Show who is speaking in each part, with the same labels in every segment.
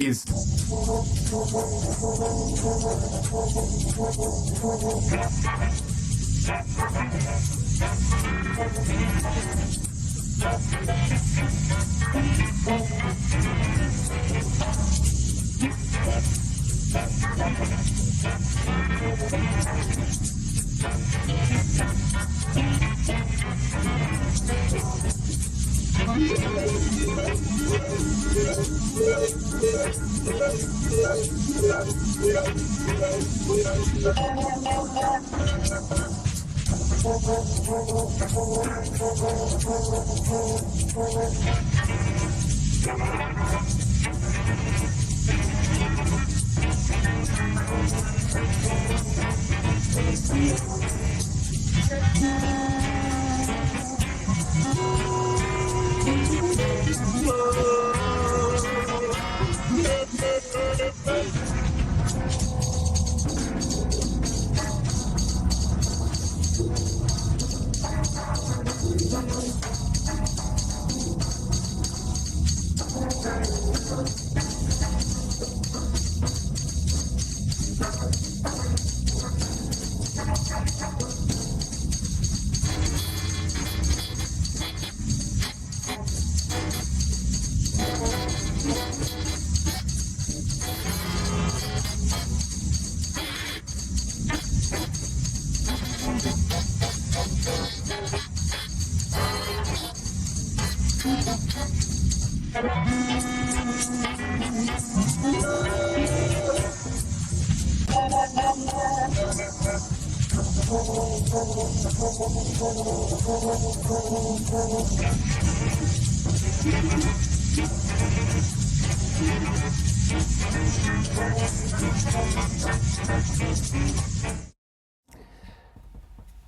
Speaker 1: He's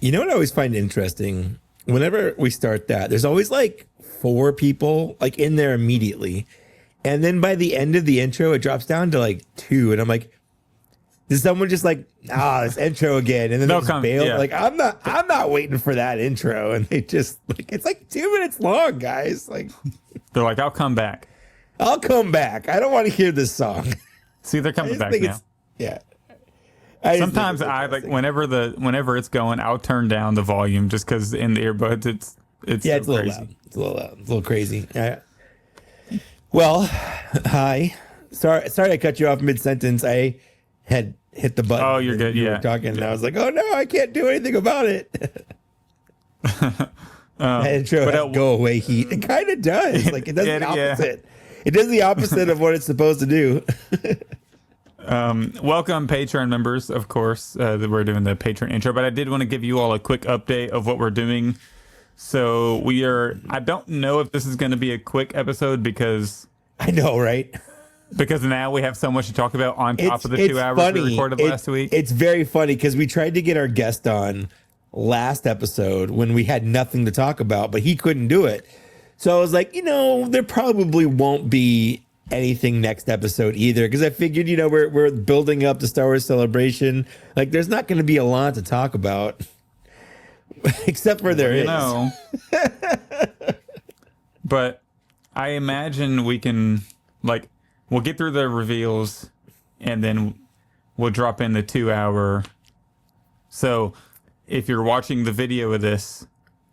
Speaker 2: You know what I always find interesting? Whenever we start that, there's always like four people like in there immediately. And then by the end of the intro, it drops down to like two. And I'm like, does someone just like, this intro again? And then they just bail.
Speaker 1: Yeah.
Speaker 2: Like, I'm not waiting for that intro. And they just like, it's like 2 minutes long, guys. Like,
Speaker 1: they're like, I'll come back.
Speaker 2: I'll come back. I don't want to hear this song.
Speaker 1: See, they're coming back now.
Speaker 2: Yeah.
Speaker 1: Sometimes I like whenever it's going, I'll turn down the volume just because in the earbuds it's
Speaker 2: a little
Speaker 1: crazy.
Speaker 2: loud. It's a little loud. It's a little crazy. Well, hi. Sorry I cut you off mid sentence. I had hit the button.
Speaker 1: Oh, you're good.
Speaker 2: You
Speaker 1: Yeah.
Speaker 2: were talking, and I was like, oh no, I can't do anything about it. That intro has go away heat. It kind of does. Like it does the opposite. It does the opposite of what it's supposed to do.
Speaker 1: Welcome, Patreon members, of course. We're doing the Patreon intro, but I did want to give you all a quick update of what we're doing. So I don't know if this is going to be a quick episode because...
Speaker 2: I know, right?
Speaker 1: Because now we have so much to talk about on top of the 2 hours
Speaker 2: funny.
Speaker 1: we recorded last week.
Speaker 2: It's very funny because we tried to get our guest on last episode when we had nothing to talk about, but he couldn't do it. So I was like, there probably won't be anything next episode either, because I figured, we're building up the Star Wars Celebration. Like, there's not going to be a lot to talk about, except for there is.
Speaker 1: But I imagine we can, we'll get through the reveals, and then we'll drop in the 2 hour. So if you're watching the video of this,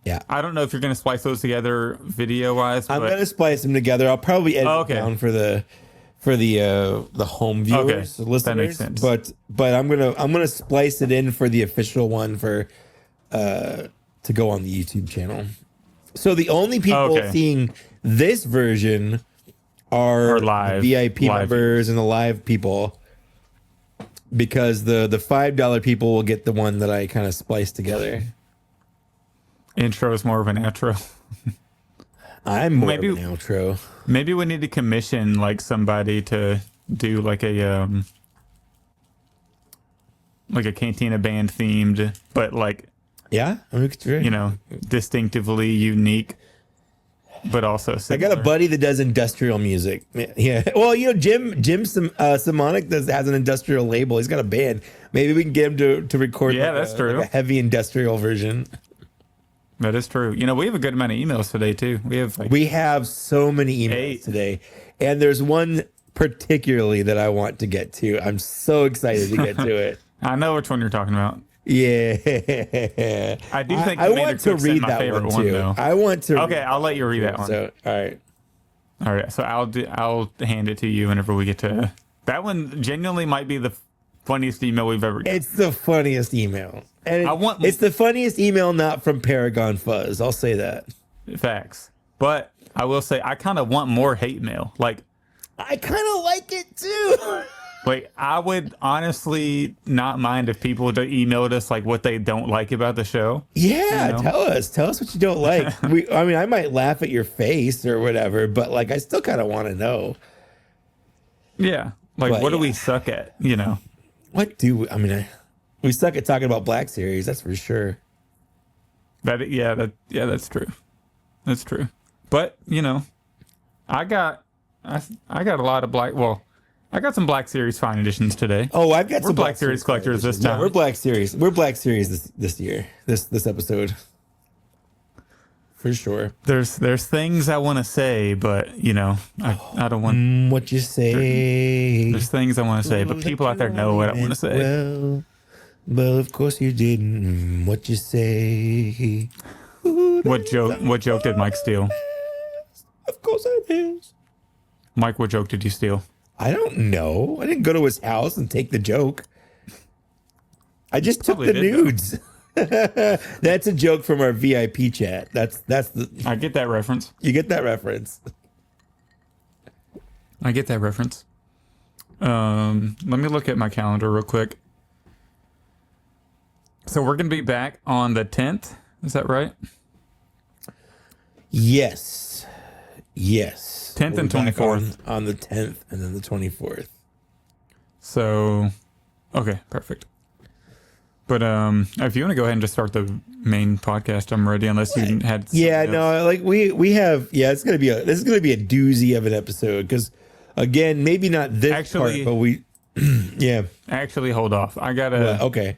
Speaker 2: yeah,
Speaker 1: I don't know if you're going to splice those together video wise.
Speaker 2: I'm going to splice them together. I'll probably edit it down for the home viewers, the listeners.
Speaker 1: That makes sense.
Speaker 2: But I'm gonna splice it in for the official one to go on the YouTube channel. So the only people seeing this version are
Speaker 1: live
Speaker 2: VIP members and the live people, because the $5 people will get the one that I kind of spliced together.
Speaker 1: Intro is more of an outro.
Speaker 2: I'm more of an outro.
Speaker 1: Maybe we need to commission somebody to do a Cantina band themed, but distinctively unique, but also similar.
Speaker 2: I got a buddy that does industrial music. Yeah. Well, Jim Simonic has an industrial label. He's got a band. Maybe we can get him to record.
Speaker 1: Yeah, that's true.
Speaker 2: A heavy industrial version.
Speaker 1: That is true. We have a good amount of emails today too. We have
Speaker 2: so many emails today, and there's one particularly that I want to get to. I'm so excited to get to it.
Speaker 1: I know which one you're talking about.
Speaker 2: Yeah.
Speaker 1: I do think
Speaker 2: I want to read that
Speaker 1: favorite
Speaker 2: one too.
Speaker 1: though.
Speaker 2: I want to.
Speaker 1: Okay, I'll let you read that one.
Speaker 2: So, all right.
Speaker 1: All right, so I'll hand it to you whenever we get to that one. Genuinely, might be the funniest email we've ever got.
Speaker 2: It's the funniest email, and
Speaker 1: it's
Speaker 2: it's the funniest email not from Paragon Fuzz. I'll say that.
Speaker 1: Facts, but I will say I kind of want more hate mail. Like
Speaker 2: I kind of like it too.
Speaker 1: Like, I would honestly not mind if people emailed us like what they don't like about the show.
Speaker 2: Yeah,
Speaker 1: you know?
Speaker 2: Tell us what you don't like. I might laugh at your face or whatever, but like I still kind of want to know.
Speaker 1: Yeah, like
Speaker 2: but,
Speaker 1: what do we suck at? You know,
Speaker 2: what do we? I mean, we suck at talking about Black Series. That's for sure.
Speaker 1: That's true. That's true. But you know, I got a lot of black. Well, I got some Black Series Fine Editions today.
Speaker 2: Oh, I've got some
Speaker 1: Black Series collectors this time.
Speaker 2: Yeah, we're Black Series. We're Black Series this year. This episode. For sure.
Speaker 1: There's things I want to say, but you know, I don't want
Speaker 2: what you say.
Speaker 1: There's things I want to say, but people out there know what I want to say.
Speaker 2: Well, of course you didn't. What you say?
Speaker 1: What joke did Mike steal?
Speaker 2: Of course I did.
Speaker 1: Mike, what joke did you steal?
Speaker 2: I don't know. I didn't go to his house and take the joke. I just took the nudes. That's a joke from our VIP chat. That's the.
Speaker 1: I get that reference.
Speaker 2: You get that reference.
Speaker 1: I get that reference. Let me look at my calendar real quick. So we're gonna be back on the 10th. Is that right?
Speaker 2: Yes.
Speaker 1: 10th and 24th.
Speaker 2: On the 10th and then the 24th.
Speaker 1: So, okay, perfect. But if you want to go ahead and just start the main podcast, I'm ready. Unless you had.
Speaker 2: Yeah, no, like we have. Yeah, this is gonna be a doozy of an episode because, again, maybe not this part, but we. Yeah.
Speaker 1: Actually, hold off. I gotta.
Speaker 2: Okay.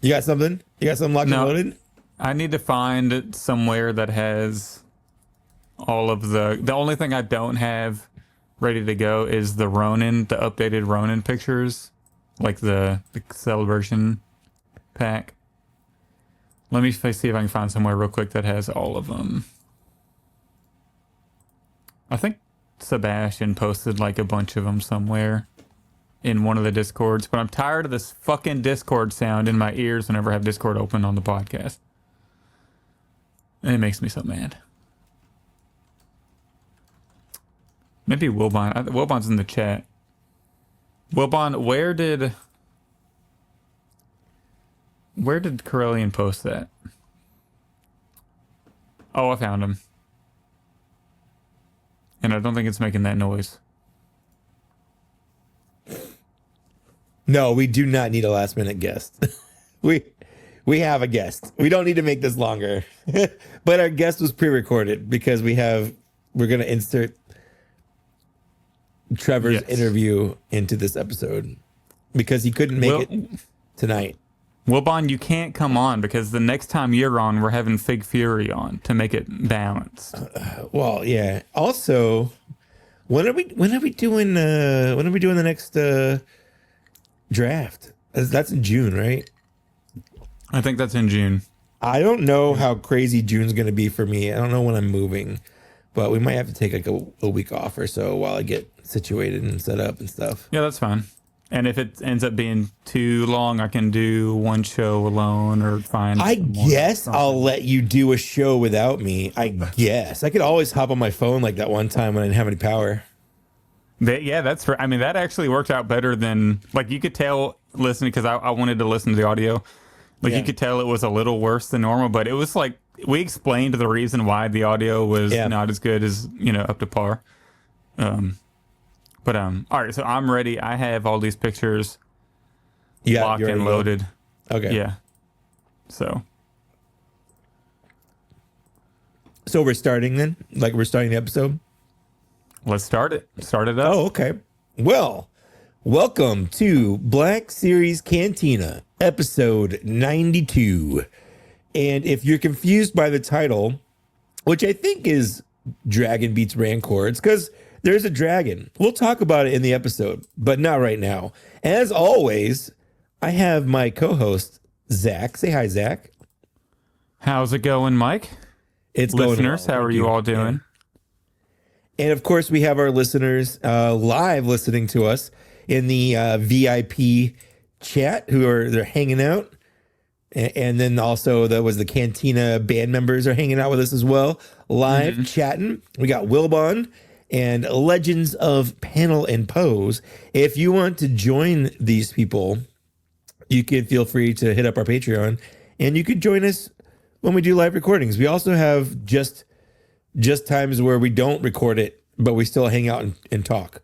Speaker 2: You got something? You got something locked and loaded?
Speaker 1: I need to find somewhere that has all of the only thing I don't have ready to go is the updated Ronin pictures, like the celebration pack. Let me see if I can find somewhere real quick that has all of them. I think Sebastian posted like a bunch of them somewhere in one of the Discords, but I'm tired of this fucking Discord sound in my ears whenever I have Discord open on the podcast. And it makes me so mad. Maybe Wilbon. Wilbon's in the chat. Wilbon, where did Corellian post that? Oh, I found him. And I don't think it's making that noise.
Speaker 2: No, we do not need a last minute guest. We have a guest. We don't need to make this longer. But our guest was pre-recorded because we're going to insert Trevor's interview into this episode because he couldn't make it tonight.
Speaker 1: Wilbon, you can't come on because the next time you're on, we're having Fig Fury on to make it balanced.
Speaker 2: Well, yeah. Also, when are we doing the next draft? That's in June, right?
Speaker 1: I think that's in June.
Speaker 2: I don't know how crazy June's going to be for me. I don't know when I'm moving, but we might have to take like a week off or so while I get situated and set up and stuff.
Speaker 1: Yeah, that's fine. And if it ends up being too long, I can do one show alone or find.
Speaker 2: I guess I'll let you do a show without me. I guess I could always hop on my phone like that one time when I didn't have any power.
Speaker 1: Yeah, that's right. I mean, that actually worked out better than like you could tell listening because I wanted to listen to the audio. Like you could tell it was a little worse than normal, but it was like we explained the reason why the audio was not as good as up to par. All right, so I'm ready. I have all these pictures locked and loaded.
Speaker 2: Okay.
Speaker 1: Yeah. So
Speaker 2: we're starting then? Like we're starting the episode?
Speaker 1: Let's start it. Start it up.
Speaker 2: Oh, okay. Well, welcome to Black Series Cantina, episode 92. And if you're confused by the title, which I think is Dragon Beats Rancor, it's because there's a dragon. We'll talk about it in the episode, but not right now. As always, I have my co-host, Zach. Say hi, Zach.
Speaker 1: How's it going, Mike?
Speaker 2: It's going
Speaker 1: Listeners,
Speaker 2: well.
Speaker 1: how
Speaker 2: Thank
Speaker 1: are you all doing?
Speaker 2: And of course, we have our listeners live listening to us in the VIP chat they're hanging out. And then also there was the Cantina band members are hanging out with us as well, live chatting. We got Wilbon and Legends of Panel and Pose. If you want to join these people, you can feel free to hit up our Patreon and you could join us when we do live recordings. We also have just times where we don't record it, but we still hang out and talk.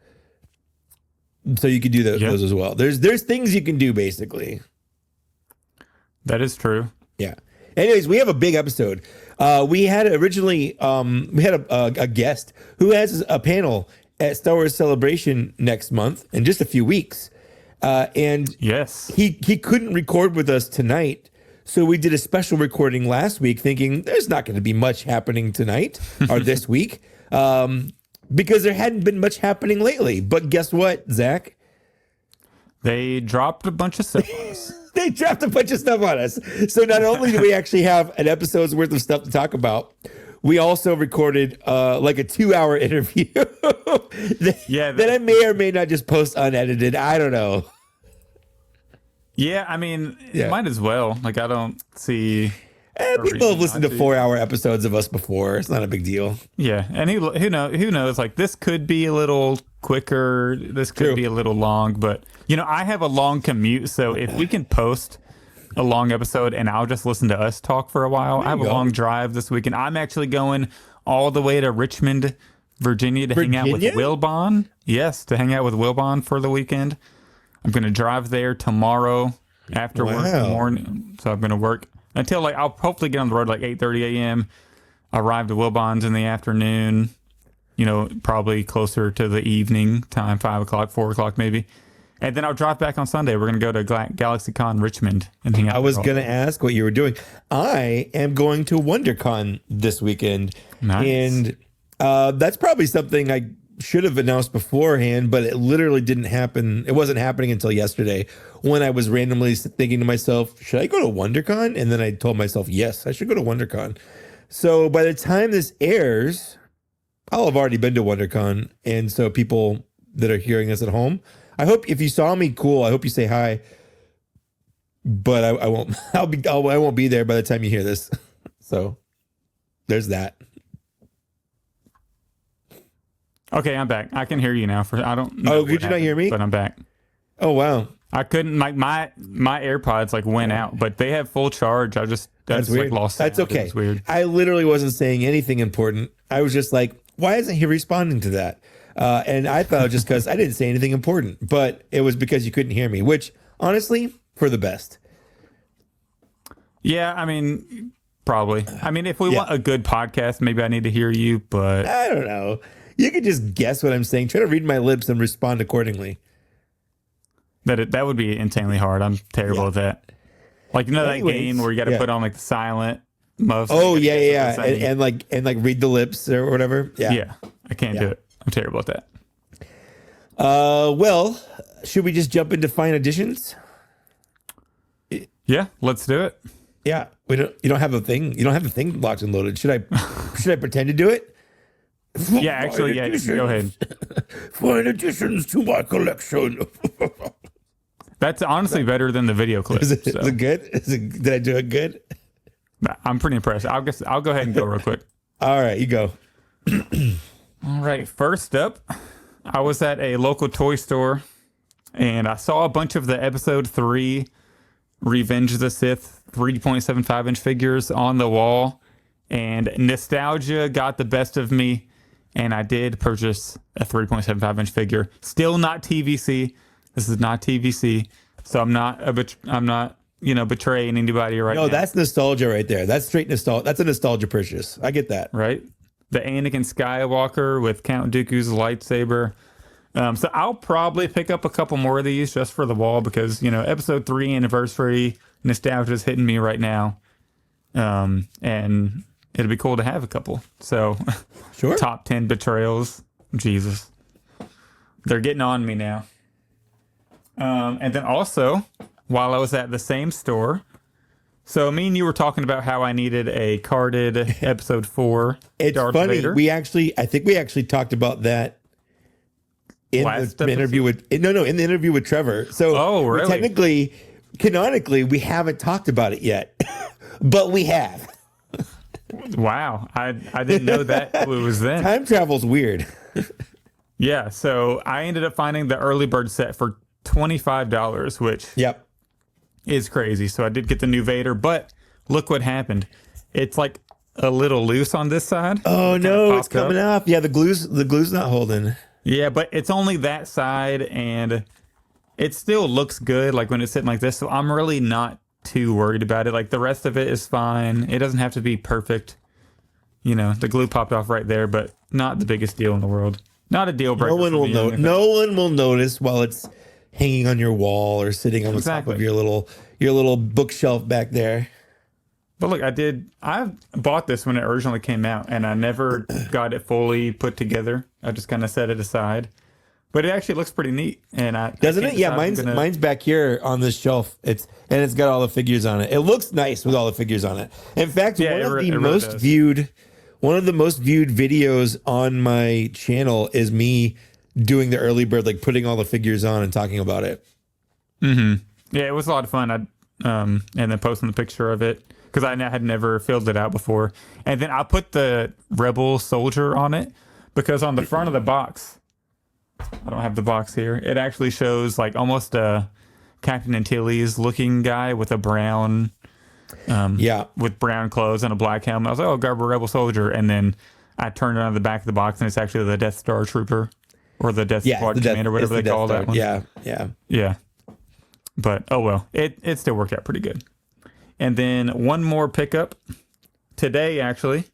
Speaker 2: So you could do those as well. There's things you can do basically.
Speaker 1: That is true.
Speaker 2: Yeah. Anyways, we have a big episode. We had originally a guest who has a panel at Star Wars Celebration next month in just a few weeks. And
Speaker 1: yes,
Speaker 2: he couldn't record with us tonight. So we did a special recording last week thinking there's not going to be much happening tonight or this week because there hadn't been much happening lately. But guess what, Zach?
Speaker 1: They dropped a bunch of stuff on us.
Speaker 2: They dropped a bunch of stuff on us. So not only do we actually have an episode's worth of stuff to talk about, we also recorded like a 2-hour interview that I may or may not just post unedited. I don't know.
Speaker 1: Yeah, I mean, might as well. Like, I don't see.
Speaker 2: People have listened to 4-hour episodes of us before. It's not a big deal.
Speaker 1: Yeah, and who knows? Like, this could be a little quicker. This could be a little long, but I have a long commute, so if we can post a long episode and I'll just listen to us talk for a while. I have a long drive this weekend. I'm actually going all the way to Richmond, Virginia to hang out with Wilbon. Yes, to hang out with Wilbon for the weekend. I'm going to drive there tomorrow after work in the morning. So I'm going to work until I'll hopefully get on the road 8:30 a.m. Arrive to Wilbon's in the afternoon, probably closer to the evening time, 5 o'clock, 4 o'clock maybe. And then I'll drive back on Sunday. We're going to go to GalaxyCon Richmond and hang out.
Speaker 2: I was going to ask what you were doing. I am going to WonderCon this weekend.
Speaker 1: Nice.
Speaker 2: And that's probably something I should have announced beforehand, but it literally didn't happen. It wasn't happening until yesterday when I was randomly thinking to myself, should I go to WonderCon? And then I told myself, yes, I should go to WonderCon. So by the time this airs, I'll have already been to WonderCon. And so people that are hearing us at home, I hope if you saw me, cool. I hope you say hi, but I won't. I won't be there by the time you hear this. So there's that.
Speaker 1: Okay, I'm back. I can hear you now. I don't know.
Speaker 2: Oh, could you not hear me?
Speaker 1: But I'm back.
Speaker 2: Oh wow.
Speaker 1: I couldn't. My AirPods went out, but they have full charge. That's
Speaker 2: weird.
Speaker 1: Lost.
Speaker 2: That's
Speaker 1: sound.
Speaker 2: okay.
Speaker 1: It's weird.
Speaker 2: I literally wasn't saying anything important. I was just like, why isn't he responding to that? And I thought just because I didn't say anything important, but it was because you couldn't hear me, which honestly, for the best.
Speaker 1: Yeah, I mean, probably. I mean, if we want a good podcast, maybe I need to hear you, but
Speaker 2: I don't know. You could just guess what I'm saying. Try to read my lips and respond accordingly.
Speaker 1: That would be insanely hard. I'm terrible at that. That game where you got to put on the silent most.
Speaker 2: Oh yeah, and read the lips or whatever.
Speaker 1: Yeah. I can't do it. I'm terrible at that.
Speaker 2: Well, should we just jump into fine additions?
Speaker 1: Yeah, let's do it.
Speaker 2: Yeah, you don't have a thing. You don't have the thing locked and loaded. Should I pretend to do it?
Speaker 1: Yeah, actually, go ahead.
Speaker 2: Fine additions to my collection.
Speaker 1: That's honestly better than the video clip.
Speaker 2: Is it good? Did I do it good?
Speaker 1: I'm pretty impressed. I'll go ahead and go real quick.
Speaker 2: All right, you go.
Speaker 1: All right, first up, I was at a local toy store and I saw a bunch of the episode 3 Revenge of the Sith 3.75 inch figures on the wall, and nostalgia got the best of me, and I did purchase a 3.75 inch figure. Still not TVC. This is not TVC, so I'm not betraying anybody right now.
Speaker 2: No, that's nostalgia right there. That's straight nostalgia. That's a nostalgia purchase. I get that.
Speaker 1: Right? The Anakin Skywalker with Count Dooku's lightsaber. So I'll probably pick up a couple more of these just for the wall because, episode 3 anniversary nostalgia is hitting me right now. And it'd be cool to have a couple. So
Speaker 2: sure.
Speaker 1: Top 10 betrayals Jesus. They're getting on me now. And then also, while I was at the same store, so me and you were talking about how I needed a carded episode 4
Speaker 2: It's
Speaker 1: Darth
Speaker 2: funny.
Speaker 1: Vader.
Speaker 2: I think we actually talked about that in
Speaker 1: Last
Speaker 2: the interview with in the interview with Trevor. So
Speaker 1: really?
Speaker 2: technically, canonically, we haven't talked about it yet, but we have.
Speaker 1: Wow. I didn't know that it was then.
Speaker 2: Time travel's weird.
Speaker 1: Yeah, so I ended up finding the early bird set for $25, which
Speaker 2: Yep.
Speaker 1: is crazy. So I did get the new Vader, but look what happened. It's like a little loose on this side.
Speaker 2: Oh no, it's
Speaker 1: popped up.
Speaker 2: coming off. Yeah, the glue's not holding.
Speaker 1: Yeah, but it's only that side, and it still looks good like when it's sitting like this. So I'm really not too worried about it. Like the rest of it is fine. It doesn't have to be perfect. You know, the glue popped off right there, but not the biggest deal in the world. Not a deal breaker.
Speaker 2: No one
Speaker 1: for
Speaker 2: will
Speaker 1: me,
Speaker 2: know.
Speaker 1: anything.
Speaker 2: No one will notice while it's hanging on your wall or sitting on the top
Speaker 1: Exactly.
Speaker 2: of your little bookshelf back there.
Speaker 1: But look, I bought this when it originally came out, and I never got it fully put together. I just kind of set it aside. But it actually looks pretty neat, and
Speaker 2: Doesn't it? Yeah, mine's back here on this shelf. It's got all the figures on it. It looks nice with all the figures on it. In fact,
Speaker 1: Yeah,
Speaker 2: one of
Speaker 1: it
Speaker 2: the
Speaker 1: really
Speaker 2: most
Speaker 1: does.
Speaker 2: viewed videos on my channel is me doing the early bird, like putting all the figures on and talking about it.
Speaker 1: Yeah, it was a lot of fun. And then posting the picture of it because I had never filled it out before, and then I put the Rebel Soldier on it because on the front of the box, I don't have the box here. It actually shows like almost a Captain Antilles looking guy with a brown. With brown clothes and a black helmet. I was like, oh, grab a Rebel Soldier. And then I turned it on the back of the box, and it's actually the Death Star Trooper or the Death Squad Commander, whatever they call that one.
Speaker 2: Yeah.
Speaker 1: But, oh, well, it still worked out pretty good. And then one more pickup today, actually.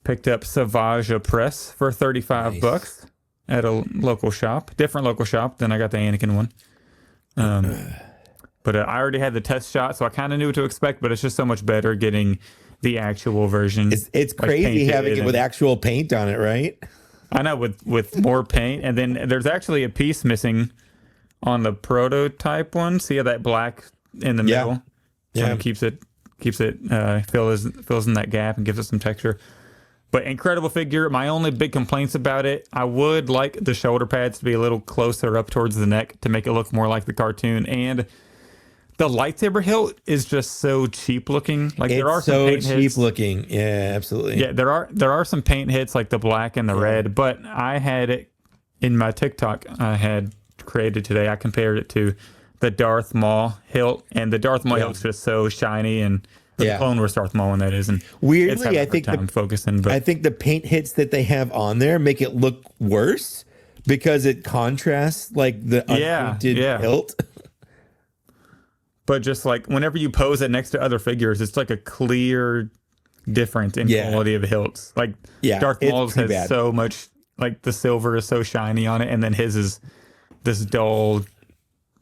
Speaker 1: Picked up Savage Press for $35 at a local shop. Different local shop than I got the Anakin one. But I already had the test shot, so I kind of knew what to expect, but it's just so much better getting the actual version.
Speaker 2: It's
Speaker 1: like,
Speaker 2: crazy having
Speaker 1: painted
Speaker 2: it with actual paint on it, right?
Speaker 1: I know, with more paint. And then there's actually a piece missing on the prototype one. See how that black in the middle?
Speaker 2: Yeah.
Speaker 1: Keeps it fills in that gap and gives it some texture. But incredible figure. My only big complaints about it, I would like the shoulder pads to be a little closer up towards the neck to make it look more like the cartoon. And the lightsaber hilt is just so cheap looking. Like there are some
Speaker 2: so
Speaker 1: paint
Speaker 2: cheap
Speaker 1: hits.
Speaker 2: looking. Yeah, absolutely.
Speaker 1: Yeah, there are some paint hits like the black and the red, but I had it in my TikTok I had created today. I compared it to the Darth Maul hilt, and the Darth Maul hilt's just so shiny, and the Clone Wars Darth Maul one that is. And
Speaker 2: weirdly, I
Speaker 1: think I
Speaker 2: think the paint hits that they have on there make it look worse because it contrasts like the unpainted hilt.
Speaker 1: But just like whenever you pose it next to other figures, it's like a clear difference in quality of hilts. Like Darth Maul's has so much, like the silver is so shiny on it, and then his is this dull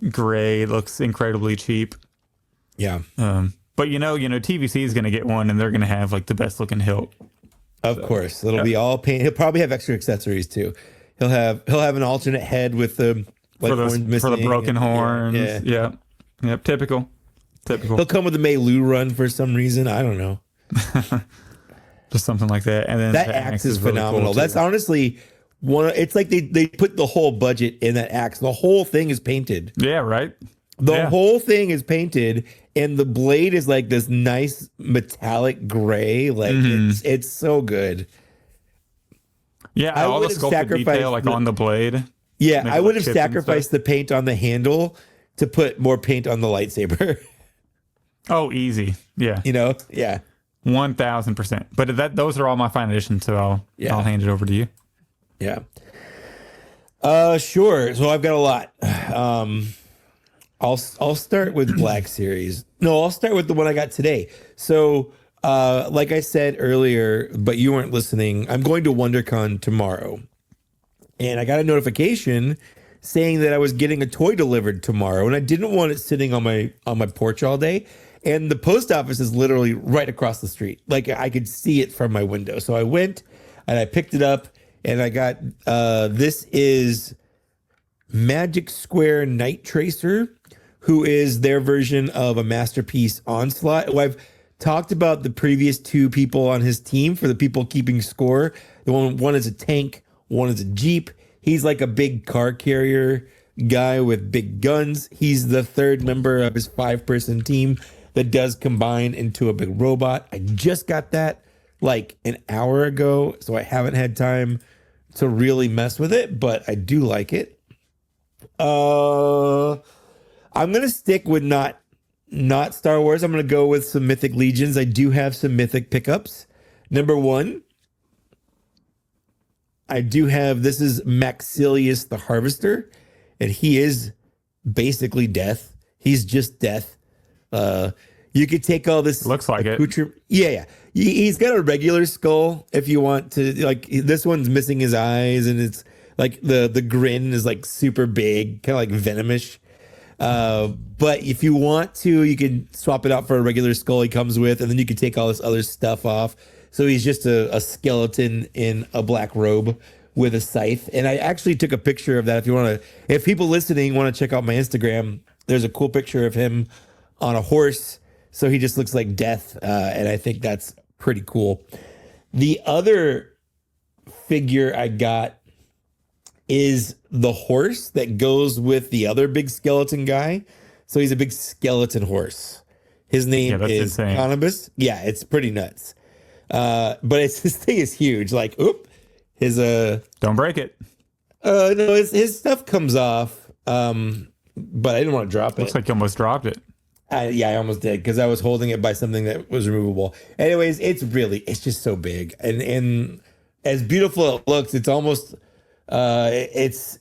Speaker 1: gray, looks incredibly cheap.
Speaker 2: Yeah.
Speaker 1: But you know, TVC is going to get one, and they're going to have like the best looking hilt.
Speaker 2: Of course, it'll be all paint. He'll probably have extra accessories too. He'll have an alternate head with the
Speaker 1: for the broken horns. Yeah. Yep. Typical.
Speaker 2: He'll come with the Mei-Lu run for some reason. I don't know.
Speaker 1: Just something like that. And then
Speaker 2: that axe is
Speaker 1: really
Speaker 2: phenomenal.
Speaker 1: cool
Speaker 2: That's honestly it's like they put the whole budget in that axe. The whole thing is painted.
Speaker 1: Yeah, right.
Speaker 2: The whole thing is painted, and the blade is like this nice metallic gray. Like it's so good.
Speaker 1: Yeah, all the sculpted detail like on the blade.
Speaker 2: Yeah, I would have sacrificed the paint on the handle to put more paint on the lightsaber.
Speaker 1: Oh, easy. Yeah.
Speaker 2: Yeah.
Speaker 1: 1000%. But those are all my fine additions, so I'll hand it over to you.
Speaker 2: Yeah. Sure. So I've got a lot. I'll start with Black Series. No, I'll start with the one I got today. So, like I said earlier, but you weren't listening, I'm going to WonderCon tomorrow. And I got a notification saying that I was getting a toy delivered tomorrow, and I didn't want it sitting on my porch all day. And the post office is literally right across the street. Like I could see it from my window. So I went and I picked it up, And I got this is Magic Square Night Tracer, who is their version of a Masterpiece Onslaught. Well, I've talked about the previous two people on his team for the people keeping score. The one is a tank, one is a Jeep. He's like a big car carrier guy with big guns. He's the third member of his 5-person team that does combine into a big robot. I just got that like an hour ago, so I haven't had time to really mess with it, but I do like it. I'm gonna stick with not Star Wars. I'm gonna go with some Mythic Legions. I do have some Mythic pickups. Number one, I do have, this is Maxilius the Harvester, and he is basically death. He's just death. You could take all this.
Speaker 1: Looks like it.
Speaker 2: Yeah. He's got a regular skull if you want to. Like, this one's missing his eyes, and it's like the grin is like super big, kind of like venomish. But if you want to, you can swap it out for a regular skull he comes with, and then you can take all this other stuff off. So he's just a skeleton in a black robe with a scythe. And I actually took a picture of that. If people listening want to check out my Instagram, there's a cool picture of him on a horse. So he just looks like death. And I think that's pretty cool. The other figure I got is the horse that goes with the other big skeleton guy. So he's a big skeleton horse. His name is Cannabis. Yeah, it's pretty nuts. But this thing is huge. Like, his
Speaker 1: don't break it.
Speaker 2: No, his stuff comes off. But I didn't want to drop it.
Speaker 1: Looks like you almost dropped it.
Speaker 2: Yeah, I almost did because I was holding it by something that was removable. Anyways, it's just so big and as beautiful as it looks, it's almost it's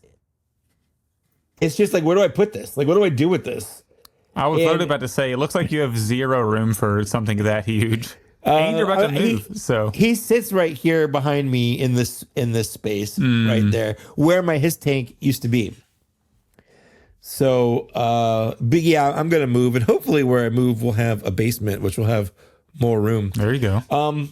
Speaker 2: just like, where do I put this? Like, what do I do with this?
Speaker 1: I was literally about to say, it looks like you have zero room for something that huge. And you're about to move, so
Speaker 2: he sits right here behind me in this space right there, where his tank used to be. So, but yeah, I'm gonna move, and hopefully, where I move, we'll have a basement, which will have more room.
Speaker 1: There you go.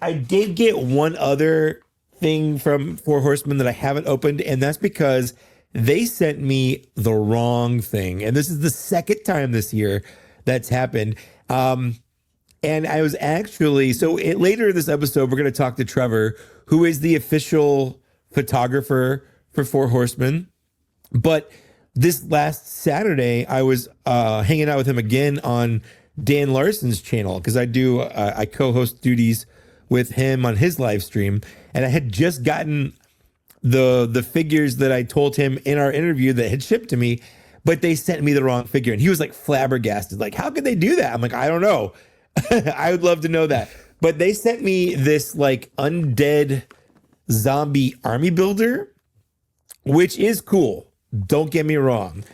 Speaker 2: I did get one other thing from Four Horsemen that I haven't opened, and that's because they sent me the wrong thing, and this is the second time this year that's happened. And I was actually, later in this episode, we're going to talk to Trevor, who is the official photographer for Four Horsemen. But this last Saturday, I was hanging out with him again on Dan Larson's channel, because I co-host duties with him on his live stream. And I had just gotten the figures that I told him in our interview that had shipped to me, but they sent me the wrong figure. And he was like flabbergasted. Like, how could they do that? I'm like, I don't know. I would love to know that. But they sent me this like undead zombie army builder, which is cool. Don't get me wrong.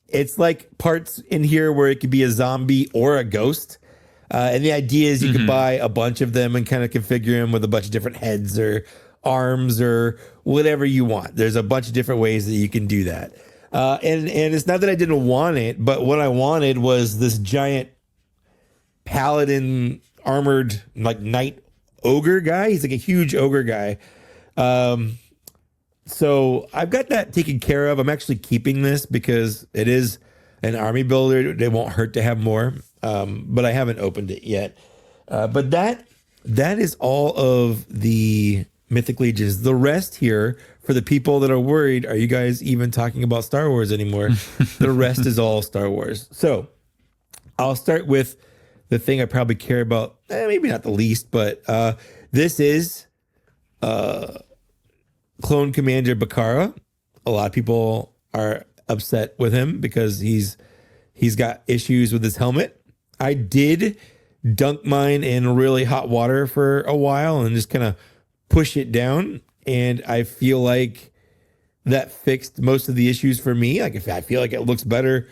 Speaker 2: It's like parts in here where it could be a zombie or a ghost. And the idea is you can buy a bunch of them and kind of configure them with a bunch of different heads or arms or whatever you want. There's a bunch of different ways that you can do that. And it's not that I didn't want it, but what I wanted was this giant paladin armored like knight ogre guy. He's like a huge ogre guy. So I've got that taken care of. I'm actually keeping this because it is an army builder. It won't hurt to have more. But I haven't opened it yet. But that is all of the Mythic Legions. The rest here, for the people that are worried, are you guys even talking about Star Wars anymore? The rest is all Star Wars. So I'll start with the thing I probably care about, maybe not the least, but this is Clone Commander Bakara. A lot of people are upset with him because he's got issues with his helmet. I did dunk mine in really hot water for a while and just kind of push it down, and I feel like that fixed most of the issues for me. Like, if I feel like it looks better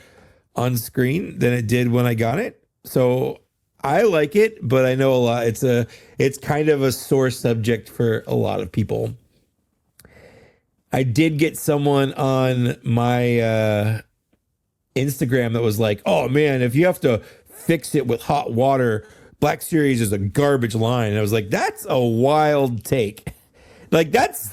Speaker 2: on screen than it did when I got it. So I like it, but I know a lot. It's kind of a sore subject for a lot of people. I did get someone on my Instagram that was like, "Oh man, if you have to fix it with hot water, Black Series is a garbage line." And I was like, that's a wild take. Like that's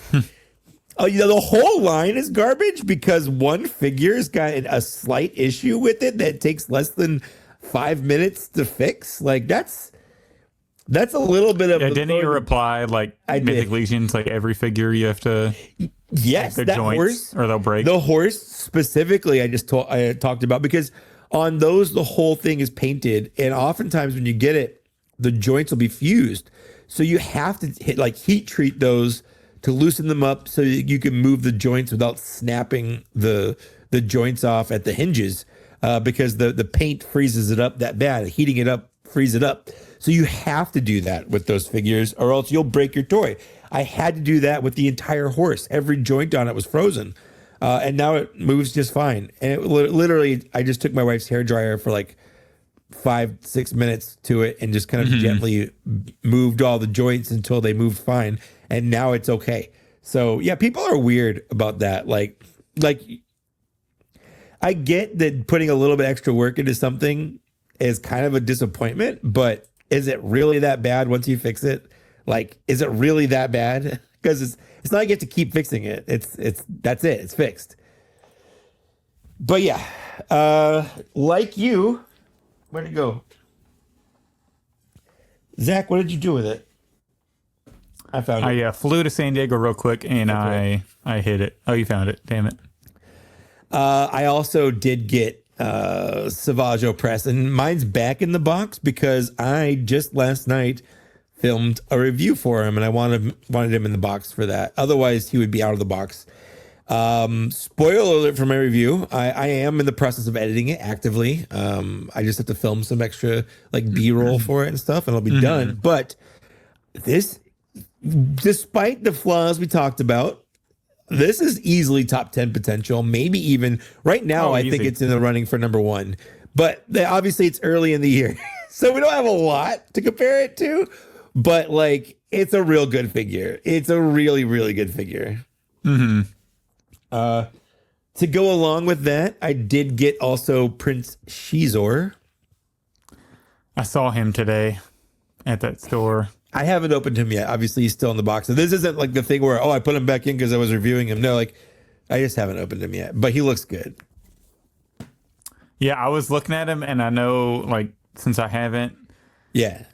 Speaker 2: oh, the whole line is garbage because one figure's got a slight issue with it that takes less than 5 minutes to fix. Like that's a little bit of.
Speaker 1: Yeah, didn't you reply like Mythic Legions? Like every figure you have to.
Speaker 2: Yes,
Speaker 1: like,
Speaker 2: that
Speaker 1: joints,
Speaker 2: horse
Speaker 1: or they'll break.
Speaker 2: The horse specifically, I talked about because on those the whole thing is painted, and oftentimes when you get it, the joints will be fused. So you have to heat treat those to loosen them up so you can move the joints without snapping the joints off at the hinges because the paint freezes it up that bad. Heating it up freeze it up. So you have to do that with those figures or else you'll break your toy. I had to do that with the entire horse. Every joint on it was frozen. And now it moves just fine. And it literally, I just took my wife's hairdryer for like 5-6 minutes to it and just kind of gently moved all the joints until they moved fine. And now it's okay. So yeah, people are weird about that. Like I get that putting a little bit extra work into something is kind of a disappointment, but is it really that bad once you fix it? Like, is it really that bad? Because it's not like you have to keep fixing it. That's it. It's fixed. But yeah, like you, where'd it go? Zach, what did you do with it? I found it.
Speaker 1: I flew to San Diego real quick and I hit it. Oh, you found it. Damn it.
Speaker 2: I also did get Savage Opress, and mine's back in the box because I just last night filmed a review for him, and I wanted him in the box for that. Otherwise, he would be out of the box. Spoiler alert for my review. I am in the process of editing it actively. I just have to film some extra like B-roll for it and stuff, and it'll be done. But this, despite the flaws we talked about, this is easily top 10 potential, maybe even right now. I think it's in the running for number 1, but obviously it's early in the year, so we don't have a lot to compare it to, but like, it's a real good figure. It's a really, really good figure. To go along with that, I did get also Prince Shizor.
Speaker 1: I saw him today at that store.
Speaker 2: I haven't opened him yet. Obviously, he's still in the box. So this isn't like the thing where, I put him back in because I was reviewing him. No, like, I just haven't opened him yet. But he looks good.
Speaker 1: Yeah, I was looking at him, and I know, like, since I haven't,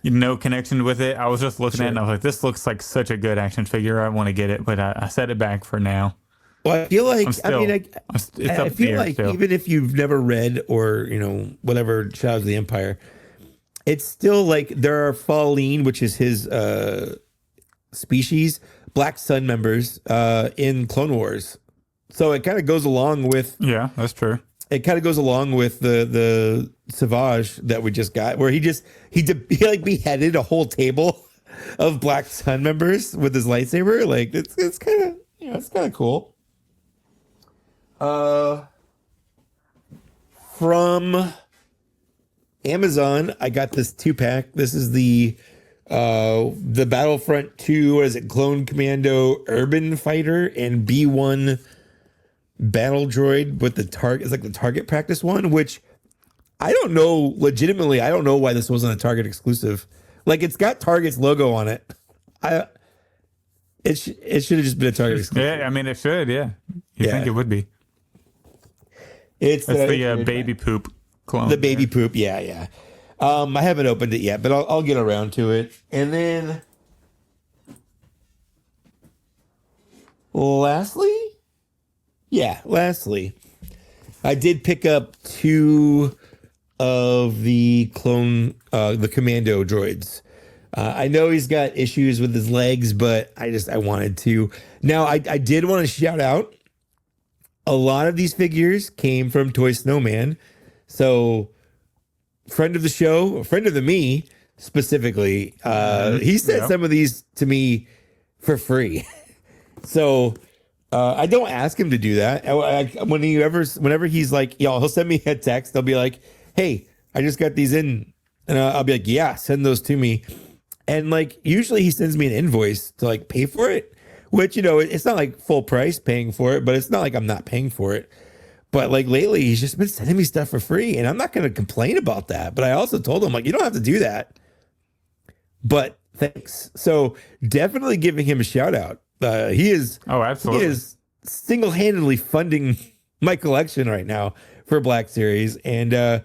Speaker 1: no connection with it, I was just looking at it, and I was like, this looks like such a good action figure. I want to get it, but I set it back for now.
Speaker 2: Well, I feel like,
Speaker 1: I feel like
Speaker 2: even if you've never read or, whatever, Shadows of the Empire, it's still like there are Falleen, which is his species, Black Sun members in Clone Wars. So it kind of goes along with.
Speaker 1: Yeah, that's true.
Speaker 2: It kind of goes along with the Savage that we just got, where he like beheaded a whole table of Black Sun members with his lightsaber. Like it's kind of it's kind of cool. From Amazon, I got this 2-pack. This is the Battlefront 2, what is it? Clone Commando Urban Fighter and B1 Battle Droid with the target. It's like the Target practice one, which I don't know. Legitimately, I don't know why this wasn't a Target exclusive. Like, it's got Target's logo on it. It should have just been a Target exclusive.
Speaker 1: Yeah, I mean, it should. Yeah, you think it would be?
Speaker 2: It's
Speaker 1: the baby poop clone.
Speaker 2: The baby poop. Yeah. I haven't opened it yet, but I'll get around to it. And then, lastly, I did pick up 2 of the the commando droids. I know he's got issues with his legs, but I wanted to. Now, I did want to shout out, a lot of these figures came from Toy Snowman. So, friend of the show, friend of the me specifically, he sent some of these to me for free. So, I don't ask him to do that. Whenever he's like, he'll send me a text. They'll be like, hey, I just got these in. And I'll be like, yeah, send those to me. And like, usually he sends me an invoice to like pay for it, which, it's not like full price paying for it, but it's not like I'm not paying for it. But like lately, he's just been sending me stuff for free, and I'm not going to complain about that. But I also told him, like, you don't have to do that. But thanks. So definitely giving him a shout out. He is.
Speaker 1: Oh, absolutely.
Speaker 2: He is single-handedly funding my collection right now for Black Series, and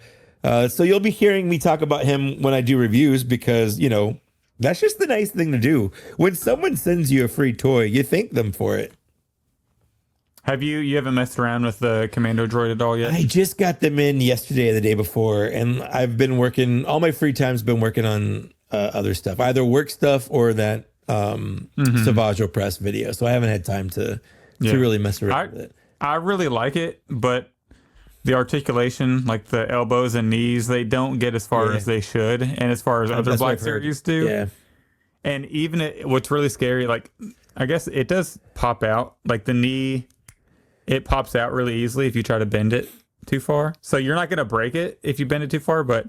Speaker 2: so you'll be hearing me talk about him when I do reviews because that's just the nice thing to do. When someone sends you a free toy, you thank them for it.
Speaker 1: Have you haven't messed around with the Commando droid at all yet?
Speaker 2: I just got them in yesterday or the day before, and I've been working all my free time's been working on other stuff, either work stuff or that Savaggio Press video. So I haven't had time to really mess around with it.
Speaker 1: I really like it, but the articulation, like the elbows and knees, they don't get as far as they should, and as far as other Black Series do.
Speaker 2: Yeah.
Speaker 1: And even what's really scary, like I guess it does pop out, like the knee. It pops out really easily if you try to bend it too far. So you're not going to break it if you bend it too far, but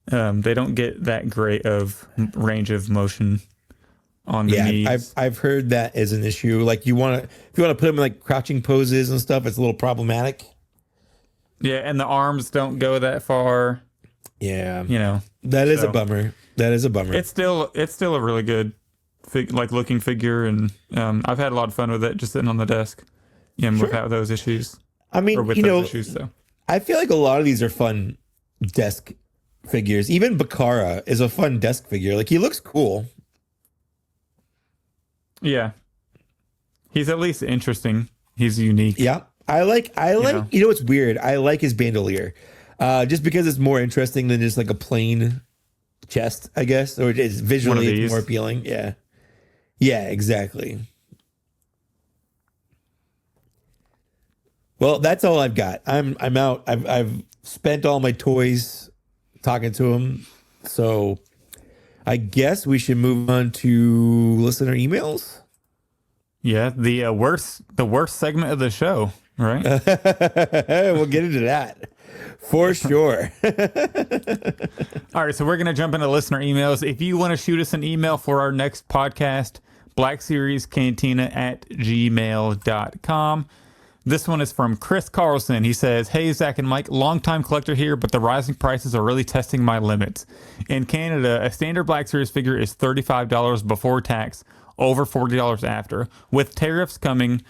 Speaker 1: they don't get that great of range of motion on the knees.
Speaker 2: I've heard that is an issue. Like if you want to put them in like crouching poses and stuff, it's a little problematic.
Speaker 1: Yeah, and the arms don't go that far.
Speaker 2: Yeah,
Speaker 1: that
Speaker 2: is a bummer. That is a bummer.
Speaker 1: It's still a really good looking figure, and I've had a lot of fun with it just sitting on the desk. Without those issues.
Speaker 2: I mean,
Speaker 1: those issues, so.
Speaker 2: I feel like a lot of these are fun desk figures. Even Bakara is a fun desk figure. Like, he looks cool.
Speaker 1: Yeah. He's at least interesting. He's unique.
Speaker 2: Yeah. I like, what's weird? I like his bandolier. Just because it's more interesting than just like a plain chest, I guess. Or it's visually it's more appealing. Yeah. Yeah, exactly. Well, that's all I've got. I'm out. I've spent all my toys talking to him. So I guess we should move on to listener emails. Yeah,
Speaker 1: the worst segment of the show, right?
Speaker 2: We'll get into that for sure.
Speaker 1: All right, so we're gonna jump into listener emails. If you want to shoot us an email for our next podcast, blackseriescantina@gmail.com. This one is from Chris Carlson. He says, "Hey, Zach and Mike, longtime collector here, but the rising prices are really testing my limits. In Canada, a standard Black Series figure is $35 before tax, over $40 after. With tariffs coming,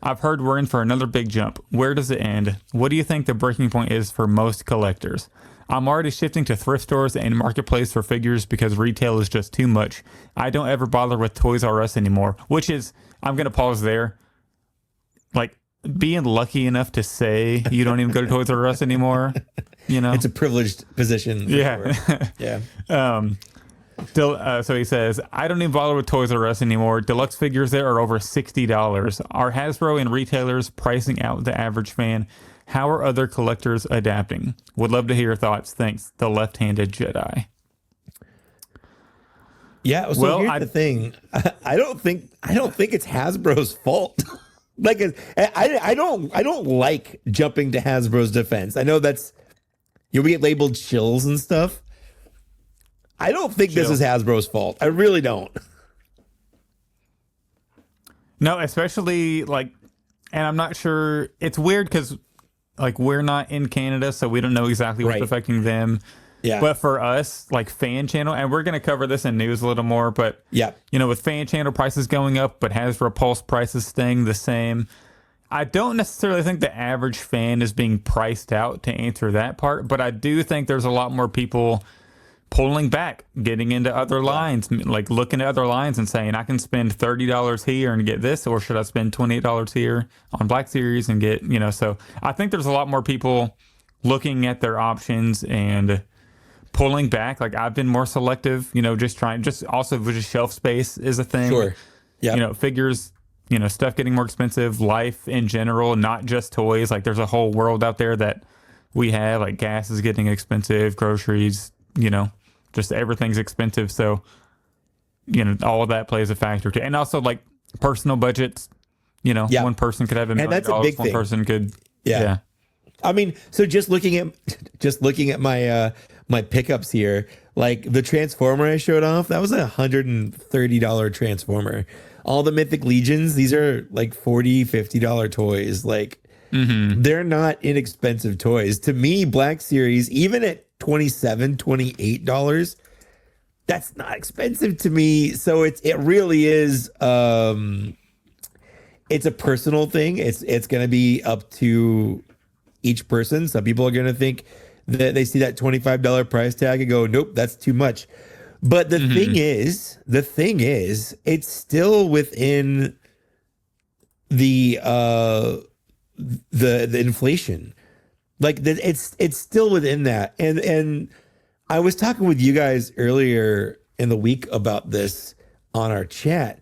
Speaker 1: I've heard we're in for another big jump. Where does it end? What do you think the breaking point is for most collectors? I'm already shifting to thrift stores and marketplace for figures because retail is just too much. I don't ever bother with Toys R Us anymore," which is, I'm going to pause there. Like, being lucky enough to say you don't even go to Toys R Us anymore, it's
Speaker 2: a privileged position.
Speaker 1: Yeah.
Speaker 2: Yeah.
Speaker 1: So he says, "I don't even bother with Toys R Us anymore. Deluxe figures there are over $60. Are Hasbro and retailers pricing out the average fan? How are other collectors adapting? Would love to hear your thoughts. Thanks, the left-handed Jedi."
Speaker 2: Yeah. So here's the thing. I don't think it's Hasbro's fault. Like, I don't like jumping to Hasbro's defense. I know that's we get labeled shills and stuff. I don't think this is Hasbro's fault. I really don't.
Speaker 1: No, especially and I'm not sure. It's weird because we're not in Canada, so we don't know exactly what's affecting them.
Speaker 2: Yeah.
Speaker 1: But for us, fan channel, and we're going to cover this in news a little more, but with fan channel prices going up, but Hasbro Pulse prices staying the same, I don't necessarily think the average fan is being priced out to answer that part, but I do think there's a lot more people pulling back, getting into other lines, looking at other lines and saying, I can spend $30 here and get this, or should I spend $28 here on Black Series and get, so I think there's a lot more people looking at their options and pulling back. I've been more selective, also shelf space is a thing.
Speaker 2: Sure. Yeah.
Speaker 1: Figures, stuff getting more expensive, life in general, not just toys. There's a whole world out there that we have, gas is getting expensive, groceries, just everything's expensive. So, all of that plays a factor too. And also personal budgets, one person could have $1 million.
Speaker 2: That's a big
Speaker 1: one
Speaker 2: thing.
Speaker 1: person could.
Speaker 2: Yeah. I mean, so just looking at my my pickups here, the Transformer I showed off, that was a $130 Transformer. All the Mythic Legions, these are $40, $50 toys. They're not inexpensive toys. To me, Black Series, even at $27, $28, that's not expensive to me. So it really is it's a personal thing. It's going to be up to each person. Some people are going to think that they see that $25 price tag and go, nope, that's too much. But the thing is, it's still within the inflation. Like it's still within that. And I was talking with you guys earlier in the week about this on our chat.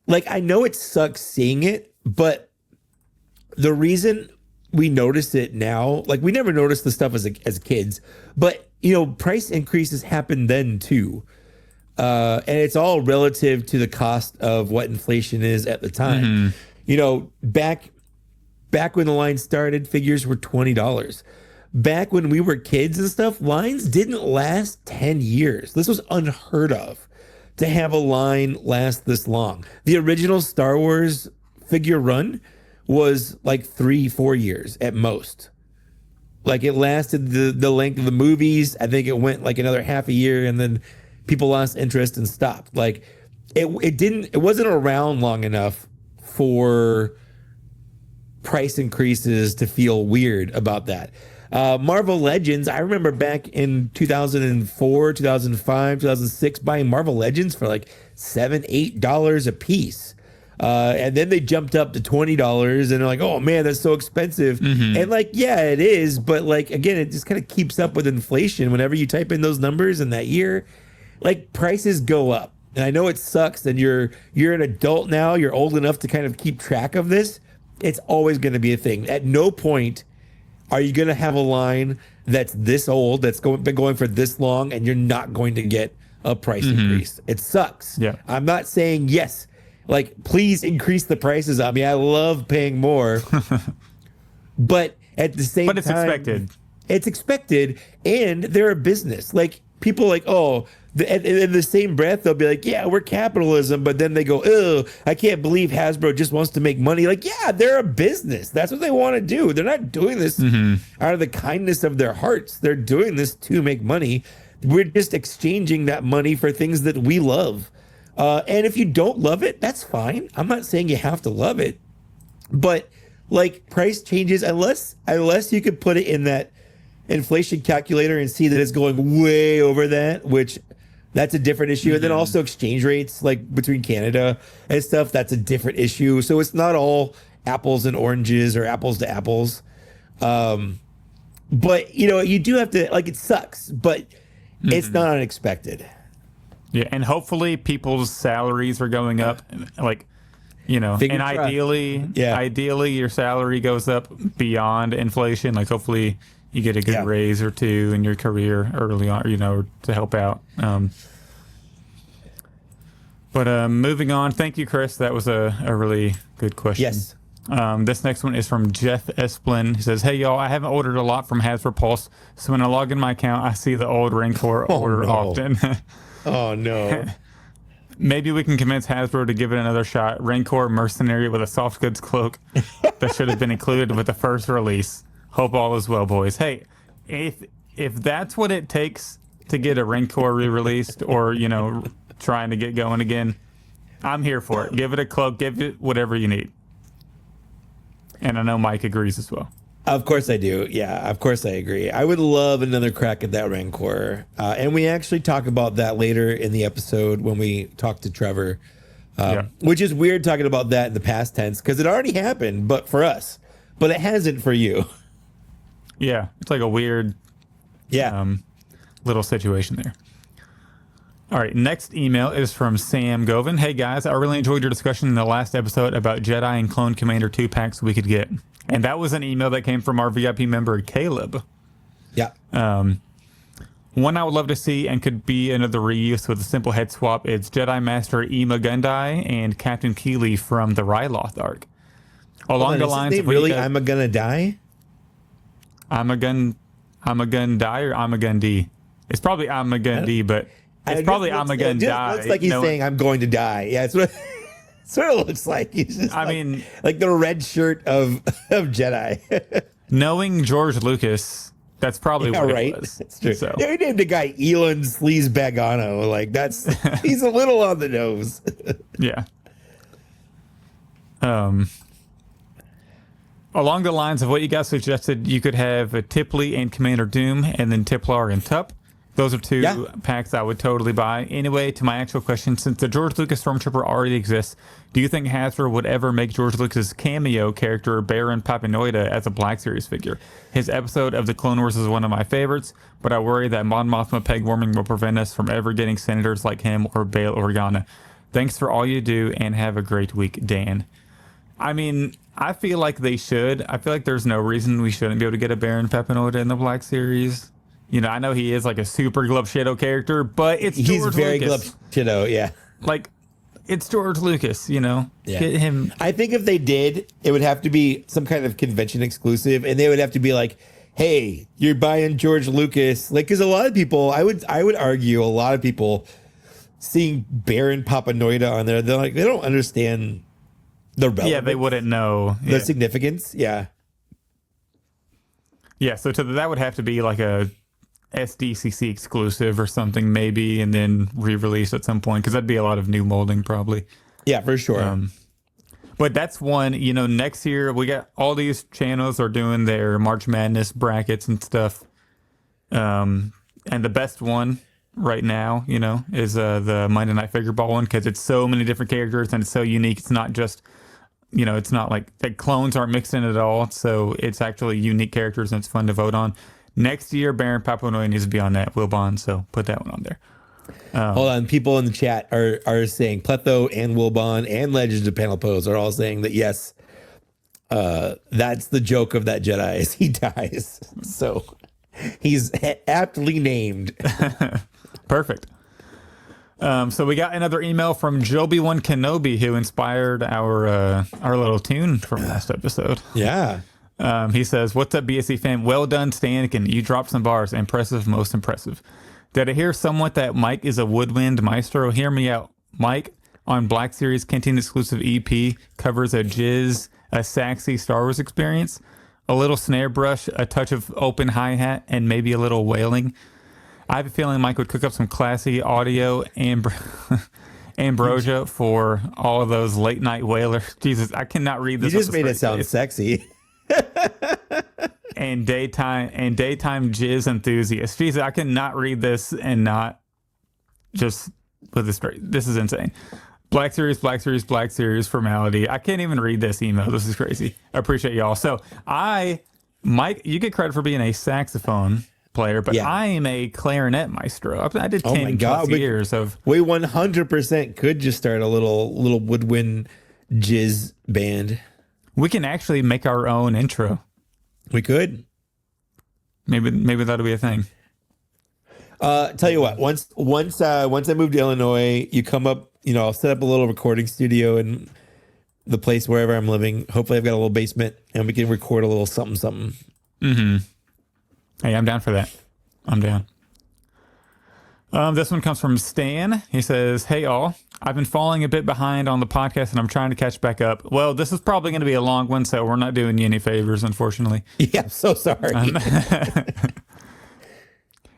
Speaker 2: Like, I know it sucks seeing it, but the reason we notice it now, like, we never noticed the stuff as kids, but price increases happen then too. And it's all relative to the cost of what inflation is at the time. Back when the line started, figures were $20. Back when we were kids and stuff, lines didn't last 10 years. This was unheard of to have a line last this long. The original Star Wars figure run was like 3-4 years at most. Like, it lasted the length of the movies. I think it went like another half a year, and then people lost interest and stopped. Like, it wasn't around long enough for price increases to feel weird about that. Marvel Legends, I remember back in 2004, 2005, 2006, buying Marvel Legends for like $7-8 a piece. And then they jumped up to $20 and they're like, oh man, that's so expensive. And like, yeah, it is. But like, again, it just kind of keeps up with inflation. Whenever you type in those numbers in that year, like, prices go up. And I know it sucks that you're an adult now. You're old enough to kind of keep track of this. It's always going to be a thing. At no point are you going to have a line that's this old, that's been going for this long, and you're not going to get a price increase. It sucks. Yeah. I'm not saying yes. Like, please increase the prices on me. I love paying more. But at the same time,
Speaker 1: it's expected.
Speaker 2: It's expected, and they're a business. Like, people like, oh, in the same breath, they'll be like, yeah, we're capitalism. But then they go, oh, I can't believe Hasbro just wants to make money. Like, yeah, they're a business. That's what they want to do. They're not doing this out of the kindness of their hearts. They're doing this to make money. We're just exchanging that money for things that we love. And if you don't love it, that's fine. I'm not saying you have to love it. But like, price changes, unless you could put it in that inflation calculator and see that it's going way over that, which that's a different issue. And then also exchange rates, like between Canada and stuff, that's a different issue. So it's not all apples and oranges or apples to apples. But you do have to, like, it sucks, but it's not unexpected.
Speaker 1: Yeah, and hopefully people's salaries are going up, like, and ideally your salary goes up beyond inflation. Like, hopefully you get a good raise or two in your career early on, to help out. But moving on, thank you, Chris. That was a really good question.
Speaker 2: Yes.
Speaker 1: This next one is from Jeff Esplin. He says, hey, y'all, I haven't ordered a lot from Hasbro Pulse, so when I log in my account, I see the old Rancor order often.
Speaker 2: Oh, no.
Speaker 1: Maybe we can convince Hasbro to give it another shot. Rancor mercenary with a soft goods cloak that should have been included with the first release. Hope all is well, boys. Hey, if that's what it takes to get a Rancor re-released or, trying to get going again, I'm here for it. Give it a cloak. Give it whatever you need. And I know Mike agrees as well.
Speaker 2: Of course I do. Yeah, of course I agree. I would love another crack at that Rancor. And we actually talk about that later in the episode when we talk to Trevor, which is weird talking about that in the past tense because it already happened, but for us. But it hasn't for you.
Speaker 1: Yeah, it's like a weird little situation there. All right, next email is from Sam Govin. Hey, guys, I really enjoyed your discussion in the last episode about Jedi and Clone Commander 2 packs we could get. And that was an email that came from our VIP member, Caleb.
Speaker 2: Yeah.
Speaker 1: One I would love to see and could be another reuse with a simple head swap is Jedi Master Ema Gundai and Captain Keeley from the Ryloth arc. Along the lines of...
Speaker 2: Really? I'm a gonna die?
Speaker 1: I'm a gun die or I'm a gun D? It's probably I'm a gun D, but... It's probably I'm gonna die.
Speaker 2: It looks like he's saying I'm going to die. Yeah, it's what sort of looks like. He's just like the red shirt of Jedi.
Speaker 1: Knowing George Lucas, That's probably
Speaker 2: Yeah,
Speaker 1: what
Speaker 2: right.
Speaker 1: it was.
Speaker 2: That's true.
Speaker 1: So
Speaker 2: They named the guy Elon Sleazebagano. Like he's a little on the nose.
Speaker 1: yeah. Along the lines of what you guys suggested, you could have a Tipley and Commander Doom, and then Tiplar and Tup. Those are two packs I would totally buy. Anyway, to my actual question, since the George Lucas Stormtrooper already exists, do you think Hasbro would ever make George Lucas' cameo character Baron Papanoida as a Black Series figure? His episode of the Clone Wars is one of my favorites, but I worry that Mon Mothma peg warming will prevent us from ever getting senators like him or Bail Organa. Thanks for all you do, and have a great week, Dan. I mean, I feel like they should. I feel like there's no reason we shouldn't be able to get a Baron Papanoida in the Black Series. You know, I know he is like a super Glub Shadow character, but he's
Speaker 2: very
Speaker 1: Lucas.
Speaker 2: Glub Shadow, yeah.
Speaker 1: Like, it's George Lucas, you know?
Speaker 2: Yeah.
Speaker 1: Get him.
Speaker 2: I think if they did, it would have to be some kind of convention exclusive, and they would have to be like, hey, you're buying George Lucas. Like, because a lot of people, I would argue a lot of people seeing Baron Papanoida on there, they don't understand the relevance.
Speaker 1: Yeah, they wouldn't know.
Speaker 2: The significance, yeah.
Speaker 1: Yeah, so that would have to be like a SDCC exclusive or something maybe, and then re-release at some point, because that'd be a lot of new molding probably.
Speaker 2: Yeah, for sure.
Speaker 1: But that's one, you know, next year we got all these channels are doing their March Madness brackets and stuff. And the best one right now, you know, is the Monday Night Figure Ball one, because it's so many different characters and it's so unique. It's not just, you know, it's not like the clones aren't mixed in at all. So it's actually unique characters and it's fun to vote on. Next year, Baron Papanoida needs to be on that Wilbon, so put that one on there.
Speaker 2: Hold on, people in the chat are saying Pletho and Wilbon and Legends of Panel Pose are all saying that yes, that's the joke of that Jedi is he dies. So he's aptly named.
Speaker 1: Perfect. So we got another email from Joby1 Kenobi, who inspired our little tune from last episode.
Speaker 2: Yeah.
Speaker 1: He says, "What's up, BSC fam? Well done, Stanikin. You dropped some bars. Impressive, most impressive. Did I hear somewhat that Mike is a woodwind maestro? Hear me out. Mike on Black Series Cantina exclusive EP covers a saxy Star Wars experience, a little snare brush, a touch of open hi-hat, and maybe a little wailing. I have a feeling Mike would cook up some classy audio ambrosia for all of those late night wailers. Jesus, I cannot read this.
Speaker 2: You just made it sound sexy.
Speaker 1: and daytime jizz enthusiasts. Jesus, I cannot read this and not just put this straight. This is insane. Black Series formality. I can't even read this email. This is crazy. I appreciate y'all. So Mike, you get credit for being a saxophone player, but I am a clarinet maestro. I did 10 plus years of.
Speaker 2: We 100% could just start a little woodwind jizz band.
Speaker 1: We can actually make our own intro.
Speaker 2: We could.
Speaker 1: Maybe that'll be a thing.
Speaker 2: Tell you what, once I move to Illinois, you come up, you know, I'll set up a little recording studio in the place wherever I'm living. Hopefully I've got a little basement and we can record a little something.
Speaker 1: Mm-hmm. Hey, I'm down for that. I'm down. This one comes from Stan. He says, "Hey all, I've been falling a bit behind on the podcast and I'm trying to catch back up. Well, this is probably going to be a long one, so we're not doing you any favors, unfortunately."
Speaker 2: Yeah, I'm so sorry.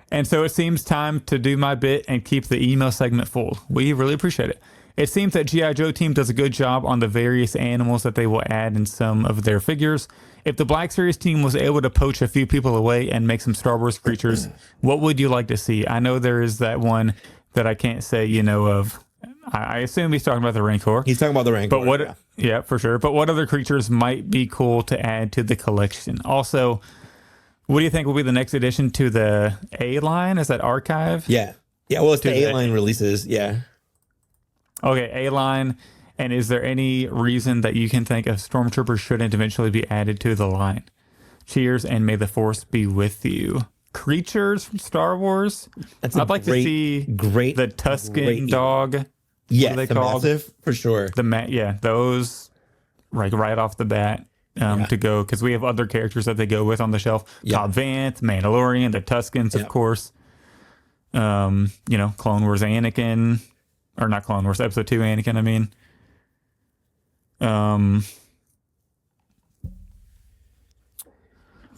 Speaker 1: And so it seems time to do my bit and keep the email segment full. We really appreciate it. It seems that G.I. Joe team does a good job on the various animals that they will add in some of their figures. If the Black Series team was able to poach a few people away and make some Star Wars creatures, what would you like to see? I know there is that one that I can't say, you know, of. I assume he's talking about the Rancor.
Speaker 2: He's talking about the Rancor.
Speaker 1: But what? Yeah, for sure. But what other creatures might be cool to add to the collection? Also, what do you think will be the next addition to the A line? Is that Archive?
Speaker 2: Yeah. Well, it's the A line releases. Yeah.
Speaker 1: Okay, A line. And is there any reason that you can think a Stormtrooper shouldn't eventually be added to the line? Cheers, and may the Force be with you. Creatures from Star Wars? I'd like to see the Tusken dog.
Speaker 2: Yeah, the massive, for sure.
Speaker 1: Those right off the bat to go, because we have other characters that they go with on the shelf. Cobb Vanth, Mandalorian, the Tuskens, of course. You know, Clone Wars Anakin, or not Clone Wars, Episode 2 Anakin, I mean.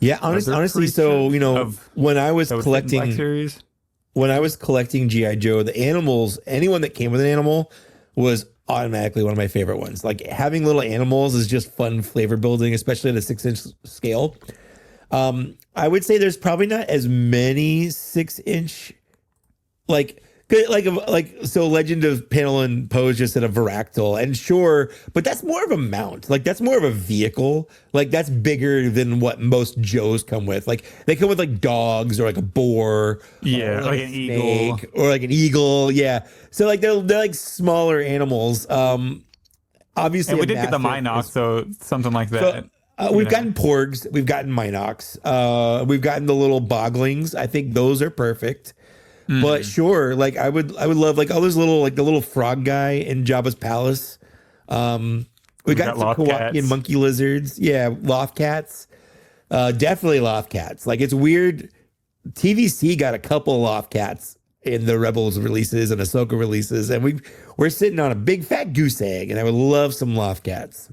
Speaker 2: Yeah, honestly, so when I was collecting
Speaker 1: Series?
Speaker 2: GI Joe, the animals, anyone that came with an animal was automatically one of my favorite ones. Like having little animals is just fun flavor building, especially at a 6-inch scale. I would say there's probably not as many 6-inch so Legend of Panel and Pose just said a Varactyl, and sure, but that's more of a mount. Like that's more of a vehicle. Like that's bigger than what most Joes come with. Like they come with like dogs or like a boar,
Speaker 1: yeah,
Speaker 2: or
Speaker 1: like an eagle
Speaker 2: or like an eagle. Yeah, so like they're like smaller animals. Obviously,
Speaker 1: and we did get the Minox, so something like that.
Speaker 2: So, we've gotten Porgs, we've gotten Minox, we've gotten the little Boglings. I think those are perfect. But sure, like I would love like all those little like the little frog guy in Jabba's palace. We got some Kowakian monkey lizards. Yeah, loft cats. Definitely loft cats. Like it's weird. TVC got a couple of loft cats in the Rebels releases and Ahsoka releases, and we're sitting on a big fat goose egg, and I would love some loft cats.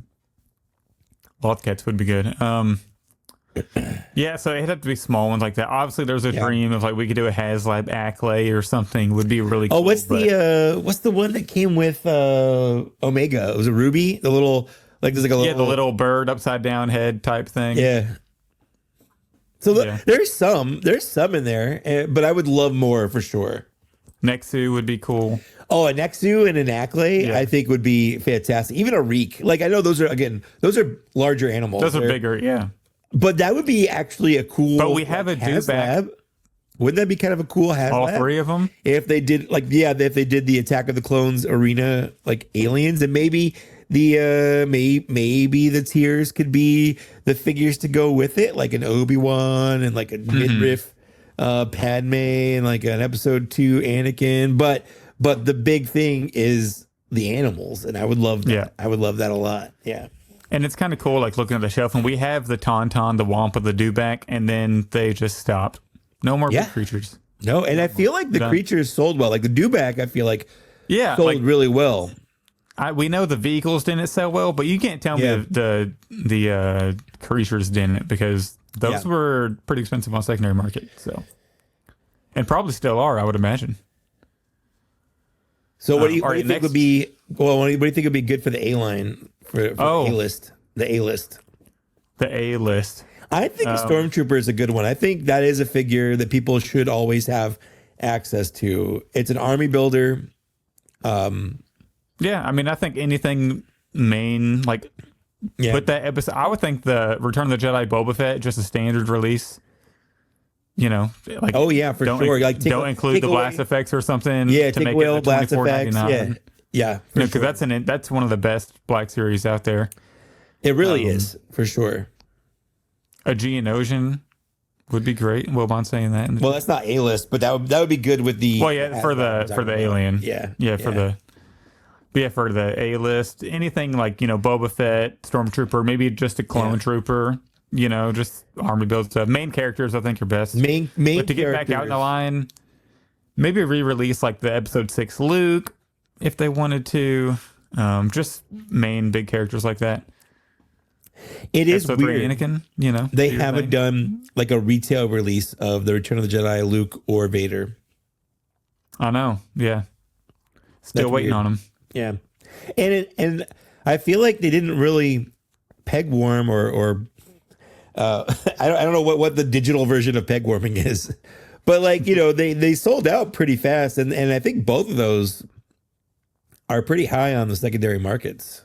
Speaker 1: Loft cats would be good. Yeah, so it'd have to be small ones like that. Obviously, there's a dream of like we could do a HasLab Acklay or something. Would be really cool.
Speaker 2: Oh, what's the one that came with Omega? Was it Ruby? The little like there's like a little
Speaker 1: the little bird upside down head type thing.
Speaker 2: Yeah. So there's some in there, but I would love more for sure.
Speaker 1: Nexu would be cool.
Speaker 2: Oh, a Nexu and an Acklay, I think would be fantastic. Even a Reek. Like I know those are larger animals.
Speaker 1: Those are bigger, yeah.
Speaker 2: But that would be actually a cool.
Speaker 1: But we have a HasLab.
Speaker 2: Wouldn't that be kind of a cool HasLab?
Speaker 1: All three of them?
Speaker 2: If they did if they did the Attack of the Clones arena like aliens, and maybe the maybe the tiers could be the figures to go with it, like an Obi-Wan and like a midriff Padme and like an episode 2 Anakin. But the big thing is the animals, and I would love that.
Speaker 1: Yeah.
Speaker 2: I would love that a lot. Yeah.
Speaker 1: And it's kind of cool, like looking at the shelf, and we have the Tauntaun, the Wampa, the Dewback, and then they just stopped. No more big creatures.
Speaker 2: No, and I feel like the creatures sold well. Like the Dewback, I feel like sold really well.
Speaker 1: We know the vehicles didn't sell well, but you can't tell me the creatures didn't, because those were pretty expensive on secondary market. So, and probably still are, I would imagine.
Speaker 2: So what do you think would be? Well, what do you think would be good for the A line for A-list? The A-list.
Speaker 1: The A-list.
Speaker 2: I think a Stormtrooper is a good one. I think that is a figure that people should always have access to. It's an army builder.
Speaker 1: Yeah, I mean, I think anything main, like, put that episode. I would think the Return of the Jedi Boba Fett, just a standard release. You know, like,
Speaker 2: for sure. Like,
Speaker 1: don't include the blast effects or something.
Speaker 2: Yeah,
Speaker 1: to
Speaker 2: take
Speaker 1: make
Speaker 2: away
Speaker 1: it
Speaker 2: all
Speaker 1: the
Speaker 2: blast effects. Yeah,
Speaker 1: because that's one of the best Black Series out there.
Speaker 2: It really is, for sure.
Speaker 1: A Geonosian would be great. Wilbon's saying that.
Speaker 2: Well, that's not A-list, but that would be good with the.
Speaker 1: Well, yeah, for the alien. For the A-list, anything like Boba Fett, Stormtrooper, maybe just a clone trooper. Just army build stuff. Main characters, I think, are best.
Speaker 2: Main
Speaker 1: but to get back out in the line, maybe re-release like the Episode 6 Luke, if they wanted to. Just main big characters like that.
Speaker 2: It is
Speaker 1: Episode
Speaker 2: weird.
Speaker 1: 3 Anakin,
Speaker 2: they haven't done like a retail release of the Return of the Jedi, Luke or Vader.
Speaker 1: I know. Yeah. Still waiting on them.
Speaker 2: Yeah, and I feel like they didn't really peg warm or I don't know what the digital version of peg warming is, but like they sold out pretty fast, and I think both of those are pretty high on the secondary markets.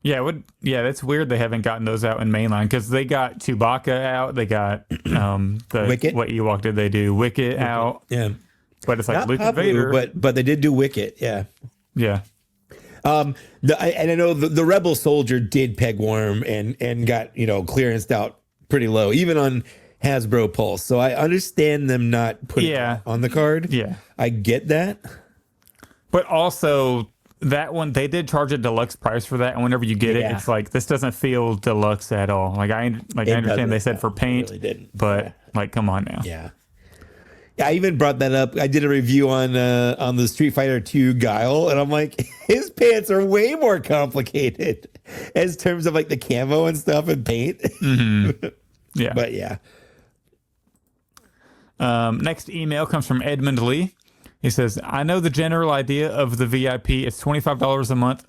Speaker 1: Yeah, that's weird. They haven't gotten those out in mainline because they got Chewbacca out. They got the
Speaker 2: Wicket.
Speaker 1: What Ewok did they do? Wicket out.
Speaker 2: Yeah,
Speaker 1: but it's like
Speaker 2: not
Speaker 1: Luke and Vader.
Speaker 2: But they did do Wicket. Yeah.
Speaker 1: Yeah.
Speaker 2: And I know the Rebel Soldier did peg warm and got clearanced out pretty low, even on Hasbro Pulse. So I understand them not putting it on the card.
Speaker 1: Yeah,
Speaker 2: I get that.
Speaker 1: But also that one, they did charge a deluxe price for that, and whenever you get it, it's like this doesn't feel deluxe at all. Like I understand they said for paint,
Speaker 2: really didn't.
Speaker 1: But like come on now.
Speaker 2: Yeah. I even brought that up. I did a review on the Street Fighter 2 Guile, and I'm like, his pants are way more complicated as terms of like the camo and stuff and paint.
Speaker 1: Yeah.
Speaker 2: But yeah.
Speaker 1: Next email comes from Edmund Lee. He says, I know the general idea of the VIP is $25 a month.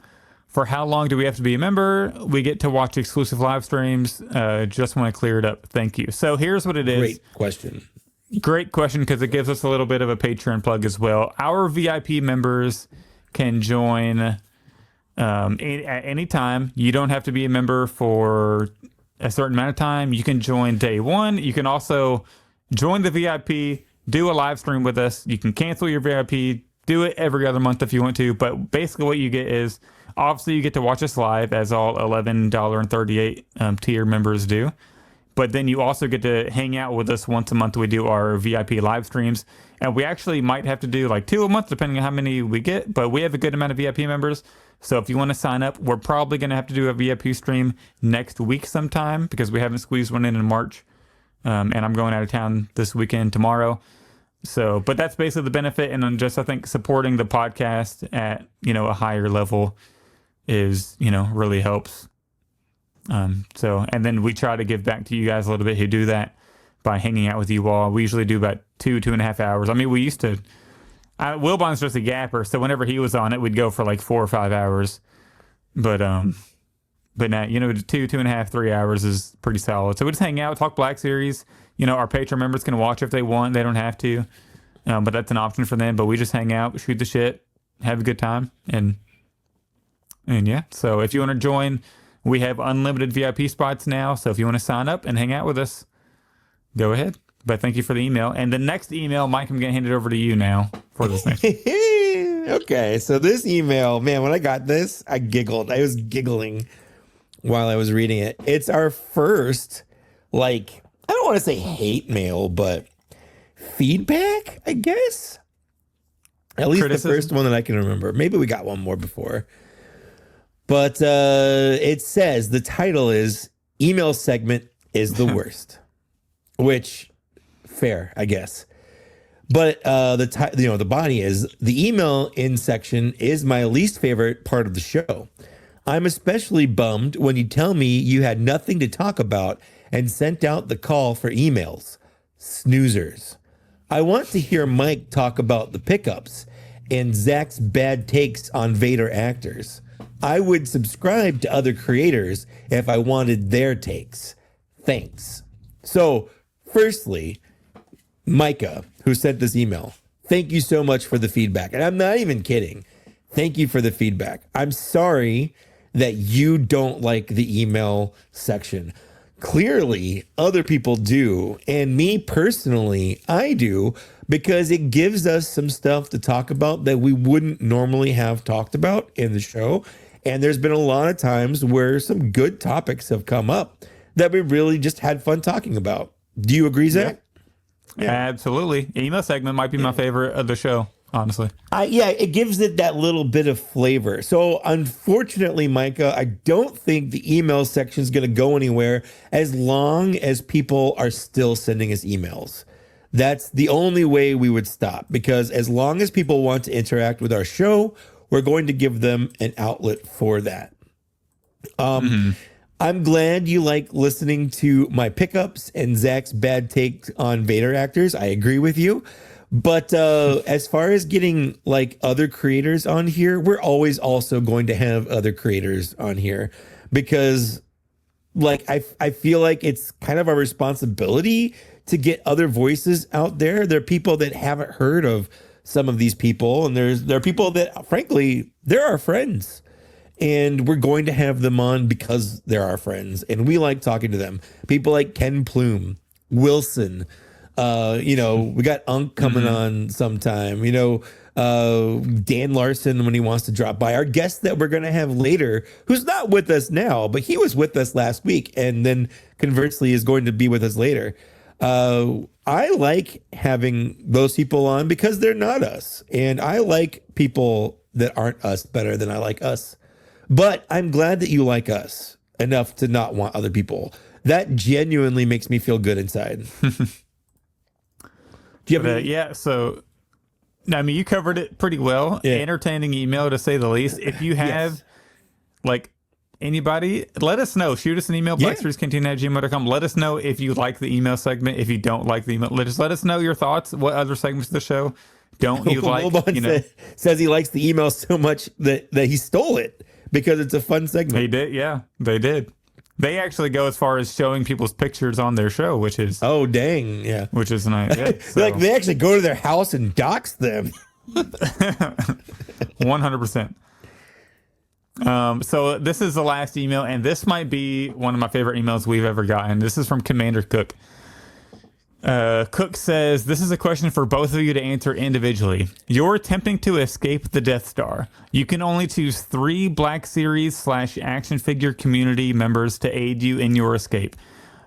Speaker 1: For how long do we have to be a member? We get to watch exclusive live streams. Just want to clear it up. Thank you. So here's what it is.
Speaker 2: Great question.
Speaker 1: Great question, because it gives us a little bit of a Patreon plug as well. Our VIP members can join at any time. You don't have to be a member for a certain amount of time. You can join day one. You can also join the VIP, do a live stream with us. You can cancel your VIP, do it every other month if you want to. But basically what you get is, obviously you get to watch us live, as all $11.38 tier members do. But then you also get to hang out with us once a month. We do our VIP live streams. And we actually might have to do like 2 a month, depending on how many we get. But we have a good amount of VIP members. So if you want to sign up, we're probably going to have to do a VIP stream next week sometime, because we haven't squeezed one in March. And I'm going out of town this weekend tomorrow. So, but that's basically the benefit. And then just, I think, supporting the podcast at, a higher level is, really helps. So, and then we try to give back to you guys a little bit who do that by hanging out with you all. We usually do about 2.5 hours. I mean, we used to, Wilbon's just a gapper. So whenever he was on it, we'd go for like 4 or 5 hours. But now, 2.5, 3 hours is pretty solid. So we just hang out, talk Black Series. Our Patreon members can watch if they want. They don't have to. But that's an option for them. But we just hang out, shoot the shit, have a good time. And yeah, so if you want to join, we have unlimited VIP spots now. So if you want to sign up and hang out with us, go ahead. But thank you for the email. And the next email, Mike, I'm going to hand it over to you now for this next.
Speaker 2: Okay, so this email, man, when I got this, I giggled. I was giggling while I was reading it. It's our first, I don't want to say hate mail, but feedback, I guess. At least criticism. The first one that I can remember. Maybe we got one more before. But it says the title is Email Segment is the Worst, which fair, I guess. But the body is the email in section is my least favorite part of the show. I'm especially bummed when you tell me you had nothing to talk about and sent out the call for emails. Snoozers. I want to hear Mike talk about the pickups and Zach's bad takes on Vader actors. I would subscribe to other creators if I wanted their takes. Thanks. So, firstly, Micah, who sent this email, thank you so much for the feedback. And I'm not even kidding. Thank you for the feedback. I'm sorry that you don't like the email section. Clearly, other people do. And me personally, I do, because it gives us some stuff to talk about that we wouldn't normally have talked about in the show. And there's been a lot of times where some good topics have come up that we really just had fun talking about. Do you agree, Zach?
Speaker 1: Yeah. Absolutely. Email segment might be my favorite of the show, honestly.
Speaker 2: Yeah, it gives it that little bit of flavor. So unfortunately, Micah, I don't think the email section is going to go anywhere as long as people are still sending us emails. That's the only way we would stop, because as long as people want to interact with our show, we're going to give them an outlet for that. I'm glad you like listening to my pickups and Zach's bad takes on Vader actors. I agree with you. But as far as getting other creators on here, we're always also going to have other creators on here, because I feel like it's kind of our responsibility to get other voices out there. There are people that haven't heard of some of these people, and there are people that, frankly, they're our friends, and we're going to have them on because they're our friends, and we like talking to them. People like Ken Plume, Wilson, we got Unk coming on sometime, Dan Larson when he wants to drop by. Our guest that we're going to have later, who's not with us now, but he was with us last week, and then conversely is going to be with us later. I like having those people on because they're not us. And I like people that aren't us better than I like us. But I'm glad that you like us enough to not want other people. That genuinely makes me feel good inside. Do you have
Speaker 1: yeah, so I mean, you covered it pretty well. Yeah. Entertaining email, to say the least. If you have Anybody, let us know. Shoot us an email,
Speaker 2: Yeah.
Speaker 1: blackseriescantina@gmail.com. Let us know if you like the email segment. If you don't like the email, just let us know your thoughts. What other segments of the show don't you like?
Speaker 2: Wilbon says he likes the email so much that he stole it because it's a fun segment.
Speaker 1: They did. Yeah, they did. They actually go as far as showing people's pictures on their show, which is
Speaker 2: dang, yeah,
Speaker 1: which is nice. Yeah, so.
Speaker 2: Like they actually go to their house and dox them.
Speaker 1: 100%. So this is the last email, and this might be one of my favorite emails we've ever gotten. This is from Commander Cook. Cook says, this is a question for both of you to answer individually. You're attempting to escape the Death Star. You can only choose 3 Black Series / action figure community members to aid you in your escape.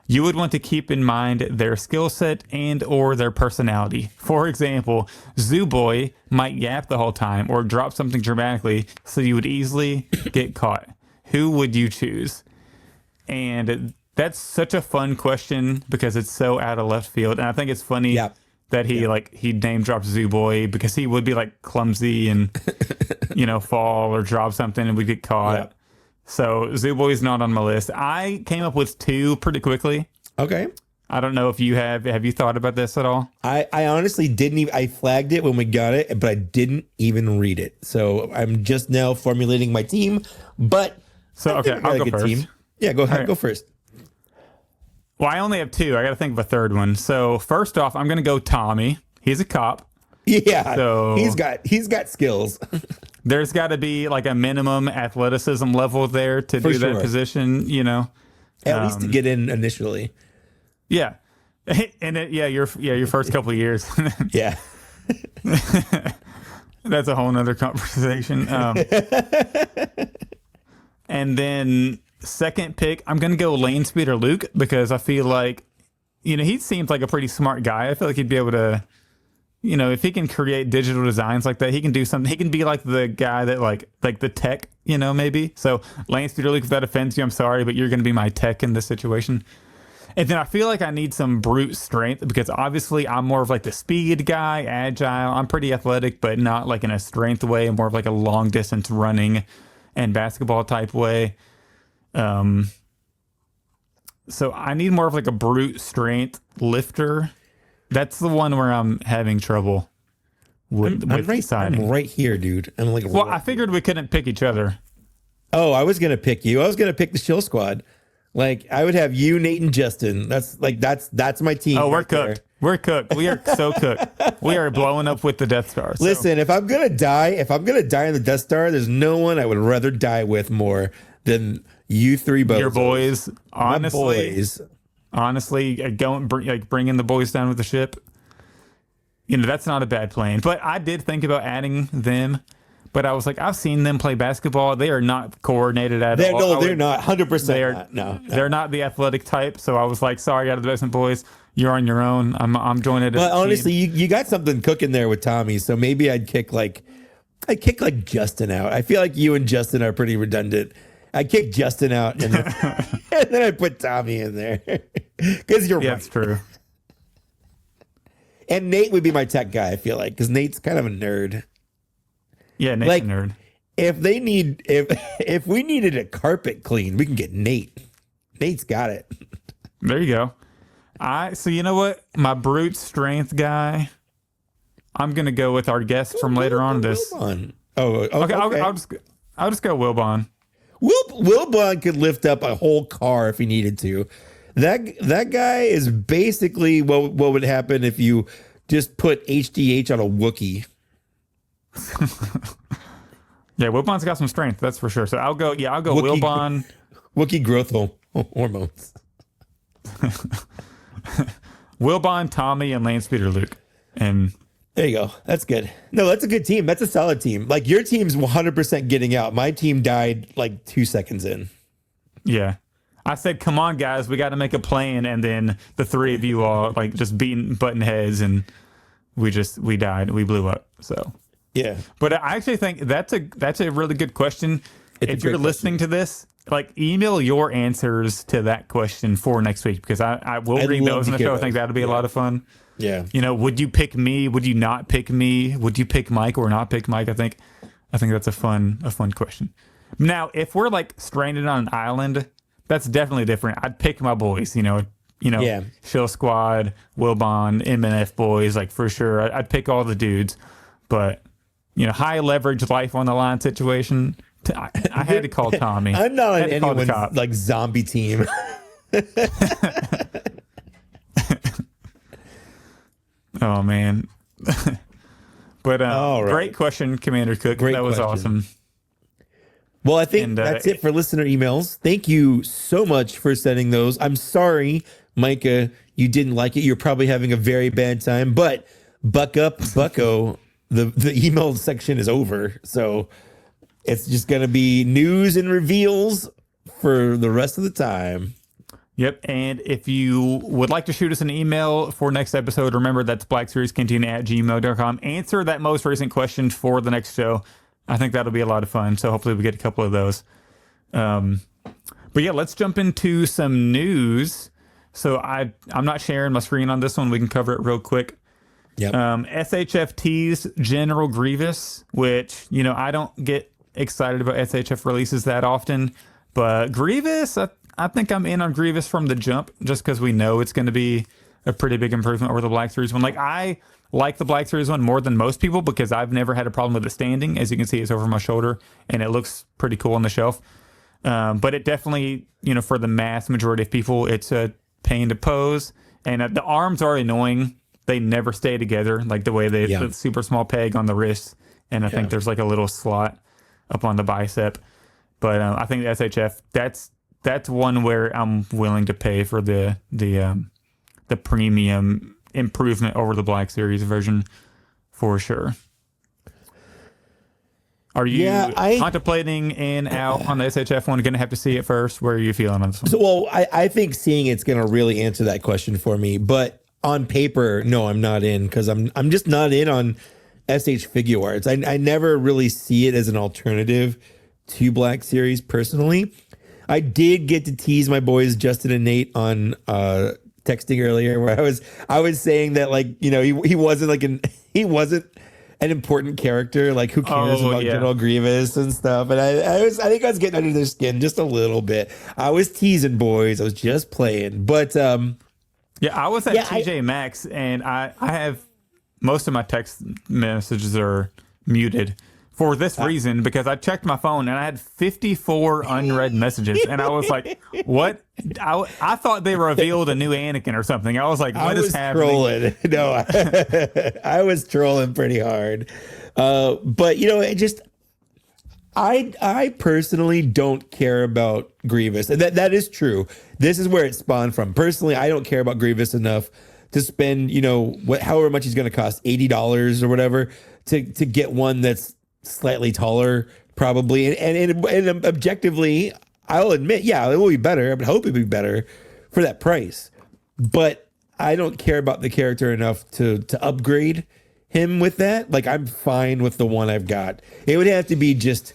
Speaker 1: You would want to keep in mind their skill set and or their personality. For example, Zoo Boy might yap the whole time or drop something dramatically, so you would easily get caught. Who would you choose? And that's such a fun question because it's so out of left field. And I think it's funny that he name drops Zoo Boy because he would be like clumsy and, fall or drop something and we get caught. Yeah. So Zoo Boy's not on my list. I came up with 2 pretty quickly.
Speaker 2: Okay.
Speaker 1: I don't know if you have you thought about this at all?
Speaker 2: I honestly didn't even, I flagged it when we got it, but I didn't even read it. So I'm just now formulating my team, but
Speaker 1: I'll go first.
Speaker 2: Team. Yeah, go ahead.
Speaker 1: Right.
Speaker 2: Go first.
Speaker 1: Well, I only have 2. I got to think of a third one. So first off, I'm going to go Tommy. He's a cop.
Speaker 2: Yeah.
Speaker 1: So
Speaker 2: he's got skills.
Speaker 1: There's got to be like a minimum athleticism level there to do that position,
Speaker 2: At least to get in initially.
Speaker 1: Yeah. And your first couple of years.
Speaker 2: Yeah.
Speaker 1: That's a whole nother conversation. And then second pick, I'm going to go Lane Speeder Luke because I feel like, he seems like a pretty smart guy. I feel like he'd be able to, if he can create digital designs like that, he can do something. He can be like the guy that like the tech, maybe. So Lane Speeder Luke, if that offends you, I'm sorry, but you're going to be my tech in this situation. And then I feel like I need some brute strength because obviously I'm more of like the speed guy, agile. I'm pretty athletic, but not like in a strength way. I'm more of like a long distance running and basketball type way. So I need more of like a brute strength lifter. That's the one where I'm having trouble with deciding.
Speaker 2: I'm right here, dude. I'm like,
Speaker 1: I figured we couldn't pick each other.
Speaker 2: Oh, I was gonna pick you. I was gonna pick the Shill Squad. Like I would have you, Nate, and Justin. That's my team.
Speaker 1: Oh, we're cooked. There. We're cooked. We are so cooked. We are blowing up with the Death Star. So.
Speaker 2: Listen, if I'm gonna die in the Death Star, there's no one I would rather die with more than you 3 bozos.
Speaker 1: Your boys, honestly.
Speaker 2: My boys.
Speaker 1: Honestly, bringing the boys down with the ship. That's not a bad plan. But I did think about adding them. But I was like, I've seen them play basketball. They are not coordinated at all.
Speaker 2: No, they're not. 100%
Speaker 1: not. They're not the athletic type. So I was like, sorry, out of the basement boys, you're on your own. I'm joining it.
Speaker 2: Well, honestly, you got something cooking there with Tommy. So maybe I'd kick like Justin out. I feel like you and Justin are pretty redundant. I kick Justin out and then I put Tommy in there because you're right.
Speaker 1: That's true.
Speaker 2: And Nate would be my tech guy. I feel like because Nate's kind of a nerd.
Speaker 1: Yeah, Nate's a nerd.
Speaker 2: If we needed a carpet clean, we can get Nate. Nate's got it.
Speaker 1: There you go. So you know what? My brute strength guy. I'm gonna go with our guest from later on this.
Speaker 2: Wilbon.
Speaker 1: Okay. I'll just go Wilbon.
Speaker 2: Wilbon could lift up a whole car if he needed to. That guy is basically what would happen if you just put HDH on a Wookiee.
Speaker 1: Yeah, Wilbon's got some strength, that's for sure. So I'll go Wilbon.
Speaker 2: Wookiee growth hormones.
Speaker 1: Wilbon, Tommy, and Lane Speeder Luke. And
Speaker 2: there you go. That's good. No, that's a good team. That's a solid team. Like your team's 100% getting out. My team died like 2 seconds in.
Speaker 1: Yeah. I said, come on, guys, we got to make a plan. And then the 3 of you all like just butting heads and we died. We blew up. So,
Speaker 2: yeah.
Speaker 1: But I actually think that's a really good question. If you're listening to this, like email your answers to that question for next week because I will read those in the show. I think that'll be a lot of fun.
Speaker 2: Yeah.
Speaker 1: Would you pick me? Would you not pick me? Would you pick Mike or not pick Mike? I think that's a fun question. Now, if we're like stranded on an island, that's definitely different. I'd pick my boys,
Speaker 2: Yeah.
Speaker 1: Shill Squad, Wilbon, MNF boys, like for sure. I'd pick all the dudes, but high leverage life on the line situation. I had to call Tommy.
Speaker 2: I'm not
Speaker 1: I
Speaker 2: on
Speaker 1: had to call the
Speaker 2: anyone's
Speaker 1: cop.
Speaker 2: like zombie team.
Speaker 1: Oh man. But
Speaker 2: All right.
Speaker 1: great question, Commander Cook.
Speaker 2: Great
Speaker 1: that was
Speaker 2: question.
Speaker 1: awesome.
Speaker 2: Well, I think
Speaker 1: And,
Speaker 2: that's it for listener emails. Thank you so much for sending those. I'm sorry, Micah, you didn't like it. You're probably having a very bad time, but buck up, bucko. The email section is over. So it's just going to be news and reveals for the rest of the time.
Speaker 1: Yep. And if you would like to shoot us an email for next episode, remember that's blackseriescantina@gmail.com. Answer that most recent question for the next show. I think that'll be a lot of fun. So hopefully we get a couple of those. But yeah, let's jump into some news. So I'm not sharing my screen on this one. We can cover it real quick.
Speaker 2: Yep.
Speaker 1: SHFT's General Grievous, which, I don't get excited about SHF releases that often. But Grievous, I think I'm in on Grievous from the jump, just because we know it's going to be a pretty big improvement over the Black Series one. Like, I like the Black Series one more than most people because I've never had a problem with it standing. As you can see, it's over my shoulder, and it looks pretty cool on the shelf. But it definitely, for the mass majority of people, it's a pain to pose. And the arms are annoying. They never stay together, like the way the super small peg on the wrist. And I think there's like a little slot up on the bicep. But I think the SHF, that's one where I'm willing to pay for the premium improvement over the Black Series version for sure. Are you contemplating in out on the SHF one? Going to have to see it first. Where are you feeling on this one?
Speaker 2: So, well, I think seeing it's going to really answer that question for me. But on paper, no, I'm not in because I'm just not in on SH Figure Arts. I never really see it as an alternative to Black Series personally. I did get to tease my boys Justin and Nate on texting earlier, where I was saying that, like, he wasn't he wasn't an important character. Like, who cares about General Grievous and stuff? And I think I was getting under their skin just a little bit. I was teasing boys. I was just playing, but
Speaker 1: I was at TJ Maxx, and I have most of my text messages are muted. For this reason, because I checked my phone and I had 54 unread messages, and I was like, "What?" I thought they revealed a new Anakin or something. I was like, "What is happening?"
Speaker 2: Trolling. No, I was trolling pretty hard. But it just, I personally don't care about Grievous, and that is true. This is where it spawned from. Personally, I don't care about Grievous enough to spend, however much he's going to cost, $80 or whatever, to get one that's slightly taller, probably, and objectively, I'll admit, it will be better. I would hope it'd be better for that price, but I don't care about the character enough to upgrade him with that. Like, I'm fine with the one I've got. It would have to be just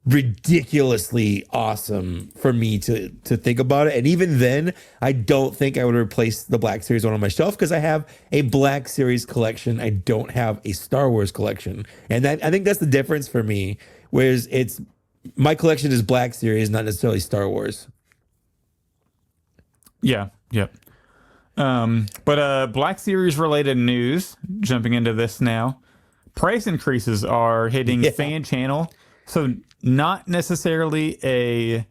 Speaker 2: ridiculously awesome for me to think about it, and even then, I don't think I would replace the Black Series one on my shelf because I have a Black Series collection. I don't have a Star Wars collection, and I think that's the difference for me. Whereas my collection is Black Series, not necessarily Star Wars.
Speaker 1: Yeah, yep. But Black Series related news. Jumping into this now, price increases are hitting fan channel. So not necessarily a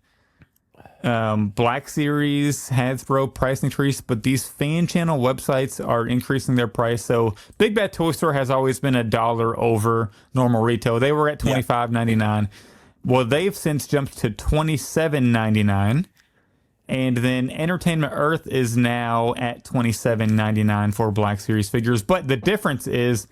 Speaker 1: Black Series Hasbro price increase, but these fan channel websites are increasing their price. So Big Bad Toy Store has always been $1 over normal retail. They were at $25.99. Well, they've since jumped to $27.99. And then Entertainment Earth is now at $27.99 for Black Series figures. But the difference is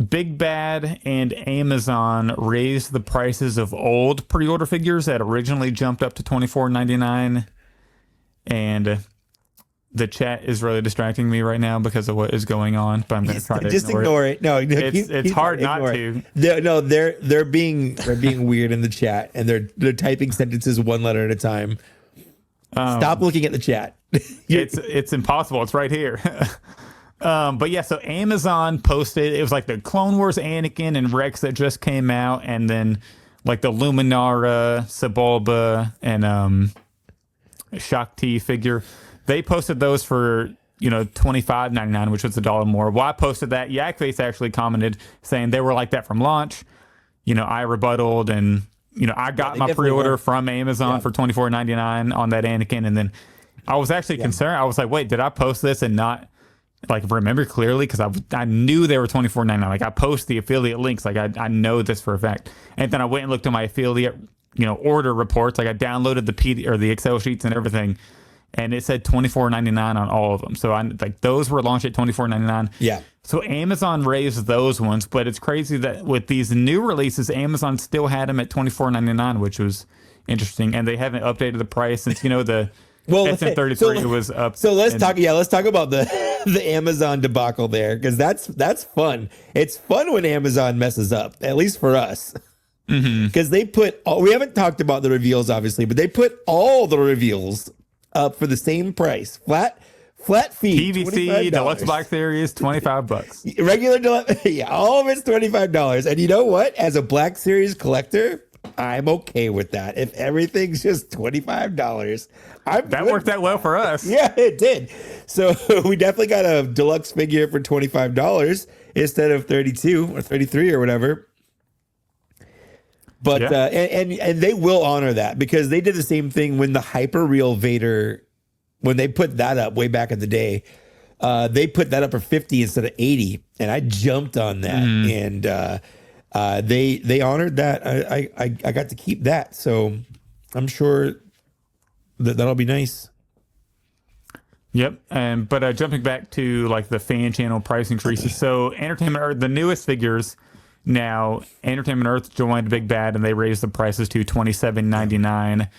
Speaker 1: Big Bad and Amazon raised the prices of old pre-order figures that originally jumped up to $24.99. And the chat is really distracting me right now because of what is going on, but I'm going to try to
Speaker 2: ignore it. No,
Speaker 1: it's hard not to.
Speaker 2: They're being weird in the chat, and they're typing sentences one letter at a time. Stop looking at the chat.
Speaker 1: It's impossible. It's right here. But yeah, so Amazon posted, it was like the Clone Wars Anakin and Rex that just came out, and then like the Luminara, Sebulba, and Shakti figure. They posted those for $25.99, which was $1 more. Well, I posted that. Yakface actually commented saying they were like that from launch. I rebutted, and I got my pre-order from Amazon for $24.99 on that Anakin, and then I was actually concerned. I was like, wait, did I post this and not remember clearly? Because I knew they were $24.99. Like, I post the affiliate links. Like, I know this for a fact. And then I went and looked at my affiliate order reports. Like, I downloaded the Excel sheets and everything, and it said $24.99 on all of them. So those were launched at $24.99.
Speaker 2: Yeah.
Speaker 1: So Amazon raised those ones, but it's crazy that with these new releases, Amazon still had them at $24.99, which was interesting. And they haven't updated the price since the SM33 was up.
Speaker 2: So let's talk about the Amazon debacle there, because that's fun. It's fun when Amazon messes up, at least for us. Because they we haven't talked about the reveals, obviously, but they put all the reveals up for the same price. Flat fee.
Speaker 1: PVC, Deluxe Black Series, $25.
Speaker 2: Regular, all of it's $25. And you know what? As a Black Series collector, I'm okay with that. If everything's just $25,
Speaker 1: that worked out well for us.
Speaker 2: Yeah, it did. So we definitely got a deluxe figure for $25 instead of $32 or $33 or whatever. But and they will honor that, because they did the same thing when the Hyper Real Vader, when they put that up way back in the day. They put that up for $50 instead of $80, and I jumped on that, and they honored that. I got to keep that, so I'm sure that'll be nice.
Speaker 1: Yep. But jumping back to the fan channel price increases, so Entertainment Earth, the newest figures. Now, Entertainment Earth joined Big Bad, and they raised the prices to $27.99.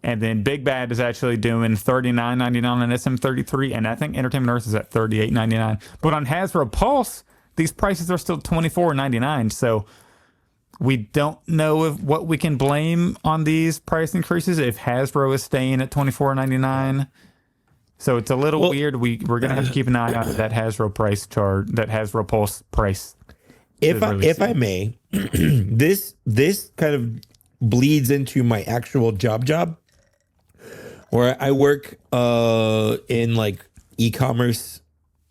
Speaker 1: And then Big Bad is actually doing $39.99 on SM33, and I think Entertainment Earth is at $38.99. But on Hasbro Pulse, these prices are still $24.99. So we don't know what we can blame on these price increases if Hasbro is staying at $24.99. So it's a little weird. We're going to have to keep an eye on that Hasbro price chart, that Hasbro Pulse price.
Speaker 2: If I may, this kind of bleeds into my actual job, where I work in e-commerce,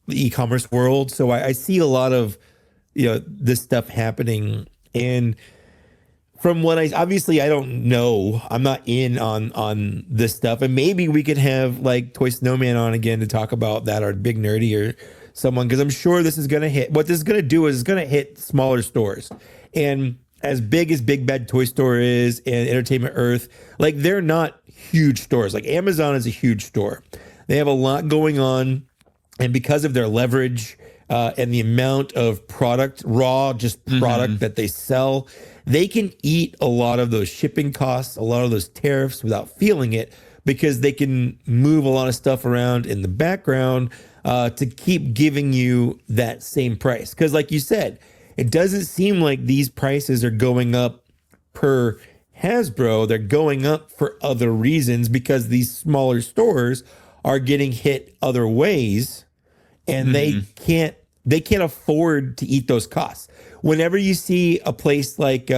Speaker 2: the e-commerce world. So I see a lot of this stuff happening, and from what obviously I don't know, I'm not in on this stuff, and maybe we could have Toy Snowman on again to talk about that, or Big Nerdy or someone, because I'm sure this is going to hit. What this is going to do is it's going to hit smaller stores. And as big as Big Bad Toy Store is and Entertainment Earth, they're not huge stores. Amazon is a huge store. They have a lot going on. And because of their leverage and the amount of product, product that they sell, they can eat a lot of those shipping costs, a lot of those tariffs without feeling it, because they can move a lot of stuff around in the background to keep giving you that same price. Because like you said, it doesn't seem like these prices are going up per Hasbro. They're going up for other reasons, because these smaller stores are getting hit other ways, and they can't afford to eat those costs. Whenever you see a place like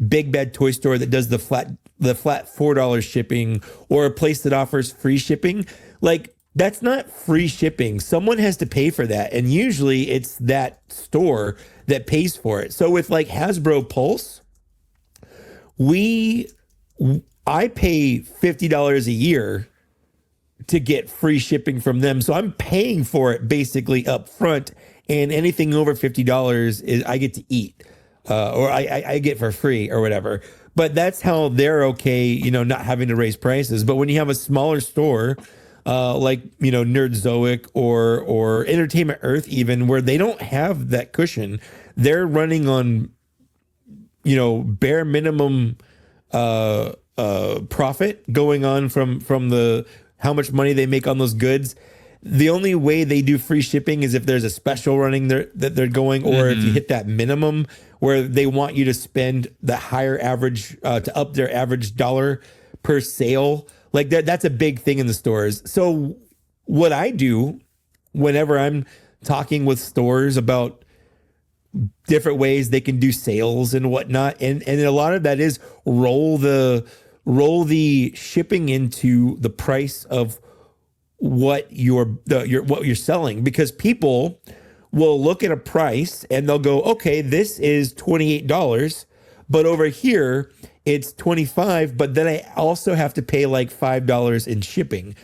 Speaker 2: Big Bad Toy Store that does the flat $4 shipping, or a place that offers free shipping, that's not free shipping. Someone has to pay for that. And usually it's that store that pays for it. So with Hasbro Pulse, I pay $50 a year to get free shipping from them. So I'm paying for it basically up front, and anything over $50 is I get to eat, or I get for free or whatever. But that's how they're okay, not having to raise prices. But when you have a smaller store, Nerdzoic or Entertainment Earth, even, where they don't have that cushion, they're running on, bare minimum profit going on from the how much money they make on those goods. The only way they do free shipping is if there's a special running that they're going, or if you hit that minimum where they want you to spend the higher average to up their average dollar per sale. That's a big thing in the stores. So what I do whenever I'm talking with stores about different ways they can do sales and whatnot. And a lot of that is roll the shipping into the price of what you're selling, because people will look at a price and they'll go, okay, this is $28, but over here it's 25, but then I also have to pay like $5 in shipping.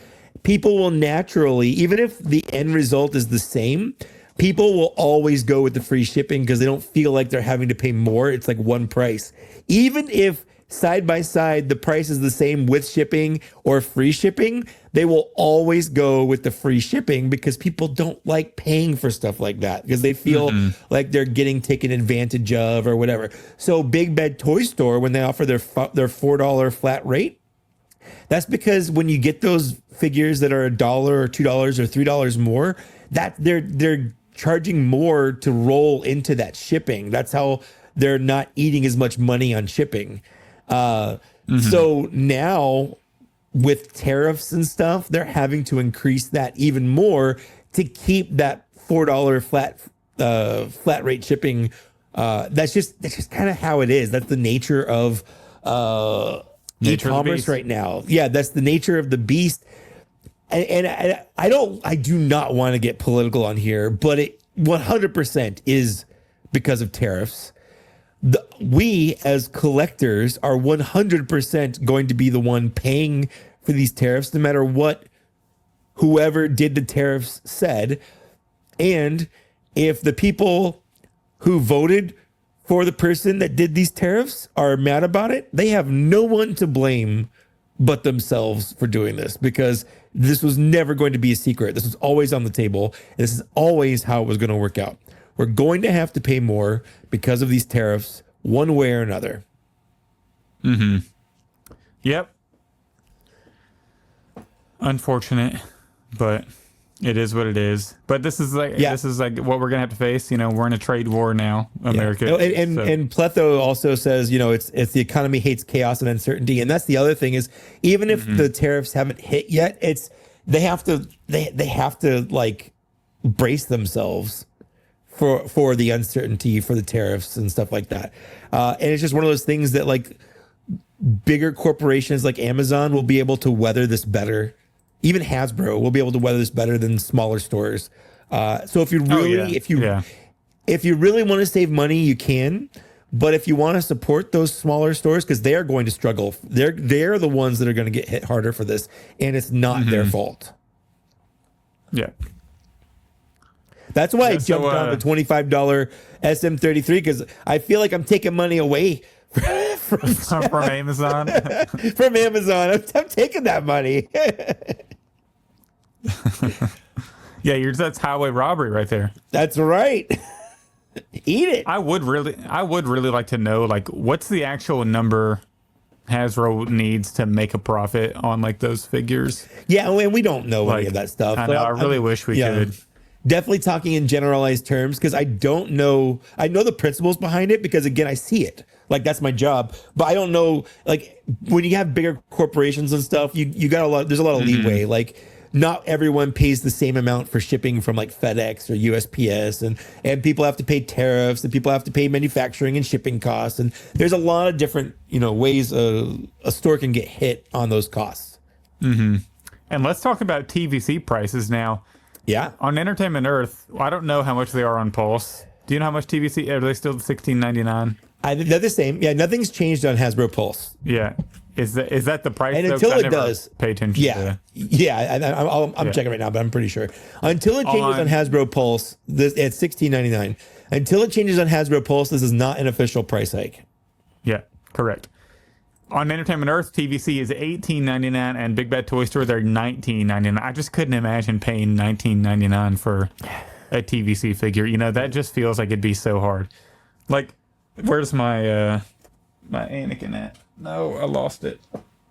Speaker 2: People will naturally, even if the end result is the same, people will always go with the free shipping because they don't feel like they're having to pay more. It's like one price. Even if side by side the price is the same with shipping or free shipping, they will always go with the free shipping because people don't like paying for stuff like that because they feel like they're getting taken advantage of or whatever. So Big Bad Toy Store, when they offer their $4 flat rate, that's because when you get those figures that are $1 or $2 or $3 more, that they're charging more to roll into that shipping. That's how they're not eating as much money on shipping. So now with tariffs and stuff, they're having to increase that even more to keep that $4 flat rate shipping. That's just kind of how it is. That's the nature of e-commerce right now. Yeah, that's the nature of the beast. And I do not want to get political on here, but it 100% is because of tariffs. We as collectors are 100% going to be the one paying for these tariffs, no matter what whoever did the tariffs said. And if the people who voted for the person that did these tariffs are mad about it, they have no one to blame but themselves for doing this, because this was never going to be a secret. This was always on the table. This is always how it was going to work out. We're going to have to pay more because of these tariffs, one way or another.
Speaker 1: Yep. Unfortunate, but it is what it is. But this is like what we're gonna have to face. You know, we're in a trade war now, America.
Speaker 2: Yeah. And Pletho also says, you know, it's the economy hates chaos and uncertainty, and that's the other thing is, even if the tariffs haven't hit yet, they have to like brace themselves for the uncertainty, for the tariffs and stuff like that. And it's just one of those things that like bigger corporations like Amazon will be able to weather this better. Even Hasbro will be able to weather this better than smaller stores. So if you really, if you really want to save money, you can. But if you want to support those smaller stores, because they are going to struggle, they're the ones that are going to get hit harder for this, and it's not their fault.
Speaker 1: Yeah.
Speaker 2: That's why I jumped on the $25 SM33, because I feel like I'm taking money away from
Speaker 1: Amazon.
Speaker 2: From Amazon. I'm taking that money.
Speaker 1: Yeah, that's highway robbery right there.
Speaker 2: That's right. Eat it.
Speaker 1: I would really like to know, like, what's the actual number Hasbro needs to make a profit on like those figures.
Speaker 2: Yeah, and we don't know any of that stuff.
Speaker 1: I know. I really wish we could.
Speaker 2: Definitely talking in generalized terms, because I don't know. I know the principles behind it because, again, I see it. Like, that's my job. But I don't know, like, when you have bigger corporations and stuff, you got a lot. There's a lot of leeway. Like, not everyone pays the same amount for shipping from like FedEx or USPS, and people have to pay tariffs, and people have to pay manufacturing and shipping costs, and there's a lot of different ways a store can get hit on those costs.
Speaker 1: And let's talk about TVC prices now.
Speaker 2: Yeah,
Speaker 1: on Entertainment Earth, I don't know how much they are on Pulse. Do you know how much TVC? Are they still $16.99?
Speaker 2: They're the same. Yeah, nothing's changed on Hasbro Pulse.
Speaker 1: Yeah. Is that the price?
Speaker 2: And until it does,
Speaker 1: pay attention.
Speaker 2: Yeah, I'm checking right now, but I'm pretty sure until it changes on Hasbro Pulse, it's $16.99. Until it changes on Hasbro Pulse, this is not an official price hike.
Speaker 1: Yeah, correct. On Entertainment Earth, TVC is $18.99, and Big Bad Toy Store they're $19.99. I just couldn't imagine paying $19.99 for a TVC figure. That just feels like it'd be so hard. Like, where's my my Anakin at? No, I lost it.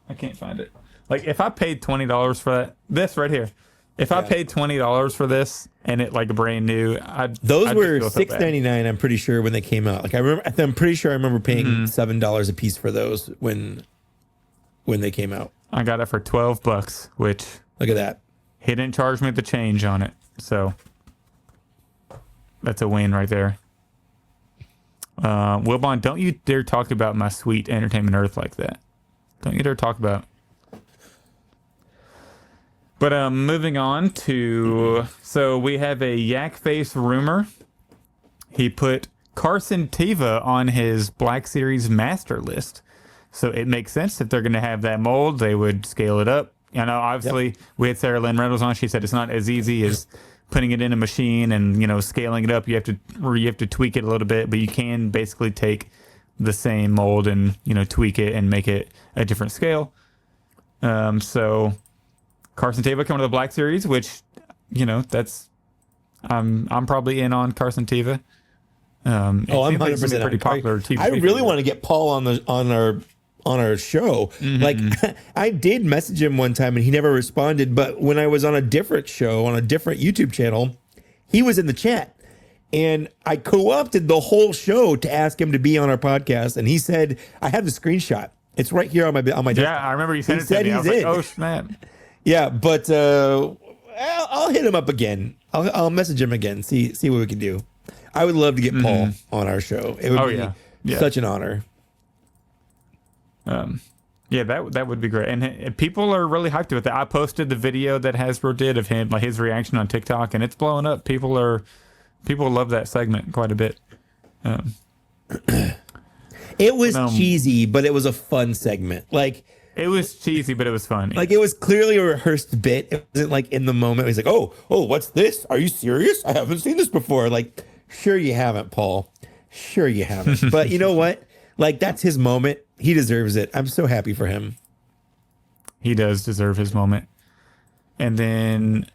Speaker 1: I can't find it. Like, if I paid $20 for this right here, if I paid $20 for this and it like brand new,
Speaker 2: those were $6.99. I'm pretty sure when they came out. Like, I'm pretty sure I remember paying $7 a piece for those when they came out.
Speaker 1: I got it for $12, which
Speaker 2: look at that.
Speaker 1: He didn't charge me the change on it, so that's a win right there. Wilbon, don't you dare talk about my sweet Entertainment Earth like that. Don't you dare talk about. But moving on to, so we have a Yak Face rumor. He put Carson Teva on his Black Series master list. So it makes sense if they're going to have that mold, they would scale it up. You know, obviously we had Sarah Lynn Reynolds on. She said it's not as easy as putting it in a machine and, you know, scaling it up. You have to tweak it a little bit, but you can basically take the same mold and, you know, tweak it and make it a different scale. So Carson Teva coming to the Black Series, which, you know, that's I'm probably in on Carson Teva.
Speaker 2: I'm 100%
Speaker 1: pretty popular.
Speaker 2: I really want to get Paul on our show. Mm-hmm. Like I did message him one time and he never responded, but when I was on a different show on a different YouTube channel, he was in the chat and I co-opted the whole show to ask him to be on our podcast, and he said, I have the screenshot. It's right here on my desktop.
Speaker 1: Yeah, I remember you sent it to me. I was like, oh snap.
Speaker 2: Yeah, but I'll hit him up again. I'll message him again. See what we can do. I would love to get Paul on our show. It would be such an honor.
Speaker 1: Yeah, that would be great. And people are really hyped with it. I posted the video that Hasbro did of him, like his reaction on TikTok, and it's blowing up. People love that segment quite a bit.
Speaker 2: It was cheesy, but it was a fun segment. Like,
Speaker 1: it was cheesy, but it was fun.
Speaker 2: Like, it was clearly a rehearsed bit. It wasn't like in the moment. He's like, oh, what's this? Are you serious? I haven't seen this before. Like, sure you haven't, Paul. Sure you haven't. But you know what? Like, that's his moment. He deserves it. I'm so happy for him.
Speaker 1: He does deserve his moment. And then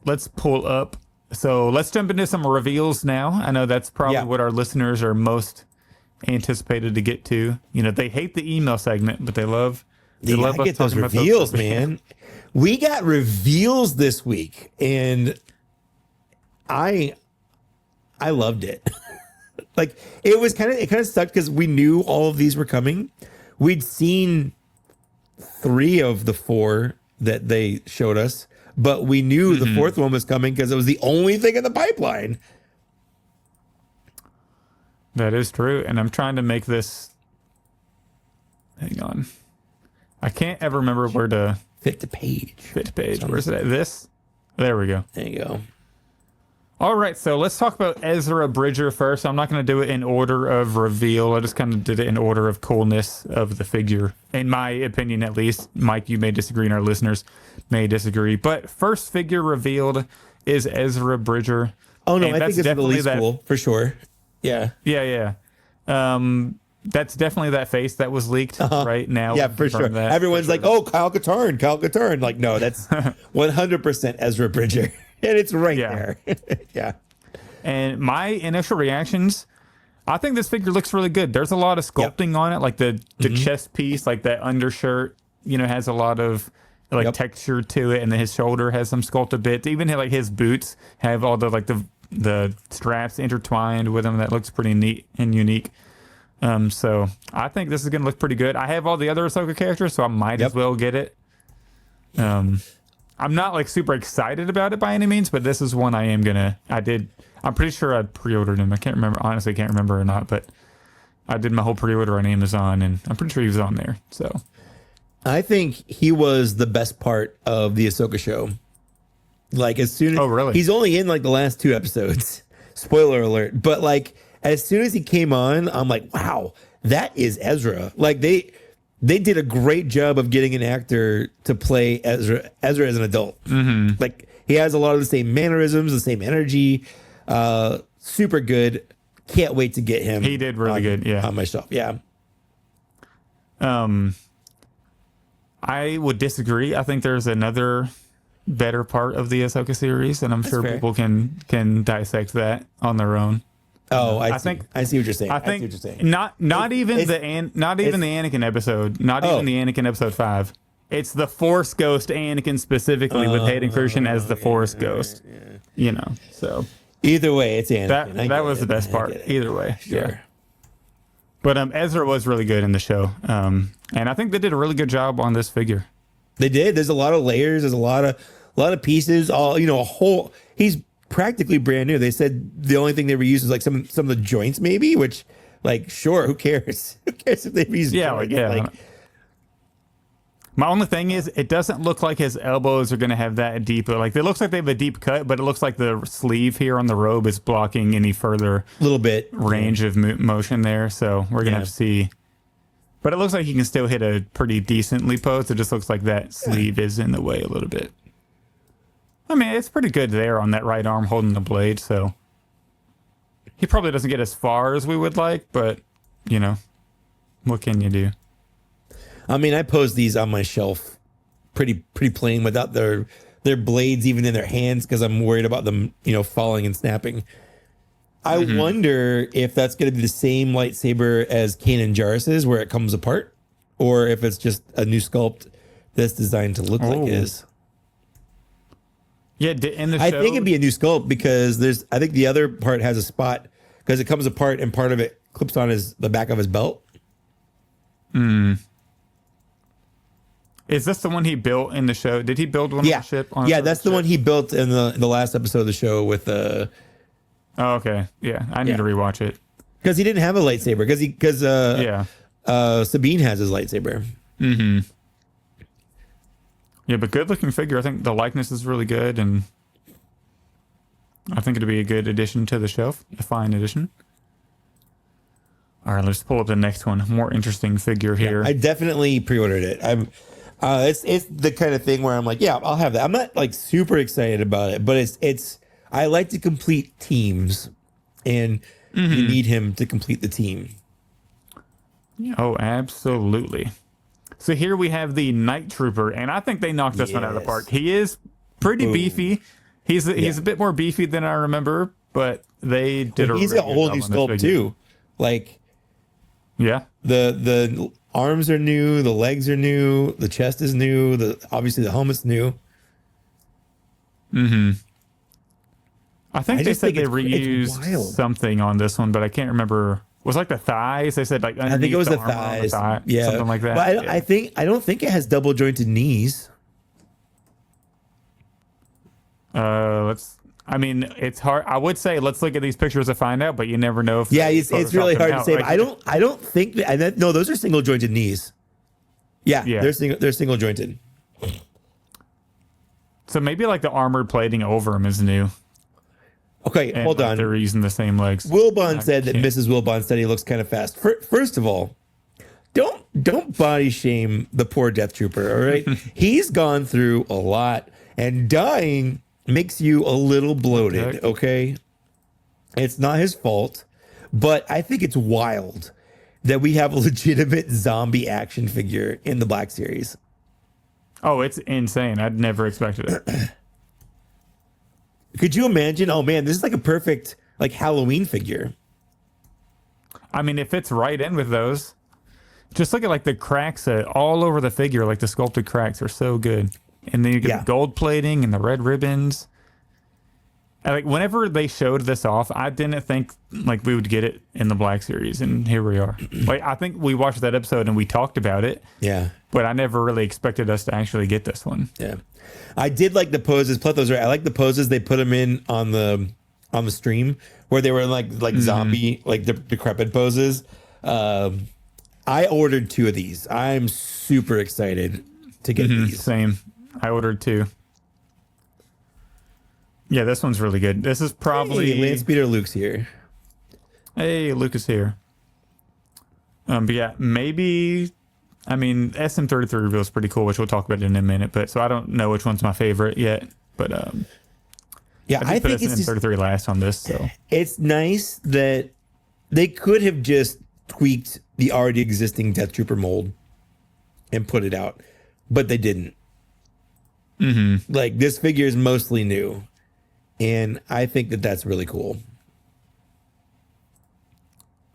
Speaker 1: let's pull up. So let's jump into some reveals now. I know that's probably what our listeners are most anticipated to get to. You know, they hate the email segment, but they love us
Speaker 2: get those reveals, man. We got reveals this week, and I loved it. Like, it kind of sucked because we knew all of these were coming. We'd seen 3 of the 4 that they showed us, but we knew the 4th one was coming because it was the only thing in the pipeline.
Speaker 1: That is true. And I'm trying to make this. Hang on. I can't ever remember where to
Speaker 2: fit the page.
Speaker 1: Where's it at? This? There we go.
Speaker 2: There you go.
Speaker 1: All right, so let's talk about Ezra Bridger first. I'm not going to do it in order of reveal. I just kind of did it in order of coolness of the figure, in my opinion, at least. Mike, you may disagree, and our listeners may disagree. But first figure revealed is Ezra Bridger.
Speaker 2: Oh, no, I think it's the least cool, for sure. Yeah.
Speaker 1: Yeah. That's definitely that face that was leaked right now.
Speaker 2: Yeah, for sure. Everyone's like, oh, Kyle Katarn. Like, no, that's 100% Ezra Bridger. And it's right there. Yeah.
Speaker 1: And my initial reactions, I think this figure looks really good. There's a lot of sculpting on it, like the chest piece, like that undershirt, you know, has a lot of like texture to it, and then his shoulder has some sculpted bits. Even like his boots have all the like the straps intertwined with them. That looks pretty neat and unique. So I think this is gonna look pretty good. I have all the other Ahsoka characters, so I might as well get it. I'm not like super excited about it by any means, but this is one I am gonna. I'm pretty sure I pre-ordered him. I can't remember. Honestly, can't remember or not, but I did my whole pre-order on Amazon, and I'm pretty sure he was on there. So
Speaker 2: I think he was the best part of the Ahsoka show. Like, as soon as
Speaker 1: really?
Speaker 2: He's only in like the last 2 episodes. Spoiler alert. But like, as soon as he came on, I'm like, wow, that is Ezra. Like, they did a great job of getting an actor to play Ezra as an adult. Mm-hmm. Like, he has a lot of the same mannerisms, the same energy. Super good. Can't wait to get him.
Speaker 1: He did really good. Yeah.
Speaker 2: On myself. Yeah.
Speaker 1: I would disagree. I think there's another better part of the Ahsoka series, and I'm sure people can dissect that on their own.
Speaker 2: Oh, I see what you're saying.
Speaker 1: I think not even the Anakin episode, not even the Anakin episode 5. It's the Force Ghost Anakin specifically with Hayden Christensen as the Force Ghost. Yeah. You know, so
Speaker 2: either way, it's Anakin.
Speaker 1: That was the best part. Either way, sure. Yeah. But Ezra was really good in the show, and I think they did a really good job on this figure.
Speaker 2: They did. There's a lot of layers. There's a lot of pieces. All, you know, a whole. He's practically brand new. They said the only thing they reused is like some of the joints, maybe, which Like, sure, who cares? Who cares if they use joints?
Speaker 1: My only thing is, it doesn't look like his elbows are going to have that deep. Like, it looks like they have a deep cut, but it looks like the sleeve here on the robe is blocking any further
Speaker 2: little bit
Speaker 1: range of motion there. So we're going to have to see. But it looks like he can still hit a pretty decently pose. It just looks like that sleeve is in the way a little bit. I mean, it's pretty good there on that right arm holding the blade. So he probably doesn't get as far as we would like, but, you know, what can you do?
Speaker 2: I mean, I pose these on my shelf pretty plain without their blades even in their hands because I'm worried about them, you know, falling and snapping. I wonder if that's going to be the same lightsaber as Kanan Jarrus's, where it comes apart, or if it's just a new sculpt that's designed to look like his.
Speaker 1: Yeah, in the show,
Speaker 2: I think it'd be a new sculpt because I think the other part has a spot because it comes apart and part of it clips on the back of his belt.
Speaker 1: Is this the one he built in the show? Did he build one on the ship?
Speaker 2: That's the one he built in the last episode of the show with the.
Speaker 1: Oh, okay. Yeah, I need to rewatch it
Speaker 2: because he didn't have a lightsaber. Because Sabine has his lightsaber.
Speaker 1: Mm-hmm. Yeah, but good looking figure. I think the likeness is really good, and I think it'd be a good addition to the shelf. A fine addition. All right, let's pull up the next one. More interesting figure here.
Speaker 2: I definitely pre-ordered it. It's the kind of thing where I'm like, yeah, I'll have that. I'm not like super excited about it, but it's. I like to complete teams, and you need him to complete the team.
Speaker 1: Oh, absolutely. So here we have the Night Trooper, and I think they knocked this one out of the park. He is pretty beefy. He's a bit more beefy than I remember, but they did a really good job. He's got a whole new sculpt too.
Speaker 2: Like,
Speaker 1: yeah,
Speaker 2: the arms are new, the legs are new, the chest is new, obviously the helmet's new.
Speaker 1: I think they said they reused something on this one, but I can't remember. It was like the thighs. They said like
Speaker 2: I think it was the thighs,
Speaker 1: something like that.
Speaker 2: But I don't think it has double jointed knees.
Speaker 1: I mean, it's hard. I would say let's look at these pictures to find out, but you never know. If
Speaker 2: it's really hard to say. Like, I don't think that. No, those are single jointed knees. Yeah. They're single jointed.
Speaker 1: So maybe like the armored plating over him is new.
Speaker 2: Okay, hold on.
Speaker 1: They're using the same legs.
Speaker 2: Wilbon said that Mrs. Wilbon said he looks kind of fast. First of all, don't body shame the poor Death Trooper. All right, he's gone through a lot, and dying makes you a little bloated. Okay, it's not his fault, but I think it's wild that we have a legitimate zombie action figure in the Black Series.
Speaker 1: Oh, it's insane! I'd never expected it.
Speaker 2: Could you imagine? Oh man, this is like a perfect like Halloween figure.
Speaker 1: I mean, it fits right in with those. Just look at like the cracks all over the figure. Like the sculpted cracks are so good, and then you get the gold plating and the red ribbons. And like whenever they showed this off, I didn't think like we would get it in the Black Series, and here we are. Like I think we watched that episode and we talked about it.
Speaker 2: Yeah,
Speaker 1: but I never really expected us to actually get this one.
Speaker 2: Yeah. I did like the poses. Pletho's right. I like the poses they put them in on the stream where they were in like zombie, like the decrepit poses. I ordered 2 of these. I'm super excited to get these.
Speaker 1: Same. I ordered 2. Yeah, this one's really good. This is probably
Speaker 2: Lance Peter Luke's here.
Speaker 1: Hey, Luke is here. But yeah, maybe. I mean, SM33 reveal is pretty cool, which we'll talk about in a minute. But so I don't know which one's my favorite yet. But
Speaker 2: I think it's
Speaker 1: SM33 last on this. So
Speaker 2: it's nice that they could have just tweaked the already existing Death Trooper mold and put it out, but they didn't. Like this figure is mostly new, and I think that that's really cool.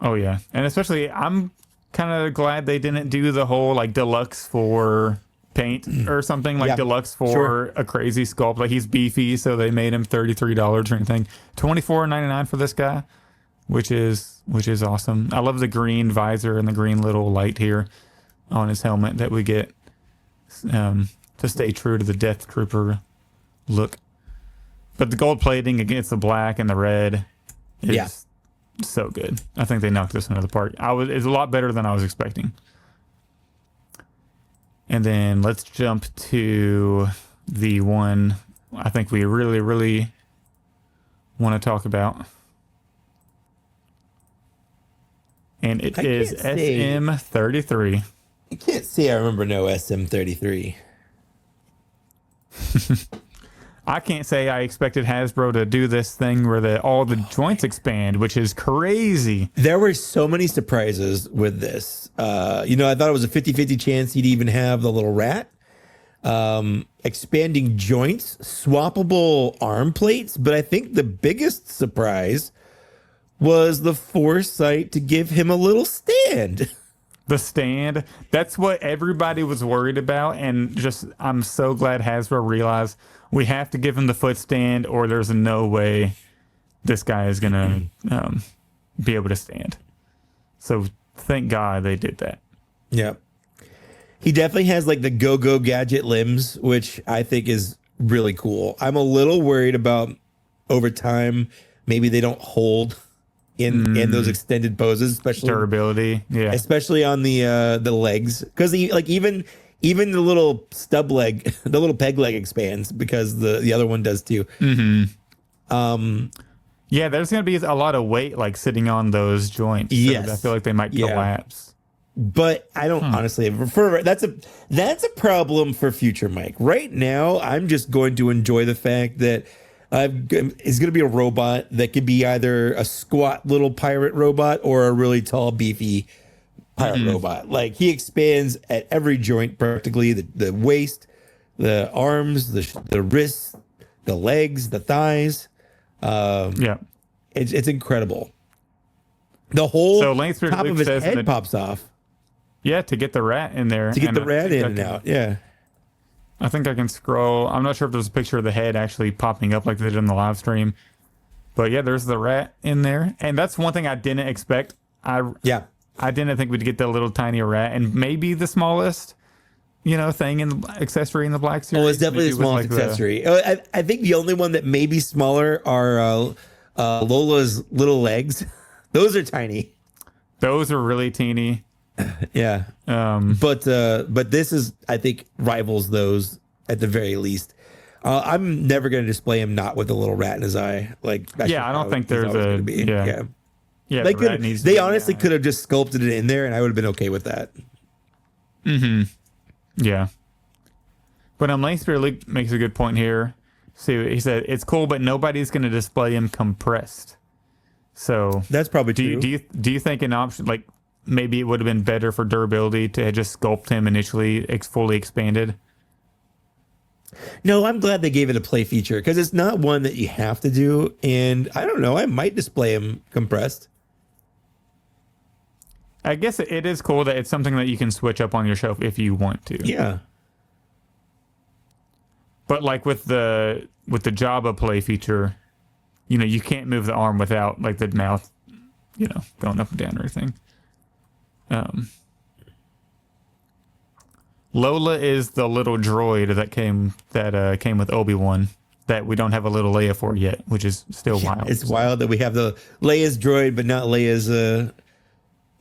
Speaker 1: Oh yeah, and especially I'm kind of glad they didn't do the whole like deluxe for paint or something like deluxe for a crazy sculpt. Like he's beefy, so they made him $33 or anything. $24.99 for this guy, which is awesome. I love the green visor and the green little light here on his helmet that we get to stay true to the Death Trooper look. But the gold plating against the black and the red is so good. I think they knocked this out of the park. It's a lot better than I was expecting. And then let's jump to the one I think we really, really want to talk about. And it is SM33.
Speaker 2: I can't say I remember no SM33.
Speaker 1: I can't say I expected Hasbro to do this thing where all the joints expand, which is crazy.
Speaker 2: There were so many surprises with this. I thought it was a 50-50 chance he'd even have the little rat. Expanding joints, swappable arm plates, but I think the biggest surprise was the foresight to give him a little stand.
Speaker 1: The stand, that's what everybody was worried about, and I'm so glad Hasbro realized we have to give him the foot stand or there's no way this guy is gonna be able to stand. So thank God they did that.
Speaker 2: Yeah. He definitely has like the go-go gadget limbs, which I think is really cool. I'm a little worried about over time, maybe they don't hold in those extended poses, especially
Speaker 1: durability. Yeah.
Speaker 2: Especially on the legs. Because even the little stub leg, the little peg leg expands because the other one does too.
Speaker 1: Mm-hmm. Yeah, there's gonna be a lot of weight like sitting on those joints. So
Speaker 2: yes.
Speaker 1: I feel like they might collapse.
Speaker 2: But I don't honestly prefer that's a problem for future Mike. Right now, I'm just going to enjoy the fact that it's going to be a robot that could be either a squat little pirate robot or a really tall, beefy pirate robot. Like he expands at every joint practically, the waist, the arms, the wrists, the legs, the thighs. It's incredible. The whole top of his head pops off.
Speaker 1: Yeah, to get the rat in there.
Speaker 2: To get the rat in and out, yeah.
Speaker 1: I think I can scroll. I'm not sure if there's a picture of the head actually popping up like they did in the live stream. But yeah, there's the rat in there. And that's one thing I didn't expect. I didn't think we'd get the little tiny rat. And maybe the smallest, thing in the accessory in the Black Series.
Speaker 2: Oh, it's definitely the smallest accessory. I think the only one that may be smaller are Lola's little legs. Those are tiny.
Speaker 1: Those are really teeny.
Speaker 2: Yeah. But this is, I think, rivals those at the very least. I'm never going to display him not with a little rat in his eye. I
Speaker 1: don't think there's
Speaker 2: Yeah. They honestly could have just sculpted it in there, and I would have been okay with that.
Speaker 1: Mm-hmm. Yeah. But Langspear Luke makes a good point here. See, he said it's cool, but nobody's going to display him compressed. So
Speaker 2: that's probably true.
Speaker 1: Do you think an option like maybe it would have been better for durability to just sculpt him initially fully expanded?
Speaker 2: No, I'm glad they gave it a play feature because it's not one that you have to do. And I don't know, I might display him compressed.
Speaker 1: I guess it is cool that it's something that you can switch up on your shelf if you want to.
Speaker 2: Yeah.
Speaker 1: But like with the Jabba play feature, you can't move the arm without like the mouth, going up and down or anything. Lola is the little droid that came with Obi-Wan that we don't have a little Leia for yet, which is still wild.
Speaker 2: It's wild that we have the Leia's droid, but not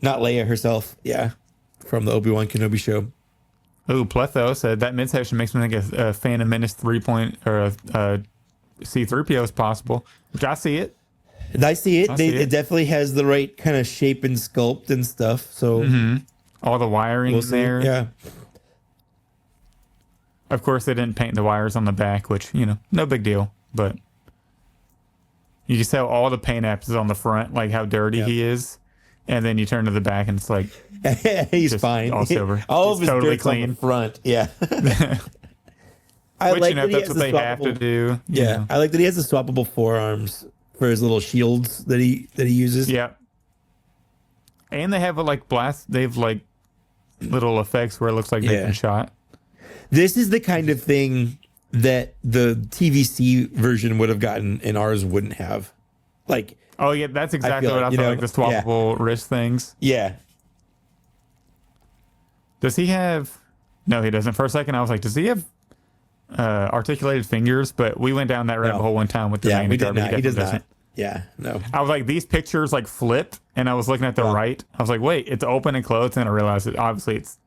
Speaker 2: not Leia herself. Yeah, from the Obi-Wan Kenobi show.
Speaker 1: Oh, Pletho said that midsection makes me think a Phantom Menace C-3PO is possible, which I see it.
Speaker 2: I see it. It definitely has the right kind of shape and sculpt and stuff. So
Speaker 1: all the wiring there.
Speaker 2: Yeah.
Speaker 1: Of course, they didn't paint the wires on the back, which, no big deal. But you can tell all the paint apps is on the front, like how dirty he is. And then you turn to the back and it's like...
Speaker 2: He's fine.
Speaker 1: All silver.
Speaker 2: All of his
Speaker 1: totally
Speaker 2: dirt's
Speaker 1: clean.
Speaker 2: on the front. Yeah.
Speaker 1: I like that that's what they have to do.
Speaker 2: Yeah. I like that he has the swappable forearms for his little shields that he uses.
Speaker 1: Yeah. And they have they've like little effects where it looks like they've been shot.
Speaker 2: This is the kind of thing that the TVC version would have gotten and ours wouldn't have.
Speaker 1: Oh yeah, that's exactly what I thought, like the swappable wrist things.
Speaker 2: Yeah.
Speaker 1: Does he have... No, he doesn't. For a second I was like, does he have articulated fingers? But we went down that rabbit hole one time with the
Speaker 2: he does not. Yeah. No.
Speaker 1: I was like, these pictures like flipped, and I was looking at the right. I was like, wait, it's open and closed, and I realized that obviously it's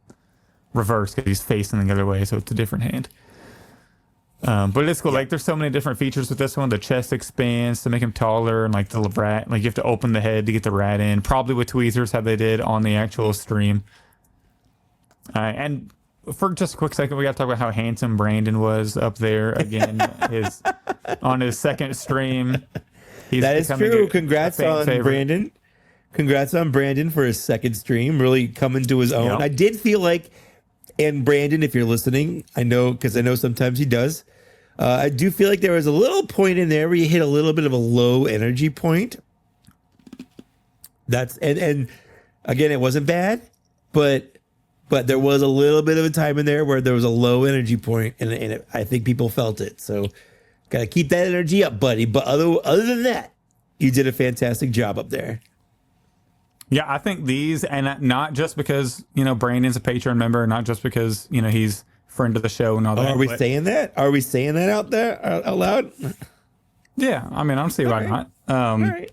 Speaker 1: reversed because he's facing the other way, so it's a different hand. But it's cool. Like, there's so many different features with this one. The chest expands to make him taller, and like the rat, like you have to open the head to get the rat in. Probably with tweezers, how they did on the actual stream. And for just a quick second, we got to talk about how handsome Brandon was up there again. On his second stream.
Speaker 2: That is true. Congrats on favorite. Brandon. Congrats on Brandon for his second stream, really coming to his own. Yep. I did feel like, and Brandon, if you're listening, I know, because I know sometimes he does. I do feel like there was a little point in there where you hit a little bit of a low energy point. And again, it wasn't bad, but there was a little bit of a time in there where there was a low energy point, and I think people felt it. So gotta keep that energy up, buddy. But other than that, you did a fantastic job up there.
Speaker 1: Yeah, I think these, and not just because, Brandon's a Patreon member, not just because, he's friend of the show and all that.
Speaker 2: Are we saying that? Are we saying that out there out loud?
Speaker 1: Yeah, I mean, I don't see why not. All right.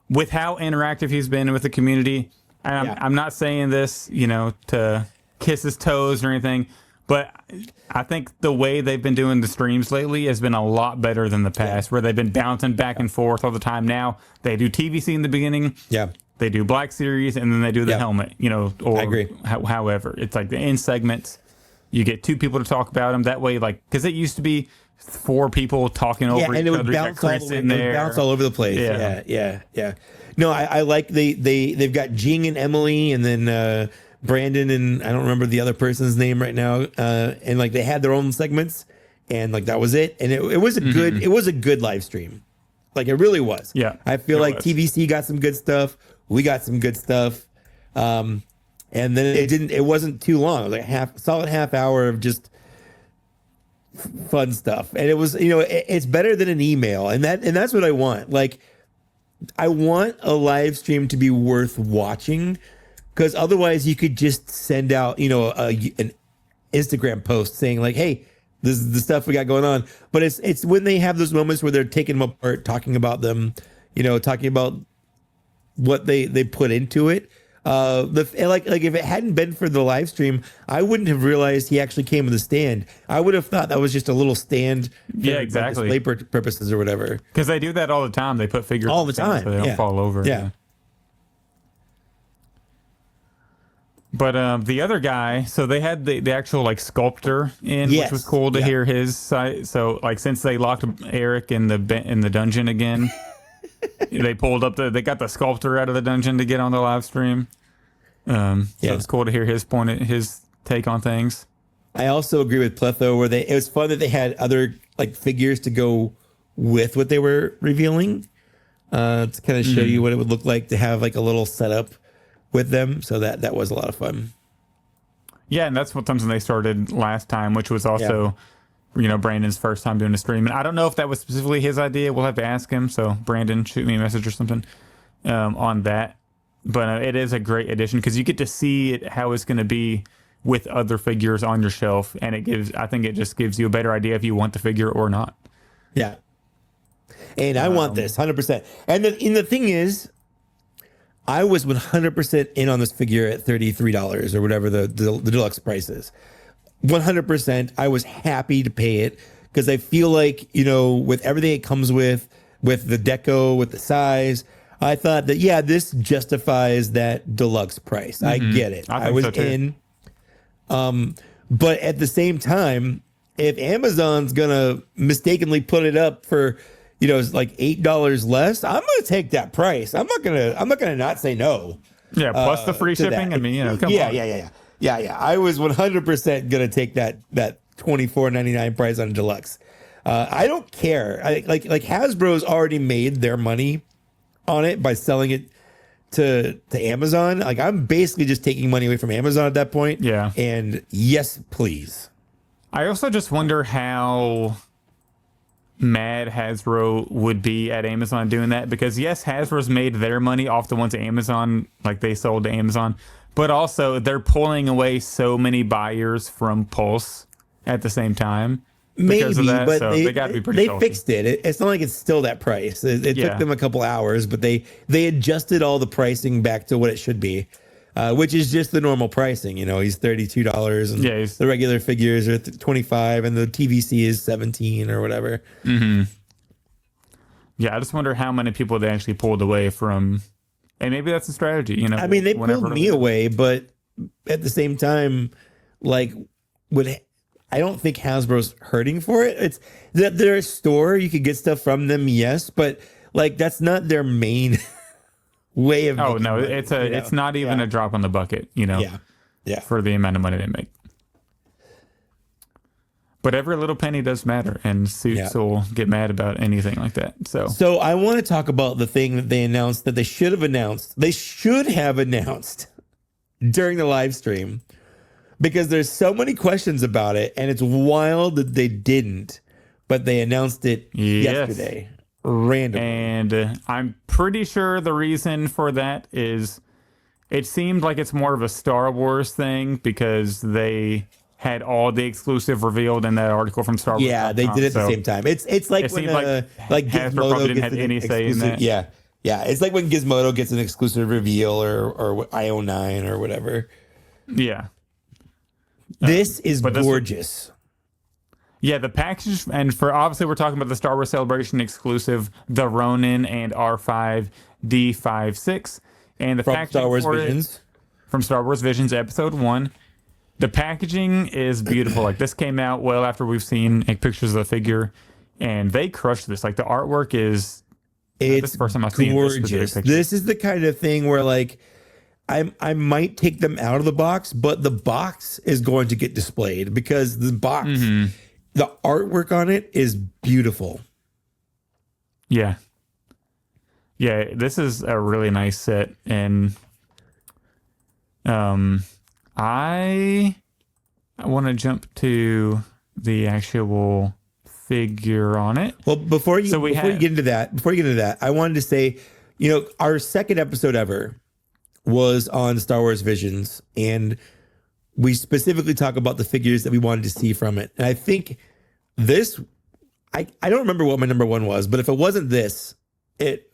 Speaker 1: With how interactive he's been with the community, and I'm not saying this, to kiss his toes or anything, but I think the way they've been doing the streams lately has been a lot better than the past, where they've been bouncing back and forth all the time. Now they do TVC in the beginning. Yeah. They do Black Series, and then they do the helmet, or I agree. However, it's like the end segments. You get two people to talk about them. That way, like, because it used to be 4 people talking over each other.
Speaker 2: Bounce all the way, it would bounce all over the place. Yeah. No, I like they've got Jing and Emily, and then Brandon, and I don't remember the other person's name right now. And like they had their own segments, and like that was it. And it was a good live stream. Like it really was. Yeah. I feel like TVC got some good stuff. We got some good stuff. And then it wasn't too long. It was like solid half hour of just fun stuff. And it was, it's better than an email. And that's what I want. Like, I want a live stream to be worth watching, because otherwise you could just send out, an Instagram post saying like, hey, this is the stuff we got going on. But it's when they have those moments where they're taking them apart, talking about them, talking about what they put into it. Like if it hadn't been for the live stream, I wouldn't have realized he actually came with a stand. I would have thought that was just a little stand for
Speaker 1: exactly.
Speaker 2: display purposes or whatever.
Speaker 1: Because they do that all the time. They put figures
Speaker 2: all the time
Speaker 1: so they don't fall over.
Speaker 2: Yeah.
Speaker 1: But the other guy, so they had the actual like sculptor in, which was cool to hear his side. So like since they locked Eric in the dungeon again. They pulled up they got the sculptor out of the dungeon to get on the live stream. So it's cool to hear his take on things.
Speaker 2: I also agree with Pletho where it was fun that they had other like figures to go with what they were revealing, to kind of show you what it would look like to have like a little setup with them. So that was a lot of fun.
Speaker 1: Yeah, and that's what something they started last time, which was also Brandon's first time doing a stream. And I don't know if that was specifically his idea. We'll have to ask him. So Brandon, shoot me a message or something on that. But it is a great addition because you get to see how it's going to be with other figures on your shelf. And I think it just gives you a better idea if you want the figure or not.
Speaker 2: Yeah. And I want this 100%. And the thing is, I was 100% in on this figure at $33 or whatever the deluxe price is. 100%. I was happy to pay it because I feel like, with everything it comes with the deco, with the size, I thought that, this justifies that deluxe price. I get it. I was in. But at the same time, if Amazon's going to mistakenly put it up for, like $8 less, I'm going to take that price. I'm not going to not say no.
Speaker 1: Yeah. Plus the free shipping. That. I mean, come on.
Speaker 2: Yeah. I was 100% going to take that $24.99 price on a deluxe. I don't care. Like Hasbro's already made their money on it by selling it to Amazon. Like I'm basically just taking money away from Amazon at that point. Yeah. And yes, please.
Speaker 1: I also just wonder how mad Hasbro would be at Amazon doing that, because yes, Hasbro's made their money off the ones Amazon, like they sold to Amazon. But also, they're pulling away so many buyers from Pulse at the same time. because of
Speaker 2: Maybe,
Speaker 1: that.
Speaker 2: but
Speaker 1: So they got to be pretty
Speaker 2: they
Speaker 1: salty.
Speaker 2: fixed it. It's not like it's still that price. It
Speaker 1: Yeah.
Speaker 2: took them a couple hours, but they adjusted all the pricing back to what it should be, which is just the normal pricing. You know, he's $32, and
Speaker 1: Yeah,
Speaker 2: the regular figures are 25, and the TVC is 17 or whatever.
Speaker 1: Yeah, I just wonder how many people they actually pulled away from. And maybe that's a strategy, you know.
Speaker 2: I mean, they
Speaker 1: whenever-
Speaker 2: pulled me away, but at the same time, like, I don't think Hasbro's hurting for it. It's that they're a store, you could get stuff from them, yes, but like that's not their main way of.
Speaker 1: Oh
Speaker 2: making
Speaker 1: no,
Speaker 2: money,
Speaker 1: it's not even a drop on the bucket, you know.
Speaker 2: Yeah.
Speaker 1: For the amount of money they make. But every little penny does matter, and Suits will get mad about anything like that. So
Speaker 2: I want to talk about the thing that they announced that they should have announced. They should have announced during the live stream, because there's so many questions about it, and it's wild that they didn't, but they announced it yesterday randomly.
Speaker 1: And I'm pretty sure the reason for that is it seemed like it's more of a Star Wars thing, because they had all the exclusive revealed in that article from Star Wars.
Speaker 2: Yeah, they did it at the same time. It's like
Speaker 1: it
Speaker 2: when
Speaker 1: seemed like Hasbro
Speaker 2: Gizmodo
Speaker 1: probably didn't
Speaker 2: gets
Speaker 1: have
Speaker 2: an
Speaker 1: any say in
Speaker 2: exclusive.
Speaker 1: that.
Speaker 2: Yeah. It's like when Gizmodo gets an exclusive reveal or IO9 or whatever.
Speaker 1: Yeah.
Speaker 2: This is
Speaker 1: but this-
Speaker 2: gorgeous.
Speaker 1: Yeah, the package, and for obviously we're talking about the Star Wars Celebration exclusive, the Ronin and R5D56, and the
Speaker 2: From
Speaker 1: packaging
Speaker 2: Star Wars
Speaker 1: for it-
Speaker 2: Visions.
Speaker 1: from Star Wars Visions Episode 1. The packaging is beautiful. Like, this came out well after we've seen pictures of the figure, and they crushed this. Like, the artwork is
Speaker 2: It's
Speaker 1: this is the first time I've seen this specific
Speaker 2: gorgeous.
Speaker 1: picture.
Speaker 2: This is the kind of thing where like I might take them out of the box, but the box is going to get displayed because the box, the artwork on it is beautiful.
Speaker 1: Yeah. Yeah, this is a really nice set, and I want to jump to the actual figure on it.
Speaker 2: Well, before you get into that, I wanted to say, you know, our second episode ever was on Star Wars Visions, and we specifically talk about the figures that we wanted to see from it. And I think this, I don't remember what my number one was, but if it wasn't this, it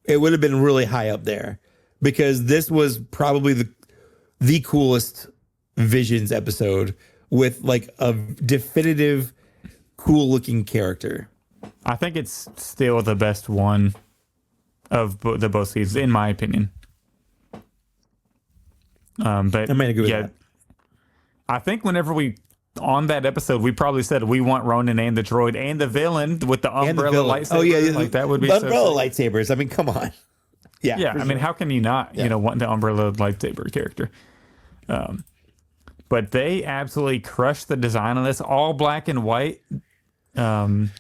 Speaker 2: would have been really high up there, because this was probably the coolest Visions episode with like a definitive cool looking character.
Speaker 1: I think it's still the best one of the both seasons, in my opinion. But
Speaker 2: I might agree with that.
Speaker 1: I think whenever we on that episode, we probably said we want Ronin and the droid and the villain with the umbrella lightsaber.
Speaker 2: Oh yeah,
Speaker 1: like that would be
Speaker 2: the umbrella
Speaker 1: so sick.
Speaker 2: lightsabers. I mean, come on. Yeah,
Speaker 1: Yeah, I mean, how can you not, you know, want the umbrella lightsaber character? But they absolutely crushed the design on this, all black and white. And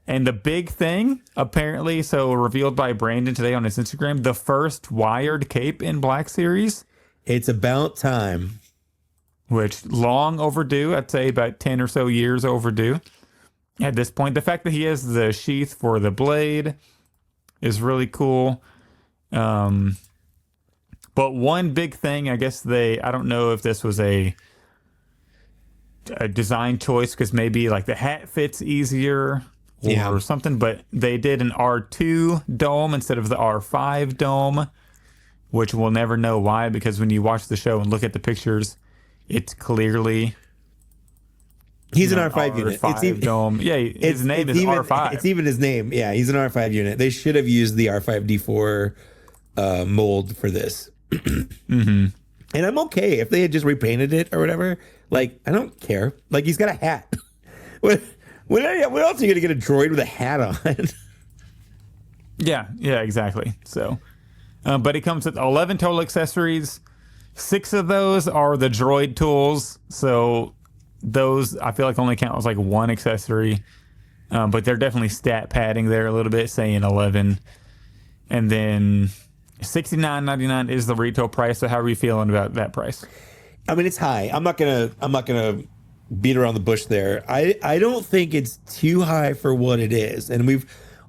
Speaker 1: the big thing, apparently, so revealed by Brandon today on his Instagram, the first wired cape in Black Series,
Speaker 2: It's about time.
Speaker 1: which long overdue. I'd say about 10 or so years overdue at this point. The fact that he has the sheath for the blade is really cool. But one big thing, I guess I don't know if this was a design choice, because maybe like the hat fits easier or something, but they did an R2 dome instead of the R5 dome, which we'll never know why, because when you watch the show and look at the pictures, it's clearly
Speaker 2: He's an R5 unit.
Speaker 1: It's even dome. Yeah, his name is
Speaker 2: even,
Speaker 1: R5.
Speaker 2: It's even his name. Yeah, he's an R5 unit. They should have used the R5D4 mold for this. And I'm okay if they had just repainted it or whatever. Like, I don't care. Like, he's got a hat. what else are you gonna get a droid with a hat on?
Speaker 1: Yeah, exactly. So, but it comes with 11 total accessories. 6 of those are the droid tools. So those, I feel like, only count as like one accessory. But they're definitely stat padding there a little bit, saying 11. And then $69.99 is the retail price. So how are you feeling about that price?
Speaker 2: I mean, it's high. I'm not gonna beat around the bush there. I don't think it's too high for what it is. And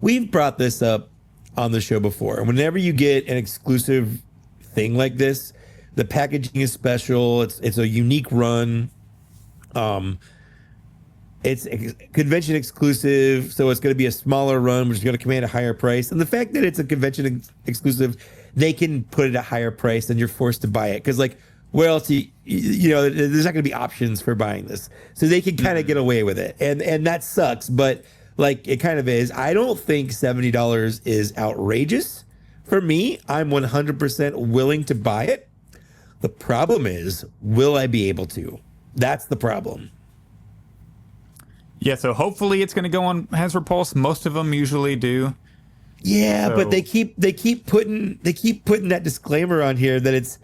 Speaker 2: we've brought this up on the show before. Whenever you get an exclusive thing like this, the packaging is special. It's a unique run. And It's convention exclusive, so it's going to be a smaller run, which is going to command a higher price. And the fact that it's a convention exclusive, they can put it at a higher price, and you're forced to buy it because, like, where else you know, there's not going to be options for buying this, so they can kind of get away with it, and that sucks. But like, it kind of is. I don't think $70 is outrageous for me. I'm 100% willing to buy it. The problem is, will I be able to? That's the problem.
Speaker 1: Yeah, so hopefully it's going to go on Hasbro Pulse. Most of them usually do.
Speaker 2: Yeah,
Speaker 1: So-
Speaker 2: but they keep putting that disclaimer on here that it's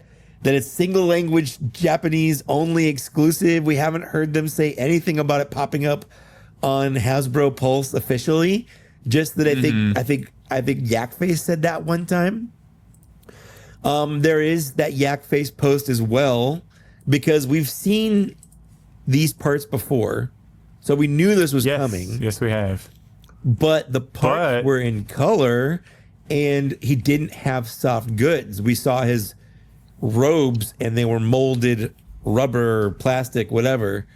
Speaker 2: single language Japanese only exclusive. We haven't heard them say anything about it popping up on Hasbro Pulse officially. Just that I think Yakface said that one time. There is that Yakface post as well, because we've seen these parts before. So we knew this was coming.
Speaker 1: Yes, we have.
Speaker 2: But the parts were in color, and he didn't have soft goods. We saw his robes, and they were molded rubber, plastic, whatever.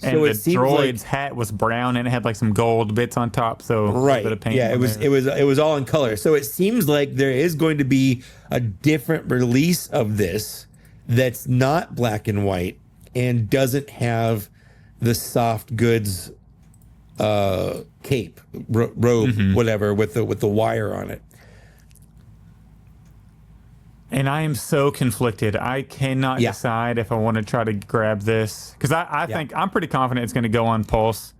Speaker 1: And
Speaker 2: So
Speaker 1: the
Speaker 2: it seems
Speaker 1: droid's
Speaker 2: like,
Speaker 1: hat was brown, and it had like some gold bits on top. So
Speaker 2: right,
Speaker 1: a bit of paint
Speaker 2: yeah,
Speaker 1: on there.
Speaker 2: it was all in color. So it seems like there is going to be a different release of this that's not black and white and doesn't have the soft goods cape, robe, whatever, with the wire on it.
Speaker 1: And I am so conflicted. I cannot decide if I want to try to grab this, because I think I'm pretty confident it's going to go on Pulse.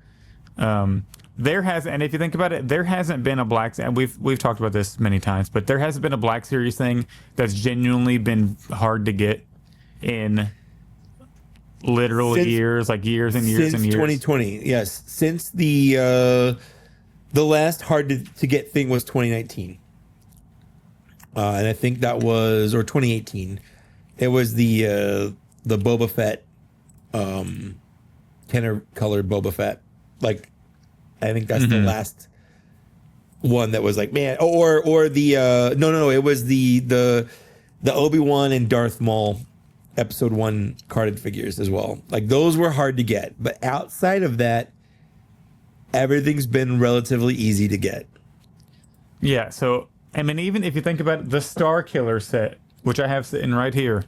Speaker 1: There has, and if you think about it, there hasn't been a black, and we've talked about this many times, but there hasn't been a Black Series thing that's genuinely been hard to get in literal years, like years and years and years.
Speaker 2: 2020, yes. Since the last hard to get thing was 2019. And I think that was, or 2018. It was the Boba Fett, tenor colored Boba Fett. Like, I think that's the last one that was like, man, or the no, it was the Obi-Wan and Darth Maul episode 1 carded figures as well. Like, those were hard to get, but outside of that, everything's been relatively easy to get.
Speaker 1: Yeah, so I mean, even if you think about it, the Star Killer set, which I have sitting right here,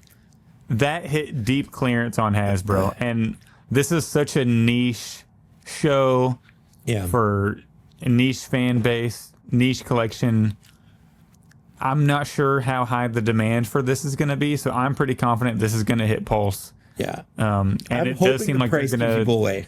Speaker 1: that hit deep clearance on Hasbro, and this is such a niche show for a niche fan base, niche collection. I'm not sure how high the demand for this is going to be, so I'm pretty confident this is going to hit Pulse.
Speaker 2: Yeah,
Speaker 1: and it does seem like they're going to
Speaker 2: people away.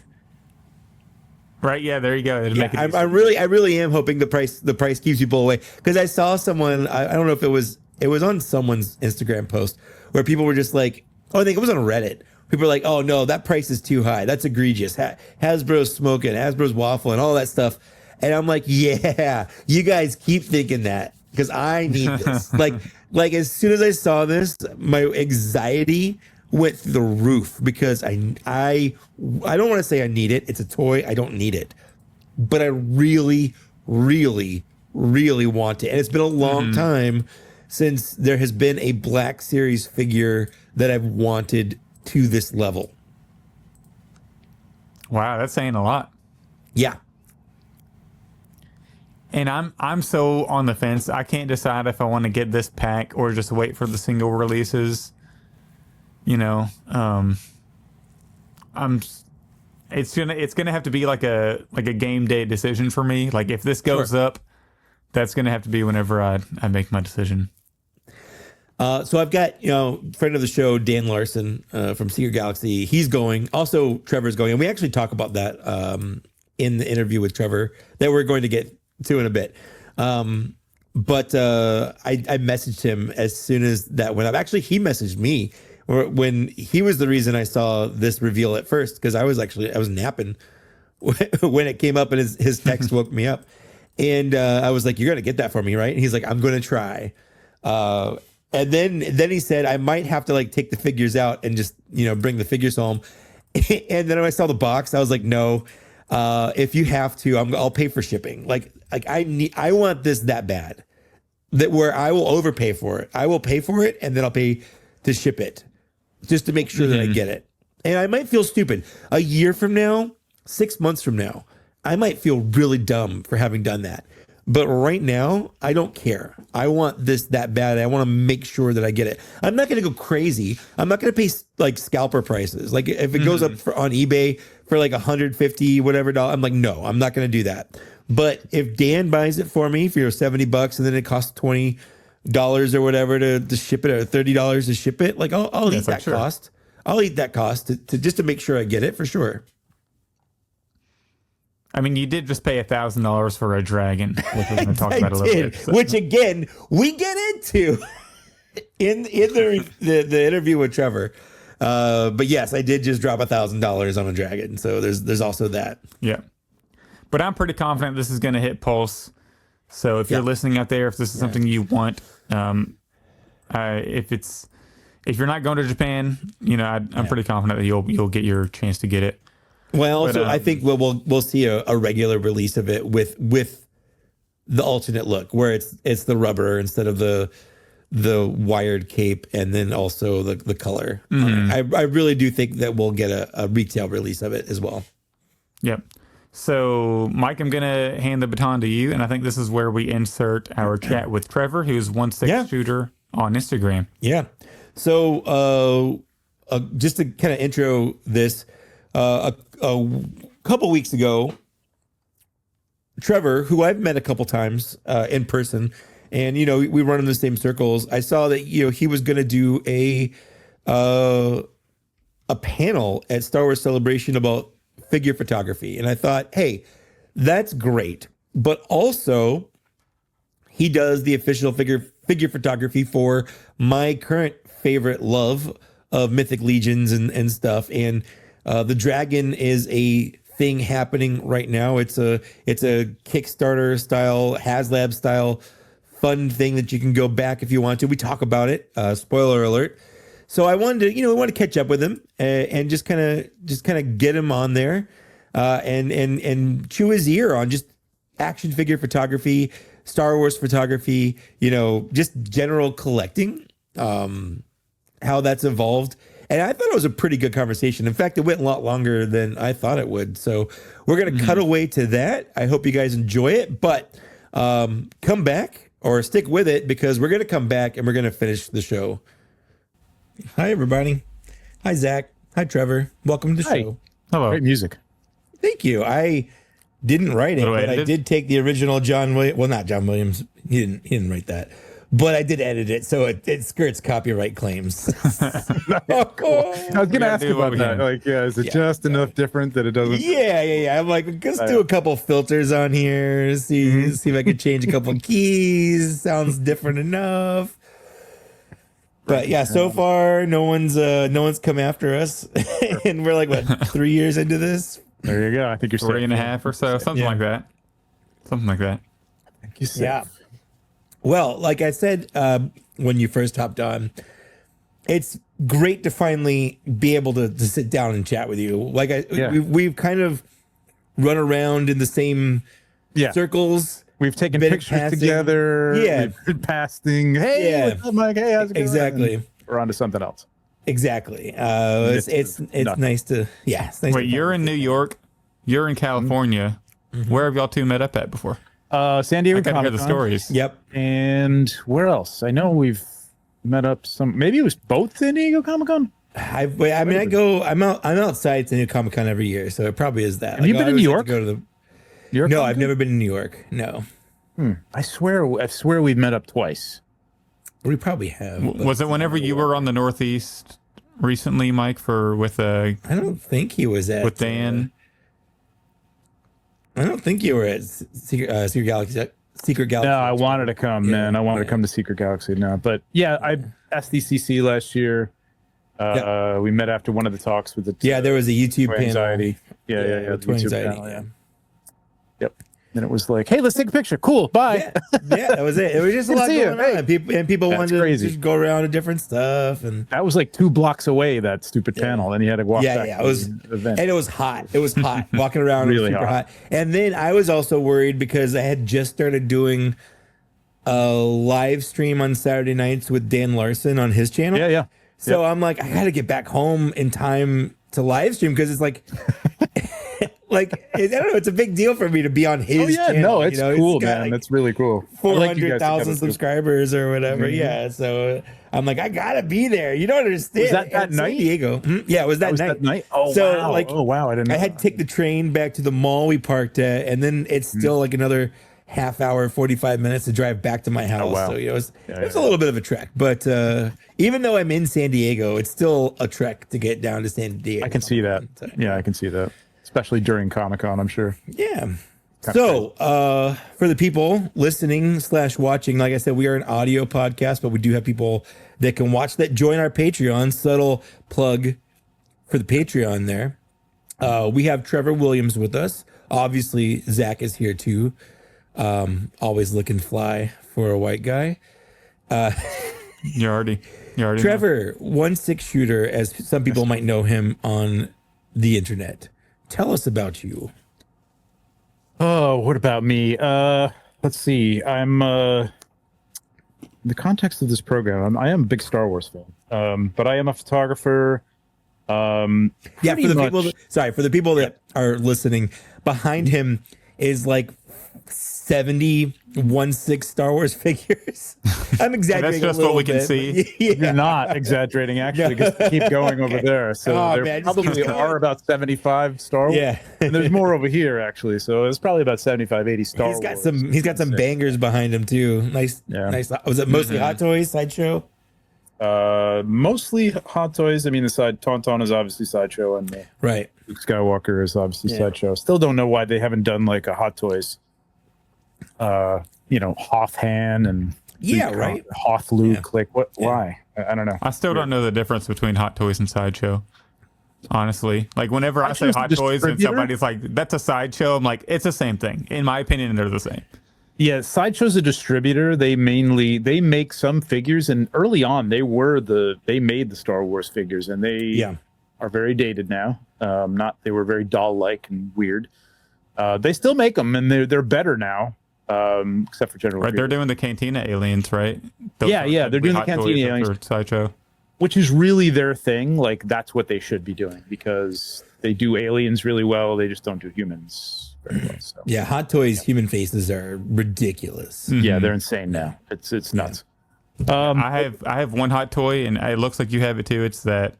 Speaker 1: Right? Yeah, there you go.
Speaker 2: I really am hoping the price keeps people away, because I saw someone, I don't know if it was on someone's Instagram post where people were just like, oh, I think it was on Reddit. People were like, oh no, that price is too high. That's egregious. Hasbro's smoking, Hasbro's waffling, all that stuff. And I'm like, yeah, you guys keep thinking that, because I need this. like as soon as I saw this, my anxiety went through the roof, because I don't want to say I need it. It's a toy. I don't need it, but I really, really, really want it. And it's been a long time since there has been a Black Series figure that I've wanted to this level.
Speaker 1: Wow, that's saying a lot.
Speaker 2: Yeah.
Speaker 1: And I'm so on the fence. I can't decide if I want to get this pack or just wait for the single releases. You know, it's gonna have to be like a game day decision for me. Like, if this goes up, that's gonna have to be whenever I make my decision.
Speaker 2: So I've got, friend of the show, Dan Larson from Secret Galaxy. He's going. Also, Trevor's going, and we actually talk about that in the interview with Trevor that we're going to get to in a bit. But I messaged him as soon as that went up. Actually, he messaged me when he was the reason I saw this reveal at first, because I was napping when it came up, and his text woke me up, and I was like, "You're gonna get that for me, right?" And he's like, "I'm gonna try." And then he said, "I might have to like take the figures out and just bring the figures home." And then when I saw the box, I was like, "No, if you have to, I'll pay for shipping. Like I want this that bad, that where I will overpay for it. I will pay for it, and then I'll pay to ship it, just to make sure that I get it." And I might feel stupid. A year from now, 6 months from now, I might feel really dumb for having done that. But right now, I don't care. I want this that bad. I want to make sure that I get it. I'm not going to go crazy. I'm not going to pay like scalper prices. Like if it goes up on eBay for like 150 whatever dollar, I'm like, no, I'm not going to do that. But if Dan buys it for me for $70 and then it costs $20 or whatever to ship it, or $30 to ship it, like I'll eat that cost. I'll eat that cost to just to make sure I get it for sure.
Speaker 1: I mean, you did just pay $1,000 for a dragon, which we're going to talk about a little bit. So.
Speaker 2: Which again, we get into in the interview with Trevor. But yes, I did just drop $1,000 on a dragon. So there's also that. Yeah.
Speaker 1: But I'm pretty confident this is going to hit Pulse. So if you're listening out there, if this is something you want, if you're not going to Japan, I'm pretty confident that you'll get your chance to get it.
Speaker 2: Well, also, I think we'll see a regular release of it with the alternate look, where it's the rubber instead of the wired cape, and then also the color. I really do think that we'll get a retail release of it as well.
Speaker 1: Yep. So, Mike, I'm going to hand the baton to you, and I think this is where we insert our chat with Trevor, who's 1/6 shooter on Instagram.
Speaker 2: Yeah. So, just to kind of intro this. A couple weeks ago, Trevor, who I've met a couple times in person, and we run in the same circles. I saw that he was going to do a panel at Star Wars Celebration about figure photography, and I thought, hey, that's great. But also, he does the official figure photography for my current favorite love of Mythic Legions and stuff, and the dragon is a thing happening right now. It's a Kickstarter style, HasLab style fun thing that you can go back if you want to. We talk about it. Spoiler alert. So I wanted to, we want to catch up with him and just kind of get him on there and chew his ear on just action figure photography, Star Wars photography, just general collecting, how that's evolved. And I thought it was a pretty good conversation. In fact, it went a lot longer than I thought it would. So we're going to cut away to that. I hope you guys enjoy it. But come back or stick with it, because we're going to come back and we're going to finish the show. Hi, everybody. Hi, Zach. Hi, Trevor. Welcome to the show.
Speaker 1: Hello.
Speaker 3: Great music.
Speaker 2: Thank you. I didn't write it, but I did take the original John Williams. Well, not John Williams. He didn't write that. But I did edit it, so it skirts copyright claims.
Speaker 3: I was going to ask you about that. Like, is it just enough different that it doesn't?
Speaker 2: Yeah. I'm like, let's do a couple filters on here. See if I can change a couple keys. Sounds different enough. But yeah, so far no one's come after us, and we're like, what, 3 years into this?
Speaker 3: There you go. I think you're
Speaker 1: 3.5 or so, something like that. Something like that.
Speaker 3: Thank you, sir.
Speaker 2: Yeah. Well, like I said when you first hopped on, it's great to finally be able to sit down and chat with you. Like we've kind of run around in the same circles.
Speaker 3: We've taken pictures together.
Speaker 2: Yeah.
Speaker 3: We've been passing. Hey, what's up, Mike? Hey, how's it going?
Speaker 2: Exactly.
Speaker 3: And we're on to something else.
Speaker 2: Exactly. It's nice to It's nice.
Speaker 1: Wait, you're in New York. You're in California. Where have y'all two met up at before?
Speaker 3: San Diego.
Speaker 1: I gotta hear the stories.
Speaker 2: Yep.
Speaker 3: And where else? I know we've met up maybe it was both San Diego Comic-Con.
Speaker 2: I'm outside San Diego Comic-Con every year, so it probably is that.
Speaker 3: Have you been in New York?
Speaker 2: Go to the
Speaker 3: New York
Speaker 2: No,
Speaker 3: Comic-Con?
Speaker 2: I've never been in New York. No.
Speaker 3: I swear we've met up twice.
Speaker 2: We probably have.
Speaker 1: Was it whenever you were on the Northeast recently, Mike,
Speaker 2: I don't think he was at
Speaker 1: with Dan?
Speaker 2: I don't think you were at Secret Galaxy.
Speaker 3: No, I wanted to come, man. I wanted to come to Secret Galaxy now. But yeah, I SDCC last year. We met after one of the talks with the
Speaker 2: there was a YouTube panel.
Speaker 3: Anxiety. Yeah,
Speaker 2: the
Speaker 3: YouTube
Speaker 2: anxiety,
Speaker 3: panel, Yep. And it was like, hey, let's take a picture. Cool. Bye.
Speaker 2: Yeah, that was it. It was just a lot going on. People wanted to just go around to different stuff, and
Speaker 3: that was like 2 blocks away, that stupid panel. And you had to walk back
Speaker 2: it was
Speaker 3: to the event.
Speaker 2: And it was hot. It was hot walking around.
Speaker 3: Really
Speaker 2: it was super hot. And then I was also worried because I had just started doing a live stream on Saturday nights with Dan Larson on his channel.
Speaker 3: Yeah.
Speaker 2: So I'm like, I got to get back home in time to live stream, because it's like Like, I don't know. It's a big deal for me to be on his channel.
Speaker 3: No, it's cool, man. That's really cool.
Speaker 2: 400,000 subscribers or whatever. Mm-hmm. Yeah. So I'm like, I gotta be there. You don't understand.
Speaker 3: Was that
Speaker 2: night?
Speaker 3: San
Speaker 2: Diego. Mm-hmm. Yeah, it was that night.
Speaker 3: Oh,
Speaker 2: so,
Speaker 3: wow.
Speaker 2: Like,
Speaker 3: I didn't know.
Speaker 2: I had to take the train back to the mall we parked at, and then it's still like another half hour, 45 minutes to drive back to my house.
Speaker 3: Oh, wow.
Speaker 2: So, it was a little bit of a trek. But even though I'm in San Diego, it's still a trek to get down to San Diego.
Speaker 3: I can see that. So, yeah, I can see that. Especially during Comic-Con, I'm sure.
Speaker 2: Yeah. So, for the people listening / watching, like I said, we are an audio podcast, but we do have people that can watch that join our Patreon. Subtle plug for the Patreon there. We have Trevor Williams with us. Obviously, Zach is here too. Always looking fly for a white guy.
Speaker 1: You already
Speaker 2: Trevor, 1/6 shooter, as some people might know him on the internet. Tell us about you.
Speaker 3: Oh, what about me? Let's see. I'm the context of this program. I am a big Star Wars fan. But I am a photographer.
Speaker 2: For the people that are listening, behind him is like 70 1/6 Star Wars figures. I'm exaggerating.
Speaker 1: That's just
Speaker 2: a
Speaker 1: what we
Speaker 2: bit,
Speaker 1: can see.
Speaker 3: Yeah. You're not exaggerating, actually, because they keep going over there. So there probably are about 75 Star Wars.
Speaker 2: Yeah.
Speaker 3: And there's more over here, actually. So it's probably about 75, 80 Star Wars.
Speaker 2: He's got some bangers behind him, too. Nice. Was it mostly Hot Toys Sideshow?
Speaker 3: Mostly Hot Toys. I mean, the Tauntaun is obviously Sideshow, and
Speaker 2: right.
Speaker 3: Luke Skywalker is obviously Sideshow. Still don't know why they haven't done like a Hot Toys Hoth Han and Hoth Luke. Like what? Why? I don't know.
Speaker 1: I still don't know the difference between Hot Toys and Sideshow. Honestly, like whenever I say Hot Toys and somebody's like, "That's a Sideshow," I'm like, "It's the same thing." In my opinion, they're the same.
Speaker 3: Yeah, Sideshow's a distributor. They make some figures, and early on they made the Star Wars figures, and they are very dated now. They were very doll-like and weird. They still make them, and they're better now. Except for General.
Speaker 1: Right, they're doing the Cantina aliens, right?
Speaker 3: They're doing the Cantina aliens.
Speaker 1: Sideshow,
Speaker 3: which is really their thing. Like that's what they should be doing because they do aliens really well. They just don't do humans very well. So.
Speaker 2: Yeah, Hot Toys human faces are ridiculous.
Speaker 3: Mm-hmm. Yeah, they're insane now. It's nuts.
Speaker 1: I have one Hot Toy, and it looks like you have it too. It's the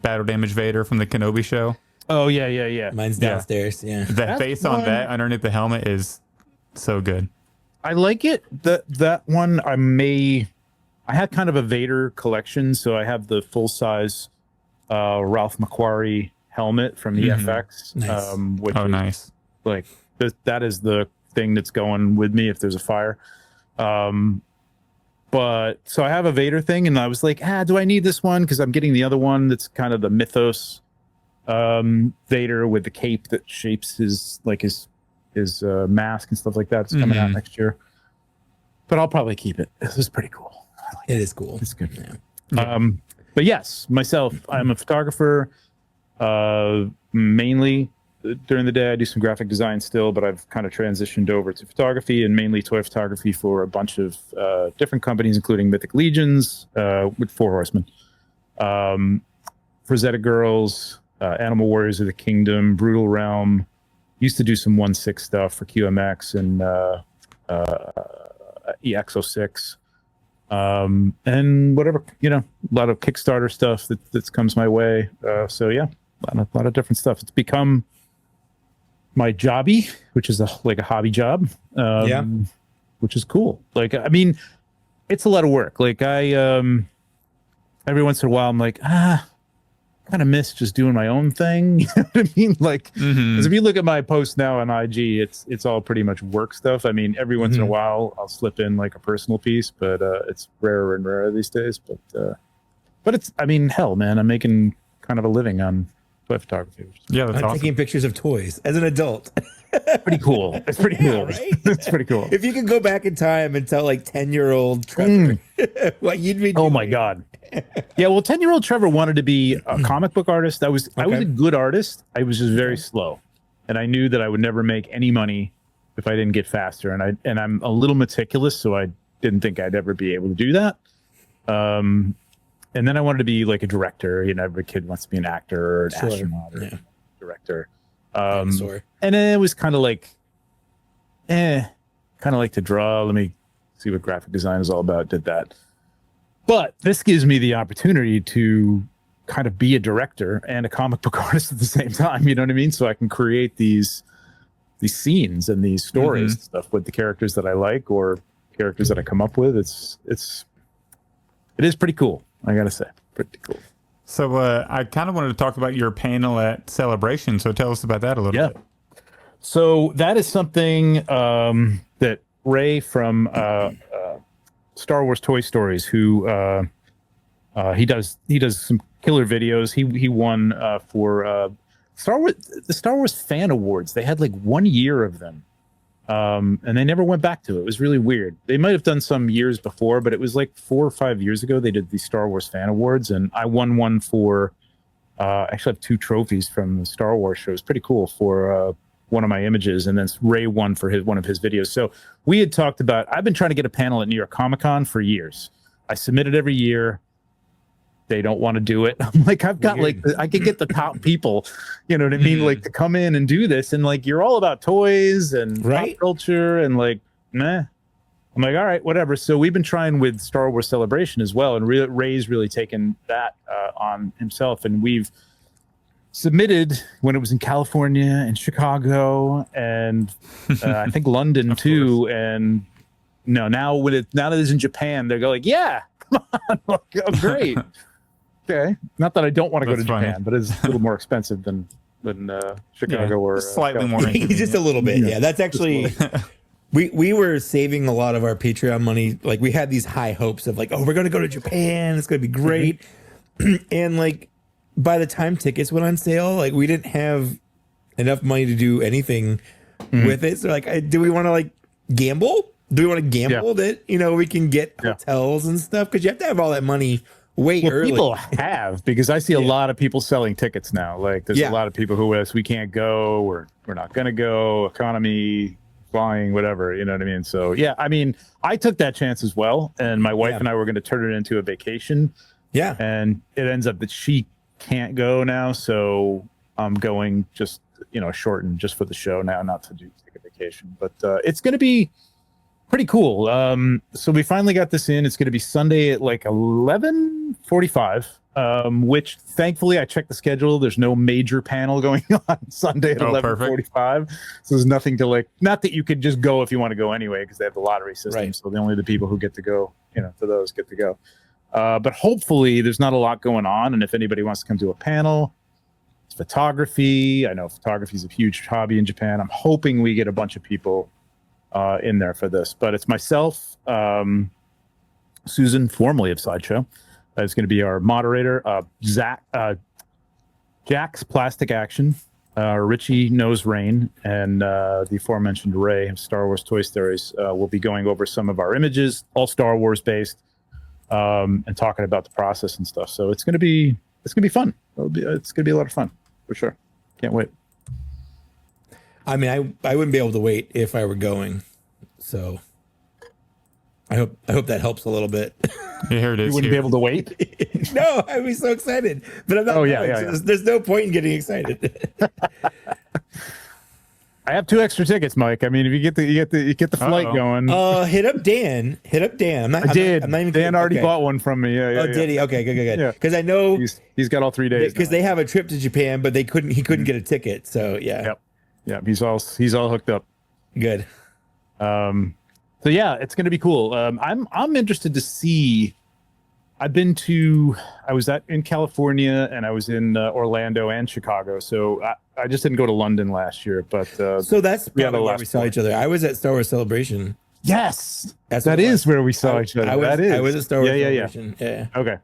Speaker 1: Battle Damage Vader from the Kenobi show.
Speaker 3: Oh yeah.
Speaker 2: Mine's downstairs. Yeah,
Speaker 1: the face on that underneath the helmet is so good.
Speaker 3: I like it. That one I had kind of a Vader collection, so I have the full size Ralph McQuarrie helmet from EFX.
Speaker 2: Nice.
Speaker 1: Nice.
Speaker 3: Like that is the thing that's going with me if there's a fire. But so I have a Vader thing, and I was like, do I need this one? Because I'm getting the other one that's kind of the Mythos Vader with the cape that shapes his mask and stuff like that. It's coming out next year, but I'll probably keep it. This is pretty cool.
Speaker 2: It is cool.
Speaker 3: It's good. Yeah. But yes, myself, I'm a photographer. Mainly during the day, I do some graphic design still, but I've kind of transitioned over to photography and mainly toy photography for a bunch of different companies, including Mythic Legions with Four Horsemen, Frazetta Girls, Animal Warriors of the Kingdom, Brutal Realm. Used to do some 1/6 stuff for QMX and EX06. And whatever, a lot of Kickstarter stuff that comes my way. So yeah, a lot of different stuff. It's become my jobby, which is a hobby job. Which is cool. Like, I mean, it's a lot of work. Like every once in a while I'm like, kind of miss just doing my own thing. You know what I mean? Like, because if you look at my posts now on IG, it's all pretty much work stuff. I mean, every once in a while I'll slip in like a personal piece, but it's rarer and rarer these days. But it's, I mean, hell, man, I'm making kind of a living on toy photography.
Speaker 1: Yeah, that's awesome.
Speaker 2: Taking pictures of toys as an adult.
Speaker 3: Pretty cool. It's pretty cool.
Speaker 2: Right?
Speaker 3: It's pretty cool.
Speaker 2: If you could go back in time and tell like 10-year-old Trevor what you'd be doing.
Speaker 3: Oh my God. Yeah, well, 10-year-old Trevor wanted to be a comic book artist. I was a good artist. I was just very slow. And I knew that I would never make any money if I didn't get faster. And I'm a little meticulous, so I didn't think I'd ever be able to do that. And then I wanted to be like a director. Every kid wants to be an actor or an astronaut or director.
Speaker 2: Dinosaur.
Speaker 3: And then it was kind of like, kind of like to draw. Let me see what graphic design is all about. Did that. But this gives me the opportunity to kind of be a director and a comic book artist at the same time. You know what I mean? So I can create these scenes and these stories and stuff with the characters that I like or characters that I come up with. It is pretty cool. I gotta say, pretty cool.
Speaker 1: So I kind of wanted to talk about your panel at Celebration. So tell us about that a little bit.
Speaker 3: So that is something that Ray from Star Wars Toy Stories, who he does some killer videos. He won for the Star Wars Fan Awards. They had like 1 year of them, and they never went back to it. It was really weird. They might have done some years before, but it was like 4 or 5 years ago they did the Star Wars Fan Awards, and I won one for. Actually, I have 2 trophies from the Star Wars show. It's pretty cool for one of my images, and then Ray won for one of his videos. So we had talked about. I've been trying to get a panel at New York Comic Con for years. I submit it every year. They don't want to do it. I'm like, I've got I could get the top people, you know what I mean? Like to come in and do this. And like, you're all about toys and pop culture and like, meh. I'm like, all right, whatever. So we've been trying with Star Wars Celebration as well. And Ray's really taken that on himself. And we've submitted when it was in California and Chicago and I think London too. And no, now that it's in Japan, they're going like, yeah, come on. Like, oh, great. Okay. Not that I don't want to go to Japan, but it's a little more expensive than Chicago or
Speaker 1: slightly more.
Speaker 2: Just a little bit. Yeah, that's actually we were saving a lot of our Patreon money. Like we had these high hopes of like, oh, we're going to go to Japan. It's going to be great. And like by the time tickets went on sale, like we didn't have enough money to do anything with it. So like, do we want to like gamble? Do we want to gamble that, we can get hotels and stuff? Because you have to have all that money early.
Speaker 3: People have, because I see a lot of people selling tickets now. Like there's a lot of people who we can't go, or we're not going to go, economy, flying, whatever, you know what I mean? So yeah, I mean, I took that chance as well. And my wife and I were going to turn it into a vacation. Yeah. And it ends up that she can't go now. So I'm going just, shortened just for the show now, not to take a vacation, but it's going to be pretty cool. So we finally got this in. It's going to be Sunday at like 11:45, which thankfully I checked the schedule. There's no major panel going on Sunday at 11:45. So there's nothing to like, not that you could just go if you want to go anyway, because they have the lottery system. Right. So only the people who get to go, to those get to go. But hopefully there's not a lot going on. And if anybody wants to come to a panel, it's photography. I know photography is a huge hobby in Japan. I'm hoping we get a bunch of people in there for this, but it's myself, Susan, formerly of Sideshow, is going to be our moderator. Jack's Plastic Action, Richie Knows Rain, and the aforementioned Ray of Star Wars Toy Stories will be going over some of our images, all Star Wars based, and talking about the process and stuff. So it's going to be fun. It's going to be a lot of fun for sure. Can't wait.
Speaker 2: I mean, I wouldn't be able to wait if I were going, so I hope that helps a little bit.
Speaker 1: Yeah, here it is.
Speaker 3: You wouldn't be able to wait?
Speaker 2: No, I'd be so excited, but I'm not. Oh yeah. There's no point in getting excited.
Speaker 3: I have 2 extra tickets, Mike. I mean, if you get the flight going,
Speaker 2: hit up Dan. I'm not even
Speaker 3: Dan already bought one from me. Yeah.
Speaker 2: Did he? Okay, good. Because I know
Speaker 3: he's got all 3 days.
Speaker 2: Because they have a trip to Japan, but he couldn't get a ticket. So yeah.
Speaker 3: Yep. Yeah, he's all hooked up.
Speaker 2: Good.
Speaker 3: So yeah, it's going to be cool. I'm interested to see. I was in California and I was in Orlando and Chicago. So I just didn't go to London last year, but
Speaker 2: so that's probably where we saw each other. I was at Star Wars Celebration.
Speaker 3: Yes, that is where we saw each other. I was at Star Wars Celebration. Yeah. Okay.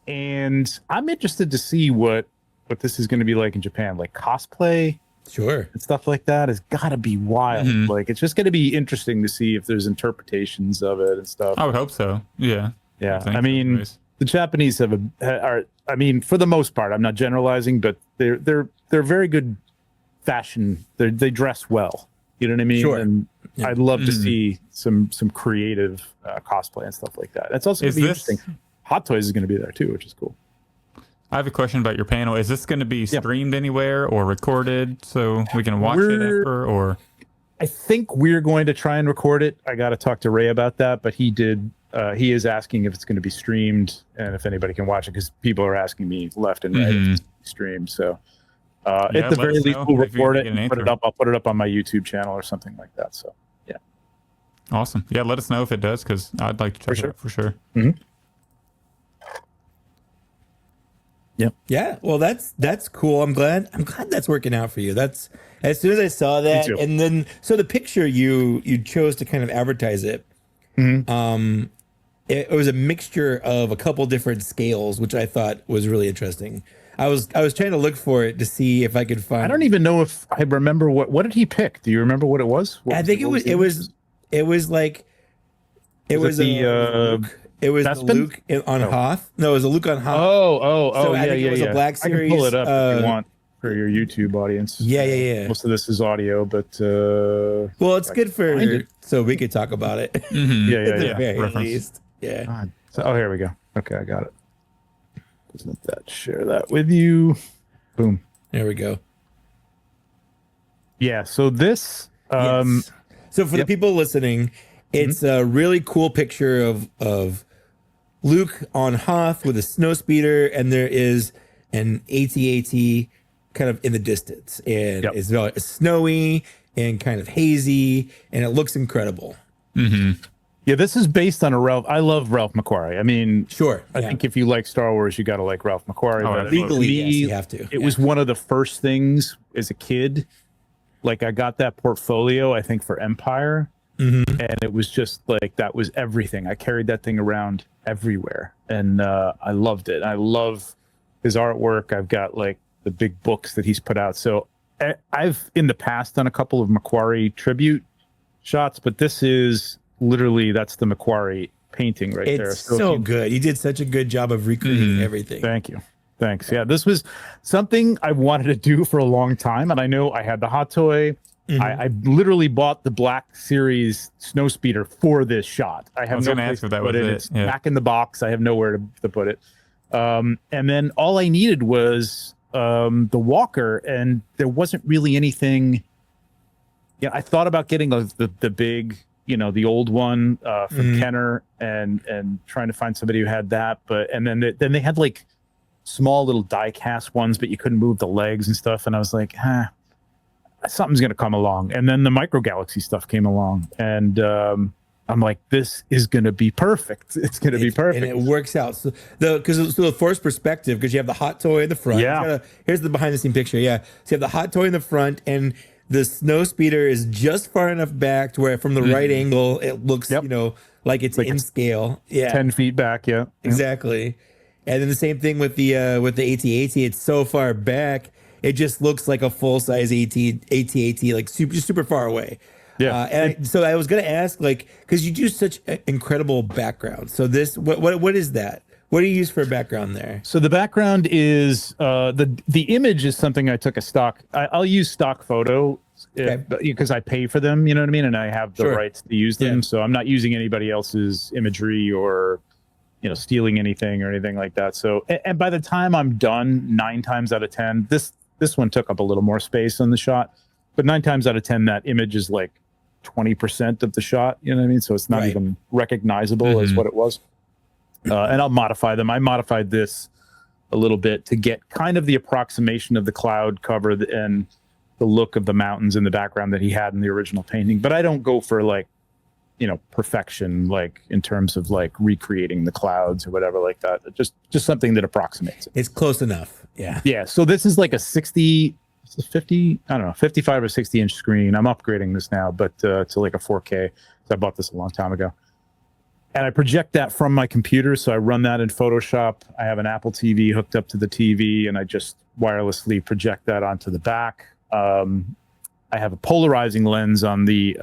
Speaker 3: And I'm interested to see what this is going to be like in Japan, like cosplay,
Speaker 2: sure,
Speaker 3: and stuff like that has got to be wild. Like it's just going to be interesting to see if there's interpretations of it and stuff.
Speaker 1: I would hope so. Yeah.
Speaker 3: I mean, the Japanese are. I mean, for the most part, I'm not generalizing, but they're very good fashion. They dress well. You know what I mean? Sure. And I'd love to see some creative cosplay and stuff like that. That's also going to be interesting. Hot Toys is going to be there too, which is cool.
Speaker 1: I have a question about your panel. Is this going to be streamed anywhere or recorded so we can watch it after? Or
Speaker 3: I think we're going to try and record it. I got to talk to Ray about that, but he is asking if it's going to be streamed and if anybody can watch it, because people are asking me left and right if it's streamed. So at the very least, we'll record it and put it up. I'll put it up on my YouTube channel or something like that. So yeah.
Speaker 1: Awesome. Yeah, let us know if it does, because I'd like to check it out for sure.
Speaker 3: Mm-hmm. Yep.
Speaker 2: Yeah. Well, that's cool. I'm glad that's working out for you. That's, as soon as I saw that, and then so the picture you chose to kind of advertise it.
Speaker 3: Mm-hmm.
Speaker 2: It was a mixture of a couple different scales, which I thought was really interesting. I was trying to look for it to see if I could find.
Speaker 3: I don't even know if I remember what did he pick. Do you remember what it was?
Speaker 2: I think it was like it was the Luke on Hoth. No, it was a Luke on Hoth.
Speaker 3: So
Speaker 2: I think it was a Black Series.
Speaker 3: I can pull it up if you want for your YouTube audience.
Speaker 2: Yeah.
Speaker 3: Most of this is audio, but
Speaker 2: well, it's good for so we could talk about it.
Speaker 1: Mm-hmm.
Speaker 2: At the very least. Yeah.
Speaker 3: God. So, here we go. Okay, I got it. Doesn't that share that with you? Boom.
Speaker 2: There we go.
Speaker 3: Yeah. So this.
Speaker 2: Yes. So for the people listening, it's a really cool picture of Luke on Hoth with a snowspeeder, and there is an AT-AT kind of in the distance, and it's very snowy and kind of hazy, and it looks incredible.
Speaker 1: Mm-hmm.
Speaker 3: Yeah, this is based on a Ralph. I love Ralph McQuarrie. I mean,
Speaker 2: sure.
Speaker 3: I think if you like Star Wars, you got to like Ralph McQuarrie.
Speaker 1: Oh,
Speaker 2: legally, yes, you have to.
Speaker 3: It was one of the first things as a kid. Like, I got that portfolio, I think, for Empire.
Speaker 2: Mm-hmm.
Speaker 3: And it was just like, that was everything. I carried that thing around everywhere. And I loved it. I love his artwork. I've got like the big books that he's put out. So I've in the past done a couple of McQuarrie tribute shots, but this is literally, that's the McQuarrie painting right there.
Speaker 2: It's so good. You did such a good job of recreating everything.
Speaker 3: Thank you. Thanks. Yeah, this was something I wanted to do for a long time. And I know I had the hot toy. I literally bought the Black Series Snowspeeder for this shot. I have no place to put it. It's back in the box. I have nowhere to put it. And then all I needed was the walker, and there wasn't really anything. Yeah, I thought about getting the big, the old one from Kenner, and trying to find somebody who had that. But then they had like small little die cast ones, but you couldn't move the legs and stuff. And I was like, something's going to come along. And then the Micro Galaxy stuff came along, and I'm like, this is going to be perfect. It's going to be perfect.
Speaker 2: And it works out. So the forced perspective, because you have the hot toy in the front.
Speaker 3: Yeah.
Speaker 2: Here's the behind the scene picture. Yeah. So you have the hot toy in the front, and the snow speeder is just far enough back to where from the right angle, it looks, like it's like in scale. Yeah.
Speaker 3: 10 feet back. Yeah.
Speaker 2: Exactly. And then the same thing with the AT-AT. It's so far back, it just looks like a full size AT-AT, like super far away.
Speaker 3: Yeah.
Speaker 2: So I was gonna ask, like, because you do such incredible background. So this, what is that? What do you use for a background there?
Speaker 3: So the background is the image is something I took a stock. I'll use stock photo because I pay for them. You know what I mean, and I have the rights to use them. So I'm not using anybody else's imagery or stealing anything or anything like that. So and by the time I'm done, 9 times out of 10, this one took up a little more space on the shot, but 9 times out of 10, that image is like 20% of the shot. You know what I mean? So it's not even recognizable as what it was. And I'll modify them. I modified this a little bit to get kind of the approximation of the cloud cover and the look of the mountains in the background that he had in the original painting. But I don't go for like, perfection, like in terms of like recreating the clouds or whatever like that. Just something that approximates it.
Speaker 2: It's close enough. Yeah.
Speaker 3: Yeah. So this is like a 50, I don't know, 55 or 60 inch screen. I'm upgrading this now, but to like a 4K. So I bought this a long time ago. And I project that from my computer. So I run that in Photoshop. I have an Apple TV hooked up to the TV, and I just wirelessly project that onto the back. I have a polarizing lens on the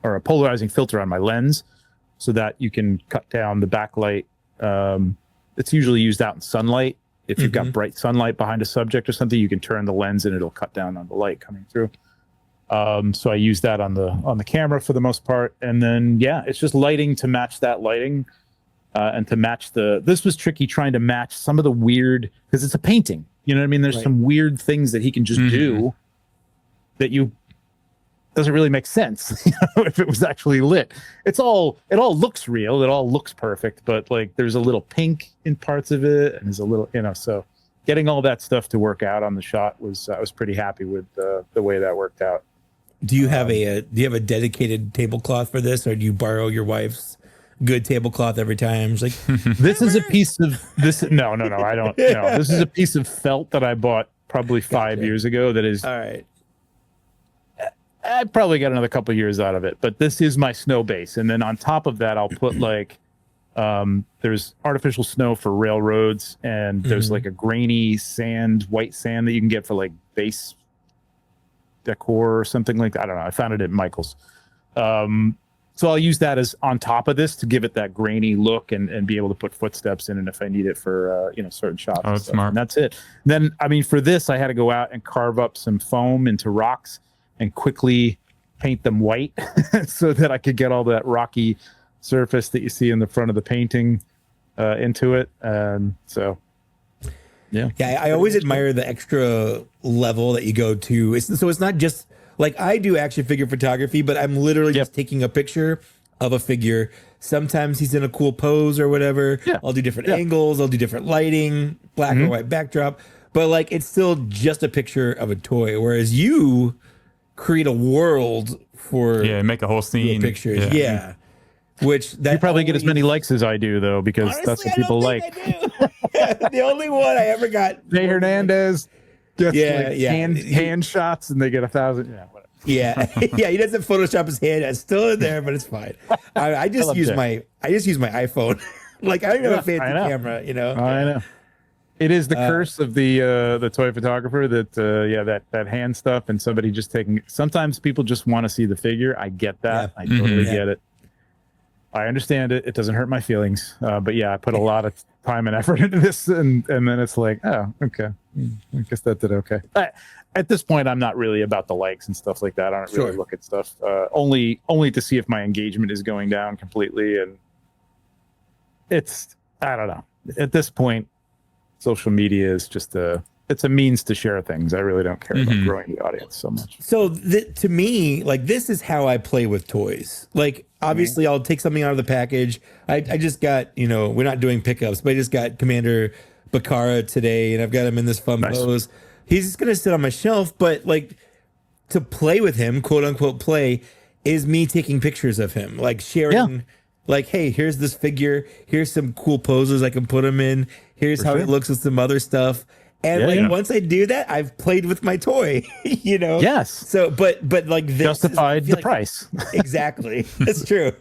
Speaker 3: or a polarizing filter on my lens, so that you can cut down the backlight. It's usually used out in sunlight. If you've got bright sunlight behind a subject or something, you can turn the lens and it'll cut down on the light coming through. So I use that on the camera for the most part. And then, it's just lighting to match that lighting. and to match this was tricky trying to match some of the weird, because it's a painting, you know what I mean? There's some weird things that he can just do that doesn't really make sense, you know, if it was actually lit. It all looks real, it all looks perfect, but like there's a little pink in parts of it, and there's a little, you know, so getting all that stuff to work out on the shot was I was pretty happy with the way that worked out.
Speaker 2: Do you have a dedicated tablecloth for this, or do you borrow your wife's good tablecloth every time? It's like,
Speaker 3: this is a piece of this. No, I don't. No, this is a piece of felt that I bought probably 5 years ago. That is
Speaker 2: all right.
Speaker 3: I probably got another couple years out of it, but this is my snow base, and then on top of that, I'll put like there's artificial snow for railroads, and there's like a grainy white sand that you can get for like base decor or something like that. I don't know. I found it at Michael's. So I'll use that as on top of this to give it that grainy look and be able to put footsteps in it if I need it for certain shots.
Speaker 1: Oh, that's smart.
Speaker 3: And that's it. Then I mean, for this, I had to go out and carve up some foam into rocks and quickly paint them white so that I could get all that rocky surface that you see in the front of the painting into it. So yeah,
Speaker 2: I always admire the extra level that you go to. So it's not just like I do action figure photography, but I'm literally just taking a picture of a figure. Sometimes he's in a cool pose or whatever. Yeah. I'll do different angles. I'll do different lighting, black or white backdrop. But like, it's still just a picture of a toy. Whereas you create a world for
Speaker 1: make a whole scene
Speaker 2: pictures. Yeah. Which that
Speaker 3: you probably get as many likes as I do, though, because honestly, that's what people like.
Speaker 2: The only one I ever got.
Speaker 3: Jay Hernandez gets hand shots, and they get 1,000. Yeah, whatever.
Speaker 2: Yeah, he doesn't Photoshop his hand. It's still in there, but it's fine. I just use my iPhone. Like I don't have a fancy camera, you know.
Speaker 3: I know. It is the curse of the toy photographer that that hand stuff and somebody just taking. Sometimes people just want to see the figure. I get that. I totally get it. I understand it. It doesn't hurt my feelings. But yeah, I put a lot of time and effort into this, and then it's like, oh, okay. I guess that did okay. At this point, I'm not really about the likes and stuff like that. I don't really look at stuff only to see if my engagement is going down completely. And I don't know. At this point, social media is just it's a means to share things. I really don't care about growing the audience so much.
Speaker 2: So to me, like, this is how I play with toys. Like, obviously I'll take something out of the package. I just got, we're not doing pickups, but I just got Commander Bakara today, and I've got him in this fun pose. He's just going to sit on my shelf, but like, to play with him, quote unquote play, is me taking pictures of him, like sharing, like, hey, here's this figure. Here's some cool poses I can put him in. Here's how it looks with some other stuff. And once I do that, I've played with my toy, Yes. So, but like this
Speaker 3: justified the price.
Speaker 2: Exactly. That's true.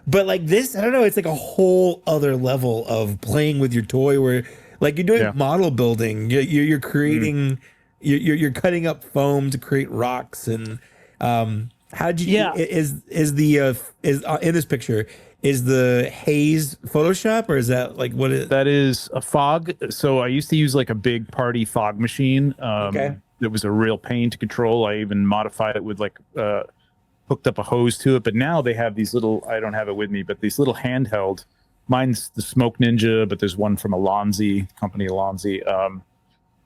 Speaker 2: But like this, I don't know. It's like a whole other level of playing with your toy where like you're doing model building. You're creating, you're cutting up foam to create rocks. And how'd you, is in this picture, is the haze Photoshop, or is that like what is
Speaker 3: that? Is a fog. So I used to use like a big party fog machine. It was a real pain to control. I even modified it with like hooked up a hose to it. But now they have these little, I don't have it with me, but these little handheld. Mine's the Smoke Ninja, but there's one from Alonzi, company Alonzi.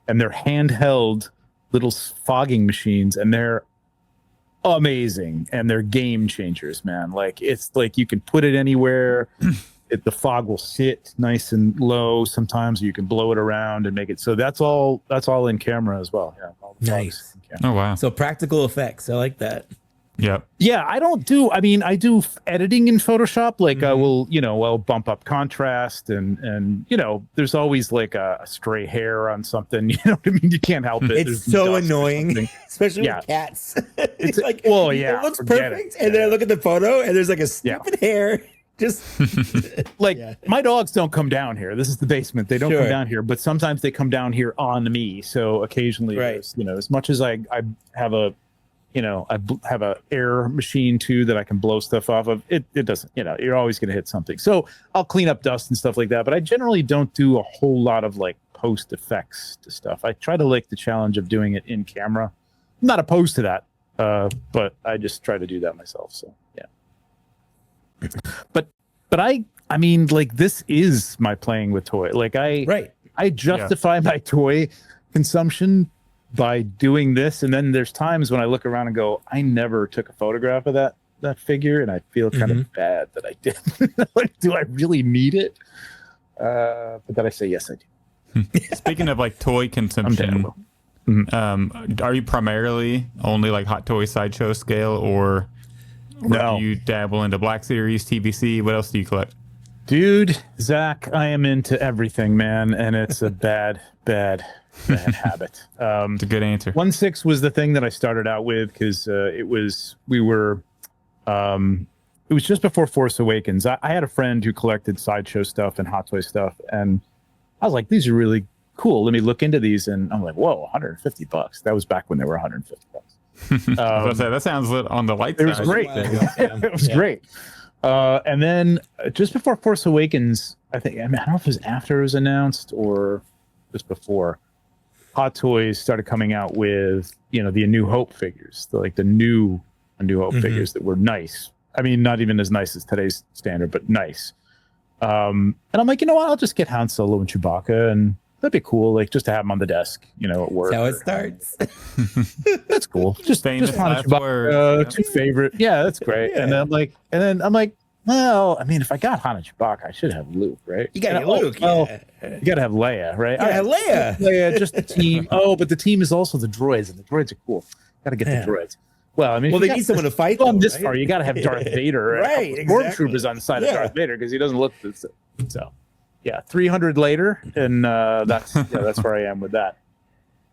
Speaker 3: And they're handheld little fogging machines, and they're amazing, and they're game changers, man. Like, it's like you can put it anywhere. The fog will sit nice and low sometimes, or you can blow it around and make it so that's all in camera as well.
Speaker 2: Nice.
Speaker 1: Oh wow.
Speaker 2: So practical effects, I like that.
Speaker 1: Yep.
Speaker 3: Yeah, I do editing in Photoshop. Like I will, I'll bump up contrast and there's always like a stray hair on something. You know what I mean? You can't help it.
Speaker 2: It's so annoying, especially with cats. It's like, it looks perfect. And then I look at the photo and there's like a stupid hair. Just
Speaker 3: like my dogs don't come down here. This is the basement. They don't come down here, but sometimes they come down here on me. So occasionally, as much as I have a, I have a air machine too that I can blow stuff off of. It doesn't, you're always going to hit something. So I'll clean up dust and stuff like that. But I generally don't do a whole lot of like post effects to stuff. I try to like the challenge of doing it in camera. I'm not opposed to that, but I just try to do that myself. So yeah. But I mean, like, this is my playing with toy. Like, I justify my toy consumption by doing this, and then there's times when I look around and go, I never took a photograph of that figure, and I feel kind of bad that I did. Like, do I really need it? But then I say yes, I do.
Speaker 1: Speaking of like toy consumption, are you primarily only like Hot Toy Sideshow scale, or
Speaker 3: No.
Speaker 1: do you dabble into Black Series, TVC? What else do you collect?
Speaker 3: Dude, Zach, I am into everything, man, and it's a bad habit.
Speaker 1: It's a good answer.
Speaker 3: 1/6 was the thing that I started out with because it was just before Force Awakens. I had a friend who collected Sideshow stuff and Hot Toy stuff, and I was like, these are really cool. Let me look into these, and I'm like, whoa, $150. That was back when they were $150.
Speaker 1: I was gonna say, that sounds lit on the light
Speaker 3: It was
Speaker 1: side.
Speaker 3: great. It was great. And then just before Force Awakens, I don't know if it was after it was announced or just before, Hot Toys started coming out with, the A New Hope figures, the new A New Hope figures that were nice. I mean, not even as nice as today's standard, but nice. And I'm like, you know what? I'll just get Han Solo and Chewbacca, and that'd be cool, like just to have them on the desk, at work.
Speaker 2: That's how it starts.
Speaker 3: That's cool. Just Han and Chewbacca, two favorite. Yeah, that's great.
Speaker 2: Yeah.
Speaker 3: And then I'm like, well, I mean, if I got Han and Chewbacca, I should have Luke, right?
Speaker 2: You gotta have Luke.
Speaker 3: You gotta have Leia, right?
Speaker 2: Yeah, Leia.
Speaker 3: Leia, just the team. Oh, but the team is also the droids, and the droids are cool. Gotta get the droids. Well, I mean,
Speaker 2: they need someone to fight.
Speaker 3: Them this far, you gotta have Darth Vader,
Speaker 2: right?
Speaker 3: Stormtroopers on the side of Darth Vader because he doesn't look so. Yeah, 300 later, and that's where I am with that.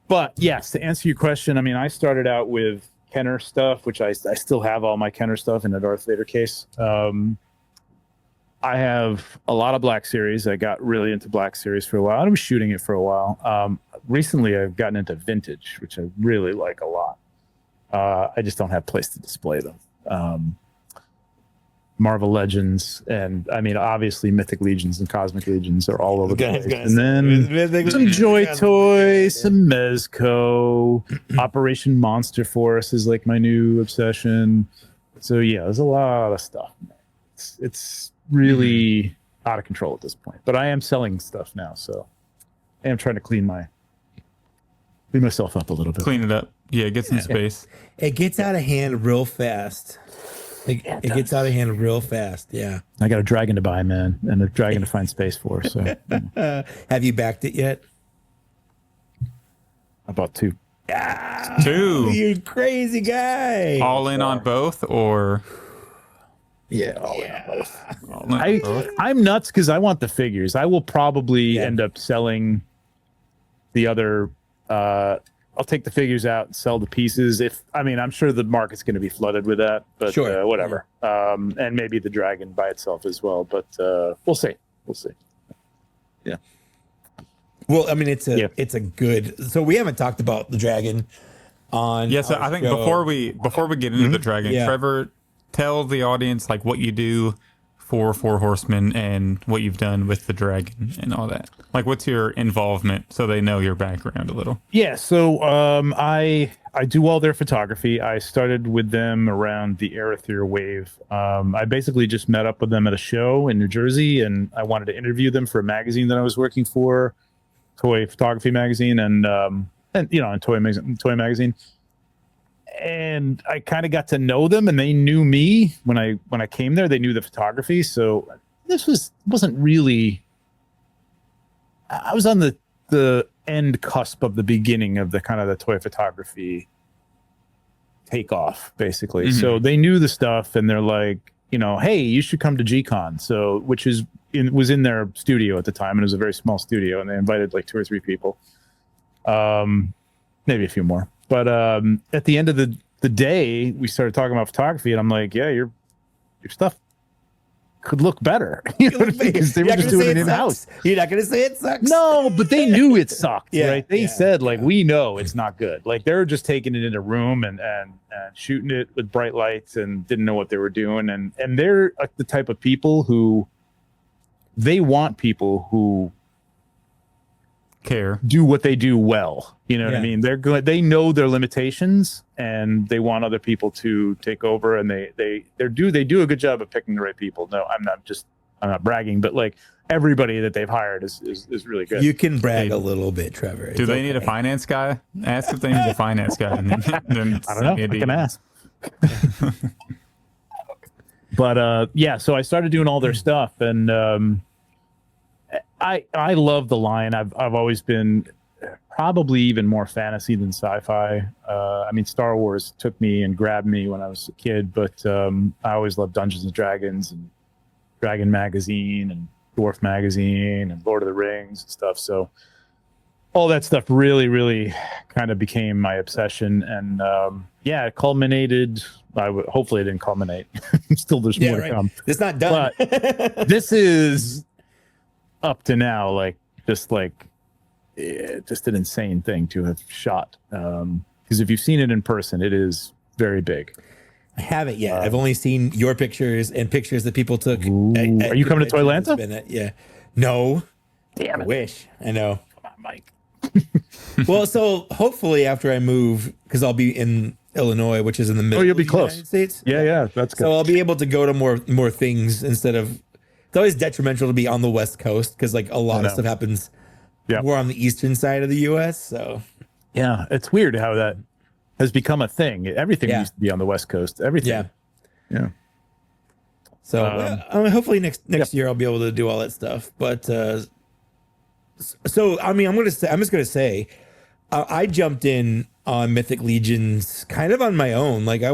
Speaker 3: But yes, to answer your question, I mean, I started out with Kenner stuff, which I still have all my Kenner stuff in a Darth Vader case. I have a lot of Black Series. I got really into Black Series for a while. I was shooting it for a while. Recently, I've gotten into vintage, which I really like a lot. I just don't have a place to display them. Marvel Legends, and I mean, obviously, Mythic Legions and Cosmic Legions are all over the place. And then some Joy Toys, some Mezco, Operation Monster Force is like my new obsession. So yeah, there's a lot of stuff. It's really out of control at this point. But I am selling stuff now, so I am trying to clean myself up a little bit.
Speaker 1: Clean it up. Yeah, get some space.
Speaker 2: It gets out of hand real fast. It gets out of hand real fast. Yeah.
Speaker 3: I got a dragon to buy, man, and a dragon to find space for. So,
Speaker 2: have you backed it yet?
Speaker 3: I bought 2.
Speaker 1: Two.
Speaker 2: You crazy guy.
Speaker 1: All in on both, or
Speaker 3: yeah, all in on both.
Speaker 1: all in on both?
Speaker 3: I'm nuts because I want the figures. I will probably end up selling the other. I'll take the figures out and sell the pieces. I'm sure the market's going to be flooded with that, but whatever. And maybe the dragon by itself as well, but we'll see. Yeah.
Speaker 2: Well, I mean, it's a good. So we haven't talked about the dragon on.
Speaker 1: Yes, I think
Speaker 2: show.
Speaker 1: before we get into the dragon, Trevor, tell the audience like what you do for Four Horsemen and what you've done with the dragon and all that. Like, what's your involvement so they know your background a little?
Speaker 3: Yeah, so I do all their photography. I started with them around the Arethyr wave. I basically just met up with them at a show in New Jersey, and I wanted to interview them for a magazine that I was working for, Toy Photography Magazine, and Toy Magazine. And I kind of got to know them, and they knew me when I came there. They knew the photography, so this wasn't really. I was on the end cusp of the beginning of the kind of the toy photography takeoff, basically. Mm-hmm. So they knew the stuff, and they're like, hey, you should come to G-Con. So which was in their studio at the time, and it was a very small studio, and they invited like 2 or 3 people, maybe a few more. But at the end of the day, we started talking about photography, and I'm like, yeah, your stuff could look better. You know what I mean? Because they were just doing it in-house.
Speaker 2: You're not going to say it sucks?
Speaker 3: No, but they knew it sucked, right? They said, we know it's not good. Like, they were just taking it in a room and shooting it with bright lights and didn't know what they were doing. And they're like the type of people who they want people who
Speaker 1: care,
Speaker 3: do what they do well. You know what I mean? They're good. They know their limitations, and they want other people to take over. And they do a good job of picking the right people. No, I'm not just I'm not bragging, but like everybody that they've hired is really good.
Speaker 2: You can brag a little bit, Trevor.
Speaker 1: Do they need a finance guy? Ask if they need a finance guy. And then
Speaker 3: I don't know. I can ask. But yeah, so I started doing all their stuff, and I love the line. I've always been probably even more fantasy than sci-fi. I mean, Star Wars took me and grabbed me when I was a kid, but I always loved Dungeons and Dragons and Dragon Magazine and Dwarf Magazine and Lord of the Rings and stuff. So all that stuff really, really kind of became my obsession. And yeah, it culminated. Hopefully it didn't culminate. Still, there's more to come.
Speaker 2: It's not done.
Speaker 3: But this is up to now, just an insane thing to have shot. Because if you've seen it in person, it is very big.
Speaker 2: I haven't yet. I've only seen your pictures and pictures that people took.
Speaker 3: Are you coming to Toylanta?
Speaker 2: Yeah. No.
Speaker 3: Damn it.
Speaker 2: I wish. I know.
Speaker 3: Come on, Mike.
Speaker 2: Well, so hopefully after I move, because I'll be in Illinois, which is in the middle
Speaker 3: you'll be
Speaker 2: of the
Speaker 3: close.
Speaker 2: United States.
Speaker 3: Yeah, that's good.
Speaker 2: So I'll be able to go to more things instead of. It's always detrimental to be on the West Coast because like a lot of stuff happens more on the eastern side of the U.S. So
Speaker 3: yeah, it's weird how that has become a thing. Everything used to be on the West Coast. Everything. Yeah.
Speaker 2: So hopefully next year I'll be able to do all that stuff. But so I mean, I'm just gonna say, I jumped in on Mythic Legions kind of on my own. Like I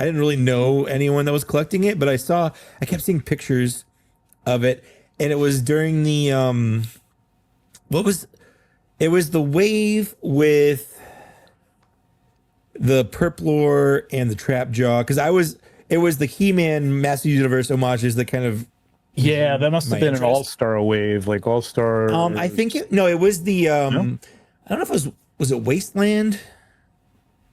Speaker 2: didn't really know anyone that was collecting it, but I kept seeing pictures of it, and it was during the it was the wave with the Purplore and the Trapjaw, because it was the He-Man Master Universe homages that kind of
Speaker 3: that must have been an all-star wave, like all-star.
Speaker 2: I think it was the I don't know if it was it Wasteland.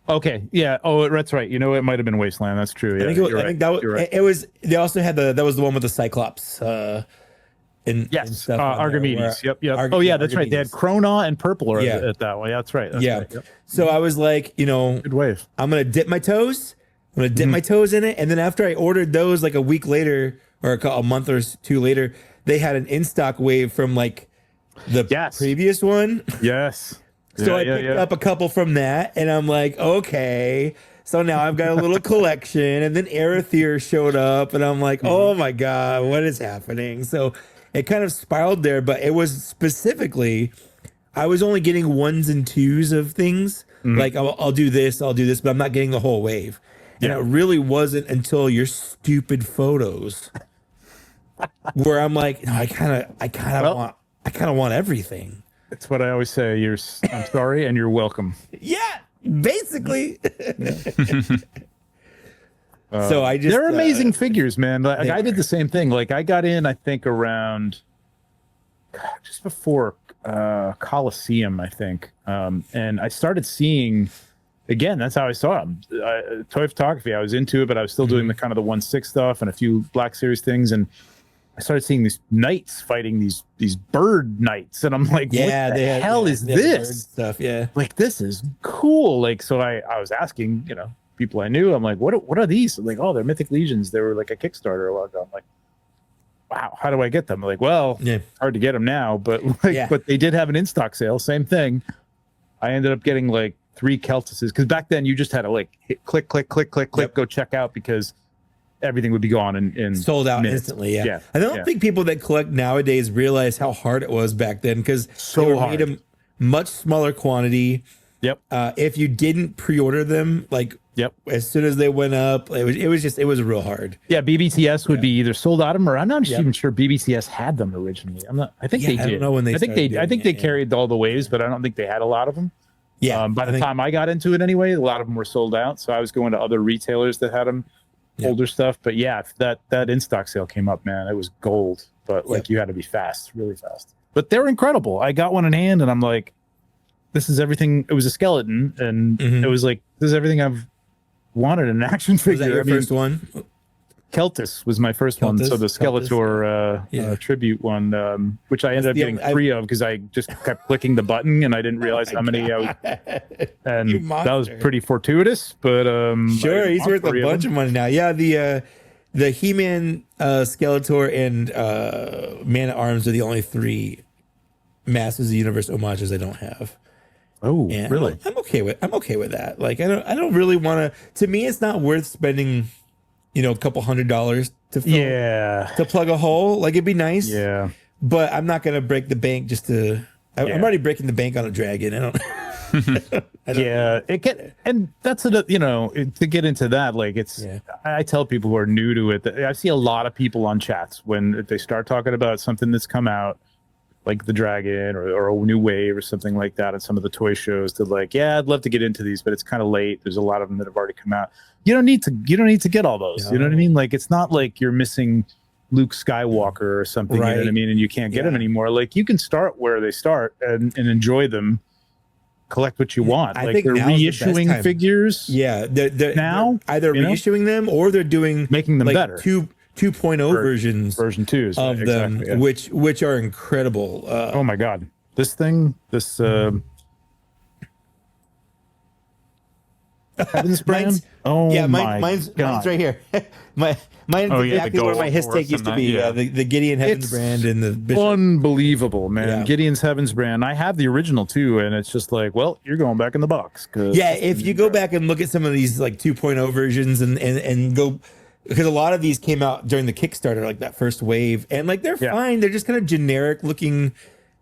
Speaker 3: Okay, yeah. Oh, that's right. You know, it might have been Wasteland. That's true. Yeah,
Speaker 2: I think that was
Speaker 3: right.
Speaker 2: It was. They also had that was the one with the Cyclops. And stuff
Speaker 3: Archimedes. Yep.
Speaker 2: Oh
Speaker 3: yeah, that's right. They had Krona and Purple at that one. Yeah, that's right. That's right. Yep.
Speaker 2: So I was like, good
Speaker 3: wave.
Speaker 2: I'm gonna dip my toes. I'm gonna dip my toes in it, and then after I ordered those, like a week later or a month or two later, they had an in stock wave from like the previous one.
Speaker 3: Yes.
Speaker 2: So I picked up a couple from that, and I'm like, okay. So now I've got a little collection, and then Arethyr showed up, and I'm like, oh my God, what is happening? So it kind of spiraled there, but it was specifically, I was only getting ones and twos of things. Like I'll do this, but I'm not getting the whole wave. And it really wasn't until your stupid photos where I'm like, no, I kind of want everything.
Speaker 3: That's what I always say. I'm sorry, and you're welcome.
Speaker 2: Yeah, basically. So
Speaker 3: they're amazing figures, man. Like I did the same thing. Like I got in, I think around just before Coliseum, I think, and I started seeing. Again, that's how I saw them. Toy photography. I was into it, but I was still doing the kind of the 1/6 stuff and a few Black Series things, and I started seeing these knights fighting these bird knights, and I'm like, what the hell is this
Speaker 2: stuff? Yeah,
Speaker 3: like this is cool. Like, so I was asking, people I knew. I'm like, what are these? I'm like, oh, they're Mythic Legions. They were like a Kickstarter a while ago. I'm like, wow, how do I get them? I'm like, well, hard to get them now, but but they did have an in stock sale. Same thing. I ended up getting like 3 Keltises, because back then you just had to like hit click, go check out, because everything would be gone and
Speaker 2: sold out instantly. Yeah. I don't think people that collect nowadays realize how hard it was back then, because they were made in much smaller quantity. If you didn't pre-order them, as soon as they went up, it was real hard.
Speaker 3: BBTS would be either sold out of them, or I'm not even sure BBTS had them originally. I think they did.
Speaker 2: I don't know when they
Speaker 3: I think they carried all the waves, but I don't think they had a lot of them. By the time I got into it anyway, a lot of them were sold out. So I was going to other retailers that had them, older stuff. But that in stock sale came up, man. It was gold. But you had to be fast, really fast. But they're incredible. I got one in hand, and I'm like, this is everything. It was a skeleton, and it was like, this is everything I've wanted in an action figure.
Speaker 2: Was that your first one?
Speaker 3: Keltis was my first one. So the Skeletor tribute one, which I ended up getting 3 of, because I just kept clicking the button and I didn't realize how many I was. And that was pretty fortuitous, but
Speaker 2: sure, he's worth a bunch of money now. Yeah, the the He-Man, Skeletor, and Man at Arms are the only 3 Masters of the Universe homages I don't have.
Speaker 3: Oh,
Speaker 2: And
Speaker 3: really?
Speaker 2: I'm okay with that. Like I don't really want to me it's not worth spending, a couple $100 to to plug a hole. Like it'd be nice.
Speaker 3: Yeah.
Speaker 2: But I'm not going to break the bank just to I'm already breaking the bank on a dragon. I don't
Speaker 3: Yeah, and that's to get into that, like I tell people who are new to it that I see a lot of people on chats when they start talking about something that's come out, like the dragon or a new wave or something like that, and some of the toy shows. They're like, yeah, I'd love to get into these, but it's kind of late. There's a lot of them that have already come out. You don't need to get all those. No. You know what I mean? Like it's not like you're missing Luke Skywalker or something. Right. You know what I mean? And you can't get them anymore. Like you can start where they start and enjoy them. Collect what you want.
Speaker 2: I
Speaker 3: like
Speaker 2: think
Speaker 3: they're reissuing figures.
Speaker 2: Yeah, they're either reissuing them or they're
Speaker 3: making them better.
Speaker 2: 2.0 versions,
Speaker 3: version 2s
Speaker 2: of them, which are incredible.
Speaker 3: Oh my god, this Heaven's brand.
Speaker 2: Mine's right here. Mine's exactly where my his take used to be. The Gideon Heaven's brand and the Bishop.
Speaker 3: Unbelievable, man. Gideon's Heaven's brand. I have the original too, and it's just like, well, you're going back in the box.
Speaker 2: If you go back and look at some of these like 2.0 versions and go, because a lot of these came out during the Kickstarter, like that first wave, and like they're fine. They're just kind of generic looking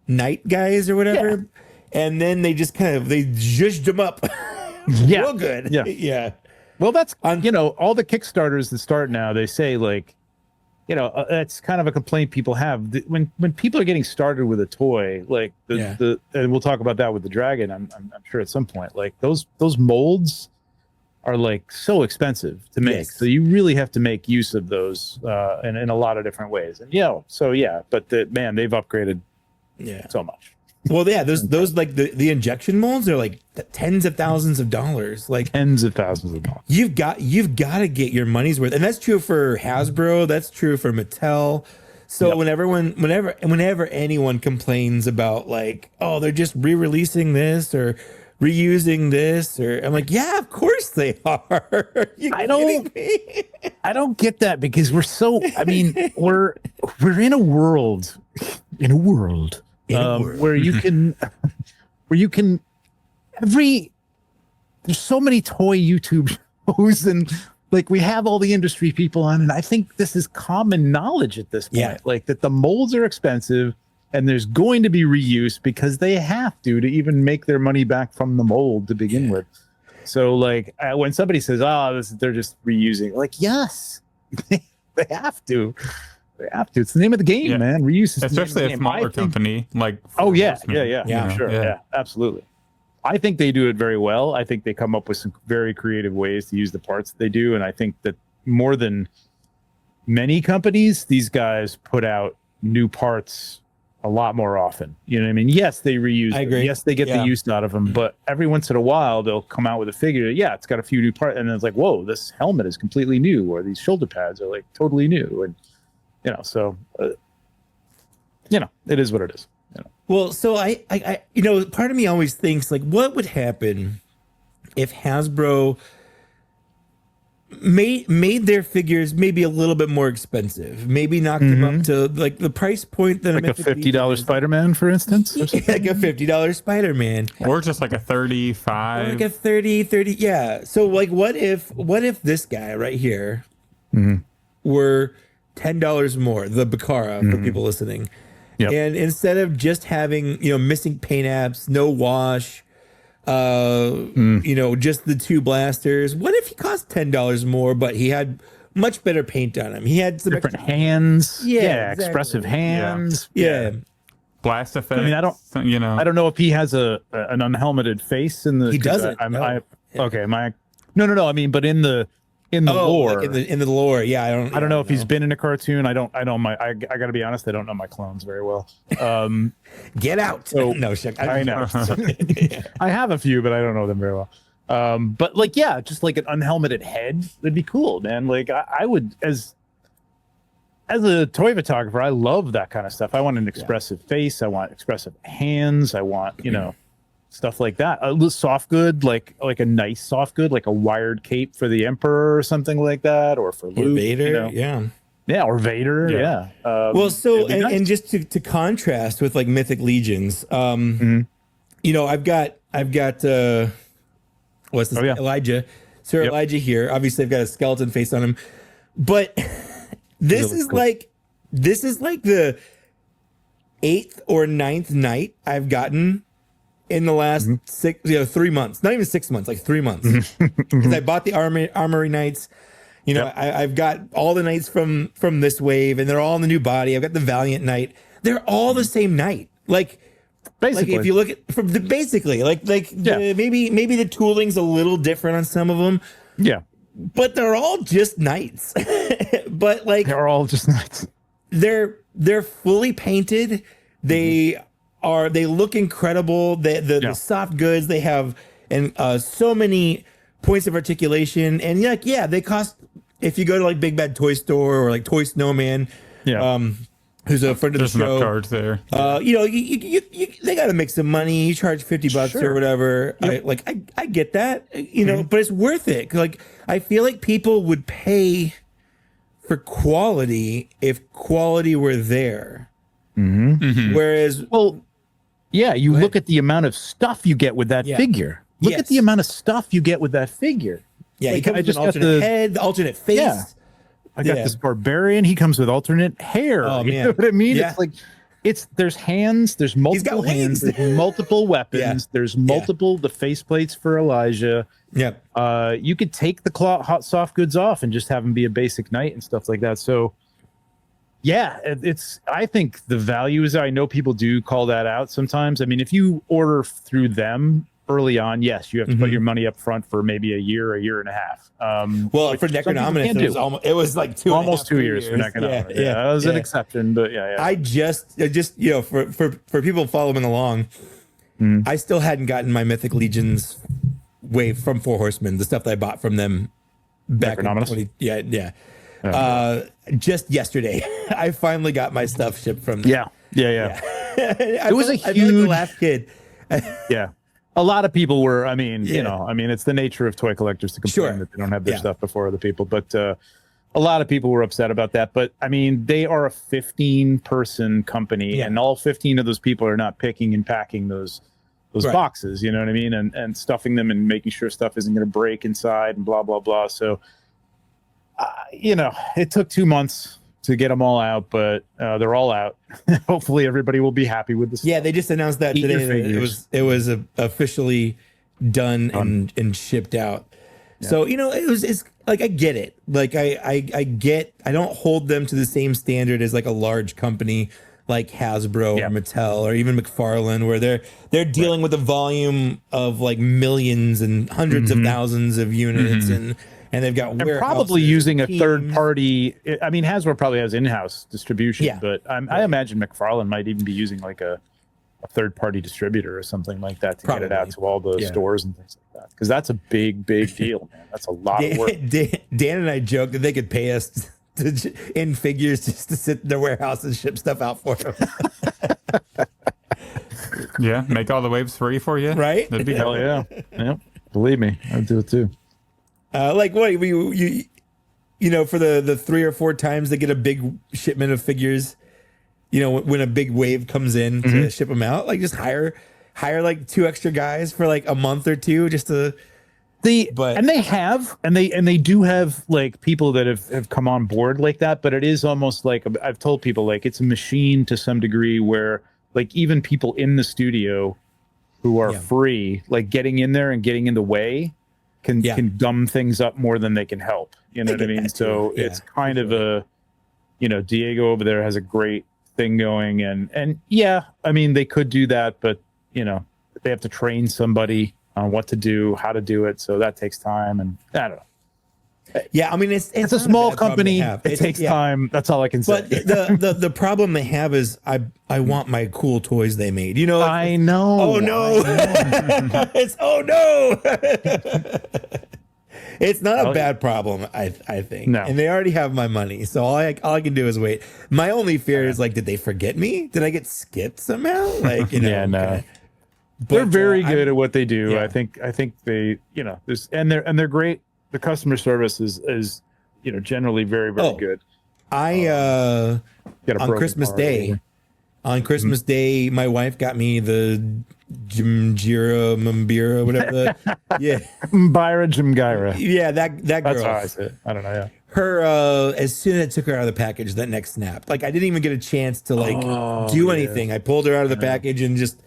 Speaker 2: knight guys or whatever, and then they just zhuzhed them up. Real good. Yeah.
Speaker 3: Well, that's all the Kickstarters that start now. They say like, that's kind of a complaint people have when people are getting started with a toy. Like and we'll talk about that with the dragon. I'm sure at some point. Like those molds are like so expensive to make, so you really have to make use of those in a lot of different ways. And but they've upgraded so much.
Speaker 2: Well, those like the injection molds are like tens of thousands of dollars. Like
Speaker 3: tens of thousands of dollars.
Speaker 2: You've got to get your money's worth, and that's true for Hasbro. That's true for Mattel. So whenever anyone complains about like, oh, they're just re-releasing this or reusing this, or I'm like, yeah, of course they are. I
Speaker 3: don't get that because we're so. I mean, we're in a world. Where you can there's so many toy YouTube shows and like we have all the industry people on, and I think this is common knowledge at this point, like that the molds are expensive and there's going to be reuse because they have to even make their money back from the mold to begin with. So like when somebody says, they're just reusing, like, yes, they have to. They have to. It's the name of the game, man. Reuse is
Speaker 1: especially a smaller company like.
Speaker 3: Sure, absolutely. I think they do it very well. I think they come up with some very creative ways to use the parts that they do, and I think that more than many companies, these guys put out new parts a lot more often. You know what I mean? Yes, they reuse. I agree. Yes, they get the use out of them, but every once in a while they'll come out with a figure. Yeah, it's got a few new parts, and then it's like, whoa, this helmet is completely new, or these shoulder pads are like totally new, and. It is what it is.
Speaker 2: Well, so I part of me always thinks like, what would happen if Hasbro made their figures maybe a little bit more expensive, maybe knocked them up to like the price point that
Speaker 3: like a $50 Spider-Man, for instance,
Speaker 2: like a $50 Spider-Man,
Speaker 1: or just like a 35,
Speaker 2: like a 30. Yeah. So like, what if this guy right here were $10 more, the Bakara for people listening. And instead of just having, missing paint apps, no wash, just the 2 blasters, what if he cost $10 more, but he had much better paint on him? He had some
Speaker 3: different hands. Exactly. Expressive hands.
Speaker 1: Blast effect.
Speaker 3: I mean, I don't know if he has an unhelmeted face in the.
Speaker 2: He doesn't.
Speaker 3: Okay. No. I mean, but in the lore,
Speaker 2: like in the lore, I
Speaker 3: don't know if he's been in a cartoon. I gotta be honest, I don't know my clones very well.
Speaker 2: Get out.
Speaker 3: So,
Speaker 2: no,
Speaker 3: I know. I have a few, but I don't know them very well. But like, just like an unhelmeted head would be cool, man. Like I would, as a toy photographer, I love that kind of stuff. I want an expressive face. I want expressive hands. I want, stuff like that. A little soft good, like a nice soft good, like a wired cape for the Emperor or something like that, or for Luke,
Speaker 2: Vader,
Speaker 3: or Vader,
Speaker 1: Yeah.
Speaker 2: Well, so
Speaker 3: it'd be nice.
Speaker 2: and just to contrast with like Mythic Legions, you know, I've got what's this? Elijah, Sir Elijah here. Obviously, I've got a skeleton face on him, but this is
Speaker 3: cool.
Speaker 2: like the 8th or 9th night I've gotten in the last 3 months. Not even 6 months, like 3 months. Because I bought the Armory Knights. You know, I've got all the knights from this wave, and they're all in the new body. I've got the Valiant Knight. They're all the same knight. Like,
Speaker 3: basically,
Speaker 2: if you look at from the maybe the tooling's a little different on some of them.
Speaker 3: Yeah,
Speaker 2: but they're all just knights. But like,
Speaker 3: they're all just knights.
Speaker 2: They're fully painted. They look incredible. The soft goods they have, and so many points of articulation, and they cost. If you go to like Big Bad Toy Store or like Toy Snowman, who's a friend of the show,
Speaker 1: enough cards there.
Speaker 2: You know, they got to make some money. You charge $50 or whatever.
Speaker 3: Yep.
Speaker 2: I get that, you know, but it's worth it. Like, I feel like people would pay for quality if quality were there. Whereas,
Speaker 3: you look at the amount of stuff you get with that figure. Look at the amount of stuff you get with that figure.
Speaker 2: Yeah,
Speaker 3: like,
Speaker 2: he comes with an alternate head, the alternate face.
Speaker 3: Yeah. I got this barbarian. He comes with alternate hair.
Speaker 2: Oh,
Speaker 3: you
Speaker 2: man.
Speaker 3: know what I mean?
Speaker 2: Yeah.
Speaker 3: It's like, there's hands, there's multiple hands, there's multiple weapons, there's multiple the faceplates for Elijah.
Speaker 2: Yeah.
Speaker 3: You could take the hot soft goods off and just have him be a basic knight and stuff like that. So I think the value is, I know people do call that out sometimes. I mean, if you order through them early on, yes, you have to put your money up front for maybe a year and a half.
Speaker 2: Well, for Necronominus, it was like
Speaker 3: almost 2 years for Necronominus. Yeah, that was an exception, but
Speaker 2: I just you know, for people following along, I still hadn't gotten my Mythic Legions wave from Four Horsemen, the stuff that I bought from them back in 20. Just yesterday, I finally got my stuff shipped from them.
Speaker 3: Yeah.
Speaker 2: It
Speaker 3: was a
Speaker 2: I feel like
Speaker 3: huge
Speaker 2: the last kid.
Speaker 3: A lot of people were, it's the nature of toy collectors to complain that they don't have their stuff before other people. But a lot of people were upset about that. But I mean, they are a 15-person company, and all 15 of those people are not picking and packing those boxes. You know what I mean? And stuffing them and making sure stuff isn't going to break inside and blah, blah, blah. So, it took 2 months to get them all out, but they're all out. Hopefully everybody will be happy with this.
Speaker 2: Yeah, they just announced that today. That it was officially done and shipped out. Yeah. So, it's like, I get it. Like I don't hold them to the same standard as like a large company like Hasbro or Mattel or even McFarlane, where they're dealing with a volume of like millions and hundreds of thousands of units and they've got
Speaker 3: probably using a third party. I mean, Hasbro probably has in-house distribution, but I imagine McFarlane might even be using like a third party distributor or something like that to get it out to all the stores and things like that. Because that's a big deal, man. That's a lot of work.
Speaker 2: Dan and I joked that they could pay us in figures just to sit in their warehouse and ship stuff out for them.
Speaker 1: Yeah, make all the waves free for you.
Speaker 2: Right?
Speaker 1: That'd be
Speaker 3: hell yeah. Yep. Believe me, I'd do it too.
Speaker 2: Like what you for the 3 or 4 times they get a big shipment of figures, when a big wave comes in to ship them out, like just hire like 2 extra guys for like a month or 2 just to. And they do have like people that have come on board like that, but it is almost like I've told people like it's a machine to some degree where like even people in the studio who are free, like getting in there and getting in the way can gum things up more than they can help. You know what I mean? So it's kind of a, Diego over there has a great thing going and I mean, they could do that, but they have to train somebody on what to do, how to do it. So that takes time and I don't know. Yeah. I mean, it's
Speaker 3: a small company. It takes time. That's all I can say.
Speaker 2: But the problem they have is I want my cool toys they made,
Speaker 3: I know.
Speaker 2: Oh no. It's no. It's not a bad problem, I think. No. And they already have my money. So all I can do is wait. My only fear is like, did they forget me? Did I get skipped somehow? Like,
Speaker 3: no. they're very good at what they do.
Speaker 2: yeah.
Speaker 3: I think they, there's and they're great. The customer service is generally very, very good.
Speaker 2: I
Speaker 3: Get a
Speaker 2: on
Speaker 3: broken
Speaker 2: Christmas
Speaker 3: part or
Speaker 2: Day.
Speaker 3: whatever.
Speaker 2: On Christmas Day, my wife got me the Jimjira Mambira, whatever. Yeah,
Speaker 3: Byra Jimgyra.
Speaker 2: yeah, that girl.
Speaker 3: That's how I say it. I don't know. Yeah.
Speaker 2: Her as soon as I took her out of the package, that neck snapped. Like I didn't even get a chance to do anything. I pulled her out of the package and just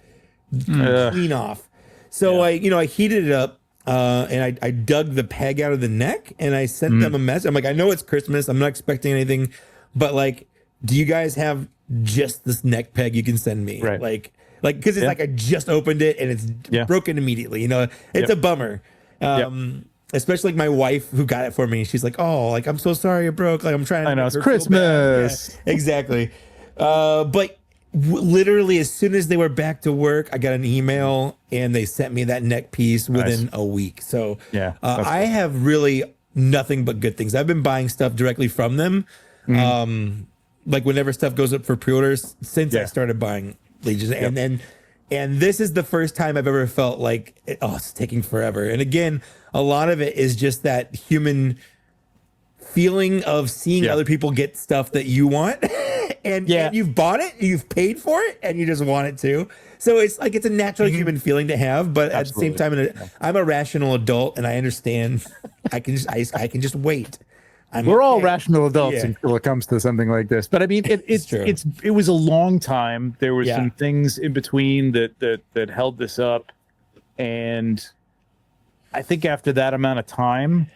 Speaker 2: clean off. So I heated it up and I dug the peg out of the neck and I sent them a message. I'm like, I know it's Christmas. I'm not expecting anything, but like, do you guys have just this neck peg you can send me?
Speaker 3: Right.
Speaker 2: Like because it's like I just opened it and it's broken immediately. It's a bummer. Especially like my wife who got it for me. She's like, "Oh, like I'm so sorry it broke. Like I'm trying to."
Speaker 3: I know
Speaker 2: make
Speaker 3: it's
Speaker 2: her feel
Speaker 3: Christmas.
Speaker 2: bad." Yeah, exactly. But literally, as soon as they were back to work, I got an email and they sent me that neck piece within a week. So I have really nothing but good things. I've been buying stuff directly from them. Like whenever stuff goes up for pre-orders since I started buying Legions, and this is the first time I've ever felt like it's taking forever. And again, a lot of it is just that human feeling of seeing other people get stuff that you want and you've bought it, you've paid for it, and you just want it too. So it's like it's a natural human feeling to have, but at the same time, I'm a rational adult and I understand. I can just wait.
Speaker 3: We're all rational adults until it comes to something like this. But I mean, it was a long time. There were some things in between that held this up, and I think after that amount of time,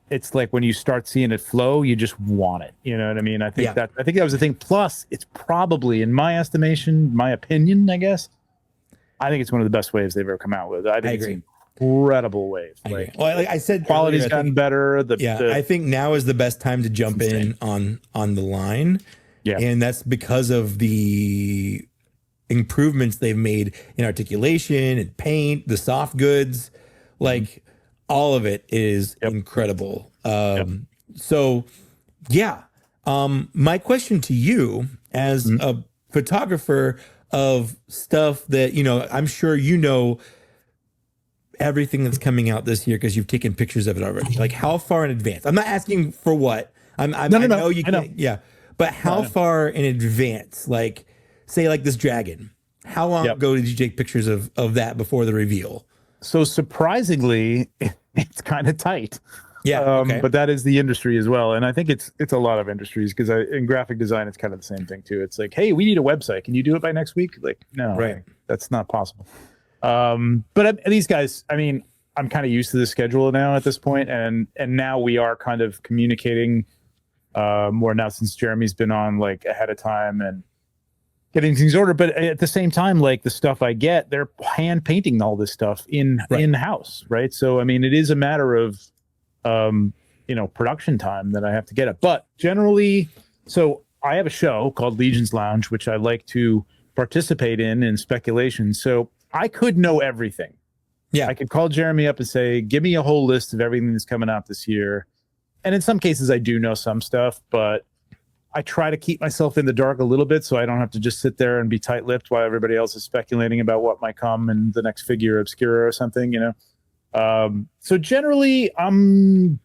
Speaker 3: it's like when you start seeing it flow, you just want it. You know what I mean? I think that was the thing. Plus, it's probably, in my estimation, my opinion, I guess, I think it's one of the best waves they've ever come out with. I agree. It's incredible wave. Like
Speaker 2: I said,
Speaker 3: quality's gotten better.
Speaker 2: I think now is the best time to jump in on the line. Yeah. And that's because of the improvements they've made in articulation and paint, the soft goods, like all of it is incredible. So my question to you as a photographer of stuff that, I'm sure everything that's coming out this year because you've taken pictures of it already. Like how far in advance? I'm not asking for what. I know you can. Yeah, but how far in advance? Like, say, like this dragon. How long ago did you take pictures of that before the reveal?
Speaker 3: So surprisingly, it's kind of tight.
Speaker 2: Yeah,
Speaker 3: but that is the industry as well, and I think it's a lot of industries because in graphic design it's kind of the same thing too. It's like, hey, we need a website. Can you do it by next week? Like, no,
Speaker 2: right?
Speaker 3: That's not possible. But these guys, I mean, I'm kind of used to the schedule now at this point, and now we are kind of communicating more now since Jeremy's been on like ahead of time and getting things ordered. But at the same time, like the stuff I get, they're hand painting all this stuff in house, right? So I mean, it is a matter of production time that I have to get it. But generally, so I have a show called Legion's Lounge, which I like to participate in speculation. So I could know everything. Yeah. I could call Jeremy up and say, give me a whole list of everything that's coming out this year. And in some cases I do know some stuff, but I try to keep myself in the dark a little bit so I don't have to just sit there and be tight-lipped while everybody else is speculating about what might come in the next figure obscura or something, So generally I'm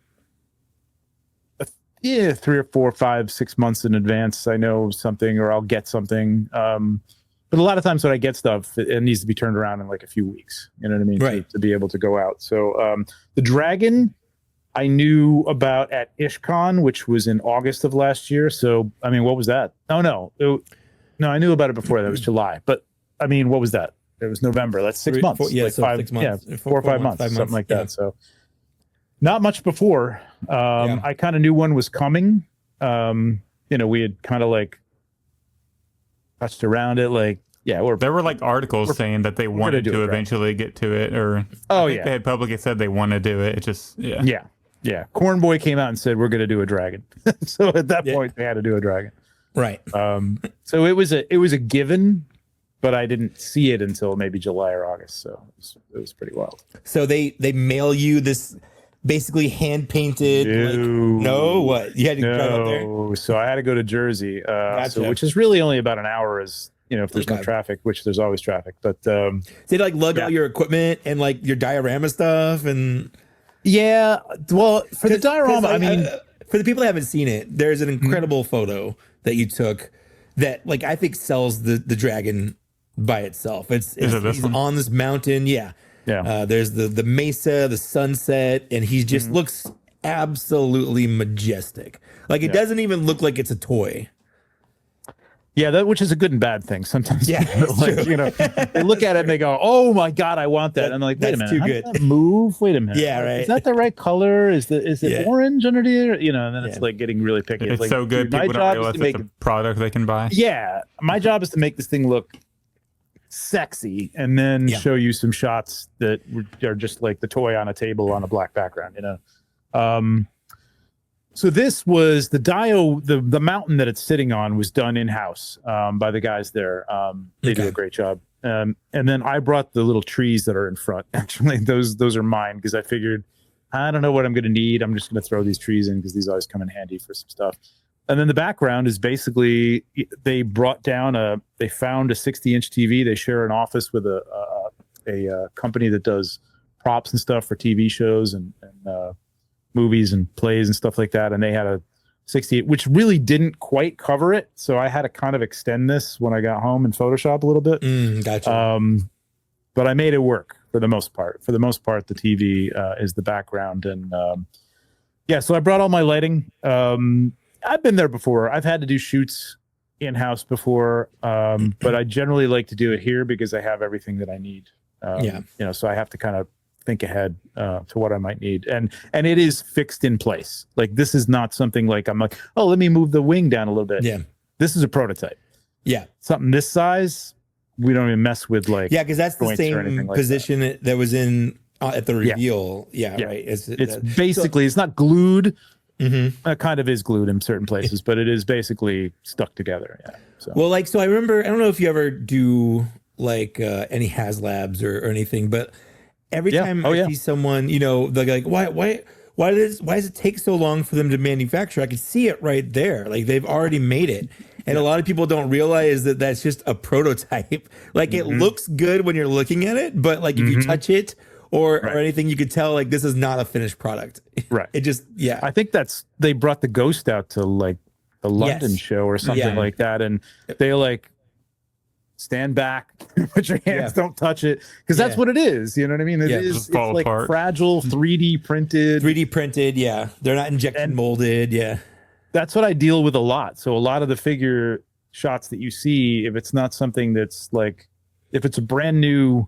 Speaker 3: 3 or 4, 5, 6 months in advance. I know something or I'll get something. But a lot of times when I get stuff, it needs to be turned around in like a few weeks. You know what I mean?
Speaker 2: Right.
Speaker 3: To be able to go out. So the Dragon I knew about at IshCon, which was in August of last year. So, I mean, what was that? Oh, no. No, I knew about it before. That was July. But, I mean, what was that? It was November. That's 6 months.
Speaker 2: 6 months.
Speaker 3: Yeah, 4 or 5 months, something like that. So not much before. I kind of knew one was coming. We had kind of like touched around it, like
Speaker 1: there were like articles saying that they wanted to eventually get to it, or I think they had publicly said they want to do it. It just
Speaker 3: Corn Boy came out and said we're going to do a dragon. So at that point they had to do a dragon,
Speaker 2: right?
Speaker 3: So it was a given, but I didn't see it until maybe July or August. So it was pretty wild.
Speaker 2: So they mail you this basically hand painted. What you had to drive up there?
Speaker 3: So I had to go to Jersey, which is really only about an hour as if there's no
Speaker 2: Okay.
Speaker 3: traffic, which there's always traffic. But
Speaker 2: They like lug
Speaker 3: Yeah.
Speaker 2: all your equipment and like your diorama stuff and
Speaker 3: yeah, well, for the
Speaker 2: 'cause,
Speaker 3: diorama,
Speaker 2: like,
Speaker 3: I mean,
Speaker 2: for the people that haven't seen it, there's an incredible photo that you took that like I think sells the dragon by itself. It's
Speaker 1: Is it this
Speaker 2: he's
Speaker 1: one?
Speaker 2: on this mountain. Yeah.
Speaker 3: Yeah.
Speaker 2: There's the mesa, the sunset, and he just looks absolutely majestic. Like it doesn't even look like it's a toy.
Speaker 3: yeah, that which is a good and bad thing. Sometimes,
Speaker 2: Yeah,
Speaker 3: people,
Speaker 2: it's
Speaker 3: like,
Speaker 2: true.
Speaker 3: they look at it and they go, "Oh my god, I want that," and I'm like, "Wait a
Speaker 2: That's
Speaker 3: minute,
Speaker 2: too
Speaker 3: how
Speaker 2: good.
Speaker 3: does that move? Wait a minute,
Speaker 2: Yeah, right.
Speaker 3: Is that the right color? Is it
Speaker 2: Yeah.
Speaker 3: orange under there? And then it's
Speaker 2: Yeah.
Speaker 3: like getting really picky.
Speaker 1: It's
Speaker 3: like,
Speaker 1: so good,
Speaker 3: dude, my
Speaker 1: people don't
Speaker 3: job is
Speaker 1: realize
Speaker 3: to
Speaker 1: it's
Speaker 3: make
Speaker 1: a product they can buy.
Speaker 3: Yeah, my job is to make this thing look sexy and then
Speaker 2: Yeah.
Speaker 3: show you some shots that are just like the toy on a table on a black background, So this was the mountain that it's sitting on was done in-house by the guys there. They do
Speaker 2: Okay.
Speaker 3: a great job. And then I brought the little trees that are in front. Actually, those are mine because I figured I don't know what I'm going to need. I'm just going to throw these trees in because these always come in handy for some stuff. And then the background is basically they found a 60-inch TV. They share an office with a company that does props and stuff for TV shows and movies and plays and stuff like that. And they had a 60, which really didn't quite cover it. So I had to kind of extend this when I got home in Photoshop a little bit.
Speaker 2: Gotcha.
Speaker 3: But I made it work for the most part. For the most part, the TV is the background. And so I brought all my lighting. I've been there before. I've had to do shoots in-house before, but I generally like to do it here because I have everything that I need. So I have to kind of think ahead to what I might need, and it is fixed in place. Like this is not something like I'm like, oh, let me move the wing down a little bit.
Speaker 2: Yeah.
Speaker 3: This is a prototype.
Speaker 2: Yeah.
Speaker 3: Something this size, we don't even mess with like.
Speaker 2: Yeah, because that's the
Speaker 3: joints or anything
Speaker 2: same
Speaker 3: like
Speaker 2: position that was in at the reveal. Yeah, right.
Speaker 3: It's basically it's not glued. It kind of is glued in certain places, but it is basically stuck together. Yeah. So.
Speaker 2: Well, so I remember, I don't know if you ever do like any HasLabs or anything, but every time I see someone, they're like, why does it take so long for them to manufacture? I could see it right there. Like they've already made it. And a lot of people don't realize that that's just a prototype. Like it looks good when you're looking at it, but like if you touch it or anything, you could tell like this is not a finished product.
Speaker 3: Right.
Speaker 2: It just,
Speaker 3: I think they brought the Ghost out to like the London show or something like that. And they like stand back, put your hands, don't touch it. Cause that's what it is. You know what I mean? It is
Speaker 1: just fall
Speaker 3: like
Speaker 1: apart.
Speaker 3: Fragile 3D printed.
Speaker 2: 3D printed. Yeah. They're not injection molded. Yeah.
Speaker 3: That's what I deal with a lot. So a lot of the figure shots that you see, if it's not something that's like, if it's a brand new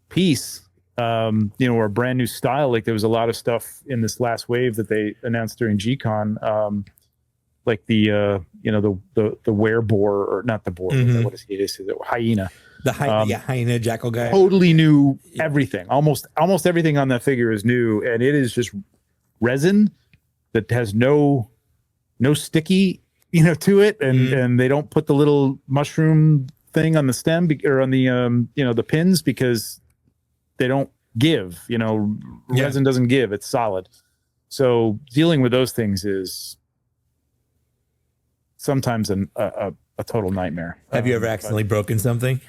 Speaker 3: piece, or a brand new style, like there was a lot of stuff in this last wave that they announced during G-Con, like the werebore, or not the boar, what is he? Is it hyena?
Speaker 2: The hyena jackal guy.
Speaker 3: Totally new everything. Almost everything on that figure is new, and it is just resin that has no sticky, to it, and they don't put the little mushroom thing on the stem or on the the pins because they don't give. Resin doesn't give; it's solid. So dealing with those things is sometimes a total nightmare.
Speaker 2: Have you ever accidentally broken something?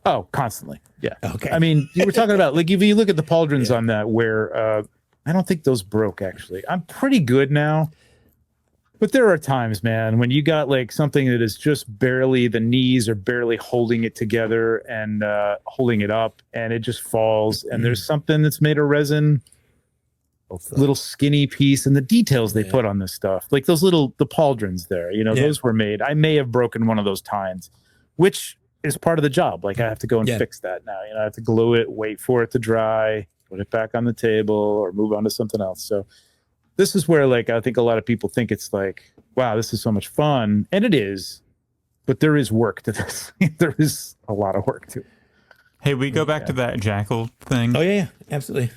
Speaker 3: Oh, constantly. Yeah.
Speaker 2: Okay.
Speaker 3: I mean, you were talking about like if you look at the pauldrons on that, where I don't think those broke actually. I'm pretty good now. But there are times, man, when you got like something that is just barely, the knees are barely holding it together and holding it up, and it just falls. And there's something that's made of resin, little skinny piece, and the details they put on this stuff, like those the pauldrons there, those were made. I may have broken one of those tines, which is part of the job. Like I have to go and fix that now. I have to glue it, wait for it to dry, put it back on the table, or move on to something else. So this is where like I think a lot of people think it's like, wow, this is so much fun, and it is, but there is work to this. There is a lot of work to it.
Speaker 1: Hey, we go back to that jackal thing.
Speaker 2: Oh yeah, absolutely.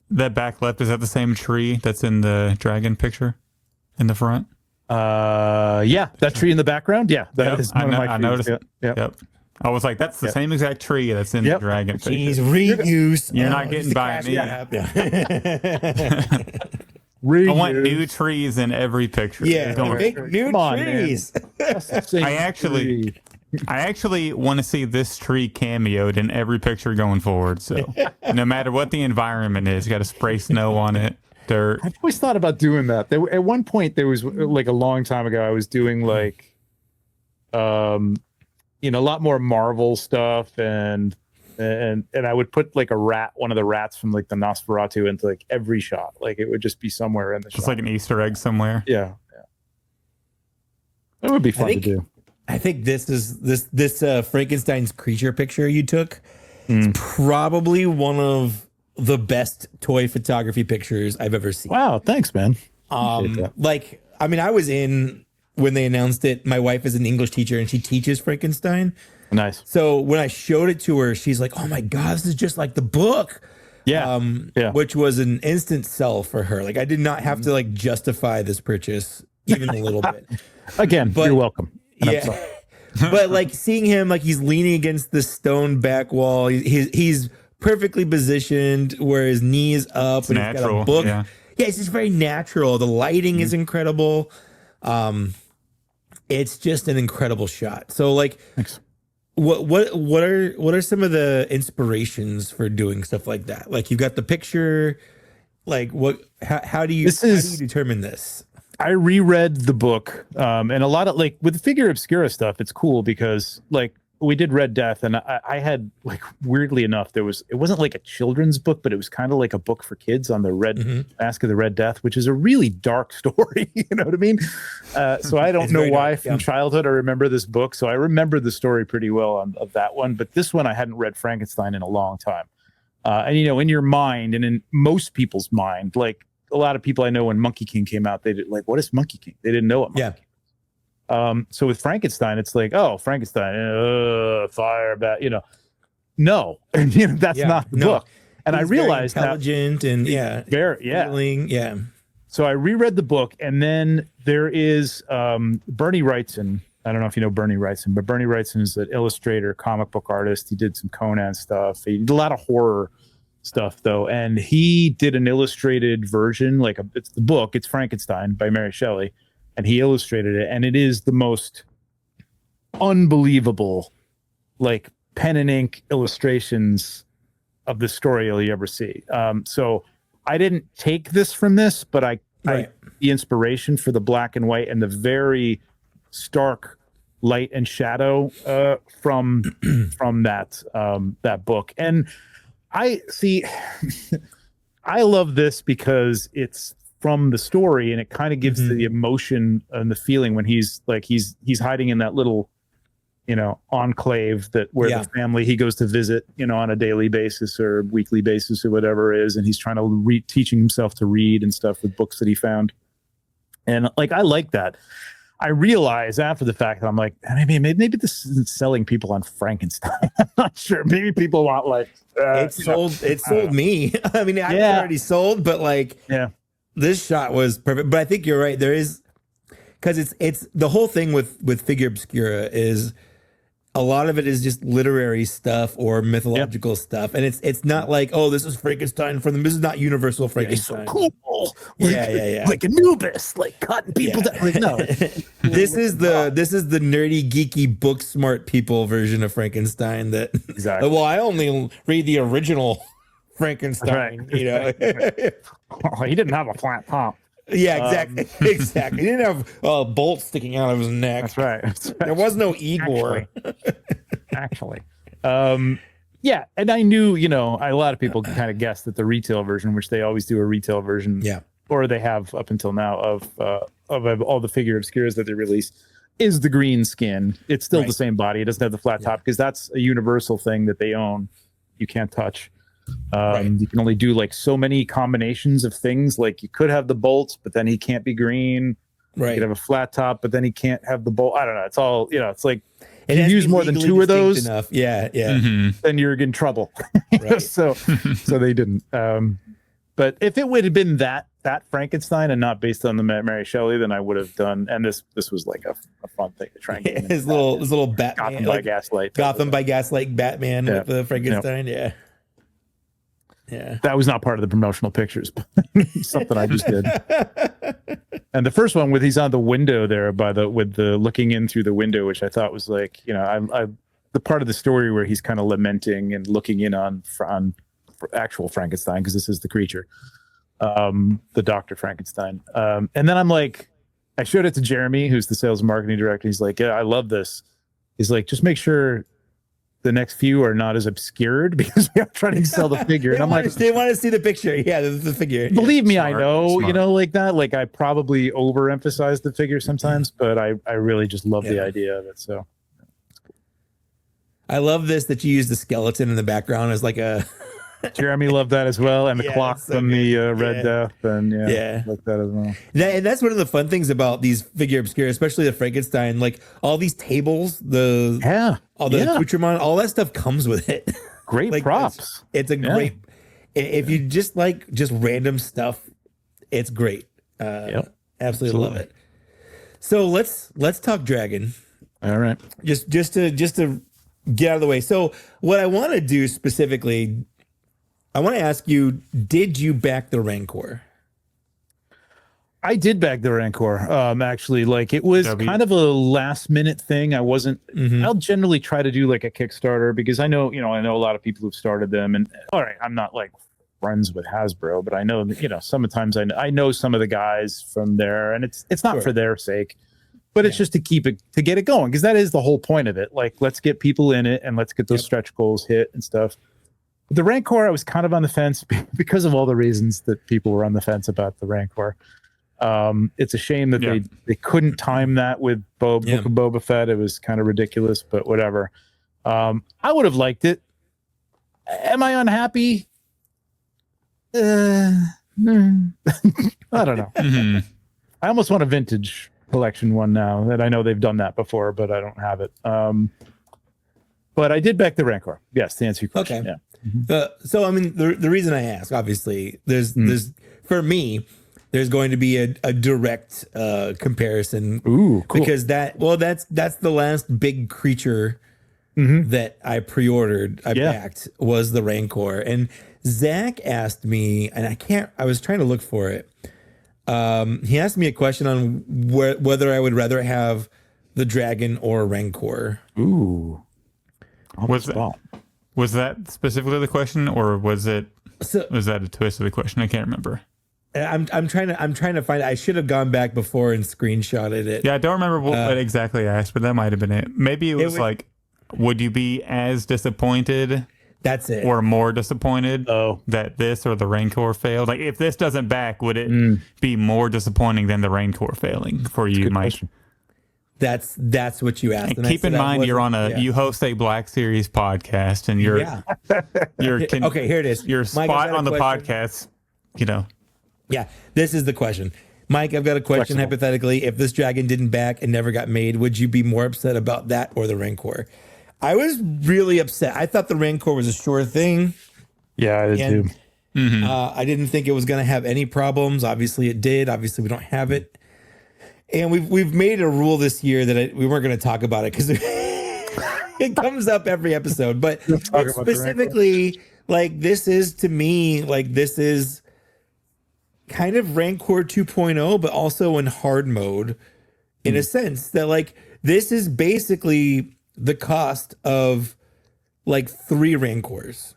Speaker 1: That back left, is that the same tree that's in the dragon picture in the front?
Speaker 3: That tree in the background. Yeah, that is one of my
Speaker 1: I
Speaker 3: trees.
Speaker 1: noticed.
Speaker 3: Yep.
Speaker 1: I was like, that's the same exact tree that's in the dragon picture.
Speaker 2: Jeez, reuse.
Speaker 1: You're not getting by me. I want new trees in every picture.
Speaker 2: Yeah,
Speaker 1: Don't worry.
Speaker 2: make new
Speaker 3: Come on,
Speaker 2: trees.
Speaker 1: I actually want to see this tree cameoed in every picture going forward. So no matter what the environment is, you got to spray snow on it, dirt.
Speaker 3: I've always thought about doing that. At one point, there was like a long time ago, I was doing like, a lot more Marvel stuff, and I would put like one of the rats from like the Nosferatu into like every shot. Like it would just be somewhere in the shot.
Speaker 1: It's like an Easter egg somewhere.
Speaker 3: Yeah. That would be fun to do.
Speaker 2: I think this Frankenstein's creature picture you took is probably one of the best toy photography pictures I've ever seen.
Speaker 3: Wow, thanks, man.
Speaker 2: I was in when they announced it. My wife is an English teacher and she teaches Frankenstein.
Speaker 3: Nice.
Speaker 2: So when I showed it to her, she's like, "Oh my God, this is just like the book."
Speaker 3: Yeah.
Speaker 2: Which was an instant sell for her. Like I did not have to like justify this purchase even a little bit.
Speaker 3: Again, but you're welcome.
Speaker 2: Yeah. But like seeing him, like he's leaning against the stone back wall. He's perfectly positioned where his knee is up.
Speaker 1: It's
Speaker 2: and
Speaker 1: natural.
Speaker 2: He's got a book.
Speaker 1: Yeah.
Speaker 2: It's just very natural. The lighting is incredible. It's just an incredible shot. So like,
Speaker 3: thanks.
Speaker 2: What are some of the inspirations for doing stuff like that? Like you've got the picture. Like how do you determine this?
Speaker 3: I reread the book, and a lot of like with the figure obscura stuff, it's cool because like we did Red Death, and I had like weirdly enough, it wasn't like a children's book, but it was kind of like a book for kids on the Mask of the Red Death, which is a really dark story. You know what I mean? So I don't know why from childhood I remember this book. So I remember the story pretty well of that one, but this one I hadn't read Frankenstein in a long time. And in your mind, and in most people's mind, like a lot of people I know when Monkey King came out, they did like, what is Monkey King? They didn't know what Monkey King. So with Frankenstein, it's like, oh, Frankenstein, fire, bat, no, that's not the book. And I realized
Speaker 2: intelligent and feeling,
Speaker 3: So I reread the book, and then there is Bernie Wrightson. I don't know if you know Bernie Wrightson, but Bernie Wrightson is an illustrator, comic book artist. He did some Conan stuff. He did a lot of horror stuff though, and he did an illustrated version, it's the book, it's Frankenstein by Mary Shelley, and he illustrated it, and it is the most unbelievable like pen and ink illustrations of the story you'll ever see. So I didn't take this from this, but I the inspiration for the black and white and the very stark light and shadow from that book. And I see, I love this because it's from the story, and it kind of gives the emotion and the feeling when he's hiding in that little, enclave where the family he goes to visit, on a daily basis or weekly basis or whatever it is, and he's trying to teaching himself to read and stuff with books that he found. And I like that. I realize after the fact that I'm like, maybe this isn't selling people on Frankenstein. I'm not sure. Maybe people want
Speaker 2: it sold me. I mean, I was already sold, but this shot was perfect. But I think you're right. There is, because it's the whole thing with figure obscura is a lot of it is just literary stuff or mythological stuff, and it's not like, oh, this is Frankenstein for them. This is not universal Frankenstein.
Speaker 3: Yeah, so cool.
Speaker 2: Like
Speaker 3: Anubis, like cutting people down. Like, no,
Speaker 2: this is the nerdy, geeky, book smart people version of Frankenstein. That
Speaker 3: exactly.
Speaker 2: Well, I only read the original Frankenstein.
Speaker 3: Right. He didn't have a flat top.
Speaker 2: Yeah, exactly. He didn't have bolts sticking out of his neck.
Speaker 3: That's right.
Speaker 2: There was no Igor.
Speaker 3: Actually. Yeah, and I knew, a lot of people kind of guessed that the retail version, which they always do a retail version, or they have up until now of all the figure obscuras that they release, is the green skin. It's still the same body. It doesn't have the flat top because that's a universal thing that they own. You can't touch. You can only do so many combinations of things. Like you could have the bolts, but then he can't be green. Right. You could have a flat top, but then he can't have the bolt. I don't know. It's all, it's like if you use more than two of those,
Speaker 2: enough. Then
Speaker 3: you're in trouble. So they didn't. But if it would have been that Frankenstein and not based on the Mary Shelley, then I would have done. And this was like a fun thing to try and get
Speaker 2: his little Batman,
Speaker 3: Gotham by Gaslight,
Speaker 2: Batman with the Frankenstein. Yeah,
Speaker 3: that was not part of the promotional pictures, but something I just did. And the first one with he's on the window there with the looking in through the window, which I thought was like, I the part of the story where he's kind of lamenting and looking in on actual Frankenstein, because this is the creature, the Dr. Frankenstein. And then I'm like, I showed it to Jeremy, who's the sales and marketing director. He's like, yeah, I love this. He's like, just make sure the next few are not as obscured because we are trying to sell the figure. And I'm like,
Speaker 2: they want to see the picture. Yeah, the figure.
Speaker 3: Believe me,
Speaker 1: Smart,
Speaker 3: I know,
Speaker 1: smart.
Speaker 3: like that. Like I probably overemphasize the figure sometimes, but I really just love the idea of it. So
Speaker 2: I love this that you use the skeleton in the background as like a.
Speaker 3: Jeremy loved that as well, and the clock
Speaker 2: so
Speaker 3: from the
Speaker 2: good.
Speaker 3: Red Death, and like that as well.
Speaker 2: And that's one of the fun things about these figure obscure, especially the Frankenstein. Like all these tables, all the accoutrement, all that stuff comes with it.
Speaker 3: Great
Speaker 2: like,
Speaker 3: props.
Speaker 2: It's a great. If you just like just random stuff, it's great. Absolutely love it. So let's talk dragon.
Speaker 3: All right.
Speaker 2: Just to get out of the way. So what I want to do specifically, I want to ask you, did you back the Rancor?
Speaker 3: I did back the Rancor. Actually, like it was kind of a last minute thing. I wasn't. I'll generally try to do like a Kickstarter because I know a lot of people who've started them. And all right, I'm not like friends with Hasbro, but I know that, sometimes I know some of the guys from there, and it's not for their sake, but it's just to get it going, because that is the whole point of it. Like, let's get people in it and let's get those stretch goals hit and stuff. The Rancor, I was kind of on the fence because of all the reasons that people were on the fence about the Rancor. It's a shame that they couldn't time that with Book of Boba Fett. It was kind of ridiculous, but whatever. I would have liked it. Am I unhappy? I don't know. I almost want a vintage collection one now that I know they've done that before, but I don't have it. But I did back the Rancor. Yes, to answer your question.
Speaker 2: Okay.
Speaker 3: Yeah.
Speaker 2: So I mean, the reason I ask, obviously, there's for me, there's going to be a direct comparison.
Speaker 3: Ooh, cool.
Speaker 2: Because that's the last big creature that I pre-ordered, backed, was the Rancor. And Zach asked me, and I was trying to look for it. He asked me a question on whether I would rather have the dragon or Rancor.
Speaker 3: Ooh.
Speaker 1: Was that specifically the question, or was that a twist of the question? I can't remember.
Speaker 2: I'm trying to find. I should have gone back before and screenshotted it.
Speaker 1: Yeah, I don't remember what exactly I asked, but that might have been it. Maybe it was like, would you be as disappointed?
Speaker 2: That's it.
Speaker 1: Or more disappointed that this or the Rancor failed? Like, if this doesn't back, would it be more disappointing than the Rancor failing for you, Mike?
Speaker 3: Question.
Speaker 2: That's what you asked.
Speaker 1: And keep in mind, you're on you host a Black Series podcast, and you're
Speaker 2: okay. Here it is.
Speaker 1: Your
Speaker 2: Mike,
Speaker 1: spot on the podcast.
Speaker 2: Yeah, this is the question, Mike. I've got a question.
Speaker 3: Flexible.
Speaker 2: Hypothetically, if this dragon didn't back and never got made, would you be more upset about that or the Rancor? I was really upset. I thought the Rancor was a sure thing.
Speaker 3: Yeah, I did too.
Speaker 2: I didn't think it was going to have any problems. Obviously, it did. Obviously, we don't have it. And we've made a rule this year that we weren't going to talk about it because it comes up every episode. But specifically, like, this is, to me, like, this is kind of Rancor 2.0, but also in hard mode, in a sense that, like, this is basically the cost of like 3 Rancors.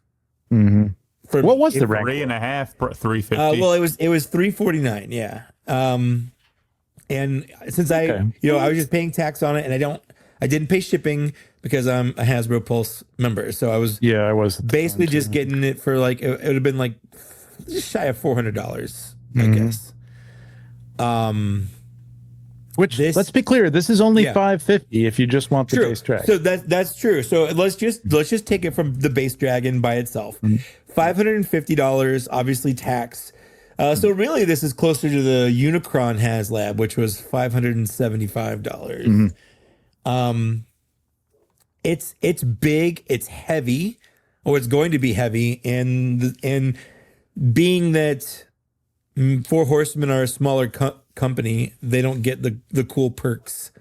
Speaker 3: What was the Rancor?
Speaker 1: 3.5, 350.
Speaker 2: Well, it was $349. Yeah. And since I was just paying tax on it, and I didn't pay shipping because I'm a Hasbro Pulse member. So I was basically just getting it for like, it would have been like just shy of $400, I guess.
Speaker 3: Which, let's be clear, this is only $550 if you just want the base dragon.
Speaker 2: So that's true. So let's just take it from the base dragon by itself. $550, obviously tax. So really, this is closer to the Unicron HasLab, which was $575. It's big, it's heavy, or it's going to be heavy, and being that 4 Horsemen are a smaller company, they don't get the cool perks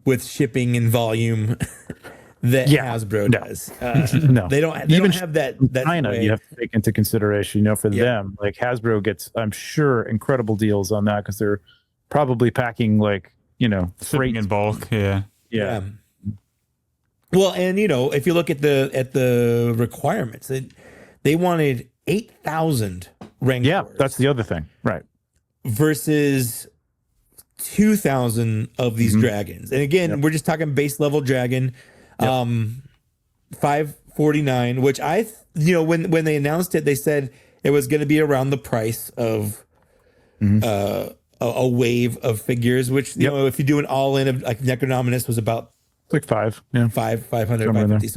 Speaker 2: with shipping and volume that Hasbro does.
Speaker 3: No,
Speaker 2: they don't have that
Speaker 3: China, you have to take into consideration, for them, like Hasbro gets, I'm sure, incredible deals on that because they're probably packing like,
Speaker 1: Shipping
Speaker 3: freight
Speaker 1: in bulk. Yeah.
Speaker 3: Yeah.
Speaker 2: Well, and if you look at the requirements, they wanted 8,000 Rancors.
Speaker 3: Yeah, that's the other thing. Right.
Speaker 2: Versus 2,000 of these dragons. And again, we're just talking base level dragon. 549, which when they announced it, they said it was going to be around the price of a wave of figures, which if you do an all in of like Necronominus was about
Speaker 3: like 5, yeah,
Speaker 2: 500, 550.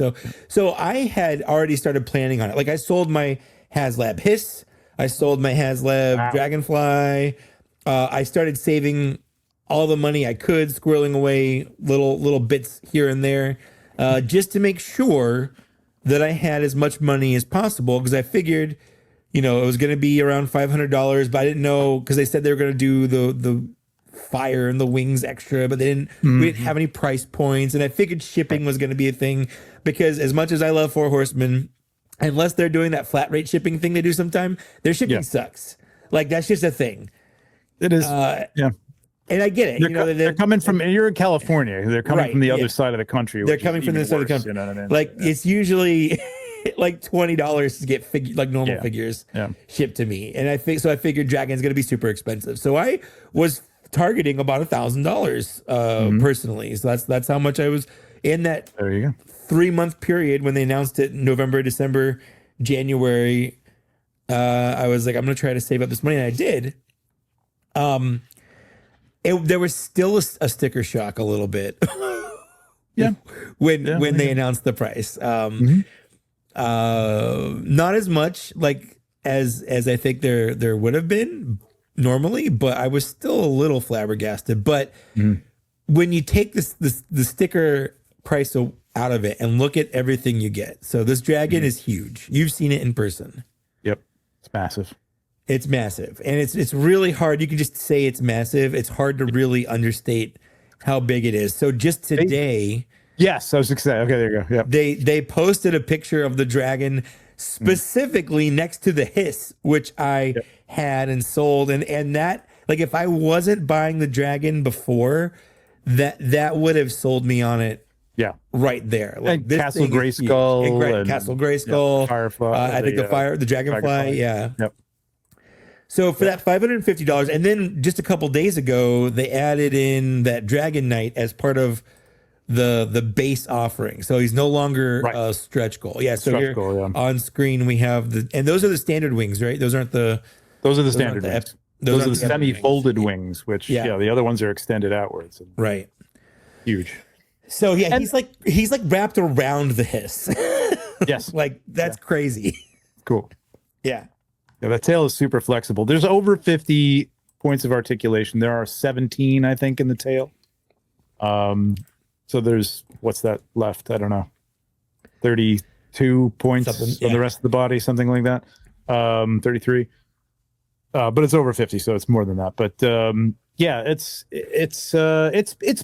Speaker 2: So I had already started planning on it. Like I sold my HasLab Hiss, I sold my HasLab Dragonfly. I started saving all the money I could, squirreling away little bits here and there, just to make sure that I had as much money as possible, because I figured, it was going to be around $500, but I didn't know, because they said they were going to do the fire and the wings extra, but we didn't have any price points, and I figured shipping was going to be a thing, because as much as I love Four Horsemen, unless they're doing that flat rate shipping thing they do sometime, their shipping sucks. Like that's just a thing.
Speaker 3: It is. Yeah.
Speaker 2: And I get it.
Speaker 3: They're coming from, you're in California. They're coming from the other side of the country.
Speaker 2: They're coming from this side of the country.
Speaker 3: You know what I mean?
Speaker 2: Like it's usually like $20 to get normal figures shipped to me. And I figured Dragon's going to be super expensive. So I was targeting about $1,000 personally. So that's how much I was in that.
Speaker 3: There you go.
Speaker 2: 3-month period when they announced it in November, December, January. I was like, I'm going to try to save up this money. And I did. There was still a sticker shock a little bit. when they announced the price. Not as much like as I think there would have been normally, but I was still a little flabbergasted. But when you take the sticker price out of it and look at everything you get, so this dragon is huge. You've seen it in person.
Speaker 3: Yep, it's massive.
Speaker 2: It's massive, and it's really hard. You can just say it's massive. It's hard to really understate how big it is. So just today,
Speaker 3: yes, I was excited. Okay, there you go. Yeah,
Speaker 2: they posted a picture of the dragon specifically next to the Hiss, which I had and sold, and that, like, if I wasn't buying the dragon before, that would have sold me on it.
Speaker 3: Yeah,
Speaker 2: right there. Like
Speaker 3: and Castle Grayskull,
Speaker 2: and Castle Grayskull,
Speaker 3: Firefly.
Speaker 2: I think the Dragonfly. Yeah.
Speaker 3: Yep.
Speaker 2: So for that $550, and then just a couple days ago, they added in that Dragon Knight as part of the base offering. So he's no longer a stretch goal. Yeah. So here on screen we have and those are the standard wings, right? Those are the
Speaker 3: standard wings. Those are the semi-folded wings, which the other ones are extended outwards.
Speaker 2: Right.
Speaker 3: Huge.
Speaker 2: So he's like wrapped around the Hiss.
Speaker 3: Yes.
Speaker 2: Like that's crazy.
Speaker 3: Cool.
Speaker 2: Yeah.
Speaker 3: Yeah, that tail is super flexible. There's over 50 points of articulation. There are 17, I think, in the tail. So there's, what's that left? I don't know. 32 points on the rest of the body, something like that. 33. But it's over 50, so it's more than that. But it's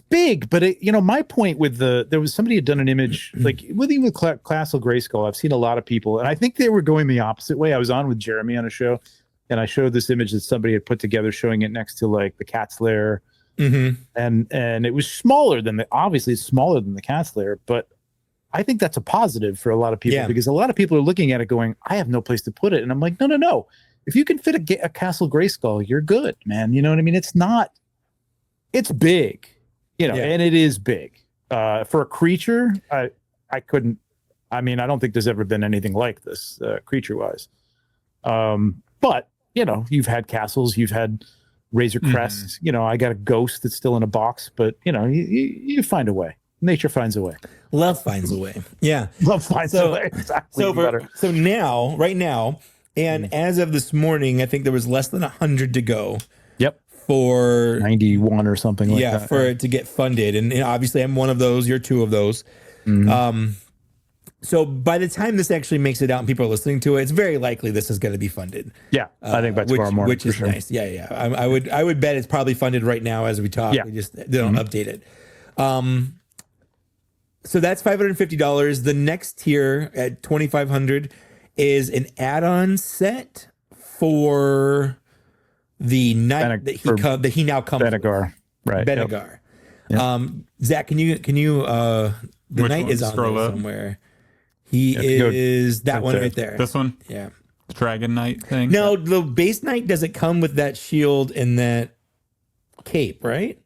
Speaker 3: big. But my point with there was somebody had done an image like with Castle Grayskull. I've seen a lot of people, and I think they were going the opposite way. I was on with Jeremy on a show, and I showed this image that somebody had put together, showing it next to like the Cat's Lair, and it was smaller than obviously it's smaller than the Cat's Lair, but I think that's a positive for a lot of people because a lot of people are looking at it going, I have no place to put it, and I'm like, no. If you can fit a Castle Grayskull, you're good, man. You know what I mean? It's big, and it is big. For a creature, I couldn't, I don't think there's ever been anything like this creature-wise. But, you've had castles, you've had Razor Crests, I got a ghost that's still in a box, but, you find a way. Nature finds a way.
Speaker 2: Love finds a way. Yeah.
Speaker 3: Love finds a way. Exactly.
Speaker 2: So right now, and as of this morning, I think there was less than 100 to go.
Speaker 3: Yep.
Speaker 2: For
Speaker 3: 91 or something like that.
Speaker 2: For it to get funded. And obviously I'm one of those, you're two of those. So by the time this actually makes it out and people are listening to it, it's very likely this is going to be funded.
Speaker 3: Yeah. I think by tomorrow morning.
Speaker 2: Which is nice. Yeah. I would bet it's probably funded right now as we talk.
Speaker 3: Yeah.
Speaker 2: They don't update it. So that's $550. The next tier at $2,500 is an add-on set for the knight
Speaker 3: Beneg-
Speaker 2: that
Speaker 3: for
Speaker 2: that he now comes with.
Speaker 3: Benegar. Right. Yep.
Speaker 2: Benegar. Right.
Speaker 3: Benegar.
Speaker 2: Right.
Speaker 3: Yep.
Speaker 2: Benegar. Zach, can you the
Speaker 1: Which
Speaker 2: knight
Speaker 1: one?
Speaker 2: is on
Speaker 1: Scroll
Speaker 2: there
Speaker 1: up.
Speaker 2: somewhere. He
Speaker 3: You have to go
Speaker 2: is that
Speaker 3: right
Speaker 2: one
Speaker 3: there.
Speaker 2: right there.
Speaker 1: This one?
Speaker 2: Yeah.
Speaker 1: The Dragon Knight thing?
Speaker 2: No, the base knight doesn't come with that shield and that cape, right?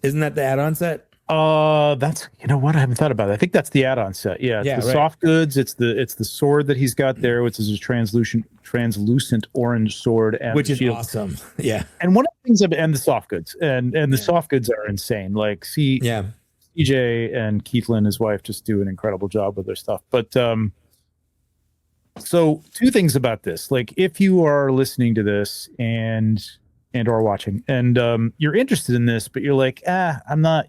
Speaker 2: Isn't that the add-on set?
Speaker 3: That's what I haven't thought about it. I think that's the add-on set. Yeah, it's the
Speaker 2: right.
Speaker 3: soft goods. It's the sword that he's got there, which is a translucent orange sword, and
Speaker 2: Which
Speaker 3: the
Speaker 2: is
Speaker 3: shield.
Speaker 2: awesome. Yeah.
Speaker 3: And one of the things and the soft goods and the soft goods are insane. Like
Speaker 2: Yeah.
Speaker 3: CJ and Keithlin, his wife, just do an incredible job with their stuff. But so two things about this. Like if you are listening to this and or watching and you're interested in this, but you're like, I'm not,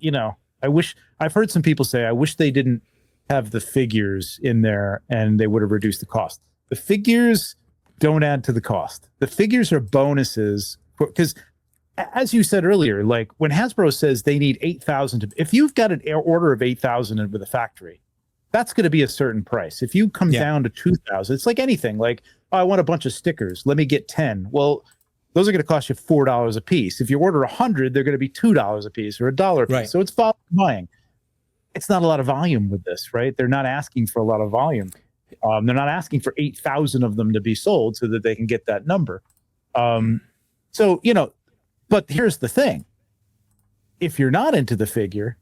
Speaker 3: I've heard some people say, I wish they didn't have the figures in there and they would have reduced the cost. The figures don't add to the cost. The figures are bonuses because as you said earlier, like when Hasbro says they need 8,000, if you've got an order of 8,000 with a factory, that's going to be a certain price. If you come down to 2,000, it's like anything. Like, I want a bunch of stickers. Let me get 10. Well, those are going to cost you $4 a piece. If you order 100, they're going to be $2 a piece or $1 a piece.
Speaker 2: Right.
Speaker 3: So it's volume buying. It's not a lot of volume with this, right? They're not asking for a lot of volume. They're not asking for 8,000 of them to be sold so that they can get that number. But here's the thing. If you're not into the figure,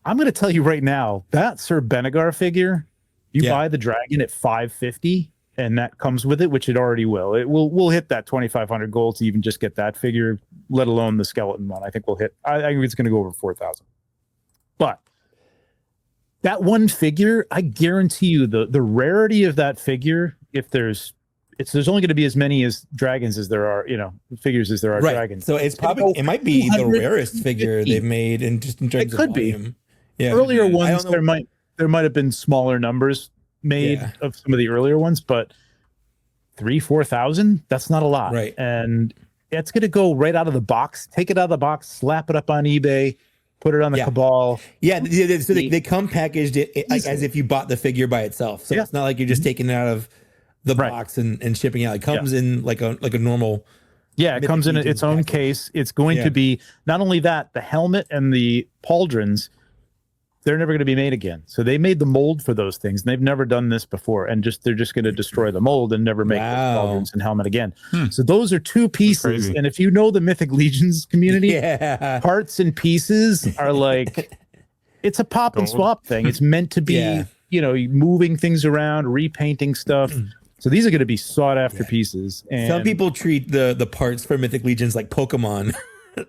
Speaker 3: I'm going to tell you right now, that Sir Benegar figure, you buy the dragon at $550, and that comes with it, which it already will. We'll hit that 2,500 gold to even just get that figure, let alone the skeleton one. I think we'll hit. I think it's going to go over 4,000. But that one figure, I guarantee you, the rarity of that figure, there's only going to be as many as dragons as there are, figures as there are dragons.
Speaker 2: So it might be the rarest figure they've made, in terms of volume. Yeah.
Speaker 3: Earlier ones, there might have been smaller numbers made of some of the earlier ones, but 3,000-4,000, that's not a lot.
Speaker 2: Right.
Speaker 3: And it's going to go right out of the box. Take it out of the box, slap it up on eBay, put it on the Cabal.
Speaker 2: Yeah. So they come packaged like as if you bought the figure by itself. So it's not like you're just taking it out of the box and shipping it out. It comes in like a normal.
Speaker 3: Yeah, it comes in its own case. It's going to be not only that, the helmet and the pauldrons, they're never going to be made again. So they made the mold for those things, and they've never done this before. And they're just going to destroy the mold and never make those pauldrons and helmet again. So those are two pieces. And if you know the Mythic Legions community, parts and pieces are like, it's a pop and swap thing. It's meant to be, moving things around, repainting stuff. So these are going to be sought after pieces. And
Speaker 2: some people treat the parts for Mythic Legions like Pokemon.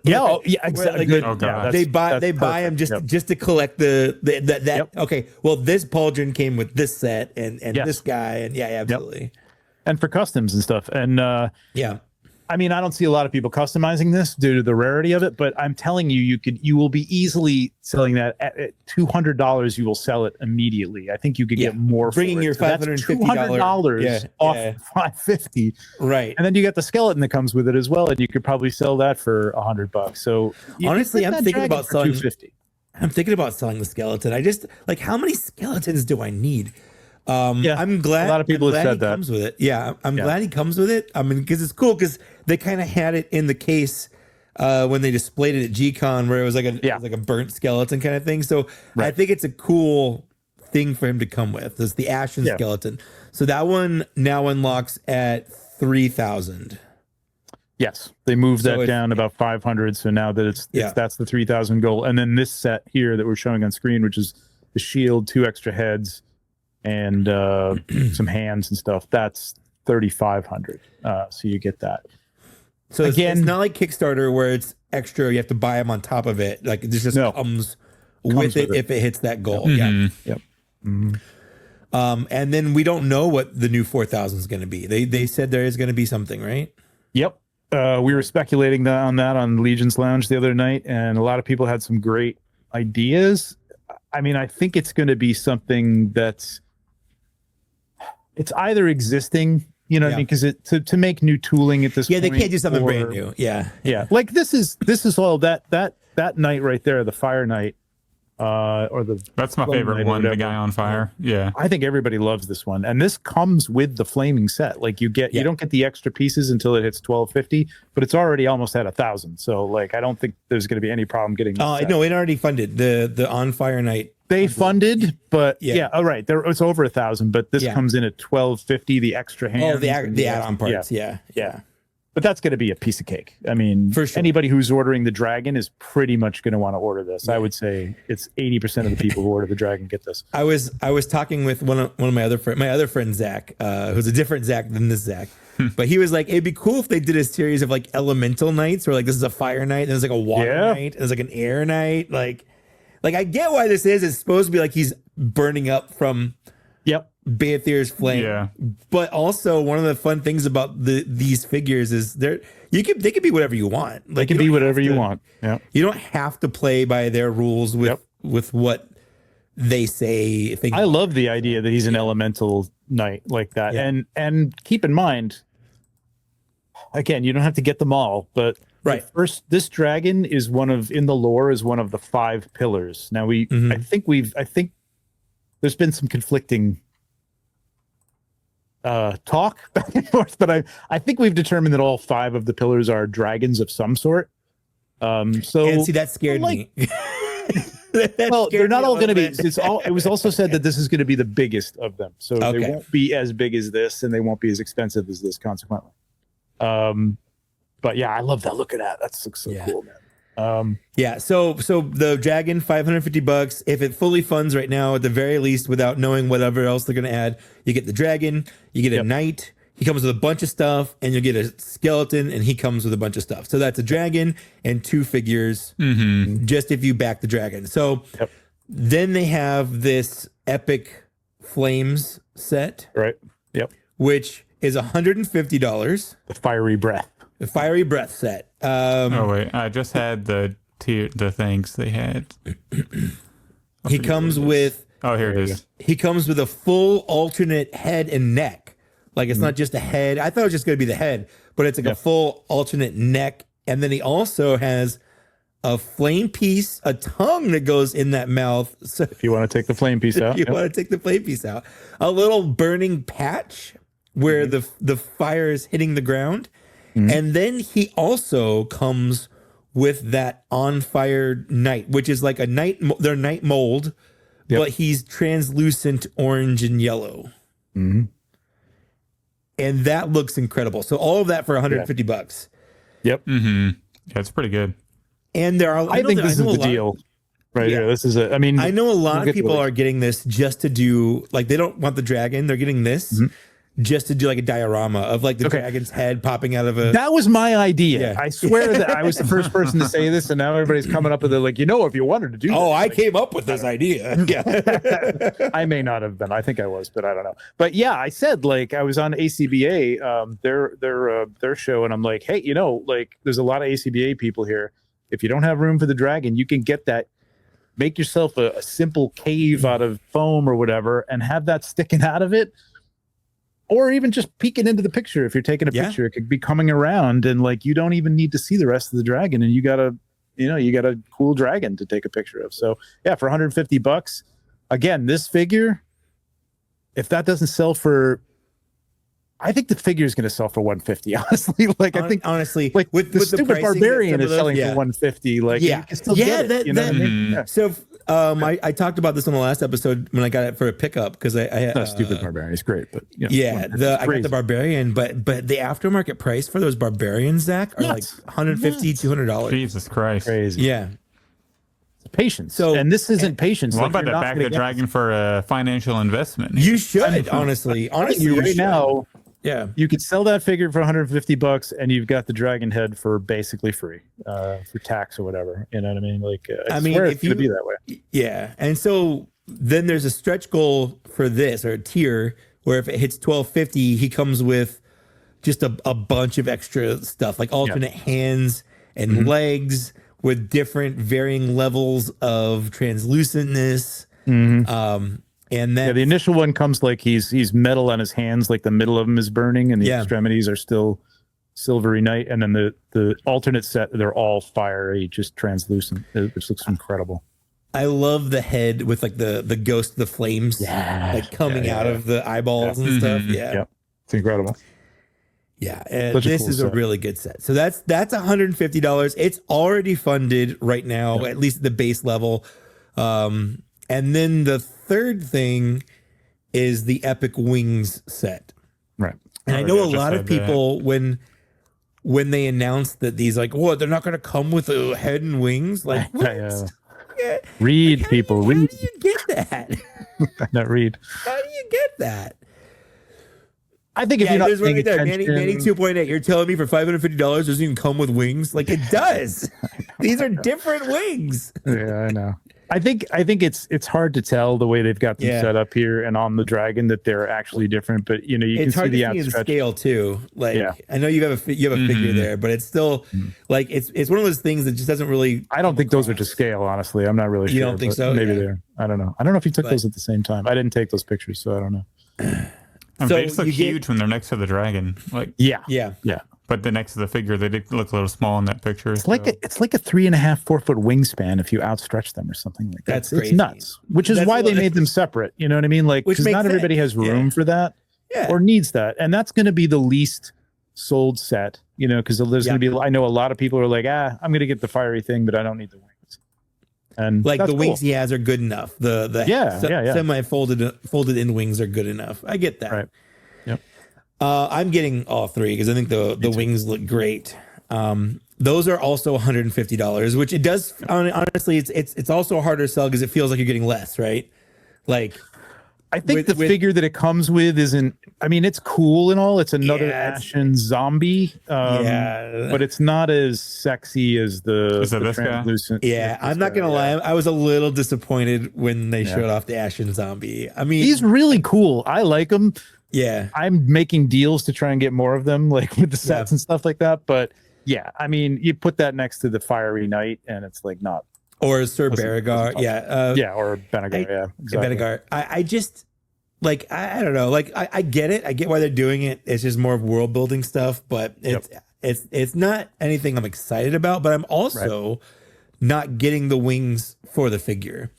Speaker 3: Exactly.
Speaker 2: They buy them just to collect that. Okay, well, this pauldron came with this set and this guy, and absolutely.
Speaker 3: And for customs and stuff, and I mean, I don't see a lot of people customizing this due to the rarity of it, but I'm telling you, you will be easily selling that at $200. You will sell it immediately. I think you could get more.
Speaker 2: Bringing your $550
Speaker 3: off $550,
Speaker 2: right?
Speaker 3: And then you get the skeleton that comes with it as well, and you could probably sell that for $100. So
Speaker 2: honestly, I'm thinking about selling
Speaker 3: $250.
Speaker 2: I'm thinking about selling the skeleton. I just like, how many skeletons do I need? I'm glad
Speaker 3: a lot of people have said that.
Speaker 2: Comes with it. I'm glad he comes with it. I mean, because it's cool because they kind of had it in the case when they displayed it at G-Con, where it was like it was like a burnt skeleton kind of thing. So I think it's a cool thing for him to come with. It's the Ashen skeleton. So that one now unlocks at 3,000.
Speaker 3: Yes, they moved that down about 500. So now that that's the 3,000 gold, and then this set here that we're showing on screen, which is the shield, 2 extra heads, and some hands and stuff, that's 3,500. So you get that.
Speaker 2: So again, it's not like Kickstarter where it's extra, you have to buy them on top of it. Like this just comes with it if it hits that goal. And then we don't know what the new 4,000 is going to be. They said there is going to be something, right?
Speaker 3: Yep. We were speculating on that on Legion's Lounge the other night, and a lot of people had some great ideas. I mean, I think it's going to be something it's either existing, what I mean, because to make new tooling at this point.
Speaker 2: They can't do something brand new. Yeah.
Speaker 3: Like this is all that night right there, the Fire Knight. or the
Speaker 1: That's my
Speaker 3: Flame
Speaker 1: favorite
Speaker 3: Knight or
Speaker 1: one, the
Speaker 3: whatever.
Speaker 1: guy on fire. Yeah.
Speaker 3: I think everybody loves this one, and this comes with the flaming set. Like you don't get the extra pieces until it hits 1250, but it's already almost at 1,000. So like I don't think there's going to be any problem getting.
Speaker 2: No, it already funded the on fire night.
Speaker 3: They funded, but
Speaker 2: Yeah.
Speaker 3: all right, it's over 1,000, but this comes in at 1250. The extra hands,
Speaker 2: The add-on parts. Yeah.
Speaker 3: But that's going to be a piece of cake. I mean,
Speaker 2: For sure.
Speaker 3: anybody who's ordering the Dragon is pretty much going to want to order this. I would say it's 80% of the people who order the Dragon get this.
Speaker 2: I was talking with one of my other friend Zach, who's a different Zach than this Zach, but he was like, it'd be cool if they did a series of like elemental nights, where like this is a fire night, and there's like a water night, and there's like an air night, like I get why this is. It's supposed to be like he's burning up from Beathir's flame.
Speaker 1: Yeah.
Speaker 2: But also one of the fun things about these figures is they could be whatever you want. Like
Speaker 3: They can be whatever you want. Yeah.
Speaker 2: You don't have to play by their rules with what they say.
Speaker 3: I love the idea that he's an elemental knight like that.
Speaker 2: Yeah.
Speaker 3: And keep in mind, again, you don't have to get them all, but this dragon is in the lore is one of the 5 pillars. Now I think there's been some conflicting talk back and forth, but I think we've determined that all 5 of the pillars are dragons of some sort.
Speaker 2: And see, that scared me.
Speaker 3: They're not all going to be. It was also said that this is going to be the biggest of them, so they won't be as big as this, and they won't be as expensive as this. Consequently, but yeah, I love that. Look at that. That looks so cool, man.
Speaker 2: So the dragon, $550. If it fully funds right now, at the very least, without knowing whatever else they're going to add, you get the dragon, you get a knight. He comes with a bunch of stuff, and you'll get a skeleton, and he comes with a bunch of stuff. So that's a dragon and 2 figures, just if you back the dragon. So then they have this epic flames set,
Speaker 3: Right. Yep.
Speaker 2: which is $150.
Speaker 3: The fiery breath.
Speaker 2: The fiery breath set.
Speaker 1: Oh wait, I just had the things they had.
Speaker 2: He comes with.
Speaker 1: Oh, here it is.
Speaker 2: He comes with a full alternate head and neck. Like it's not just a head. I thought it was just going to be the head, but it's like a full alternate neck. And then he also has a flame piece, a tongue that goes in that mouth. So
Speaker 3: If you want to take the flame piece out.
Speaker 2: you want to take the flame piece out, a little burning patch where the fire is hitting the ground. And then he also comes with that on fire knight, which is like their knight mold, but he's translucent orange and yellow. And that looks incredible. So all of that for $150.
Speaker 3: Yep.
Speaker 1: Yeah, it's pretty good.
Speaker 2: And there are,
Speaker 3: I think this is the deal right here. This is it. I mean,
Speaker 2: I know a lot of people are getting this just to do, like, they don't want the dragon. They're getting this just to do like a diorama of like the dragon's head popping out of a.
Speaker 3: That was my idea.
Speaker 2: Yeah.
Speaker 3: I swear that I was the first person to say this, and now everybody's coming up with it. Like, if you wanted to do.
Speaker 2: Oh,
Speaker 3: this,
Speaker 2: I came up with this idea. Yeah.
Speaker 3: I may not have been. I think I was, but I don't know. But yeah, I said, like, I was on ACBA, their show, and I'm like, hey, like, there's a lot of ACBA people here. If you don't have room for the dragon, you can get that. Make yourself a simple cave out of foam or whatever, and have that sticking out of it. Or even just peeking into the picture. If you're taking a picture, it could be coming around, and like you don't even need to see the rest of the dragon, and you got a cool dragon to take a picture of. So yeah, for $150, again, this figure, if that doesn't sell for, I think the figure is going to sell for $150. Honestly, like I think
Speaker 2: honestly,
Speaker 3: like
Speaker 2: with
Speaker 3: the stupid barbarian is selling
Speaker 2: for
Speaker 3: $150. Like you can still get it, what I mean?
Speaker 2: So I talked about this on the last episode when I got it for a pickup because I had
Speaker 3: Not stupid barbarian. It's great, but
Speaker 2: I got the barbarian, but the aftermarket price for those barbarians, Zach, are like $150, $200.
Speaker 1: Jesus Christ.
Speaker 3: Crazy.
Speaker 2: Yeah.
Speaker 3: Patience. And this isn't patience.
Speaker 1: Well, I'm
Speaker 3: Like,
Speaker 1: about to back the dragon for a financial investment.
Speaker 2: You should, honestly.
Speaker 3: you right now.
Speaker 2: Yeah,
Speaker 3: you could sell that figure for $150, and you've got the dragon head for basically free, for tax or whatever. You know what I mean? Like, I mean, if you be that way,
Speaker 2: yeah. And so then there's a stretch goal for this, or a tier, where if it hits $1,250, he comes with just a bunch of extra stuff, like alternate hands and legs with different varying levels of translucentness. And then
Speaker 3: the initial one comes like he's metal on his hands, like the middle of him is burning, and the extremities are still silvery night. And then the alternate set, they're all fiery, just translucent. It just looks incredible.
Speaker 2: I love the head with like the ghost, the flames, like coming out of the eyeballs and stuff. Yeah.
Speaker 3: It's incredible.
Speaker 2: Yeah, and
Speaker 3: Such a
Speaker 2: this
Speaker 3: cool
Speaker 2: is a
Speaker 3: set.
Speaker 2: really good set. So that's $150. It's already funded right now, at least at the base level. And then the third thing is the Epic Wings set.
Speaker 3: Right.
Speaker 2: And I know a lot of people when they announced that these like, what, they're not going to come with a head and wings, like what? Yeah.
Speaker 3: Read,
Speaker 2: Like,
Speaker 3: people.
Speaker 2: How
Speaker 3: Read.
Speaker 2: do you get that?
Speaker 3: Not read.
Speaker 2: How do you get that?
Speaker 3: I think if you're not
Speaker 2: there's one
Speaker 3: paying
Speaker 2: right there.
Speaker 3: attention,
Speaker 2: Manny 2.8. You're telling me for $550 doesn't even come with wings? Like it does. These are different wings.
Speaker 3: Yeah, I know. I think it's hard to tell the way they've got them set up here and on the dragon that they're actually different. But you know, you
Speaker 2: It's
Speaker 3: can
Speaker 2: hard
Speaker 3: see the
Speaker 2: to see the
Speaker 3: outstretched.
Speaker 2: scale too. Like I know you have a figure there, but it's still like it's one of those things that just doesn't really.
Speaker 3: I don't think those are to scale. Honestly, I'm not really sure.
Speaker 2: You don't think
Speaker 3: but
Speaker 2: so?
Speaker 3: Maybe
Speaker 2: Yeah.
Speaker 3: they're. I don't know. I don't know if you took those at the same time. I didn't take those pictures, so I don't know.
Speaker 1: And
Speaker 2: So
Speaker 1: they just look
Speaker 2: you get-
Speaker 1: huge when they're next to the dragon. Like,
Speaker 2: Yeah.
Speaker 1: but the next to the figure, they did look a little small in that picture.
Speaker 3: It's like a 3.5, 4 foot wingspan if you outstretch them or something like that.
Speaker 2: That's
Speaker 3: It's
Speaker 2: crazy.
Speaker 3: nuts. Which is
Speaker 2: That's
Speaker 3: why they
Speaker 2: what-
Speaker 3: made them separate. You know what I mean? Like,
Speaker 2: Which
Speaker 3: because
Speaker 2: makes
Speaker 3: not everybody
Speaker 2: sense.
Speaker 3: has room for that
Speaker 2: Yeah.
Speaker 3: or needs that, and that's going to be the least sold set. You know, because there's going to be. I know a lot of people are like, I'm going to get the fiery thing, but I don't need the wings. And
Speaker 2: Like
Speaker 3: that's
Speaker 2: the wings
Speaker 3: cool.
Speaker 2: he has are good enough. The semi folded in wings are good enough. I get that.
Speaker 3: Right. Yep.
Speaker 2: I'm getting all three because I think the wings look great. Those are also $150, which it does. Honestly, it's also a harder sell because it feels like you're getting less, right? Like
Speaker 3: I think the figure that it comes with isn't. I mean, it's cool and all. It's another Ashen zombie. But it's not as sexy as the
Speaker 1: Is it this guy?
Speaker 3: translucent.
Speaker 2: Yeah, I'm not gonna lie. I was a little disappointed when they showed off the Ashen zombie. I mean,
Speaker 3: He's really cool. I like him.
Speaker 2: yeah,
Speaker 3: I'm making deals to try and get more of them, like with the sets and stuff like that. But yeah, I mean, you put that next to the Fiery Knight, and it's like not.
Speaker 2: or Sir Beregar. Yeah,
Speaker 3: Or Benegar. Yeah, exactly.
Speaker 2: Benegar. I just like I don't know. Like I get it. I get why they're doing it. It's just more of world building stuff, but it's not anything I'm excited about. But I'm also not getting the wings for the figure.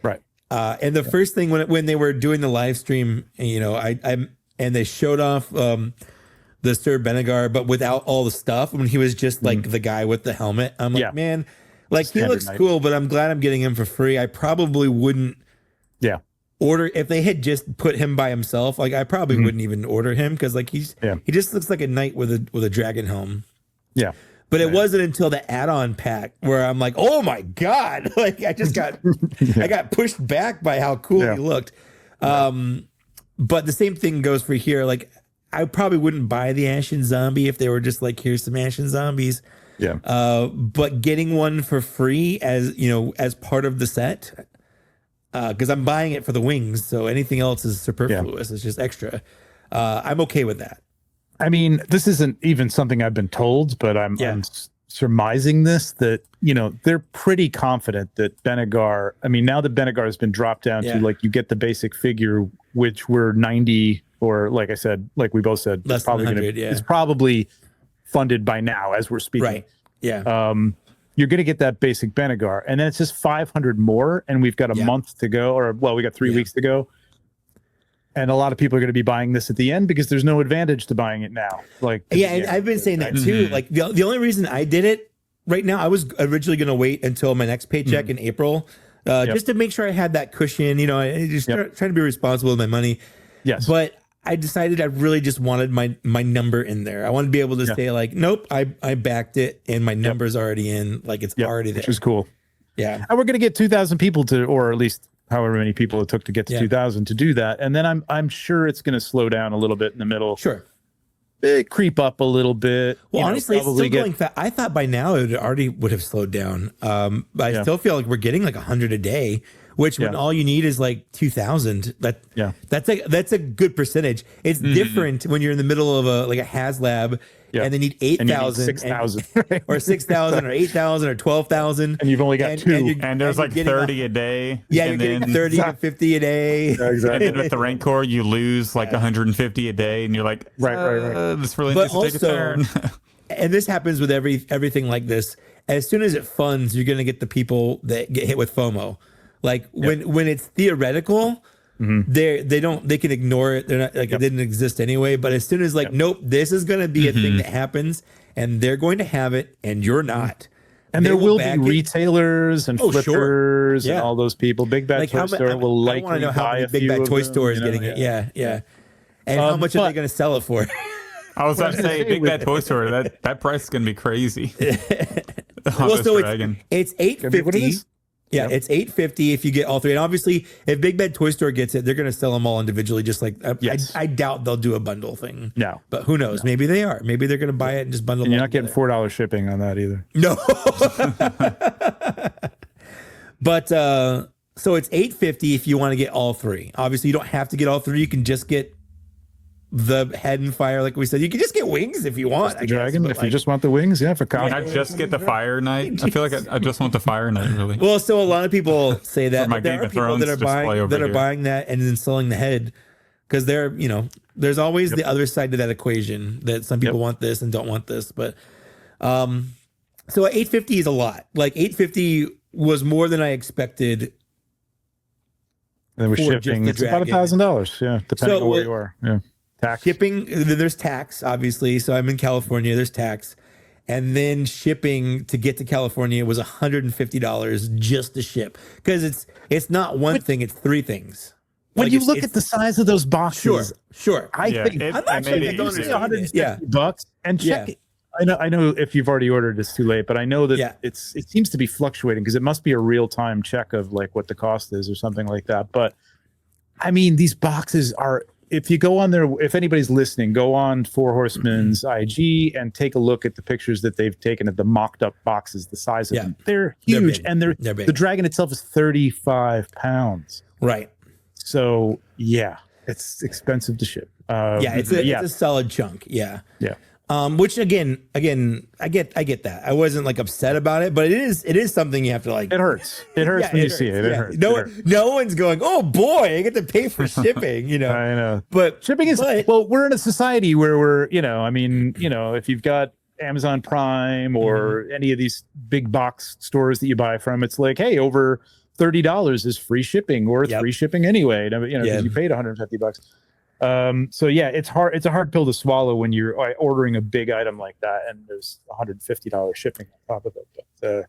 Speaker 3: Right.
Speaker 2: And the first thing when they were doing the live stream, you know, and they showed off the Sir Benegar, but without all the stuff. When he was just like the guy with the helmet, I'm like, man, like
Speaker 3: Standard
Speaker 2: he looks
Speaker 3: knight.
Speaker 2: cool, but I'm glad I'm getting him for free. I probably wouldn't order if they had just put him by himself. Like I probably wouldn't even order him because like he just looks like a knight with a dragon helm.
Speaker 3: Yeah.
Speaker 2: But it wasn't until the add-on pack where I'm like, oh my God, like I just got, I got pushed back by how cool he looked. But the same thing goes for here. Like I probably wouldn't buy the Ashen Zombie if they were just like, here's some Ashen Zombies.
Speaker 3: Yeah.
Speaker 2: But getting one for free as, you know, as part of the set, because I'm buying it for the wings. So anything else is superfluous. It's just extra. I'm okay with that.
Speaker 3: I mean, this isn't even something I've been told, but I'm surmising this, that, you know, they're pretty confident that Benegar, I mean, now that Benegar has been dropped down to like, you get the basic figure, which we're 90, or like I said, like we both said,
Speaker 2: Less than 100,
Speaker 3: it's probably funded by now as we're speaking.
Speaker 2: Right. Yeah.
Speaker 3: You're going to get that basic Benegar, and then it's just 500 more, and we've got a month to go, or well, we got 3 weeks to go. And a lot of people are going to be buying this at the end because there's no advantage to buying it now. Like,
Speaker 2: and I've been saying that too. Like the only reason I did it right now, I was originally going to wait until my next paycheck in April, just to make sure I had that cushion. You know, I just trying to be responsible with my money.
Speaker 3: Yes.
Speaker 2: But I decided I really just wanted my number in there. I want to be able to say like, nope, I backed it and my number's already in. Like it's already there.
Speaker 3: Which is cool.
Speaker 2: Yeah.
Speaker 3: And we're going to get 2,000 people to, or at least however many people it took to get to 2,000 to do that. And then I'm sure it's going to slow down a little bit in the middle.
Speaker 2: Sure.
Speaker 3: Creep up a little bit.
Speaker 2: Well, honestly, it's still going fast. I thought by now it already would have slowed down. But I still feel like we're getting like 100 a day, which when all you need is like 2,000. That's a good percentage. It's different when you're in the middle of a HasLab and they need 8,000,
Speaker 3: 6,000,
Speaker 2: or 6,000, or 8,000, or 12,000,
Speaker 3: and you've only got two.
Speaker 1: And there's like 30 a day.
Speaker 2: Yeah,
Speaker 1: and
Speaker 2: you're getting 30 to 50 a day.
Speaker 3: Exactly.
Speaker 1: And then with the Rancor, you lose like 150 a day, and you're like,
Speaker 3: right.
Speaker 1: This really
Speaker 2: But
Speaker 1: needs to take a turn.
Speaker 2: And this happens with everything like this. As soon as it funds, you're going to get the people that get hit with FOMO. Like when it's theoretical, they can ignore it. They're not like it didn't exist anyway. But as soon as like, nope, this is going to be a thing that happens, and they're going to have it, and you're not.
Speaker 3: And there will be retailers and flippers and all those people. Big Bad Toy Store will likely
Speaker 2: know how
Speaker 3: buy
Speaker 2: many
Speaker 3: a
Speaker 2: Big
Speaker 3: few
Speaker 2: Bad
Speaker 3: of
Speaker 2: Toy
Speaker 3: them,
Speaker 2: Store is
Speaker 3: you know?
Speaker 2: getting it. Yeah. And how much are they going to sell it for?
Speaker 1: I was about to say, Big Bad Toy Store, that price is going to be crazy.
Speaker 2: Well, so it's $850.
Speaker 3: What it is?
Speaker 2: Yeah, it's $850 if you get all three. And obviously, if Big Bad Toy Store gets it, they're going to sell them all individually. Just like I doubt they'll do a bundle thing.
Speaker 3: No,
Speaker 2: but who knows? No. Maybe they are. Maybe they're going to buy it and just bundle.
Speaker 3: And you're not getting $4 shipping on that either.
Speaker 2: No. But so it's $850 if you want to get all three. Obviously, you don't have to get all three. You can just get the head and fire, like we said. You can just get wings if you want.
Speaker 3: The dragon, if you just want the wings, for
Speaker 1: Can I just get the Fire Knight? I feel like I just want the Fire Knight, really.
Speaker 2: Well, so a lot of people say that,
Speaker 1: my
Speaker 2: but there
Speaker 1: Game
Speaker 2: are
Speaker 1: of
Speaker 2: people
Speaker 1: Thrones
Speaker 2: that are buying that and then selling the head because they're, there's always the other side to that equation that some people want this and don't want this. But so $850 is a lot. Like $850 was more than I expected.
Speaker 3: And with shipping, it's about $1,000. Yeah, depending on where you are. Yeah. Tax.
Speaker 2: Shipping, there's tax, obviously. So I'm in California, there's tax. And then shipping to get to California was $150 just to ship. Because it's not one thing, it's three things.
Speaker 3: When you look at the size of those boxes,
Speaker 2: sure.
Speaker 3: I think
Speaker 2: I'm not sure they don't
Speaker 3: $150 and check it. I know if you've already ordered, it's too late, but I know that it seems to be fluctuating because it must be a real-time check of like what the cost is or something like that. But I mean, these boxes are, if you go on there, if anybody's listening, go on Four Horsemen's IG and take a look at the pictures that they've taken of the mocked up boxes, the size of them. They're huge. And they're big. The dragon itself is 35 pounds.
Speaker 2: Right.
Speaker 3: So it's expensive to ship.
Speaker 2: It's a solid chunk. Yeah. Which again, I get that. I wasn't like upset about it, but it is something you have to like.
Speaker 3: It hurts. It hurts when you see it. It hurts.
Speaker 2: No one's going, oh boy, I get to pay for shipping. I
Speaker 3: know.
Speaker 2: But
Speaker 3: shipping is we're in a society where we're, if you've got Amazon Prime or any of these big box stores that you buy from, it's like, hey, over $30 is free shipping or free shipping anyway. Because you paid $150. So it's hard. It's a hard pill to swallow when you're ordering a big item like that, and there's $150 shipping on top of it. But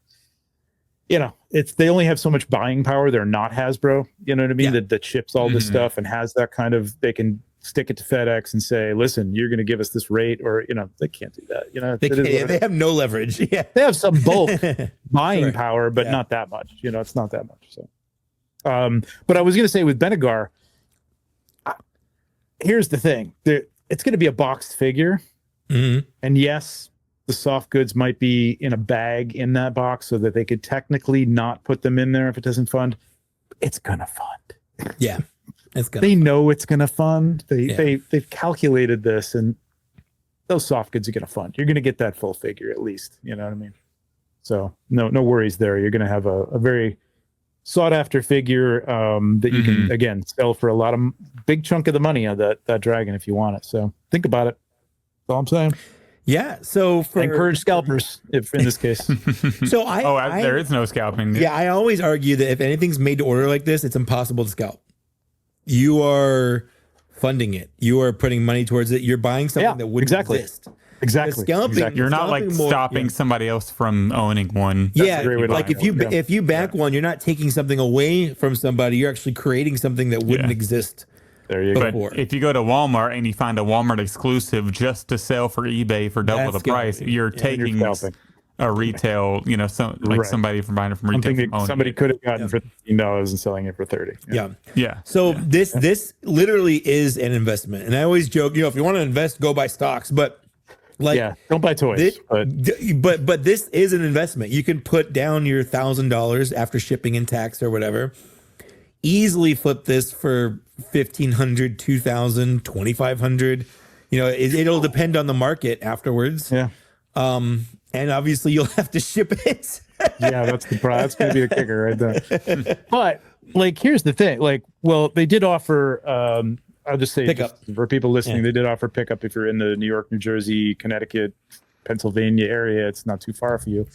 Speaker 3: they only have so much buying power. They're not Hasbro. You know what I mean? That ships all this stuff and has that kind of. They can stick it to FedEx and say, "Listen, you're going to give us this rate," or they can't do that.
Speaker 2: They have no leverage. Yeah,
Speaker 3: they have some bulk buying power, but not that much. It's not that much. So, but I was going to say with Benegar. Here's the thing. It's going to be a boxed figure. And yes, the soft goods might be in a bag in that box so that they could technically not put them in there if it doesn't fund. It's going to fund.
Speaker 2: Yeah.
Speaker 3: They know it's going to fund. They've calculated this, and those soft goods are going to fund. You're going to get that full figure at least. You know what I mean? So no worries there. You're going to have a very sought after figure that you can again sell for a lot of big chunk of the money on that dragon if you want it. So think about it. That's all I'm saying.
Speaker 2: Yeah. So
Speaker 3: encourage scalpers if in this case.
Speaker 2: So
Speaker 1: there is no scalping.
Speaker 2: Yeah, I always argue that if anything's made to order like this, it's impossible to scalp. You are funding it. You are putting money towards it. You're buying something that wouldn't exist.
Speaker 3: Exactly.
Speaker 1: You're not like stopping somebody else from owning one.
Speaker 2: Like if you back one, you're not taking something away from somebody. You're actually creating something that wouldn't exist.
Speaker 3: There you go.
Speaker 1: But if you go to Walmart and you find a Walmart exclusive just to sell for eBay for double the price, you're taking a retail, somebody from buying it from retail.
Speaker 3: Something that somebody could have gotten for $15 and selling it for $30.
Speaker 2: Yeah. So this literally is an investment. And I always joke, if you want to invest, go buy stocks. But
Speaker 3: don't buy toys.
Speaker 2: But this is an investment. You can put down your $1,000 after shipping and tax or whatever. Easily flip this for $1,500, $2,000, $2,500. It'll depend on the market afterwards.
Speaker 3: Yeah.
Speaker 2: And obviously you'll have to ship it.
Speaker 3: That's going to be the kicker right there. But here's the thing. They did offer. I'll just say for people listening, they did offer pickup if you're in the New York, New Jersey, Connecticut, Pennsylvania area. It's not too far for you.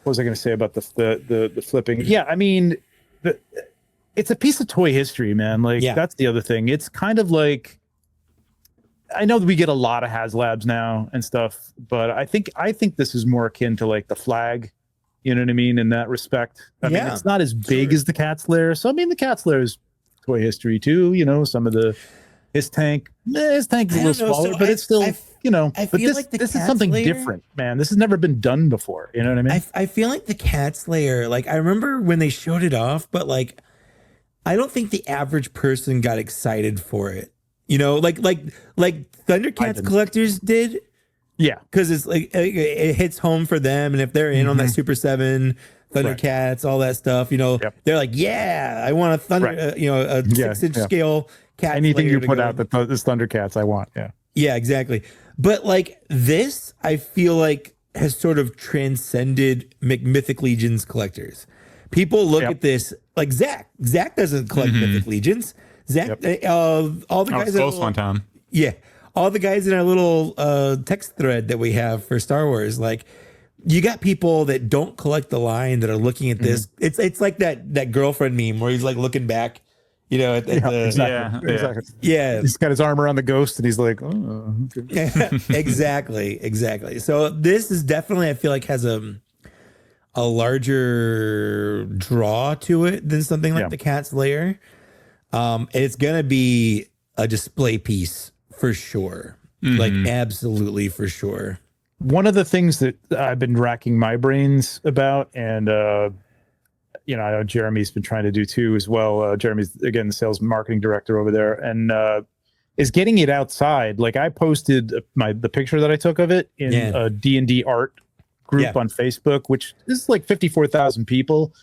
Speaker 3: what was I going to say about the flipping? Yeah, I mean, it's a piece of toy history, man. Like that's the other thing. It's kind of like, I know that we get a lot of HasLabs now and stuff, but I think this is more akin to like the Flag. You know what I mean? In that respect, I mean, it's not as big as the Cat's Lair. So I mean, the Cat's Lair is toy history too. You know, some of his tank is a little smaller, but it's still, you know. But this is something different, man. This has never been done before. You know what I mean?
Speaker 2: I feel like the Cat's Lair, like I remember when they showed it off, but like I don't think the average person got excited for it. You know, like Thundercats collectors did.
Speaker 3: Yeah,
Speaker 2: because it's like it hits home for them, and if they're in on that Super 7 Thundercats, all that stuff, you know, they're like, yeah, I want a Thunder, a 6-inch scale cat.
Speaker 3: Anything you put out that this Thundercats, I want.
Speaker 2: Yeah, exactly. But like this, I feel like has sort of transcended Mythic Legions collectors. People look at this like Zach. Zach doesn't collect Mythic Legions. Zach, all the guys
Speaker 1: close one time.
Speaker 2: Yeah. All the guys in our little text thread that we have for Star Wars, like you got people that don't collect the line that are looking at this. It's like that girlfriend meme where he's like looking back, you know, at
Speaker 3: exactly. He's got his arm around the ghost and he's like, oh, okay.
Speaker 2: exactly. So this is definitely, I feel like, has a larger draw to it than something like the Cat's Lair. And it's gonna be a display piece. For sure. Like absolutely for sure.
Speaker 3: One of the things that I've been racking my brains about, and you know, I know Jeremy's been trying to do too as well. Jeremy's again the sales and marketing director over there, and is getting it outside. Like I posted the picture that I took of it in a D&D art group on Facebook, which is like 54,000 people.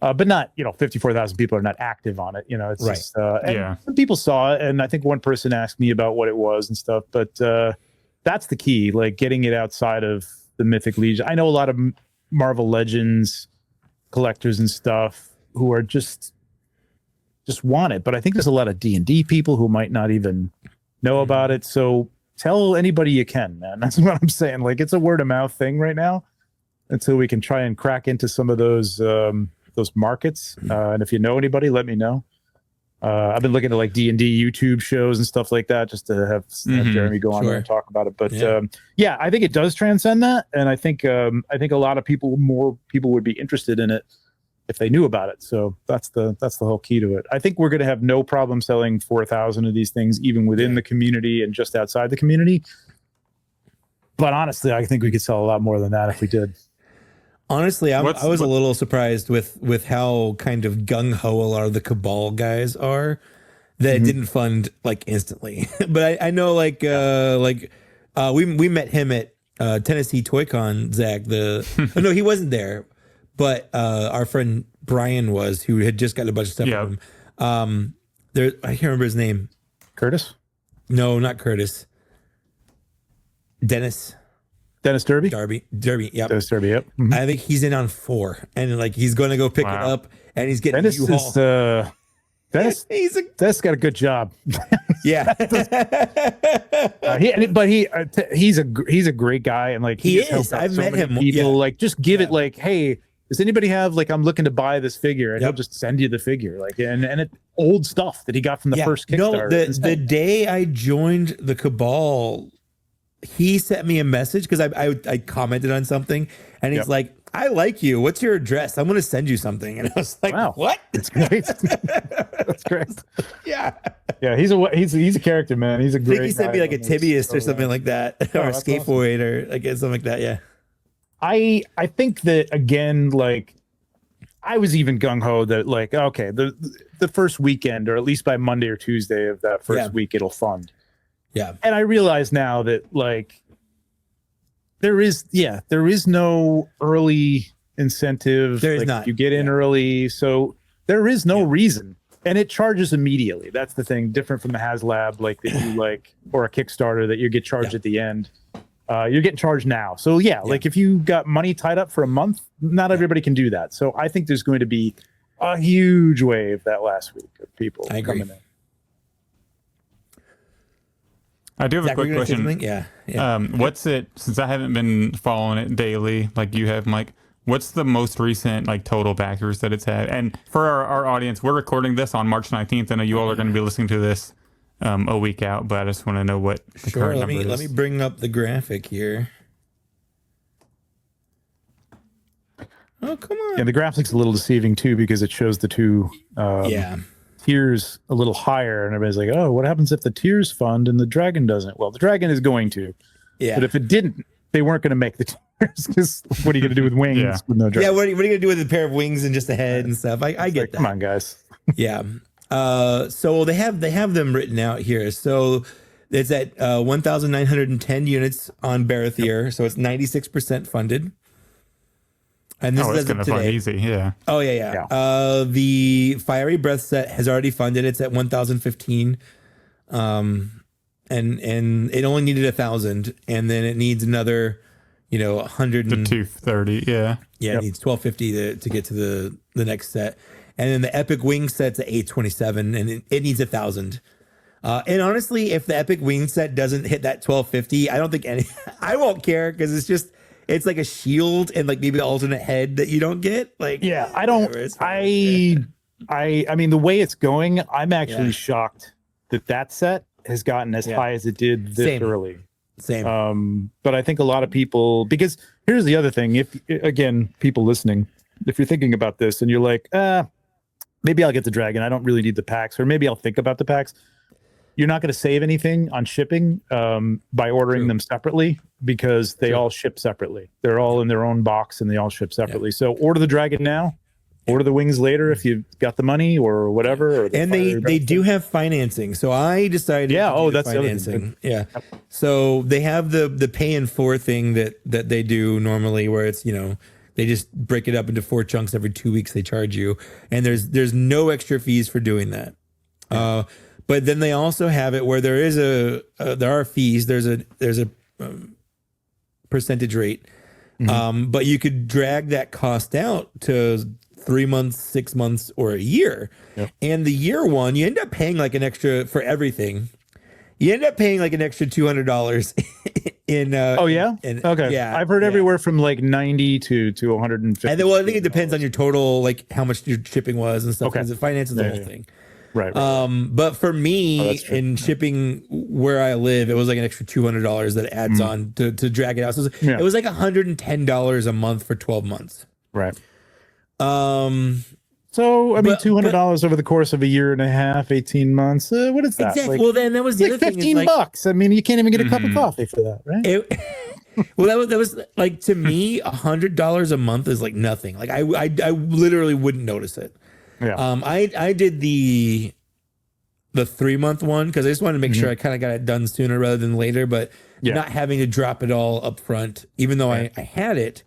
Speaker 3: But not, you know, 54,000 people are not active on it. You know, it's just, and some people saw it. And I think one person asked me about what it was and stuff. But that's the key, like getting it outside of the Mythic Legion. I know a lot of Marvel Legends collectors and stuff who are just want it. But I think there's a lot of D&D people who might not even know about it. So tell anybody you can, man. That's what I'm saying. Like it's a word of mouth thing right now until we can try and crack into some of those markets, and if you know anybody, let me know. I've been looking at like D&D YouTube shows and stuff like that just to have Jeremy go on there and talk about it. But I think it does transcend that, and I think a lot of more people would be interested in it if they knew about it. So that's the whole key to it. I think we're going to have no problem selling 4,000 of these things, even within the community and just outside the community. But honestly, I think we could sell a lot more than that if we did.
Speaker 2: Honestly, I was a little surprised with how kind of gung-ho a lot of the Cabal guys are that it didn't fund like instantly. But I know we met him at Tennessee ToyCon, Zach. No, he wasn't there, but our friend Brian was, who had just got a bunch of stuff from him. I can't remember his name.
Speaker 3: Curtis?
Speaker 2: No, not Curtis. Dennis Derby. Yep.
Speaker 3: Dennis Derby. Yep.
Speaker 2: I think he's in on 4, and like he's going to go pick it up, and he's getting
Speaker 3: Dennis Dennis got a good job.
Speaker 2: Yeah.
Speaker 3: He's a great guy, and like
Speaker 2: he is. I've met him.
Speaker 3: People like just give it like, hey, does anybody have like, I'm looking to buy this figure, and he'll just send you the figure, like, and it old stuff that he got from the first Kickstarter.
Speaker 2: No, the day I joined the Cabal, he sent me a message because I commented on something, and he's like, I like you. What's your address? I'm going to send you something. And I was like, wow, what?
Speaker 3: That's great. That's great.
Speaker 2: Yeah.
Speaker 3: Yeah. He's a character, man. He's a great guy.
Speaker 2: He sent me like a Tibius or something like that, or a Scaphoid or like something like that. Yeah.
Speaker 3: I think that, again, like I was even gung-ho that like, okay, the first weekend, or at least by Monday or Tuesday of that first week, it'll fund.
Speaker 2: Yeah.
Speaker 3: And I realize now that like there is no early incentive.
Speaker 2: There is
Speaker 3: like,
Speaker 2: not.
Speaker 3: You get in early, so there is no reason. And it charges immediately. That's the thing, different from the HasLab, like that you like, or a Kickstarter that you get charged at the end. You're getting charged now. So like if you got money tied up for a month, not everybody can do that. So I think there's going to be a huge wave that last week of people coming in.
Speaker 1: I do have a quick question.
Speaker 2: Yeah.
Speaker 1: What's it, since I haven't been following it daily like you have, Mike, What's the most recent like total backers that it's had? And for our audience, we're recording this on March 19th. I know you all are going to be listening to this a week out, but I just want to know what the current number is.
Speaker 2: Let me bring up the graphic here. Oh, come on.
Speaker 3: Yeah, the graphic's a little deceiving too because it shows the two tiers a little higher, and everybody's like, "Oh, what happens if the tiers fund and the dragon doesn't?" Well, the dragon is going to, but if it didn't, they weren't going to make the tiers because what are you going to do with wings with no dragon?
Speaker 2: Yeah, what are you going to do with a pair of wings and just a head and stuff? I get that.
Speaker 3: Come on, guys.
Speaker 2: Yeah. So they have them written out here. So it's at 1,910 units on Barathier, so it's 96% funded. And this is
Speaker 1: going to fund easy, yeah.
Speaker 2: Oh yeah. The Fiery Breath set has already funded. It's at 1,015, and it only needed 1,000, and then it needs another, 100
Speaker 1: to 230, yeah.
Speaker 2: Yeah, it needs 1,250 to get to the next set. And then the Epic Wing set's at 827, and it needs 1,000. And honestly, if the Epic Wing set doesn't hit that 1,250, I don't think I won't care because it's like a shield and like maybe an alternate head that you don't get. Like,
Speaker 3: yeah, I don't. I mean, the way it's going, I'm actually shocked that set has gotten as high as it did this early.
Speaker 2: Same.
Speaker 3: But I think a lot of people, because here's the other thing. If again, people listening, if you're thinking about this and you're like, maybe I'll get the dragon, I don't really need the packs, or maybe I'll think about the packs. You're not going to save anything on shipping by ordering them separately because they all ship separately. They're all in their own box and they all ship separately. So order the dragon now, order the wings later if you've got the money or whatever. Or
Speaker 2: and they do have financing. So I decided to do
Speaker 3: that's
Speaker 2: financing. Yeah. So they have the pay in 4 thing that they do normally where it's, they just break it up into 4 chunks every 2 weeks they charge you. And there's no extra fees for doing that. But then they also have it where there are fees. There's a percentage rate, but you could drag that cost out to 3 months, 6 months, or a year. Yep. And the year one, you end up paying like an extra for everything. You end up paying like an extra $200 in.
Speaker 3: Okay. Yeah, I've heard everywhere from like 90 to 150.
Speaker 2: And then, I think it depends on your total, like how much your shipping was and stuff, because it finances the whole thing.
Speaker 3: Right.
Speaker 2: But for me, in shipping where I live, it was like an extra $200 that adds on to drag it out. So it was like $110 a month for 12 months.
Speaker 3: Right. So I mean, $200 over the course of a year and a half, 18 months. What is that?
Speaker 2: Exactly. Well, then that was the other thing.
Speaker 3: $15. I mean, you can't even get a cup of coffee for that, right?
Speaker 2: Well, that was like, to me, $100 a month is like nothing. Like I literally wouldn't notice it.
Speaker 3: Yeah.
Speaker 2: I did the 3-month one because I just wanted to make sure I kind of got it done sooner rather than later, but not having to drop it all up front, even though I had it.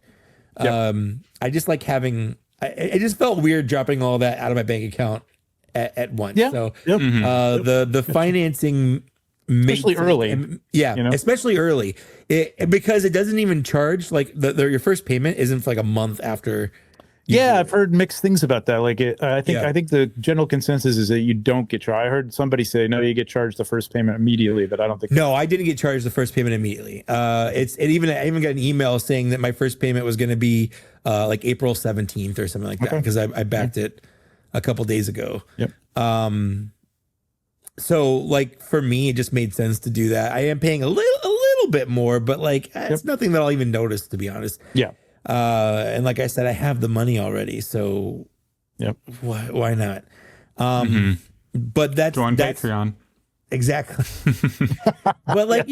Speaker 2: I just like having. It just felt weird dropping all that out of my bank account at once. Yeah. So the financing,
Speaker 3: especially early,
Speaker 2: especially early, because it doesn't even charge like your first payment isn't for like a month after.
Speaker 3: I've heard mixed things about that. Like I think the general consensus is that you don't get charged. I heard somebody say no, you get charged the first payment immediately, but I don't think.
Speaker 2: No, I didn't get charged the first payment immediately. I even got an email saying that my first payment was going to be like April 17th or something like that because I backed it a couple days ago.
Speaker 3: Yep.
Speaker 2: So like for me, it just made sense to do that. I am paying a little bit more, but like it's nothing that I'll even notice, to be honest.
Speaker 3: Yeah.
Speaker 2: And like I said, I have the money already, so why not? But that's
Speaker 1: Patreon.
Speaker 2: Exactly. But like,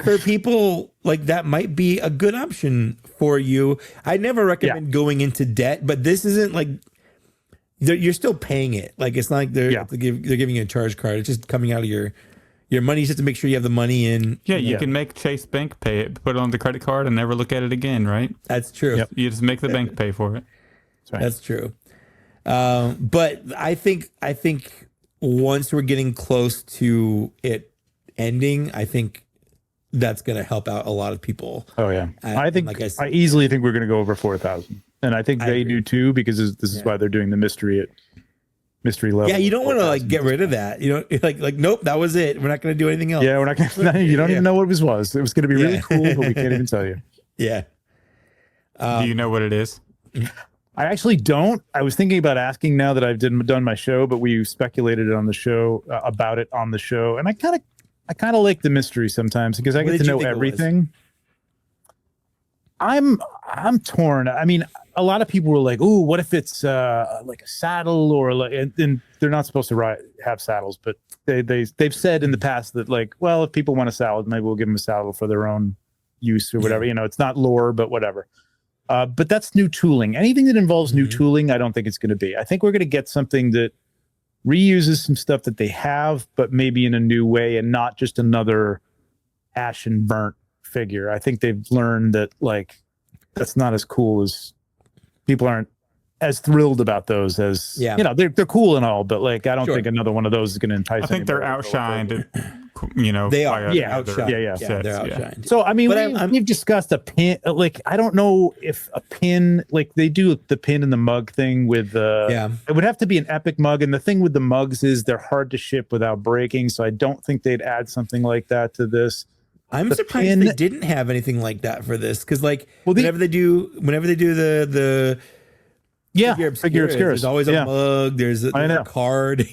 Speaker 2: for people like that might be a good option for you. I never recommend going into debt, but this isn't like you're still paying it. Like it's not like they're giving you a charge card. It's just coming out of your money. You just have to make sure you have the money in.
Speaker 1: Yeah, you can make Chase Bank pay it, put it on the credit card, and never look at it again, right?
Speaker 2: That's true.
Speaker 1: Yep. You just make the bank pay for it.
Speaker 3: That's right.
Speaker 2: That's true. But I think once we're getting close to it ending, I think that's going to help out a lot I
Speaker 3: easily think we're going to go over 4,000, and I think they do too, because this is why they're doing the mystery level.
Speaker 2: Yeah, you don't want to like get rid of that. You know, like nope, that was it. We're not going to do anything else.
Speaker 3: Yeah, we're not going to. You don't even know what it was. It was going to be really cool, but we can't even tell you.
Speaker 2: Yeah.
Speaker 1: Do you know what it is?
Speaker 3: I actually don't. I was thinking about asking now that I've done my show, but we speculated on the show about it on the show, and I kind of like the mystery sometimes because I get to know everything. I'm torn. I mean, a lot of people were like, "Ooh, what if it's like a saddle or like?" And they're not supposed to have saddles, but they've said in the past that like, well, if people want a saddle, maybe we'll give them a saddle for their own use or whatever. You know, it's not lore, but whatever. But that's new tooling. Anything that involves new tooling, I don't think it's going to be. I think we're going to get something that reuses some stuff that they have, but maybe in a new way and not just another ashen burnt figure. I think they've learned that like that's not as cool as people aren't as thrilled about those as you know, they're cool and all, but like I don't think another one of those is going to entice.
Speaker 1: I think they're outshined. You know,
Speaker 2: they are
Speaker 1: outshined.
Speaker 2: Yeah, they're outshined.
Speaker 3: So I mean, we've discussed a pin. Like I don't know if a pin, like they do the pin and the mug thing with it would have to be an epic mug, and the thing with the mugs is they're hard to ship without breaking. So I don't think they'd add something like that to this.
Speaker 2: I'm surprised they didn't have anything like that for this because like whenever they do the figure obscura, there's always a mug, there's a card.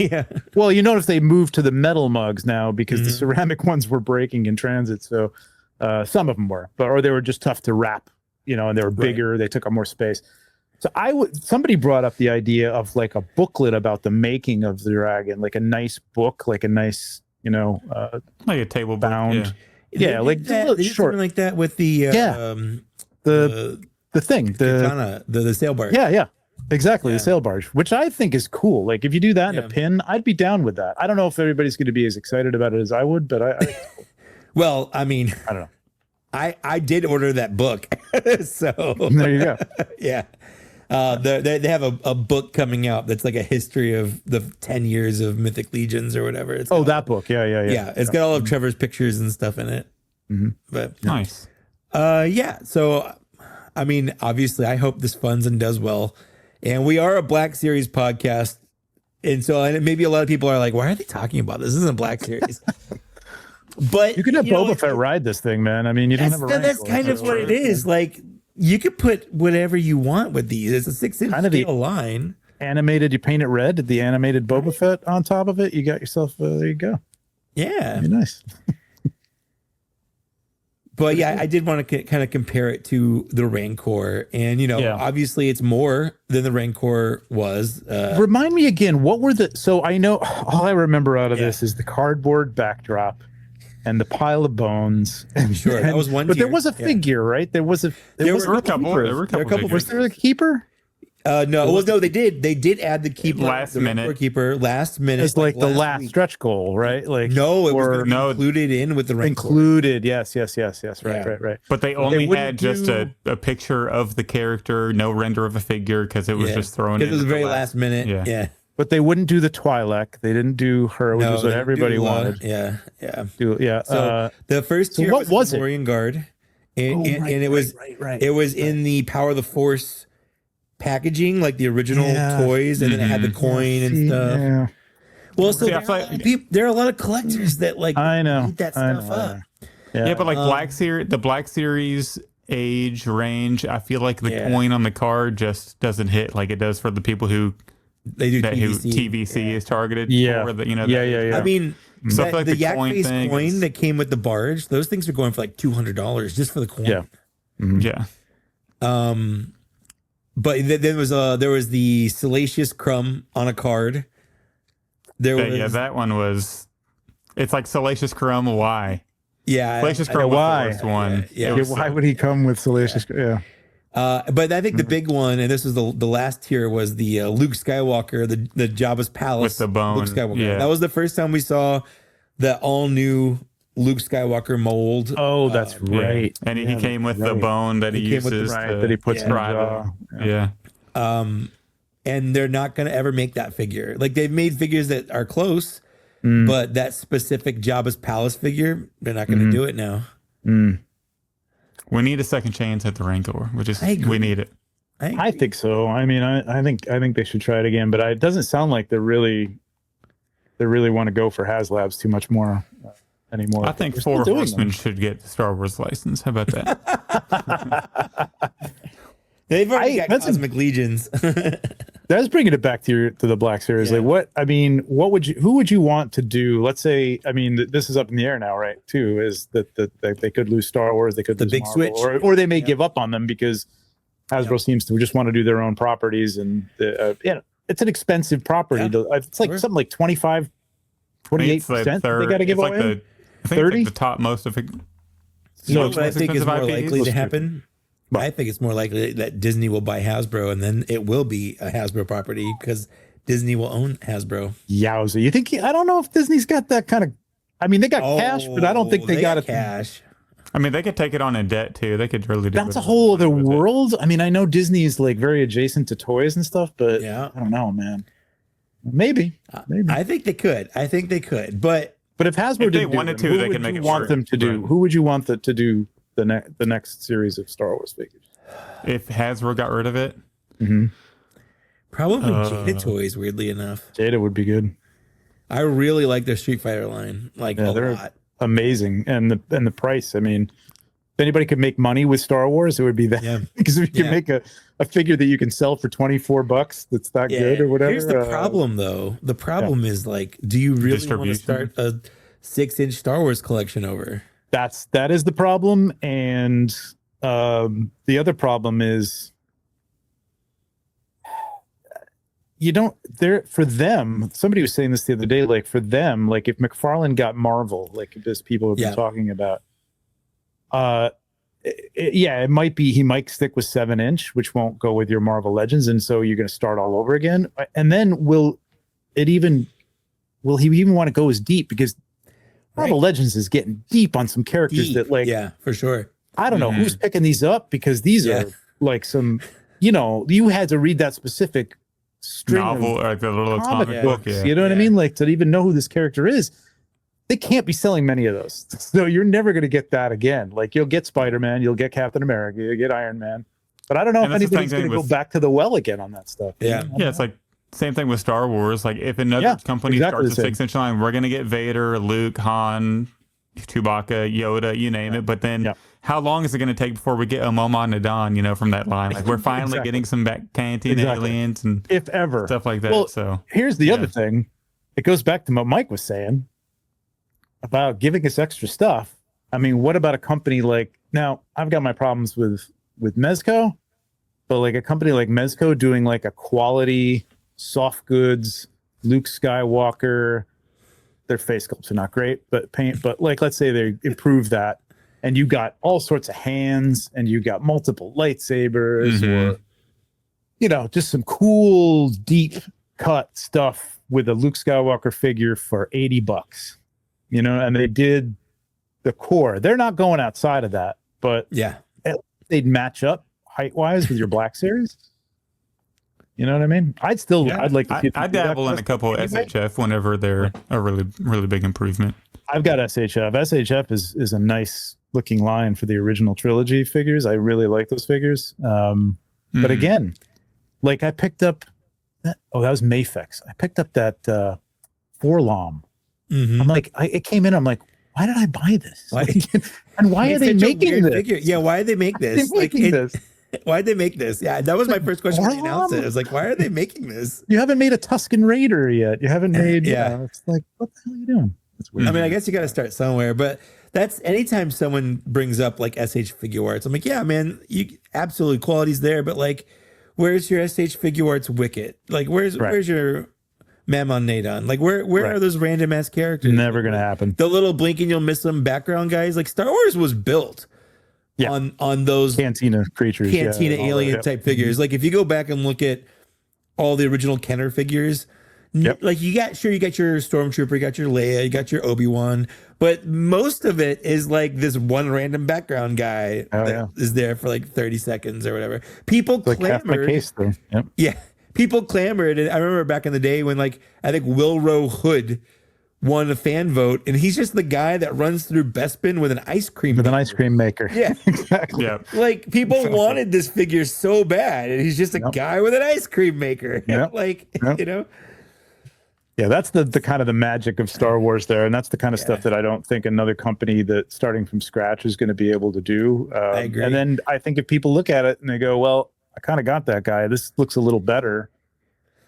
Speaker 3: Well, you notice they moved to the metal mugs now because the ceramic ones were breaking in transit. So some of them were, or they were just tough to wrap, you know, and they were bigger. They took up more space. So somebody brought up the idea of like a booklet about the making of the dragon, like a nice book, like a nice, you know,
Speaker 1: like a table
Speaker 3: bound.
Speaker 2: Yeah,
Speaker 3: like
Speaker 2: that, short like that with the
Speaker 3: thing,
Speaker 2: the sail barge.
Speaker 3: Yeah, exactly, the sail barge, which I think is cool. Like if you do that in a pin, I'd be down with that. I don't know if everybody's going to be as excited about it as I would, but I
Speaker 2: well, I mean,
Speaker 3: I don't know.
Speaker 2: I did order that book, so
Speaker 3: there you go.
Speaker 2: Yeah. They have a book coming out that's like a history of the 10 years of Mythic Legions or whatever. It's
Speaker 3: that book. Yeah.
Speaker 2: It's got all of Trevor's pictures and stuff in it. But
Speaker 1: nice.
Speaker 2: So, I mean, obviously, I hope this funds and does well. And we are a Black Series podcast. And so maybe a lot of people are like, why are they talking about this? This isn't Black Series. But
Speaker 3: you could have Boba Fett ride this thing, man. I mean, you don't have a Rancor.
Speaker 2: That's kind of what it is. Like, you could put whatever you want with these. It's a 6-inch kind of scale line.
Speaker 3: Animated, you paint it red, the animated Boba Fett on top of it. You got yourself, there you go.
Speaker 2: Yeah.
Speaker 3: Very nice.
Speaker 2: But yeah, I did want to kind of compare it to the Rancor. And, you know, obviously it's more than the Rancor was.
Speaker 3: Remind me again, what were so I know all I remember out of this is the cardboard backdrop and the pile of bones.
Speaker 2: Sure, that was one.
Speaker 3: But there was a figure, right? There were a couple. Was there a keeper?
Speaker 2: No. Well, no, they did add the keeper
Speaker 1: last minute.
Speaker 3: It's like the last stretch goal, right? Like
Speaker 2: no, it was included in with the Rancor.
Speaker 3: Included, yes. Right.
Speaker 1: But they only had just a picture of the character, no render of a figure because it was just thrown in.
Speaker 2: It was very last minute. Yeah.
Speaker 3: But they wouldn't do the Twi'lek. They didn't do her, which is what everybody wanted.
Speaker 2: Yeah.
Speaker 3: So
Speaker 2: the first tier
Speaker 3: what was it?
Speaker 2: Morian Guard, and it was it was in the Power of the Force packaging, like the original toys, and then it had the coin and stuff. Yeah. Well, so there are a lot of collectors that like eat that stuff up.
Speaker 1: Yeah, but like the Black Series age range, I feel like the coin on the card just doesn't hit like it does for the people who.
Speaker 2: They do
Speaker 1: TVC is targeted for the, you know,
Speaker 2: I mean,
Speaker 1: so I feel like
Speaker 2: the
Speaker 1: the
Speaker 2: yak-based coin that came with the barge, those things are going for like $200 just for the coin.
Speaker 1: Yeah.
Speaker 2: But then there was the Salacious Crumb on a card.
Speaker 1: That one was. It's like Salacious Crumb. Why?
Speaker 2: Yeah,
Speaker 1: Salacious Crumb was the first one.
Speaker 3: Why would he come with Salacious? Yeah.
Speaker 2: But I think the big one, and this was the last tier, was the Luke Skywalker, the Jabba's palace
Speaker 1: with the bone.
Speaker 2: Luke Skywalker. Yeah. That was the first time we saw the all new Luke Skywalker mold.
Speaker 3: Oh, that's right.
Speaker 1: And he came with the bone that he uses
Speaker 3: that he puts in the jaw.
Speaker 1: Yeah.
Speaker 2: And they're not going to ever make that figure. Like they've made figures that are close, but that specific Jabba's palace figure, they're not going to do it now.
Speaker 1: We need a second chance at the Rancor, we need it.
Speaker 3: I think so. I mean, I think they should try it again, but it doesn't sound like they really want to go for HasLabs too much more anymore.
Speaker 1: I think Four Horsemen should get the Star Wars license. How about that?
Speaker 2: They've already got
Speaker 3: that's
Speaker 2: Cosmic Legions.
Speaker 3: That's bringing it back to the Black Series.
Speaker 2: Yeah.
Speaker 3: Like, who would you want to do? Let's say, I mean, this is up in the air now, right? Too is that they could lose Star Wars, they could lose
Speaker 2: big
Speaker 3: Marvel,
Speaker 2: switch.
Speaker 3: or they may give up on them because Hasbro seems to just want to do their own properties, and it's an expensive property. It's like something like 28% they got to give away.
Speaker 1: I think 30? Like the top most of it.
Speaker 2: No, what I think is more likely to happen. I think it's more likely that Disney will buy Hasbro, and then it will be a Hasbro property because Disney will own Hasbro.
Speaker 3: Yowza! You think? I don't know if Disney's got that kind of. I mean, they got cash, but I don't think they got
Speaker 1: cash. I mean, they could take it on in debt too. They could really do.
Speaker 3: That's a whole other world. I mean, I know Disney is like very adjacent to toys and stuff, but I don't know, man. Maybe.
Speaker 2: I think they could. But
Speaker 3: if Hasbro
Speaker 1: they wanted to, they could make it work.
Speaker 3: Who would you want to do the next series of Star Wars figures?
Speaker 1: If Hasbro got rid of it,
Speaker 2: probably Jada Toys. Weirdly enough,
Speaker 3: Jada would be good.
Speaker 2: I really like their Street Fighter line, a lot.
Speaker 3: Amazing, and the price. I mean, if anybody could make money with Star Wars, it would be that. Yeah. Because if you can make a figure that you can sell for $24, that's that good or whatever.
Speaker 2: Here's the problem, though. The problem is do you really want to start a 6-inch Star Wars collection over?
Speaker 3: That is the problem, and the other problem is for them. Somebody was saying this the other day. Like for them, like if McFarlane got Marvel, like this people have been talking about, it might be he might stick with 7-inch, which won't go with your Marvel Legends, and so you're going to start all over again. And then will he even want to go as deep because Marvel Legends is getting deep on some characters that
Speaker 2: for sure.
Speaker 3: I don't know who's picking these up because these are like some, you had to read that specific string
Speaker 1: novel or the little comic book.
Speaker 3: You know what I mean? Like to even know who this character is, they can't be selling many of those. So you're never going to get that again. Like you'll get Spider-Man, you'll get Captain America, you'll get Iron Man, but I don't know if anybody's going to go back to the well again on that stuff.
Speaker 2: Yeah.
Speaker 1: It's like same thing with Star Wars. Like if another company starts a 6-inch line, we're going to get Vader, Luke, Han, Chewbacca, Yoda, you name it. But then how long is it going to take before we get a Momo Nadan, from that line? Like we're finally getting some back Cantina aliens and
Speaker 3: if ever
Speaker 1: stuff like that.
Speaker 3: Well,
Speaker 1: so
Speaker 3: here's the other thing. It goes back to what Mike was saying about giving us extra stuff. I mean, what about a company like, now I've got my problems with Mezco, but like a company like Mezco doing like a quality soft goods, Luke Skywalker, their face sculpts are not great, but like, let's say they improve that and you got all sorts of hands and you got multiple lightsabers or, just some cool deep cut stuff with a Luke Skywalker figure for $80, and they did the core. They're not going outside of that, but they'd match up height wise with your Black Series. You know what I mean? I'd like to see.
Speaker 1: I dabble in a couple of SHF whenever they're a really, really big improvement.
Speaker 3: I've got SHF. SHF is a nice looking line for the original trilogy figures. I really like those figures. But again, like I picked up that was Mafex. I picked up that Forlom. I'm like, it came in. I'm like, why did I buy this? And why are they making this?
Speaker 2: Figure. Yeah, why did they make this? Why did they make this? Yeah, that was my first question when they announced it. I was like, why are they making this?
Speaker 3: You haven't made a Tusken Raider yet. You haven't made, it's like, what the hell are you doing?
Speaker 2: That's weird. I mean, I guess you got to start somewhere, but that's anytime someone brings up like SH figure arts, I'm like, yeah, man, you absolutely quality's there, but like, where's your SH figure arts Wicket? Like, where's your Mammon Nadon? Like, where are those random ass characters?
Speaker 3: Never going to happen.
Speaker 2: The little blink and you'll miss them background guys. Like, Star Wars was built on those
Speaker 3: Cantina creatures,
Speaker 2: alien type figures. Like if you go back and look at all the original Kenner figures, like you got your Stormtrooper, you got your Leia, you got your Obi-Wan, but most of it is like this one random background guy is there for like 30 seconds or whatever. People clamored. People clamored, and I remember back in the day when like I think Wilro Hood won a fan vote, and he's just the guy that runs through Bespin with an ice cream
Speaker 3: maker.
Speaker 2: Yeah,
Speaker 3: exactly.
Speaker 1: Yeah.
Speaker 2: Like people wanted this figure so bad, and he's just a guy with an ice cream maker.
Speaker 3: Yeah, that's the kind of the magic of Star Wars there, and that's the kind of stuff that I don't think another company that starting from scratch is going to be able to do.
Speaker 2: I agree.
Speaker 3: And then I think if people look at it and they go, well, I kind of got that guy. This looks a little better.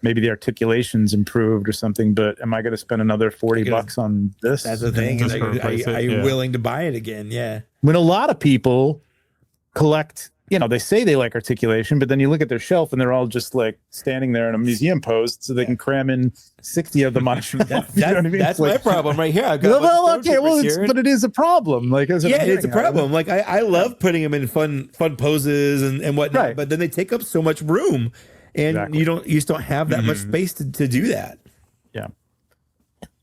Speaker 3: Maybe the articulation's improved or something, but am I going to spend another $40 on this?
Speaker 2: That's the thing.
Speaker 1: Just
Speaker 2: Are
Speaker 1: replace it,
Speaker 2: you
Speaker 1: yeah.
Speaker 2: willing to buy it again? Yeah.
Speaker 3: When a lot of people collect, they say they like articulation, but then you look at their shelf and they're all just like standing there in a museum pose so they can cram in 60 of them on a shelf. You know what I mean?
Speaker 2: That's
Speaker 3: It's like,
Speaker 2: my problem right here. I've got
Speaker 3: but it is a problem. Like,
Speaker 2: it's a problem. Like I love putting them in fun poses and whatnot,
Speaker 3: Right.
Speaker 2: but then they take up so much room, and
Speaker 3: Exactly.
Speaker 2: you just don't have that much space to do that.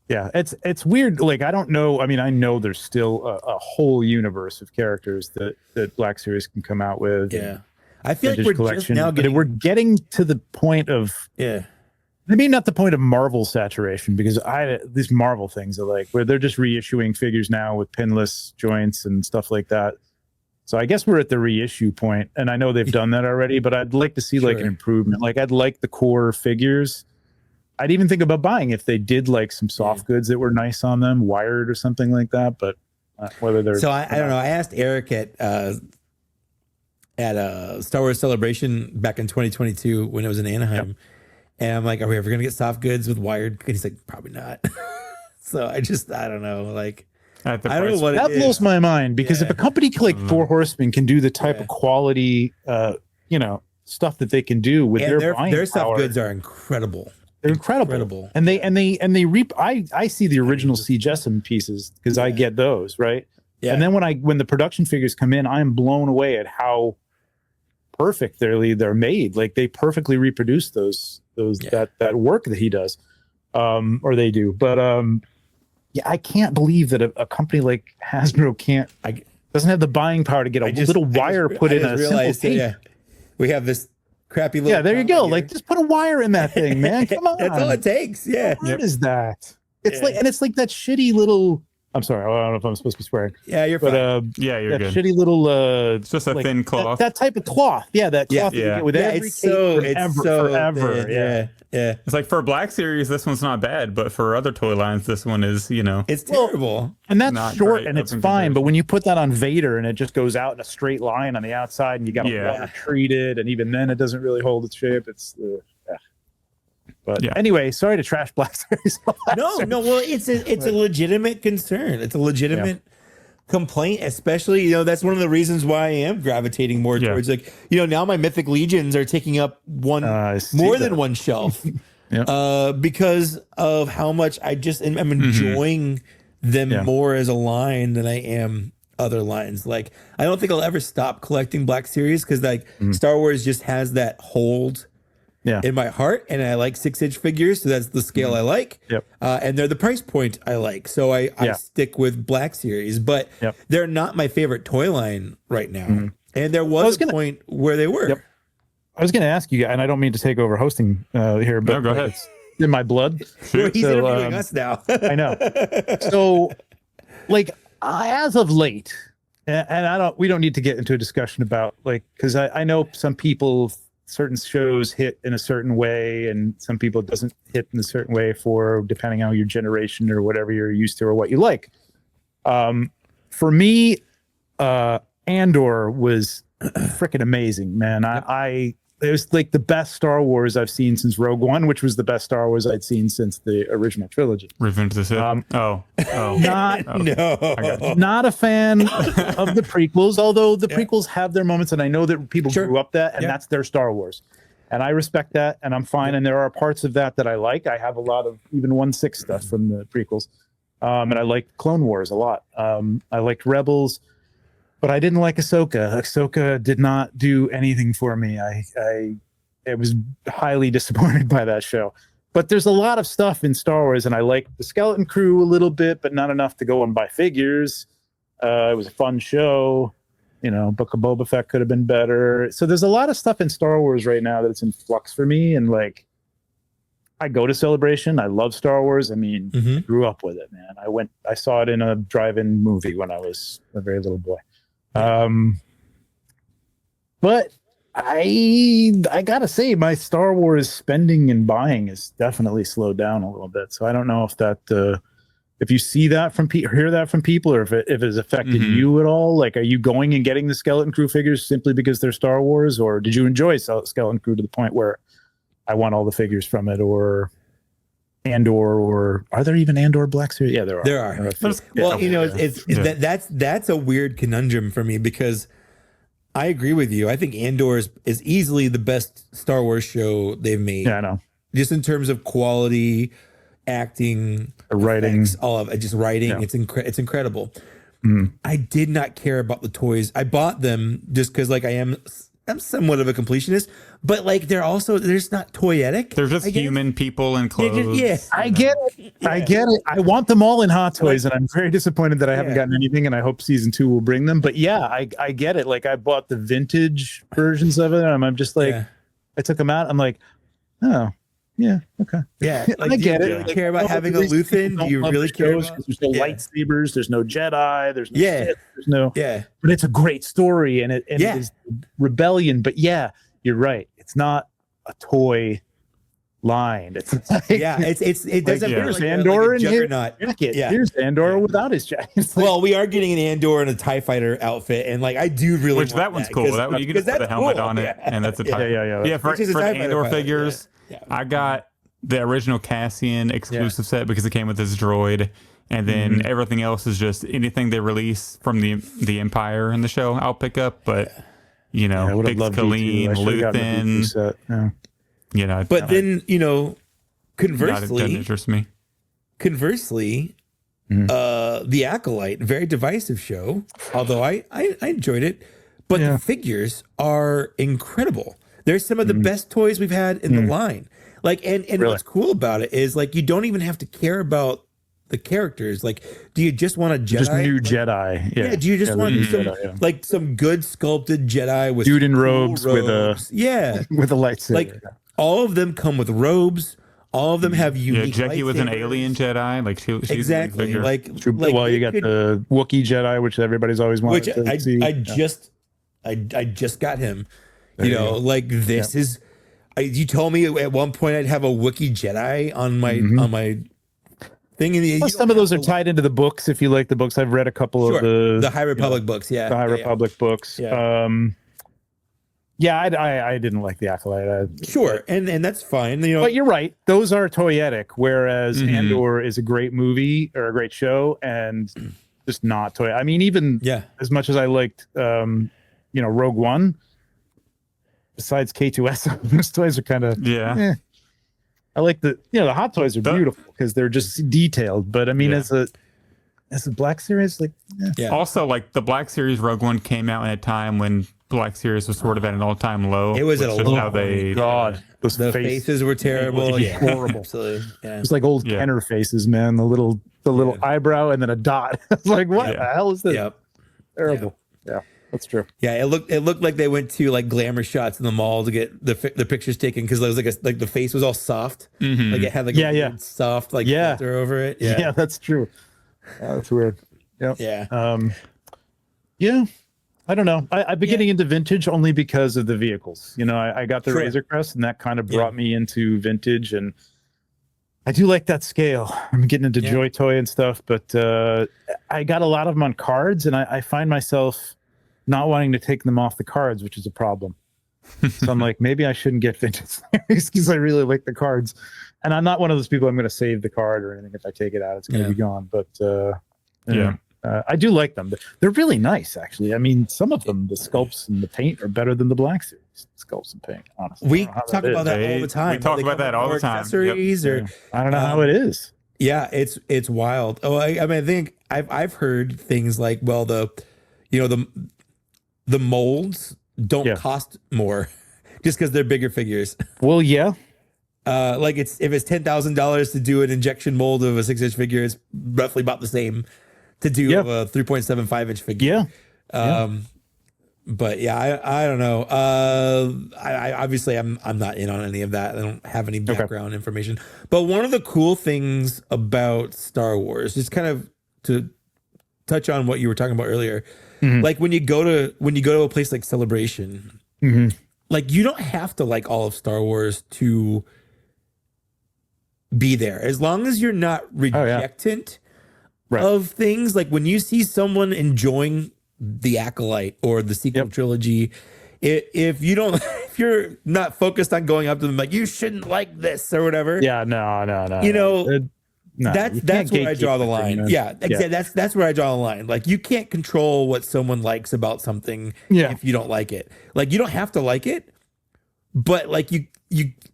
Speaker 3: Yeah, it's weird. Like, I don't know. I mean, I know there's still a whole universe of characters that Black Series can come out with.
Speaker 2: Yeah, I feel like we're just now
Speaker 3: but we're getting to the point of maybe not the point of Marvel saturation, because these Marvel things are like where they're just reissuing figures now with pinless joints and stuff like that. So I guess we're at the reissue point, and I know they've done that already, but I'd like to see like an improvement. Like, I'd like the core figures. I'd even think about buying if they did like some soft goods that were nice on them, wired or something like that. But whether they're
Speaker 2: I don't know. I asked Eric at Star Wars Celebration back in 2022 when it was in Anaheim, and I'm like, "Are we ever gonna get soft goods with wired?" And he's like, "Probably not." So I don't know. Like, I don't know what
Speaker 3: that blows my mind, because if a company like Four Horsemen can do the type of quality, stuff that they can do with their buying
Speaker 2: their soft
Speaker 3: power,
Speaker 2: goods are incredible.
Speaker 3: They're incredible. And they reap. I see the original C. Jessamine pieces because I get those, right? Yeah. And then when the production figures come in, I'm blown away at how perfect they're made. Like, they perfectly reproduce that work that he does, or they do. But I can't believe that a company like Hasbro doesn't have the buying power to get a little wire put in a simple tape.
Speaker 2: We have this crappy little.
Speaker 3: Yeah, there you go. Here. Like, just put a wire in that thing, man. Come on.
Speaker 2: That's all it takes. Yeah.
Speaker 3: What is that? It's like that shitty little. I'm sorry. I don't know if I'm supposed to be swearing.
Speaker 2: Yeah, you're fine.
Speaker 1: You're
Speaker 3: that
Speaker 1: good.
Speaker 3: Shitty little.
Speaker 1: It's just a thin cloth.
Speaker 3: That type of cloth. Yeah, that cloth that you get with every forever.
Speaker 2: Thin. Yeah.
Speaker 1: It's like, for Black Series, this one's not bad, but for other toy lines, this one is,
Speaker 2: it's terrible.
Speaker 3: And that's
Speaker 1: not
Speaker 3: short
Speaker 1: great
Speaker 3: and it's fine. But when you put that on Vader and it just goes out in a straight line on the outside, and you got to water treat it, and even then it doesn't really hold its shape. It's. But anyway, sorry to trash Black Series.
Speaker 2: No. Well, it's a legitimate concern. It's a legitimate complaint, especially, that's one of the reasons why I am gravitating more towards, like, now my Mythic Legions are taking up more than one shelf because of how much I'm enjoying them more as a line than I am other lines. Like, I don't think I'll ever stop collecting Black Series because Star Wars just has that hold in my heart, and I like 6-inch figures, so that's the scale I like. And they're the price point I like, so I stick with Black Series, but they're not my favorite toy line right now. And there was a point where they were.
Speaker 3: I was going to ask you, and I don't mean to take over hosting here, but
Speaker 1: go ahead.
Speaker 3: It's in my blood.
Speaker 2: Well, he's interviewing us now.
Speaker 3: I know. So, like, as of late, and we don't need to get into a discussion about, like, because I know some people. Certain shows hit in a certain way, and some people it doesn't hit in a certain way for depending on your generation or whatever you're used to or what you like. For me, Andor was freaking amazing, man. It was like the best Star Wars I've seen since Rogue One, which was the best Star Wars I'd seen since the original trilogy.
Speaker 1: Revenge of the Sith.
Speaker 3: Not a fan of the prequels, although the prequels have their moments, and I know that people grew up that, and that's their Star Wars. And I respect that, and I'm fine. And there are parts of that I like. I have a lot of even 1/6 stuff from the prequels. And I liked Clone Wars a lot. I liked Rebels. But I didn't like Ahsoka. Ahsoka did not do anything for me. I was highly disappointed by that show. But there's a lot of stuff in Star Wars, and I like the Skeleton Crew a little bit, but not enough to go and buy figures. It was a fun show. Book of Boba Fett could have been better. So there's a lot of stuff in Star Wars right now that's in flux for me. And, like, I go to Celebration. I love Star Wars. I mean, grew up with it, man. I saw it in a drive-in movie when I was a very little boy. But I gotta say, my Star Wars spending and buying has definitely slowed down a little bit. So I don't know if that if you see that from people, hear that from people, or if it has affected you at all. Like, are you going and getting the Skeleton Crew figures simply because they're Star Wars, or did you enjoy Skeleton Crew to the point where I want all the figures from it, or Andor, or are there even Andor Black Series? Yeah, there are.
Speaker 2: There are. Well, that's a weird conundrum for me, because I agree with you. I think Andor is easily the best Star Wars show they've made.
Speaker 3: Yeah, I know.
Speaker 2: Just in terms of quality, acting,
Speaker 3: writing,
Speaker 2: effects, all of it, just writing.
Speaker 3: Yeah.
Speaker 2: It's incredible. I did not care about the toys. I bought them just because, like, I'm somewhat of a completionist, but like they're not toyetic.
Speaker 1: They're just human people in clothes.
Speaker 3: I get it. I get it. I want them all in Hot Toys, and I'm very disappointed that I haven't gotten anything, and I hope season 2 will bring them. But yeah, I get it. Like, I bought the vintage versions of it, and I'm just like, I took them out. I'm like, oh, yeah, okay.
Speaker 2: Yeah, like, I get it. Do you really care about having a Luthen? Do you really care about?
Speaker 3: There's no lightsabers, there's no Jedi, there's no Sith, there's no.
Speaker 2: Yeah.
Speaker 3: But it's a great story, and it is rebellion. But yeah, you're right. It's not a toy line. It's like,
Speaker 2: it doesn't feel
Speaker 3: here's
Speaker 2: like
Speaker 3: Andor
Speaker 2: a juggernaut
Speaker 3: jacket. Yeah. Here's Andor without his jacket.
Speaker 2: Well, we are getting an Andor and a TIE fighter outfit, and like I do really
Speaker 1: Which that one's cool. That one you can just put a helmet on it, and that's a TIE. Yeah, for the Andor figures. I got the original Cassian exclusive set because it came with this droid, and then everything else is just anything they release from the Empire in the show I'll pick up. But Big Colleen, Luthen,
Speaker 2: But then conversely,
Speaker 1: doesn't interest me.
Speaker 2: Conversely, the Acolyte, very divisive show. Although I enjoyed it, but the figures are incredible. They're some of the best toys we've had in the line. Like, and really? What's cool about it is, like, you don't even have to care about the characters. Like, do you just want a Jedi?
Speaker 3: Just new Jedi. Yeah.
Speaker 2: Do you just want some good sculpted Jedi with
Speaker 3: dude in robes with a with a lightsaber?
Speaker 2: Like, all of them come with robes. All of them have unique.
Speaker 1: Jackie was an alien Jedi. Like she's
Speaker 2: exactly like
Speaker 3: well, you got the Wookiee Jedi, which everybody's always wanted to see.
Speaker 2: I just got him. Like this is. You told me at one point I'd have a Wookiee Jedi on my thing.
Speaker 3: Some of those are tied into the books. If you like the books, I've read a couple of the
Speaker 2: High Republic books. Yeah,
Speaker 3: the High Republic books. Yeah. I didn't like the Acolyte.
Speaker 2: And that's fine.
Speaker 3: But you're right; those are toyetic. Whereas Andor is a great movie or a great show, and just not toy. I mean, even as much as I liked, Rogue One. Besides K2S, those toys are kind of I like the Hot Toys are beautiful because they're just detailed. But I mean, as a Black Series, like
Speaker 1: also like the Black Series Rogue One came out at a time when Black Series was sort of at an all-time low.
Speaker 2: It was at a low.
Speaker 1: How they
Speaker 2: the faces were terrible.
Speaker 3: Horrible. Absolutely. Yeah. It's like old Kenner faces, man. The little eyebrow and then a dot. It's like, what the hell is this? Terrible. Yeah. That's true.
Speaker 2: Yeah, it looked like they went to like glamour shots in the mall to get the pictures taken because there was like the face was all soft, like it had like a soft filter over it.
Speaker 3: Yeah, that's true. That's weird.
Speaker 2: Yeah.
Speaker 3: I don't know. I've been getting into vintage only because of the vehicles. I got the Razor Crest, and that kind of brought me into vintage, and I do like that scale. I'm getting into Joy Toy and stuff, but I got a lot of them on cards, and I find myself not wanting to take them off the cards, which is a problem. So I'm like, maybe I shouldn't get vintage series because I really like the cards. And I'm not one of those people I'm going to save the card or anything. If I take it out, it's going to be gone. But I do like them. They're really nice, actually. I mean, some of them, the sculpts and the paint are better than the Black Series sculpts and paint, honestly.
Speaker 2: We talk about that all the time.
Speaker 1: We talk about that all the time.
Speaker 2: Accessories or
Speaker 3: I don't know how it is.
Speaker 2: Yeah, it's wild. Oh, I mean, I think I've heard things like, well, the molds don't cost more just because they're bigger figures.
Speaker 3: Well, yeah.
Speaker 2: Like if it's $10,000 to do an injection mold of a 6-inch figure, it's roughly about the same to do a 3.75-inch figure. But I don't know. I obviously I'm not in on any of that. I don't have any background information. But one of the cool things about Star Wars, just kind of to touch on what you were talking about earlier, like when you go to a place like Celebration, like you don't have to like all of Star Wars to be there, as long as you're not rejectant
Speaker 3: Right.
Speaker 2: of things. Like when you see someone enjoying the Acolyte or the sequel trilogy, if you don't, if you're not focused on going up to them like you shouldn't like this or whatever,
Speaker 3: Yeah, no.
Speaker 2: you know,
Speaker 3: No,
Speaker 2: that's where I draw the line. Yeah, exactly. That's where I draw the line. Like you can't control what someone likes about something if you don't like it. Like you don't have to like it, but like you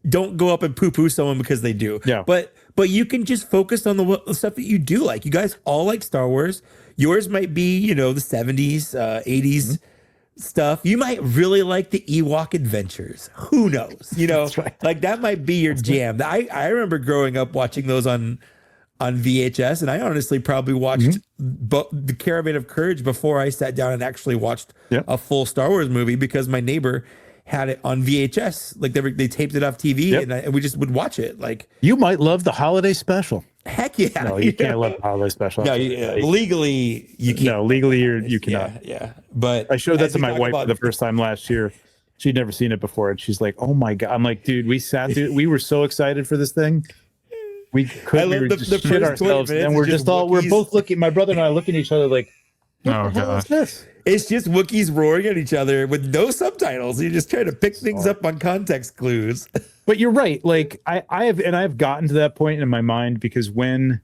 Speaker 2: don't go up and poo-poo someone because they do.
Speaker 3: Yeah.
Speaker 2: But you can just focus on the stuff that you do like. You guys all like Star Wars. Yours might be, you know, the 70s, 80s stuff. You might really like the Ewok Adventures. Who knows? You know, like that might be your jam. I remember growing up watching those on VHS, and I honestly probably watched the Caravan of Courage before I sat down and actually watched a full Star Wars movie because my neighbor had it on VHS. Like they taped it off TV, and we just would watch it. Like
Speaker 3: you might love the holiday special.
Speaker 2: Heck yeah!
Speaker 3: No, you can't love the holiday special.
Speaker 2: No, legally you can't.
Speaker 3: No, legally you cannot.
Speaker 2: Yeah. But
Speaker 3: I showed that to my wife for the first time last year. She'd never seen it before, and she's like, "Oh my god!" I'm like, "Dude, we were so excited for this thing. We couldn't just shit ourselves, and we're both looking. My brother and I looking at each other like, "What the hell is this?"
Speaker 2: It's just Wookiees roaring at each other with no subtitles. You're just trying to pick things up on context clues.
Speaker 3: But you're right. Like I've gotten to that point in my mind because when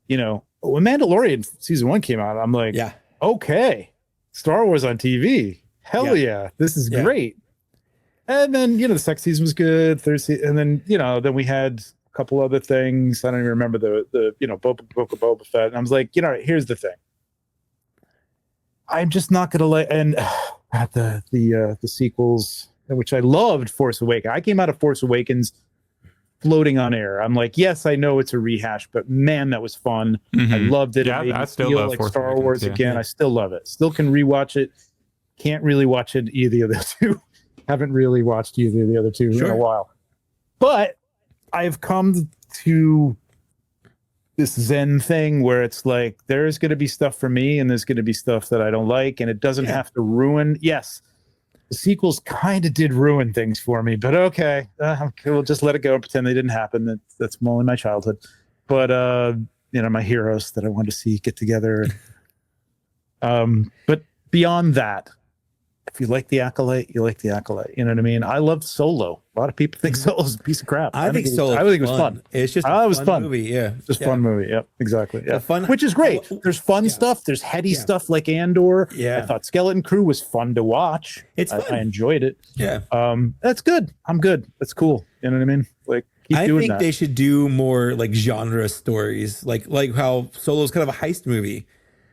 Speaker 3: Mandalorian season 1 came out, I'm like, okay, Star Wars on TV. Hell yeah, this is great. And then, the second season was good. And then, then we had a couple other things. I don't even remember the Boba Fett. And I was like, here's the thing. I'm just not gonna let the sequels, which I loved. Force Awakens. I came out of Force Awakens floating on air. I'm like, yes, I know it's a rehash, but man, that was fun. I loved it.
Speaker 1: Yeah,
Speaker 3: it made
Speaker 1: I
Speaker 3: me
Speaker 1: still
Speaker 3: feel
Speaker 1: love
Speaker 3: like
Speaker 1: Force
Speaker 3: Star
Speaker 1: Awakens,
Speaker 3: Wars again. I still love it. Still can rewatch it. Can't really watch it either of the two. Haven't really watched either of the other two in a while. But I've come to this Zen thing where it's like there's going to be stuff for me and there's going to be stuff that I don't like, and it doesn't have to ruin. Yes, the sequels kind of did ruin things for me, but okay, we'll just let it go and pretend they didn't happen. That's only my childhood. But my heroes that I wanted to see get together. But beyond that, if you like the Acolyte, you like the Acolyte. You know what I mean? I loved Solo. A lot of people think Solo's a piece of crap.
Speaker 2: I think it was fun. It's just
Speaker 3: it was fun
Speaker 2: movie. Yeah,
Speaker 3: just fun movie. Yep, exactly. Yeah,
Speaker 2: fun,
Speaker 3: which is great. There's fun stuff. There's heady stuff like Andor.
Speaker 2: Yeah,
Speaker 3: I thought Skeleton Crew was fun to watch.
Speaker 2: It's fun.
Speaker 3: I enjoyed it.
Speaker 2: Yeah,
Speaker 3: that's good. I'm good. That's cool. You know what I mean? Like,
Speaker 2: I think they should do more like genre stories, like how Solo's kind of a heist movie.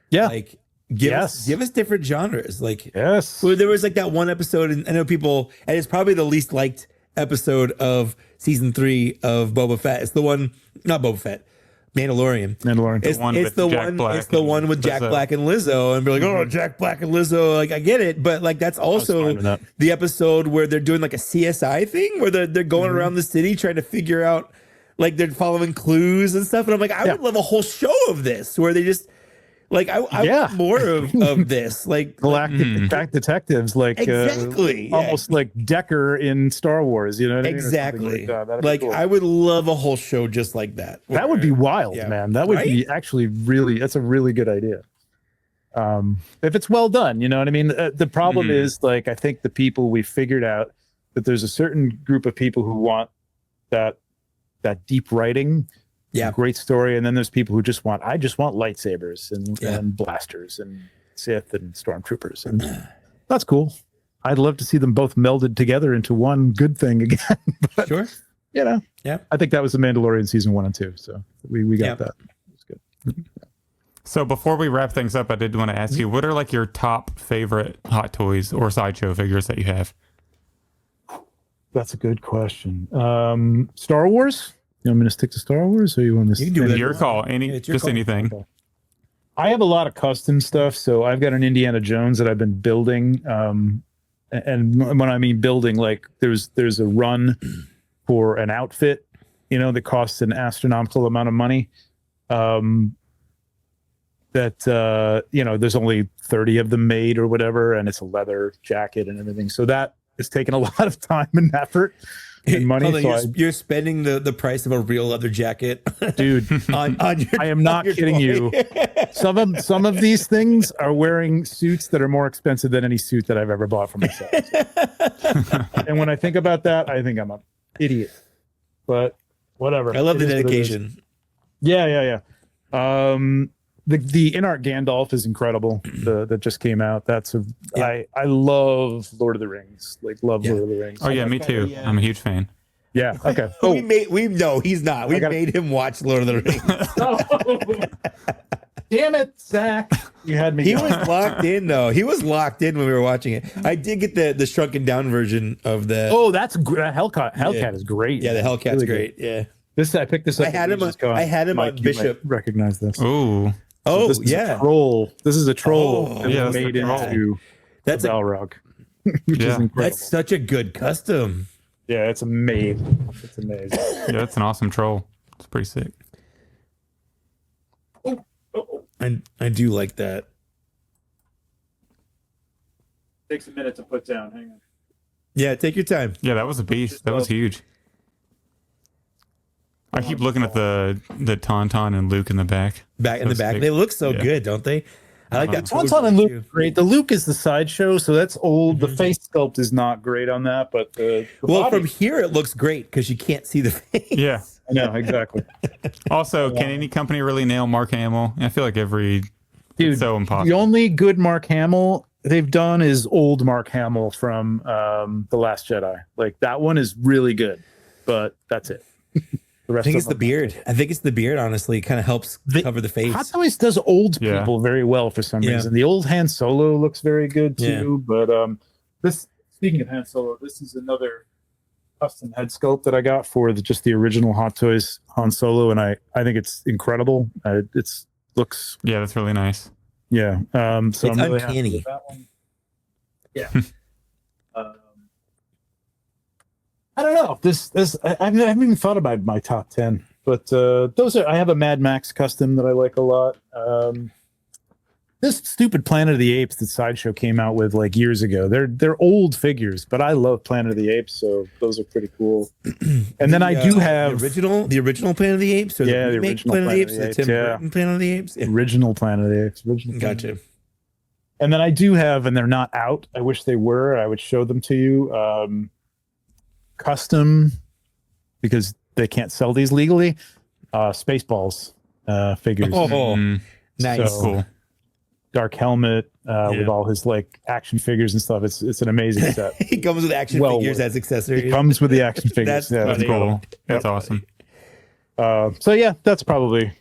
Speaker 3: Yeah,
Speaker 2: like. Give us different genres. Like,
Speaker 3: well,
Speaker 2: there was like that one episode, and I know people, and it's probably the least liked episode of season 3 of Boba Fett. It's the one, not Boba Fett, Mandalorian. It's the one with Jack Black and Lizzo, and be like, oh, Jack Black and Lizzo. Like, I get it, but like that's also the episode where they're doing like a CSI thing, where they're going around the city trying to figure out, like they're following clues and stuff. And I'm like, I would love a whole show of this where they just. Like I want more of this, like
Speaker 3: galactic detectives, like almost like Decker in Star Wars, you know what I mean?
Speaker 2: Exactly. Like cool. I would love a whole show just like that.
Speaker 3: That would be wild, man. That would be actually really. That's a really good idea. If it's well done, you know what I mean. The problem is, like, I think the people we figured out that there's a certain group of people who want that deep writing. Yeah, great story. And then there's people who just want lightsabers and blasters and Sith and stormtroopers, and that's cool. I'd love to see them both melded together into one good thing again. But, I think that was the Mandalorian season 1 and 2. So we got that. It was good.
Speaker 1: So before we wrap things up, I did want to ask you, what are like your top favorite Hot Toys or Sideshow figures that you have?
Speaker 3: That's a good question. Star Wars. You want me to stick to Star Wars, or you want to?
Speaker 1: You can do your call. Anything. Okay.
Speaker 3: I have a lot of custom stuff, so I've got an Indiana Jones that I've been building. And when I mean building, like there's a run for an outfit, that costs an astronomical amount of money. There's only 30 of them made or whatever, and it's a leather jacket and everything. So that is taking a lot of time and effort. and money.
Speaker 2: Hold on,
Speaker 3: So
Speaker 2: you're spending the price of a real leather jacket,
Speaker 3: dude,
Speaker 2: on your.
Speaker 3: I am not
Speaker 2: on your
Speaker 3: kidding
Speaker 2: toy.
Speaker 3: you. Some of these things are wearing suits that are more expensive than any suit that I've ever bought for myself. And when I think about that, I think I'm an idiot. But whatever.
Speaker 2: I love the
Speaker 3: It is what it is.
Speaker 2: dedication.
Speaker 3: Yeah. The In Art Gandalf is incredible. That just came out. I love Lord of the Rings. Like love Lord of the Rings.
Speaker 1: Oh yeah, me too.
Speaker 2: Yeah.
Speaker 1: I'm a huge fan.
Speaker 3: Yeah. Okay.
Speaker 2: No, he's not. We made him watch Lord of the Rings.
Speaker 3: Damn it, Zach! You had me.
Speaker 2: He was locked in though. He was locked in when we were watching it. I did get the shrunken down version of the.
Speaker 3: Oh, that's Hellcat. Hellcat is great.
Speaker 2: Yeah, the Hellcat's
Speaker 3: Really
Speaker 2: great.
Speaker 3: good.
Speaker 2: Yeah.
Speaker 3: I picked this up.
Speaker 2: I had him on Bishop.
Speaker 3: Recognize this.
Speaker 1: Ooh.
Speaker 2: Oh
Speaker 3: This is
Speaker 2: yeah.
Speaker 3: a troll. This is a troll
Speaker 2: Oh,
Speaker 3: that
Speaker 1: yeah,
Speaker 3: was
Speaker 1: that's
Speaker 3: made
Speaker 1: a troll.
Speaker 3: into
Speaker 2: That's
Speaker 3: a
Speaker 2: a,
Speaker 3: Balrog, which
Speaker 1: Yeah.
Speaker 3: is incredible.
Speaker 2: that's such a good custom.
Speaker 3: Yeah, it's amazing. It's amazing.
Speaker 1: Yeah, that's an awesome troll. It's pretty sick.
Speaker 2: I do like that.
Speaker 3: Takes a minute to put down. Hang on.
Speaker 2: Yeah, take your time.
Speaker 1: Yeah, that was a beast. That was huge. I keep looking at the Tauntaun and Luke in the back.
Speaker 2: Back in the
Speaker 1: So
Speaker 2: back,
Speaker 1: sick.
Speaker 2: they look so
Speaker 1: Yeah.
Speaker 2: good, don't they? I like that.
Speaker 3: Tauntaun and Luke is great. The Luke is the sideshow, so that's old.
Speaker 2: Mm-hmm.
Speaker 3: The face sculpt is not great on that, but the
Speaker 2: Well,
Speaker 3: body-
Speaker 2: from here it looks great because you can't see the face.
Speaker 1: Yeah.
Speaker 3: I know exactly.
Speaker 1: Also, can any company really nail Mark Hamill? I feel like
Speaker 3: Dude,
Speaker 1: it's so impossible.
Speaker 3: the only good Mark Hamill they've done is old Mark Hamill from The Last Jedi. Like that one is really good, but that's it. The
Speaker 2: I
Speaker 3: rest
Speaker 2: think
Speaker 3: of
Speaker 2: it's the
Speaker 3: them-
Speaker 2: beard. I think it's the beard. Honestly, it kind of helps cover the face.
Speaker 3: Hot Toys does old
Speaker 1: Yeah.
Speaker 3: people very well for some
Speaker 2: Yeah.
Speaker 3: reason. The old Han Solo looks very good too.
Speaker 2: Yeah.
Speaker 3: But this, speaking of Han Solo, this is another custom head sculpt that I got for just the original Hot Toys Han Solo, and I think it's incredible. It's looks
Speaker 1: Yeah, that's really nice.
Speaker 3: yeah. So
Speaker 2: It's
Speaker 3: I'm really happy
Speaker 2: uncanny.
Speaker 3: with that one. Yeah. I don't know. I haven't even thought about my top 10, but those are. I have a Mad Max custom that I like a lot. This stupid Planet of the Apes that Sideshow came out with like years ago. They're old figures, but I love Planet of the Apes, so those are pretty cool. And then I do have
Speaker 2: the original Planet of the Apes, or
Speaker 3: Yeah,
Speaker 2: the
Speaker 3: the
Speaker 2: remake
Speaker 3: original
Speaker 2: Planet of the
Speaker 3: Planet
Speaker 2: Apes,
Speaker 3: of the
Speaker 2: the
Speaker 3: Apes,
Speaker 2: Tim
Speaker 3: yeah.
Speaker 2: Burton Planet of the Apes. Yeah.
Speaker 3: original Planet of the Apes. Original Planet of the
Speaker 2: Gotcha.
Speaker 3: Apes. And then I do have, and they're not out. I wish they were. I would show them to you. Custom, because they can't sell these legally. Spaceballs figures.
Speaker 2: Oh,
Speaker 1: Mm,
Speaker 2: nice.
Speaker 3: So-
Speaker 1: cool.
Speaker 3: Dark Helmet with
Speaker 2: Yeah.
Speaker 3: all his like action figures and stuff. It's an amazing set.
Speaker 2: He comes with action
Speaker 3: Well
Speaker 2: figures
Speaker 3: worth
Speaker 2: as accessories.
Speaker 3: It comes with the action figures.
Speaker 2: That's
Speaker 3: Yeah,
Speaker 1: That's
Speaker 2: funny.
Speaker 1: cool. That's awesome.
Speaker 3: So yeah, those are probably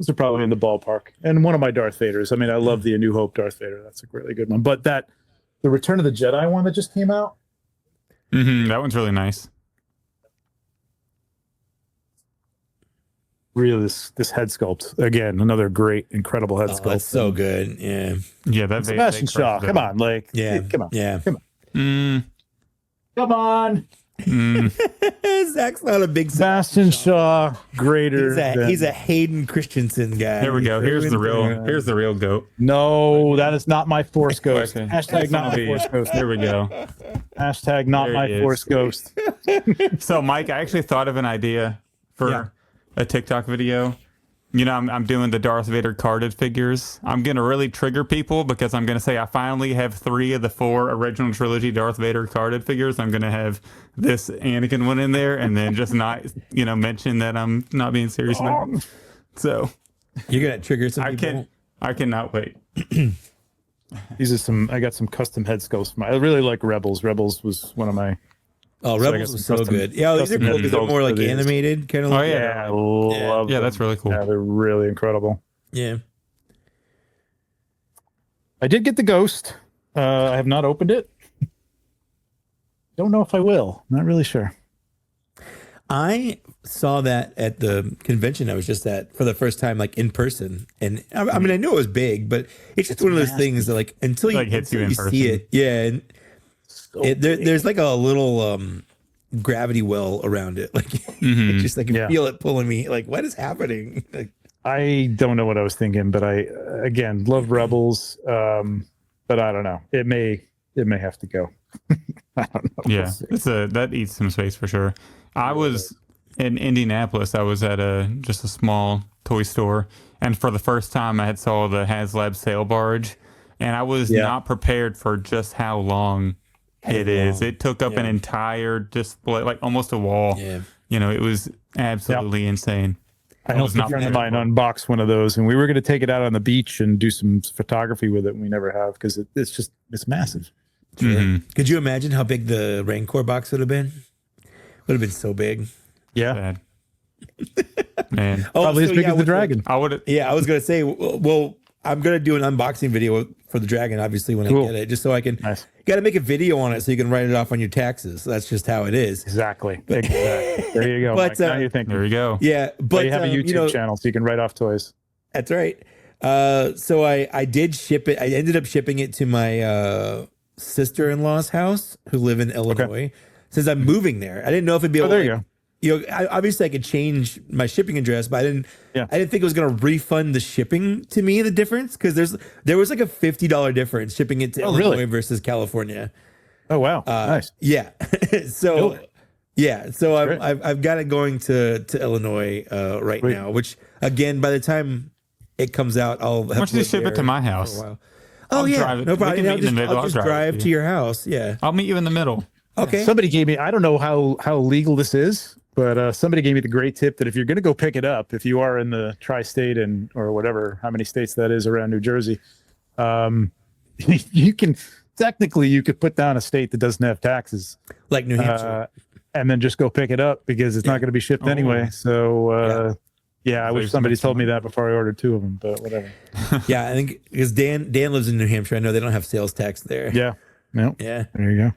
Speaker 3: in the ballpark. And one of my Darth Vaders. I mean, I love the A New Hope Darth Vader. That's a really good one. But the Return of the Jedi one that just came out.
Speaker 1: That one's really nice.
Speaker 3: Really, this head sculpt again, another great, incredible head
Speaker 2: Oh,
Speaker 3: sculpt.
Speaker 2: that's so good. Yeah.
Speaker 1: Yeah, that
Speaker 3: Sebastian Shaw, come on, like,
Speaker 2: Yeah.
Speaker 3: come on,
Speaker 2: Yeah.
Speaker 1: Mm,
Speaker 3: come on,
Speaker 2: Zach's not a big
Speaker 3: Sebastian Shaw, greater.
Speaker 2: He's a Hayden Christensen guy.
Speaker 1: there we go. Here's the
Speaker 2: Through
Speaker 1: real. Here's the real goat.
Speaker 3: No, that is not my Force Ghost.
Speaker 1: Okay.
Speaker 3: Hashtag not my
Speaker 1: Be-
Speaker 3: Force Ghost.
Speaker 1: There we go.
Speaker 3: Hashtag not
Speaker 1: There
Speaker 3: my
Speaker 1: it is.
Speaker 3: Force Ghost.
Speaker 1: So, Mike, I actually thought of an idea for
Speaker 2: Yeah.
Speaker 1: a TikTok video. You know, I'm doing the Darth Vader carded figures. I'm going to really trigger people because I'm going to say I finally have 3 of the 4 original trilogy Darth Vader carded figures. I'm going to have this Anakin one in there and then just not, mention that I'm not being serious about it. So
Speaker 2: You're gonna trigger some
Speaker 1: I
Speaker 2: people.
Speaker 1: cannot wait.
Speaker 3: These are I got some custom head sculpts. I really like Rebels. Rebels was one of my.
Speaker 2: Oh,
Speaker 3: So I
Speaker 2: Rebels
Speaker 3: got
Speaker 2: was
Speaker 3: some
Speaker 2: so
Speaker 3: custom-
Speaker 2: good. Yeah, these are
Speaker 3: custom
Speaker 2: cool because they're
Speaker 3: head
Speaker 2: more like
Speaker 3: sculpts for these.
Speaker 2: animated, kind of.
Speaker 1: Oh,
Speaker 2: like,
Speaker 1: yeah.
Speaker 3: I love
Speaker 1: Yeah,
Speaker 3: them.
Speaker 1: that's really cool.
Speaker 3: Yeah, they're really incredible.
Speaker 2: yeah.
Speaker 3: I did get the Ghost. I have not opened it. Don't know if I will. Not really sure.
Speaker 2: I saw that at the convention I was just at for the first time, like in person. And I mean, I knew it was big, but it's just one of those things that, like, until you,
Speaker 1: Like, hits you in
Speaker 2: see
Speaker 1: person.
Speaker 2: it, yeah. And there's like a little gravity well around it. Like, it's just like, I
Speaker 3: Yeah.
Speaker 2: feel it pulling me. Like, what is happening? Like,
Speaker 3: I don't know what I was thinking, but I again love Rebels. But I don't know. It may have to go. I don't know.
Speaker 1: Yeah, that eats some space for sure. I was in Indianapolis. I was at just a small toy store, and for the first time, I had saw the HasLab sail barge, and I was not prepared for just how long it is. It took up an entire display, like almost a wall.
Speaker 2: Yeah.
Speaker 1: It was absolutely insane.
Speaker 3: I helped a friend of mine unbox one of those, and we were going to take it out on the beach and do some photography with it, and we never have because it's massive.
Speaker 2: Sure. Mm-hmm. Could you imagine how big the Rancor box would have been? Would have been so big.
Speaker 3: Yeah.
Speaker 1: Man.
Speaker 3: Probably as big as the dragon.
Speaker 2: I was going to say, well, I'm going to do an unboxing video for the dragon, obviously, when I get it, just so I can. Nice. You got to make a video on it so you can write it off on your taxes. That's just how it is.
Speaker 3: Exactly. There you go.
Speaker 2: But,
Speaker 3: now you're thinking.
Speaker 1: There you go.
Speaker 2: Yeah. But
Speaker 3: you have a YouTube channel so you can write off toys.
Speaker 2: That's right. So I did ship it. I ended up shipping it to my sister-in-law's house who live in Illinois. Since I'm moving there, I didn't know if it'd be able.
Speaker 3: There you go.
Speaker 2: Obviously I could change my shipping address, but I didn't think it was going to refund the shipping to me, the difference, because there was like a $50 difference shipping it to Illinois versus California.
Speaker 3: Oh wow, nice.
Speaker 2: Yeah. So I've got it going to Illinois right now, which again, by the time it comes out, I'll have to
Speaker 1: ship it to my house.
Speaker 2: Oh yeah, no problem. I'll just drive to your house. Yeah,
Speaker 1: I'll meet you in the middle.
Speaker 2: Okay.
Speaker 3: Somebody gave me, I don't know how legal this is, but somebody gave me the great tip that if you're going to go pick it up, if you are in the tri-state or whatever, how many states that is around New Jersey, you could put down a state that doesn't have taxes.
Speaker 2: Like New Hampshire.
Speaker 3: And then just go pick it up because it's not going to be shipped anyway. So, I wish somebody told me that before I ordered 2 of them, but whatever.
Speaker 2: Yeah, I think because Dan lives in New Hampshire. I know they don't have sales tax there.
Speaker 3: Yeah. No.
Speaker 2: Yeah.
Speaker 3: There you go.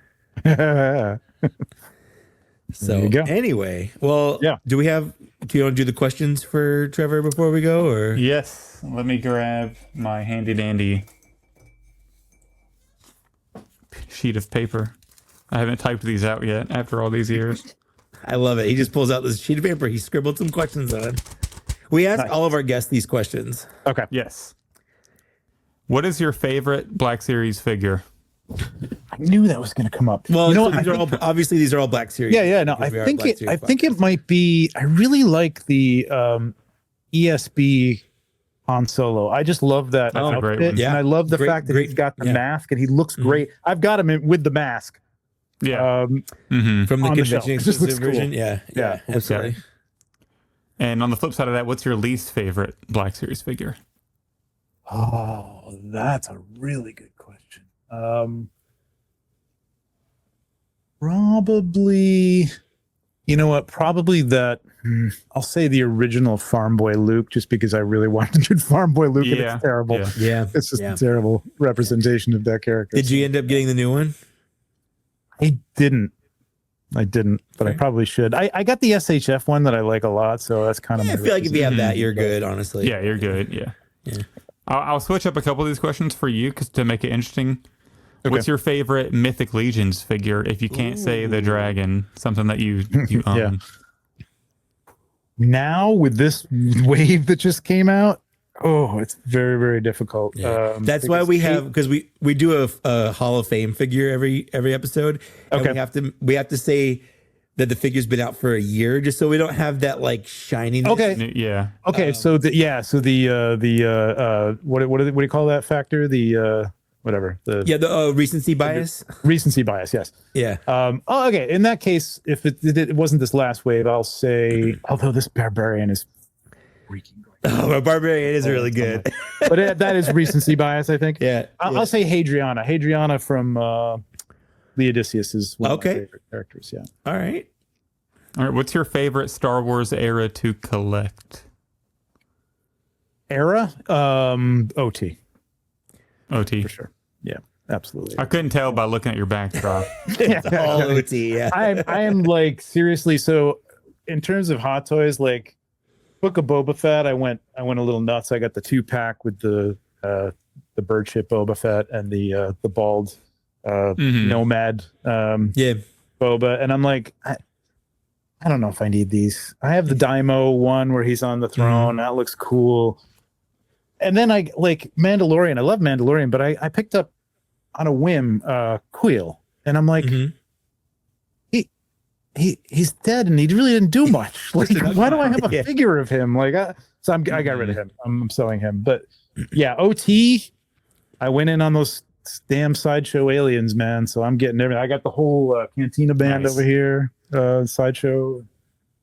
Speaker 2: So anyway, well, do you want to do the questions for Trevor before we go, or?
Speaker 1: Yes. Let me grab my handy dandy sheet of paper. I haven't typed these out yet after all these years.
Speaker 2: I love it. He just pulls out this sheet of paper. He scribbled some questions on it. We ask all of our guests these questions.
Speaker 3: Okay.
Speaker 1: Yes. What is your favorite Black Series figure?
Speaker 3: I knew that was going to come up.
Speaker 2: Well, obviously these are all Black Series.
Speaker 3: Yeah. No, I think it might be. I really like the ESB Han Solo. I just love that outfit, and I love the fact that he's got the mask and he looks great. I've got him with the mask.
Speaker 2: Yeah, from the convention exclusive version.
Speaker 3: Cool.
Speaker 2: Yeah, absolutely.
Speaker 1: And on the flip side of that, what's your least favorite Black Series figure?
Speaker 3: Oh, that's a really good question. Probably, you know what? Probably that. I'll say the original Farm Boy Luke, just because I really wanted to do Farm Boy Luke, and it's terrible.
Speaker 2: Yeah,
Speaker 3: it's just a terrible representation of that character.
Speaker 2: Did you end up getting the new one?
Speaker 3: I didn't, but I probably should. I got the SHF one that I like a lot, so that's kind of.
Speaker 2: I feel like if you have that, you're good. Honestly.
Speaker 1: Yeah, you're good. Yeah. I'll switch up a couple of these questions for you to make it interesting. Okay. What's your favorite Mythic Legions figure? If you can't say the dragon, something that you own.
Speaker 3: Yeah. Now with this wave that just came out, it's very, very difficult.
Speaker 2: Yeah. That's why because we do a Hall of Fame figure every episode. And we have to say that the figure's been out for a year, just so we don't have that like shininess.
Speaker 1: Okay. Yeah.
Speaker 3: Okay. So the what do you call that factor? The
Speaker 2: recency bias.
Speaker 3: Recency bias. Yes.
Speaker 2: Yeah.
Speaker 3: Okay. In that case, if it wasn't this last wave, I'll say, although this barbarian is freaking great.
Speaker 2: Oh, barbarian is really good.
Speaker 3: But that is recency bias, I think.
Speaker 2: Yeah.
Speaker 3: I'll say Hadriana. Hadriana from the Odysseus is one of my favorite characters. Yeah.
Speaker 2: All right.
Speaker 1: What's your favorite Star Wars era to collect?
Speaker 3: Era? OT.
Speaker 1: OT.
Speaker 3: For sure. Yeah, absolutely.
Speaker 1: I couldn't tell by looking at your backdrop.
Speaker 2: It's all OT, yeah.
Speaker 3: I am like, seriously, so in terms of hot toys, like Book of Boba Fett, I went a little nuts. I got the 2-pack with the bird ship Boba Fett and the bald nomad Boba, and I'm like, I don't know if I need these. I have the Daimo one where he's on the throne. That looks cool. And then I like Mandalorian. I love Mandalorian, but I picked up on a whim Queel, and I'm like, he's dead and he really didn't do much. Like, why do I have a
Speaker 2: Yeah.
Speaker 3: figure of him? Like, I got rid of him. I'm sewing him. But yeah, OT. I went in on those damn sideshow aliens, man. So I'm getting everything. I got the whole Cantina band over here. Sideshow.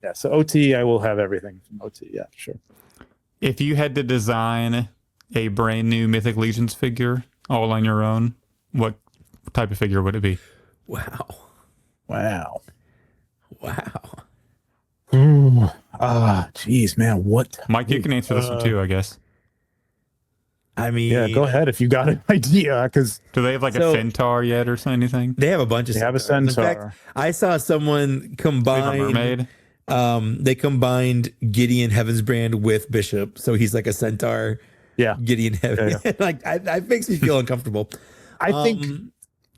Speaker 3: Yeah. So OT, I will have everything from OT. Yeah, for sure.
Speaker 1: If you had to design a brand new Mythic Legions figure all on your own, what type of figure would it be?
Speaker 2: Wow.
Speaker 3: Wow. Geez, man. What?
Speaker 1: Mike, you can answer this one too, I guess.
Speaker 2: I mean,
Speaker 3: Yeah, go ahead if you got an idea. Because
Speaker 1: Do they have like
Speaker 2: So-
Speaker 1: a centaur yet or anything?
Speaker 2: they have a bunch of
Speaker 3: they have a
Speaker 2: centaurs. In
Speaker 3: centaur.
Speaker 2: fact, I saw someone
Speaker 1: They have a
Speaker 2: combine.
Speaker 1: mermaid?
Speaker 2: They combined Gideon Heavensbrand with Bishop, so he's like a centaur.
Speaker 3: Yeah.
Speaker 2: Gideon Heaven. Like that makes me feel uncomfortable.
Speaker 3: I think
Speaker 1: Do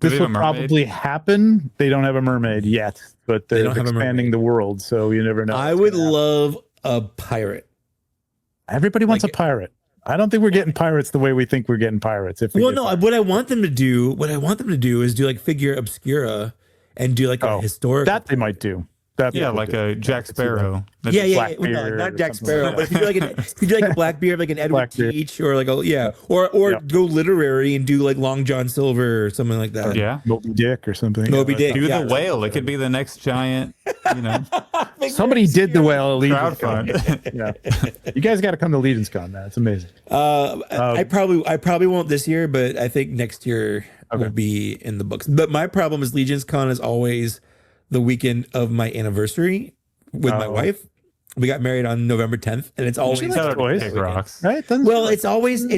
Speaker 3: this
Speaker 1: they have
Speaker 3: will
Speaker 1: a mermaid?
Speaker 3: probably happen. They don't have a mermaid yet, but they're
Speaker 2: don't have a
Speaker 3: expanding
Speaker 2: mermaid.
Speaker 3: the world, so you never know.
Speaker 2: I
Speaker 3: what's
Speaker 2: would
Speaker 3: gonna happen.
Speaker 2: love a pirate.
Speaker 3: Everybody wants
Speaker 2: like-
Speaker 3: a pirate. I don't think we're getting pirates the way we think we're getting pirates. If we
Speaker 2: Well,
Speaker 3: get
Speaker 2: no,
Speaker 3: pirates.
Speaker 2: what I want them to do is do like figure obscura and do like a historical.
Speaker 3: that they might do. That they
Speaker 1: Yeah,
Speaker 3: would
Speaker 1: like
Speaker 3: do.
Speaker 1: a Jack Sparrow.
Speaker 2: Yeah, well, no,
Speaker 3: Blackbeard
Speaker 2: not
Speaker 3: or
Speaker 2: Jack
Speaker 3: something
Speaker 2: Sparrow,
Speaker 3: like
Speaker 2: but if you do like a Blackbeard, like an Edward
Speaker 3: Blackbeard.
Speaker 2: Teach, or like or
Speaker 3: Yep.
Speaker 2: go literary and do like Long John Silver or something like that.
Speaker 1: Yeah.
Speaker 3: Moby Dick or something.
Speaker 2: Moby Dick.
Speaker 1: Do
Speaker 2: Yeah.
Speaker 1: the whale. It could be the next giant,
Speaker 3: Somebody did the whale at
Speaker 1: crowdfund.
Speaker 3: LegionCon. Yeah, you guys got to come to LegionCon, man. It's amazing.
Speaker 2: I probably won't this year, but I think next year will be in the books. But my problem is Legion's Con is always the weekend of my anniversary with my wife. We got married on November 10th, and it's always
Speaker 3: She likes toys.
Speaker 1: Big rocks.
Speaker 3: Right? Doesn't
Speaker 2: well, it's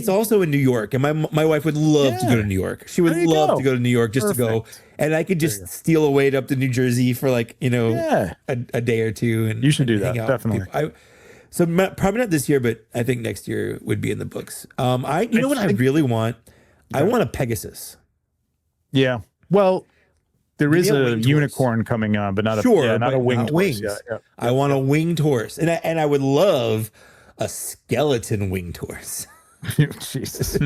Speaker 2: also in New York, and my wife would love to go to New York. She would
Speaker 3: There you
Speaker 2: love
Speaker 3: go.
Speaker 2: to go to New York just to go, and I could just steal away up to New Jersey for like
Speaker 3: Yeah.
Speaker 2: a day or two, and
Speaker 3: You should do
Speaker 2: and
Speaker 3: that,
Speaker 2: hang out with
Speaker 3: definitely.
Speaker 2: people. Probably not this year, but I think next year would be in the books. You know what I really want? I want a Pegasus.
Speaker 3: Yeah. Well, there is
Speaker 2: a
Speaker 3: a
Speaker 2: winged
Speaker 3: unicorn coming on, but not
Speaker 2: Sure,
Speaker 3: not
Speaker 2: but
Speaker 3: a winged
Speaker 2: not
Speaker 3: horse.
Speaker 2: wings.
Speaker 3: Yeah.
Speaker 2: I want a winged horse, and I would love a skeleton winged horse.
Speaker 3: Jesus.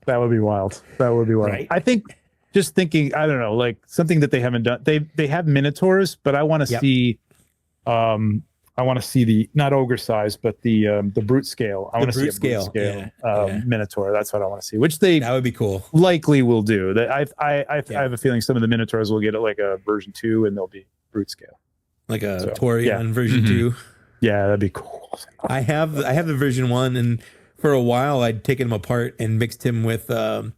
Speaker 3: That would be wild. That would be wild.
Speaker 2: Right?
Speaker 3: I think just thinking, I don't know, like something that they haven't done. They have minotaurs, but I want to
Speaker 2: Yep.
Speaker 3: see I want to see the not ogre size, but the brute scale. I want to see a
Speaker 2: brute
Speaker 3: brute
Speaker 2: scale,
Speaker 3: scale
Speaker 2: yeah.
Speaker 3: minotaur. That's what I want to see, which they
Speaker 2: That would be cool.
Speaker 3: likely will do. That I
Speaker 2: Yeah.
Speaker 3: have a feeling some of the minotaurs will get it like a version 2 and they'll be brute scale.
Speaker 2: Like a
Speaker 3: So,
Speaker 2: Torion
Speaker 3: yeah.
Speaker 2: version
Speaker 1: Mhm.
Speaker 2: 2.
Speaker 3: Yeah, that'd be cool.
Speaker 2: I have the version 1, and for a while I'd taken him apart and mixed him with the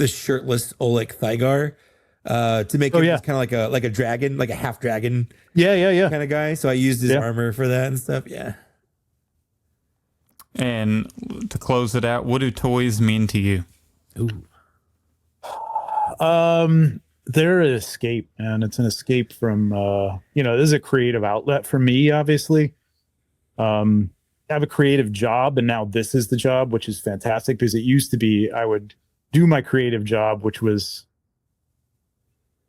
Speaker 2: shirtless Oleg Thygar to make him
Speaker 3: yeah.
Speaker 2: kind of like a dragon, like a half dragon
Speaker 3: Yeah.
Speaker 2: kind of guy. So I used his
Speaker 3: Yeah.
Speaker 2: armor for that and stuff. Yeah.
Speaker 1: And to close it out, what do toys mean to you?
Speaker 2: Ooh.
Speaker 3: They're an escape, man. It's an escape from this is a creative outlet for me, obviously. I have a creative job, and now this is the job, which is fantastic because it used to be I would do my creative job, which was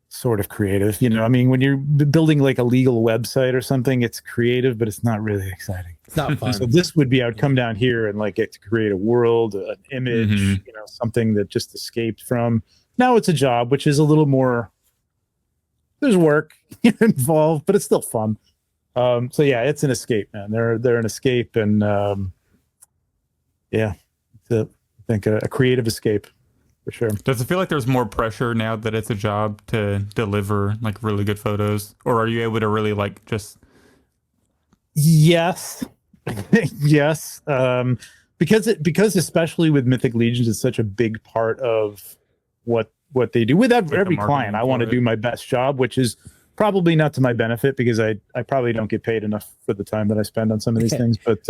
Speaker 3: sort of creative. I mean, when you're building like a legal website or something, it's creative, but it's not really exciting.
Speaker 2: It's not fun.
Speaker 3: So this would be I would come down here and like get to create a world, an image,
Speaker 1: Mhm.
Speaker 3: something that just escaped from. Now it's a job, which is a little more. There's work involved, but it's still fun. So yeah, it's an escape, man. They're an escape, and yeah, I think a creative escape for sure.
Speaker 1: Does it feel like there's more pressure now that it's a job to deliver like really good photos, or are you able to really like just?
Speaker 3: Yes, yes. Because especially with Mythic Legions, it's such a big part of what they do. With
Speaker 1: the
Speaker 3: every client,
Speaker 1: marketing
Speaker 3: I want to
Speaker 1: for it.
Speaker 3: do my best job, which is probably not to my benefit because I probably don't get paid enough for the time that I spend on some of these things. But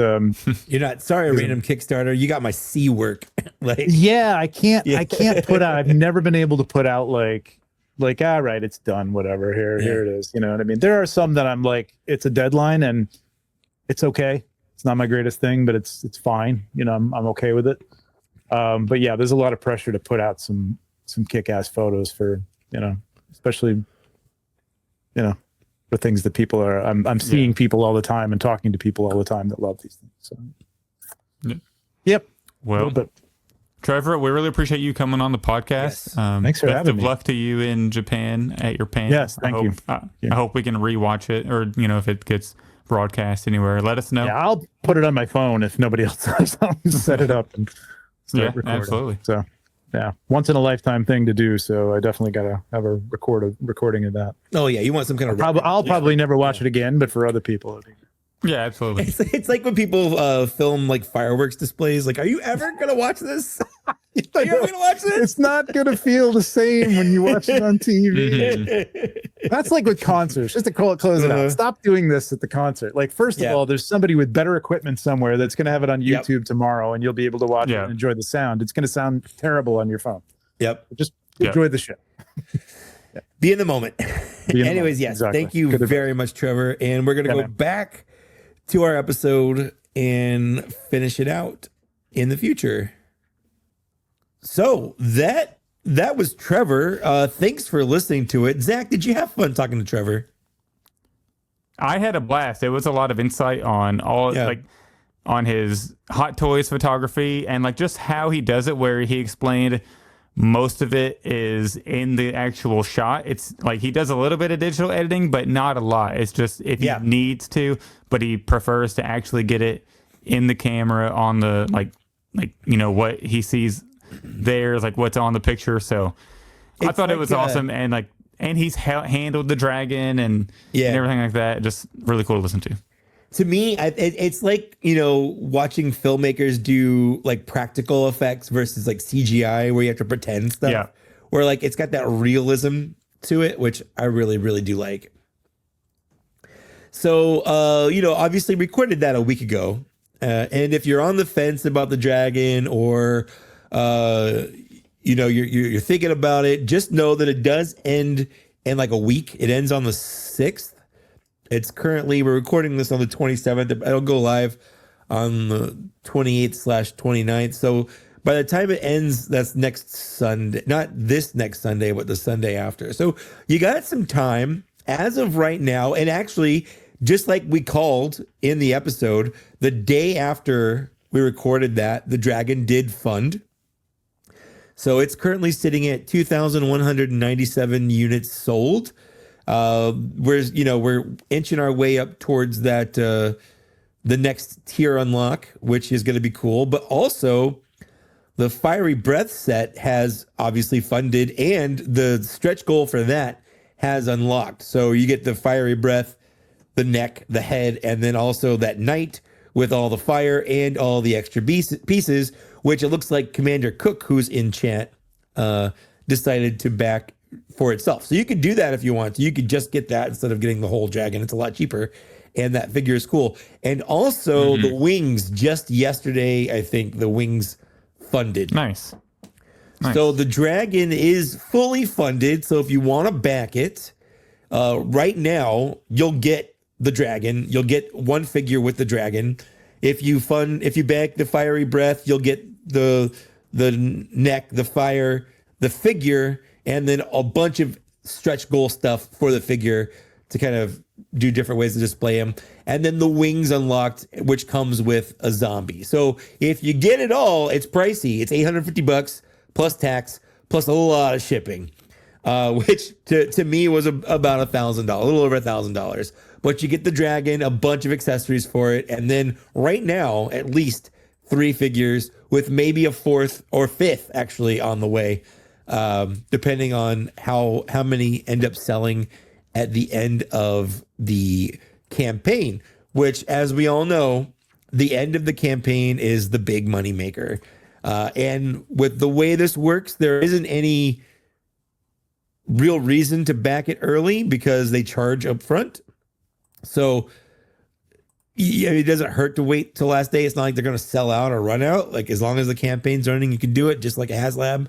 Speaker 2: You're not sorry, random Kickstarter. You got my C work. Like
Speaker 3: yeah, I can't
Speaker 2: Yeah.
Speaker 3: put out. I've never been able to put out like all right, it's done, whatever. Here it is. You know what I mean? There are some that I'm like, it's a deadline and it's okay. It's not my greatest thing, but it's fine. I'm okay with it. But yeah, there's a lot of pressure to put out some kick-ass photos for, especially, for things that people are, I'm seeing people all the time and talking to people all the time that love these things. So
Speaker 1: Yeah.
Speaker 3: yep.
Speaker 1: Well,
Speaker 3: But
Speaker 1: Trevor, we really appreciate you coming on the podcast.
Speaker 2: Yes.
Speaker 3: Thanks for
Speaker 1: best
Speaker 3: having
Speaker 1: of
Speaker 3: me.
Speaker 1: luck to you in Japan at your paint.
Speaker 3: Yes, thank you.
Speaker 1: I hope we can rewatch it, or if it gets broadcast anywhere, let us know.
Speaker 3: Yeah, I'll put it on my phone if nobody else does. I'll set it up and start recording.
Speaker 1: Absolutely.
Speaker 3: So, yeah, once in a lifetime thing to do. So I definitely got to have a recording of that.
Speaker 2: Oh yeah, you want some kind of
Speaker 3: I'll probably never watch it again, but for other people, it'd be
Speaker 1: Yeah, absolutely.
Speaker 2: It's like when people film like fireworks displays. Like, are you ever gonna watch this? Are you ever gonna watch this?
Speaker 3: it's not gonna feel the same when you watch it on TV. That's like with concerts. Just to close it out. Stop doing this at the concert. Like, first of all, there's somebody with better equipment somewhere that's gonna have it on YouTube tomorrow, and you'll be able to watch it and enjoy the sound. It's gonna sound terrible on your phone.
Speaker 2: Yep.
Speaker 3: Just enjoy the show.
Speaker 2: Be in the moment. Anyways,
Speaker 3: moment.
Speaker 2: yes.
Speaker 3: Exactly.
Speaker 2: Thank you
Speaker 3: Good
Speaker 2: very much, Trevor. And we're gonna go back to our episode and finish it out in the future. So that was Trevor. Thanks for listening to it. Zach, did you have fun talking to Trevor?
Speaker 1: I had a blast. It was a lot of insight on on his Hot Toys photography and like just how he does it, where he explained most of it is in the actual shot. It's like he does a little bit of digital editing, but not a lot. It's just if he needs to, but he prefers to actually get it in the camera on the like what he sees there is like what's on the picture. So I thought it was awesome, and he's handled the dragon and everything like that. Just really cool to listen to.
Speaker 2: To me, it's like, watching filmmakers do like practical effects versus like CGI where you have to pretend stuff.
Speaker 1: Yeah.
Speaker 2: Where like it's got that realism to it, which I really, really do like. So, obviously recorded that a week ago. And if you're on the fence about the dragon or, you're thinking about it, just know that it does end in like a week. It ends on the 6th. We're recording this on the 27th. It'll go live on the 28th/29th. So by the time it ends, that's next Sunday, not this next Sunday, but the Sunday after. So you got some time as of right now. And actually, just like we called in the episode, the day after we recorded that, the dragon did fund. So it's currently sitting at 2,197 units sold. We're inching our way up towards that, the next tier unlock, which is going to be cool. But also the Fiery Breath set has obviously funded, and the stretch goal for that has unlocked. So you get the Fiery Breath, the neck, the head, and then also that knight with all the fire and all the extra pieces, which it looks like Commander Cook, who's in chat, decided to back for itself. So you could do that if you want to. You could just get that instead of getting the whole dragon. It's a lot cheaper. And that figure is cool. And also the wings, just yesterday, I think the wings funded.
Speaker 1: Nice.
Speaker 2: So the dragon is fully funded. So if you want to back it, right now, you'll get the dragon. You'll get one figure with the dragon. If you back the Fiery Breath, you'll get the neck, the fire, the figure, and then a bunch of stretch goal stuff for the figure to kind of do different ways to display him. And then the wings unlocked, which comes with a zombie. So if you get it all, it's pricey. It's $850 plus tax, plus a lot of shipping, which to me was about $1,000, a little over $1,000. But you get the dragon, a bunch of accessories for it. And then right now, at least 3 figures with maybe a 4th or 5th actually on the way. Depending on how many end up selling at the end of the campaign, which, as we all know, the end of the campaign is the big money maker. And with the way this works, there isn't any real reason to back it early because they charge up front. So it doesn't hurt to wait till last day. It's not like they're going to sell out or run out. Like, as long as the campaign's running, you can do it just like a HasLab.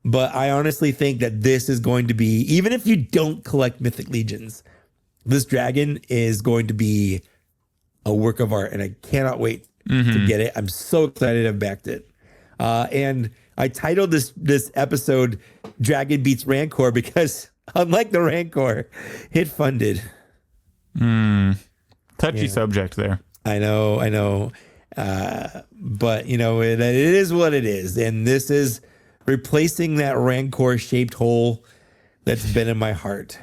Speaker 2: But I honestly think that this is going to be, even if you don't collect Mythic Legions, this dragon is going to be a work of art, and I cannot wait to get it. I'm so excited I've backed it. And I titled this episode Dragon Beats Rancor because, unlike the Rancor, it funded.
Speaker 1: Touchy subject there.
Speaker 2: I know. But it is what it is, and this is replacing that Rancor shaped hole that's been in my heart.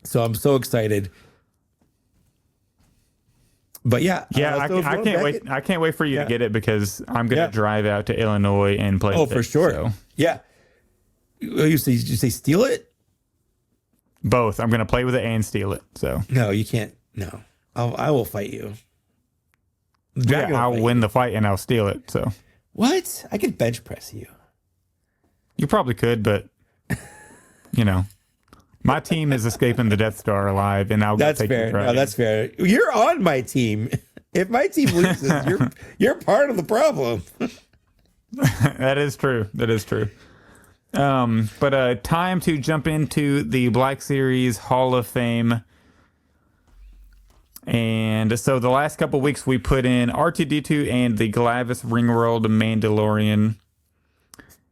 Speaker 2: So I'm so excited. But yeah,
Speaker 1: I can't wait. I can't wait for you to get it because I'm gonna drive out to Illinois and play.
Speaker 2: Oh, for sure. So. Yeah. You say steal it?
Speaker 1: Both. I'm gonna play with it and steal it. So
Speaker 2: no, you can't. No, I will fight you.
Speaker 1: I'll win the fight and I'll steal it. So
Speaker 2: what? I could bench press you.
Speaker 1: You probably could, but my team is escaping the Death Star alive, and I'll
Speaker 2: that's
Speaker 1: take
Speaker 2: fair.
Speaker 1: your
Speaker 2: No, that's fair. You're on my team. If my team loses, you're part of the problem.
Speaker 1: That is true. That is true. But time to jump into the Black Series Hall of Fame. And so the last couple weeks we put in R2-D2 and the Glavis Ringworld Mandalorian.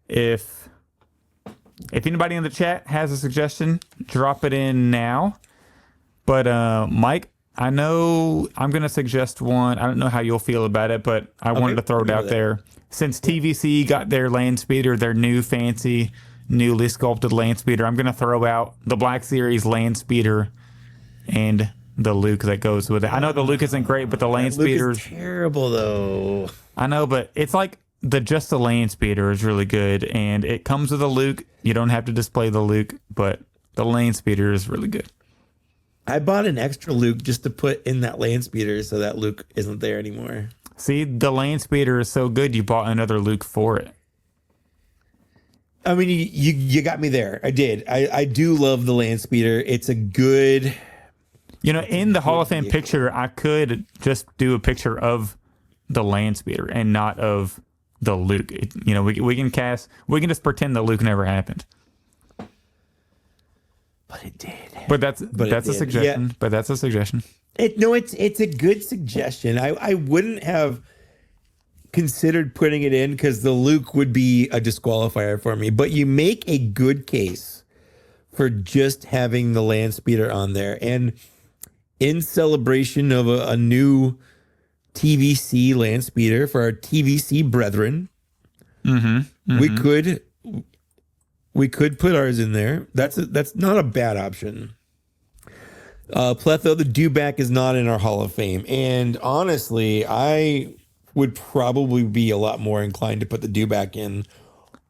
Speaker 1: If anybody in the chat has a suggestion, drop it in now. But Mike, I know I'm going to suggest one. I don't know how you'll feel about it, but I wanted to throw it out there. Since TVC got their land speeder, their new fancy, newly sculpted land speeder, I'm going to throw out the Black Series land speeder and the Luke that goes with it. I know the Luke isn't great, but the land speeder is
Speaker 2: terrible, though.
Speaker 1: I know, but it's like just the land speeder is really good, and it comes with a Luke. You don't have to display the Luke, but the land speeder is really good.
Speaker 2: I bought an extra Luke just to put in that land speeder so that Luke isn't there anymore.
Speaker 1: See, the land speeder is so good, you bought another Luke for it.
Speaker 2: I mean, you got me there. I did. I do love the land speeder. It's a good...
Speaker 1: in the Hall of Fame picture, I could just do a picture of the land speeder and not of the Luke. We can just pretend the Luke never happened.
Speaker 2: But it did.
Speaker 1: But that's a suggestion. Yeah. But that's a suggestion.
Speaker 2: It's a good suggestion. I wouldn't have considered putting it in because the Luke would be a disqualifier for me. But you make a good case for just having the land speeder on there. And in celebration of a new TVC land speeder for our TVC brethren, we could put ours in there. That's not a bad option. Pletho, the dewback is not in our Hall of Fame, and honestly, I would probably be a lot more inclined to put the dewback in.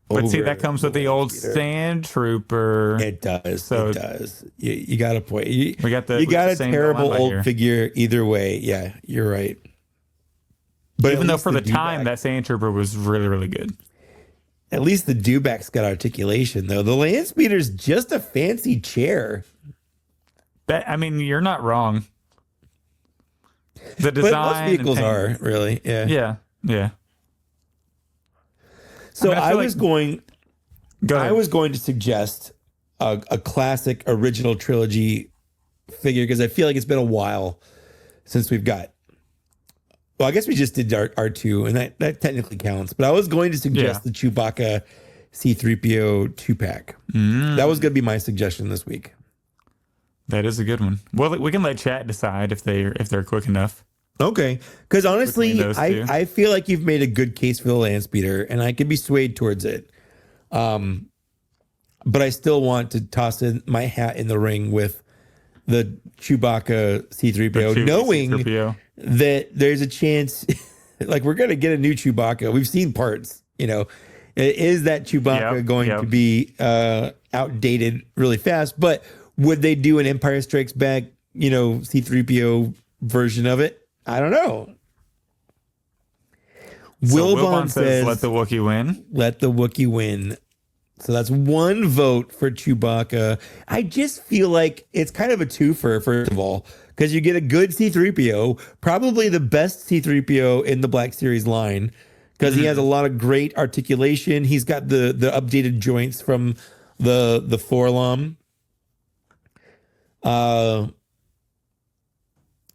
Speaker 1: But see, that comes with the old Sand Trooper.
Speaker 2: It does. So it does. You got a point. You got a terrible old figure either way. Yeah, you're right.
Speaker 1: But even though for the time that Sand Trooper was really, really good.
Speaker 2: At least the dewback's got articulation, though. The land speeder's just a fancy chair.
Speaker 1: You're not wrong. The design,
Speaker 2: but most vehicles are really, yeah. So I was going to suggest a classic original trilogy figure because I feel like it's been a while since we've got. Well, I guess we just did R2, and that technically counts. But I was going to suggest the Chewbacca C-3PO 2-pack. That was going to be my suggestion this week.
Speaker 1: That is a good one. Well, we can let chat decide if they're quick enough.
Speaker 2: Okay, because honestly, I feel like you've made a good case for the land speeder, and I can be swayed towards it. But I still want to toss in my hat in the ring with the Chewbacca C-3PO, knowing C-3PO. That there's a chance, like we're gonna get a new Chewbacca. We've seen parts. Is that Chewbacca going to be outdated really fast? But would they do an Empire Strikes Back, C-3PO version of it? I don't know.
Speaker 1: So Wilbon says, let the Wookiee win.
Speaker 2: Let the Wookiee win. So that's one vote for Chewbacca. I just feel like it's kind of a twofer, first of all, because you get a good C-3PO, probably the best C-3PO in the Black Series line, because he has a lot of great articulation. He's got the updated joints from the 4-LOM.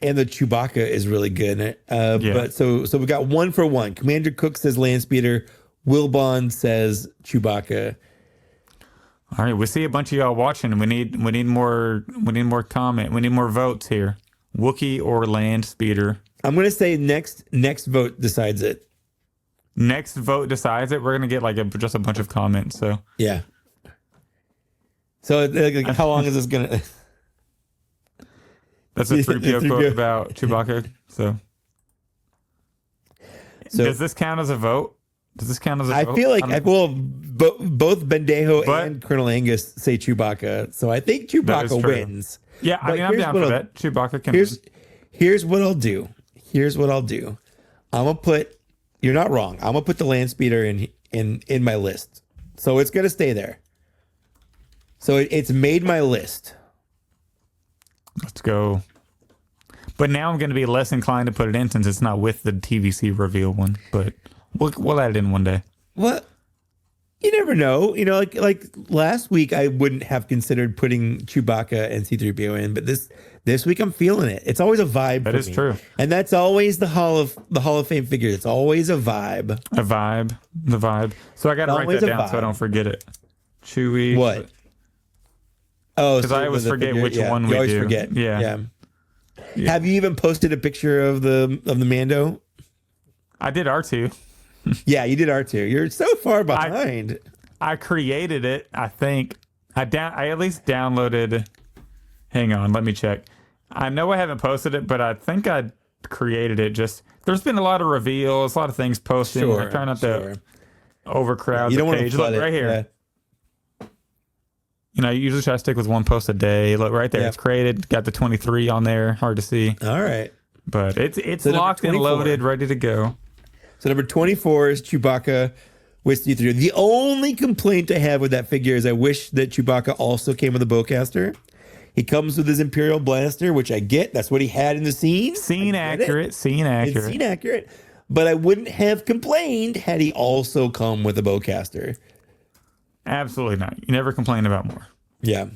Speaker 2: And the Chewbacca is really good. But so we got 1 for 1. Commander Cook says land speeder. Wilbon says Chewbacca.
Speaker 1: All right, we see a bunch of y'all watching. We need more comment. We need more votes here. Wookiee or land speeder?
Speaker 2: I'm gonna say next vote decides it.
Speaker 1: Next vote decides it. We're gonna get like just a bunch of comments. So
Speaker 2: Yeah. So like, how long is this gonna?
Speaker 1: that's a 3PO quote about Chewbacca. So does this count as a vote? Does this count as a vote?
Speaker 2: I feel like both Bendejo and Colonel Angus say Chewbacca, so I think Chewbacca wins.
Speaker 1: Yeah, I mean, I'm down for that. Chewbacca can.
Speaker 2: Here's what I'll do. I'm gonna put. You're not wrong. I'm gonna put the land speeder in my list, so it's gonna stay there. So it's made my list.
Speaker 1: Let's go. But now I'm going to be less inclined to put it in since it's not with the TVC reveal one. But we'll add it in one day.
Speaker 2: What? You never know. You know, like last week, I wouldn't have considered putting Chewbacca and C-3PO in, but this week I'm feeling it. It's always a vibe.
Speaker 1: That is true,
Speaker 2: and that's always the Hall of Fame figure. It's always a vibe.
Speaker 1: The vibe. So I got to write that down so I don't forget it. Chewie.
Speaker 2: What? Oh,
Speaker 1: because I always forget which one we do.
Speaker 2: You always forget. Yeah. Have you even posted a picture of the Mando?
Speaker 1: I did R2.
Speaker 2: Yeah, you did R2. You're so far behind.
Speaker 1: I created it. I think I at least downloaded. Hang on, let me check. I know I haven't posted it, but I think I created it. Just there's been a lot of reveals, a lot of things posted.
Speaker 2: Sure,
Speaker 1: I try not to overcrowd the page. Look right here. Yeah. You know, you usually try to stick with one post a day. Look right there. Yep. It's created. Got the 23 on there. Hard to see.
Speaker 2: All right.
Speaker 1: But it's so locked and loaded, ready to go.
Speaker 2: So number 24 is Chewbacca with C-3. The only complaint I have with that figure is I wish that Chewbacca also came with a bowcaster. He comes with his Imperial blaster, which I get. That's what he had in the scene.
Speaker 1: Scene accurate.
Speaker 2: But I wouldn't have complained had he also come with a bowcaster.
Speaker 1: Absolutely not. You never complain about more.
Speaker 2: Yeah.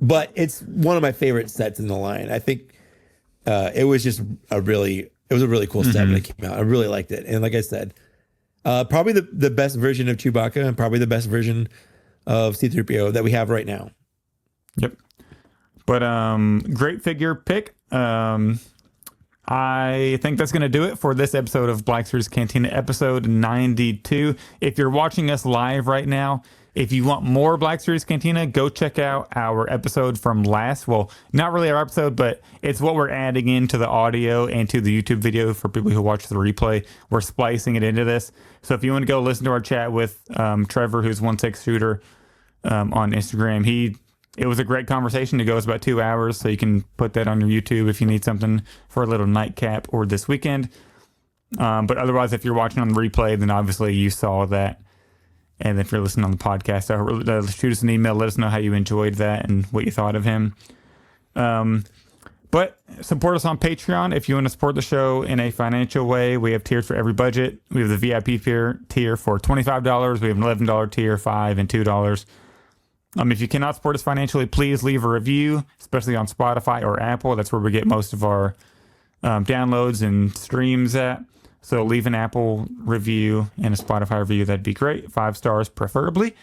Speaker 2: But it's one of my favorite sets in the line. I think it was just a really cool set when it came out. I really liked it. And like I said, probably the best version of Chewbacca and probably the best version of C-3PO that we have right now.
Speaker 1: Yep. But great figure pick. I think that's going to do it for this episode of Black Series Cantina, episode 92. If you're watching us live right now, if you want more Black Series Cantina, go check out our episode from last. Well, not really our episode, but it's what we're adding into the audio and to the YouTube video for people who watch the replay. We're splicing it into this. So if you want to go listen to our chat with Trevor, who's 1/6 shooter on Instagram, it was a great conversation. It goes about 2 hours, so you can put that on your YouTube if you need something for a little nightcap or this weekend. But otherwise, if you're watching on the replay, then obviously you saw that. And if you're listening on the podcast, shoot us an email. Let us know how you enjoyed that and what you thought of him. But support us on Patreon if you want to support the show in a financial way. We have tiers for every budget. We have the VIP tier for $25. We have an $11 tier, $5 and $2. If you cannot support us financially, please leave a review, especially on Spotify or Apple. That's where we get most of our downloads and streams at. So leave an Apple review and a Spotify review. That'd be great. 5 stars preferably.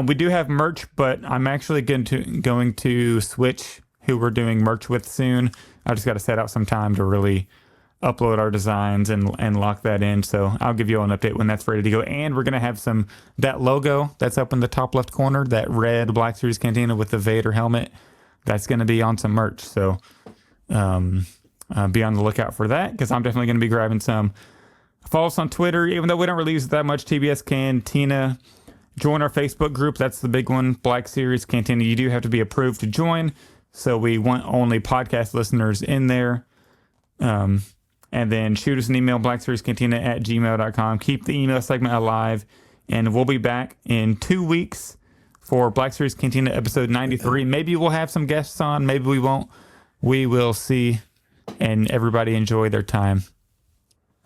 Speaker 1: We do have merch, but I'm actually going to switch who we're doing merch with soon. I just got to set out some time to really upload our designs and lock that in. So I'll give you all an update when that's ready to go. And we're going to have that logo that's up in the top left corner, that red Black Series Cantina with the Vader helmet, that's going to be on some merch. So be on the lookout for that, because I'm definitely going to be grabbing some. Follow us on Twitter, even though we don't release that much TBS Cantina. Join our Facebook group. That's the big one, Black Series Cantina. You do have to be approved to join. So we want only podcast listeners in there. And then shoot us an email, blackseriescantina@gmail.com. Keep the email segment alive. And we'll be back in 2 weeks for Black Series Cantina episode 93. Maybe we'll have some guests on. Maybe we won't. We will see. And everybody enjoy their time.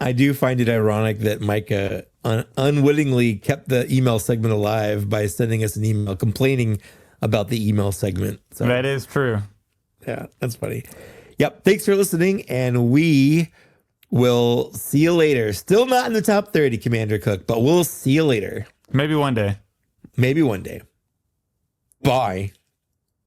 Speaker 2: I do find it ironic that Micah unwittingly kept the email segment alive by sending us an email complaining about the email segment. So,
Speaker 1: that is true.
Speaker 2: Yeah, that's funny. Yep. Thanks for listening. And we will see you later. Still not in the top 30, Commander Cook, but we'll see you later.
Speaker 1: Maybe one day.
Speaker 2: Maybe one day. Bye.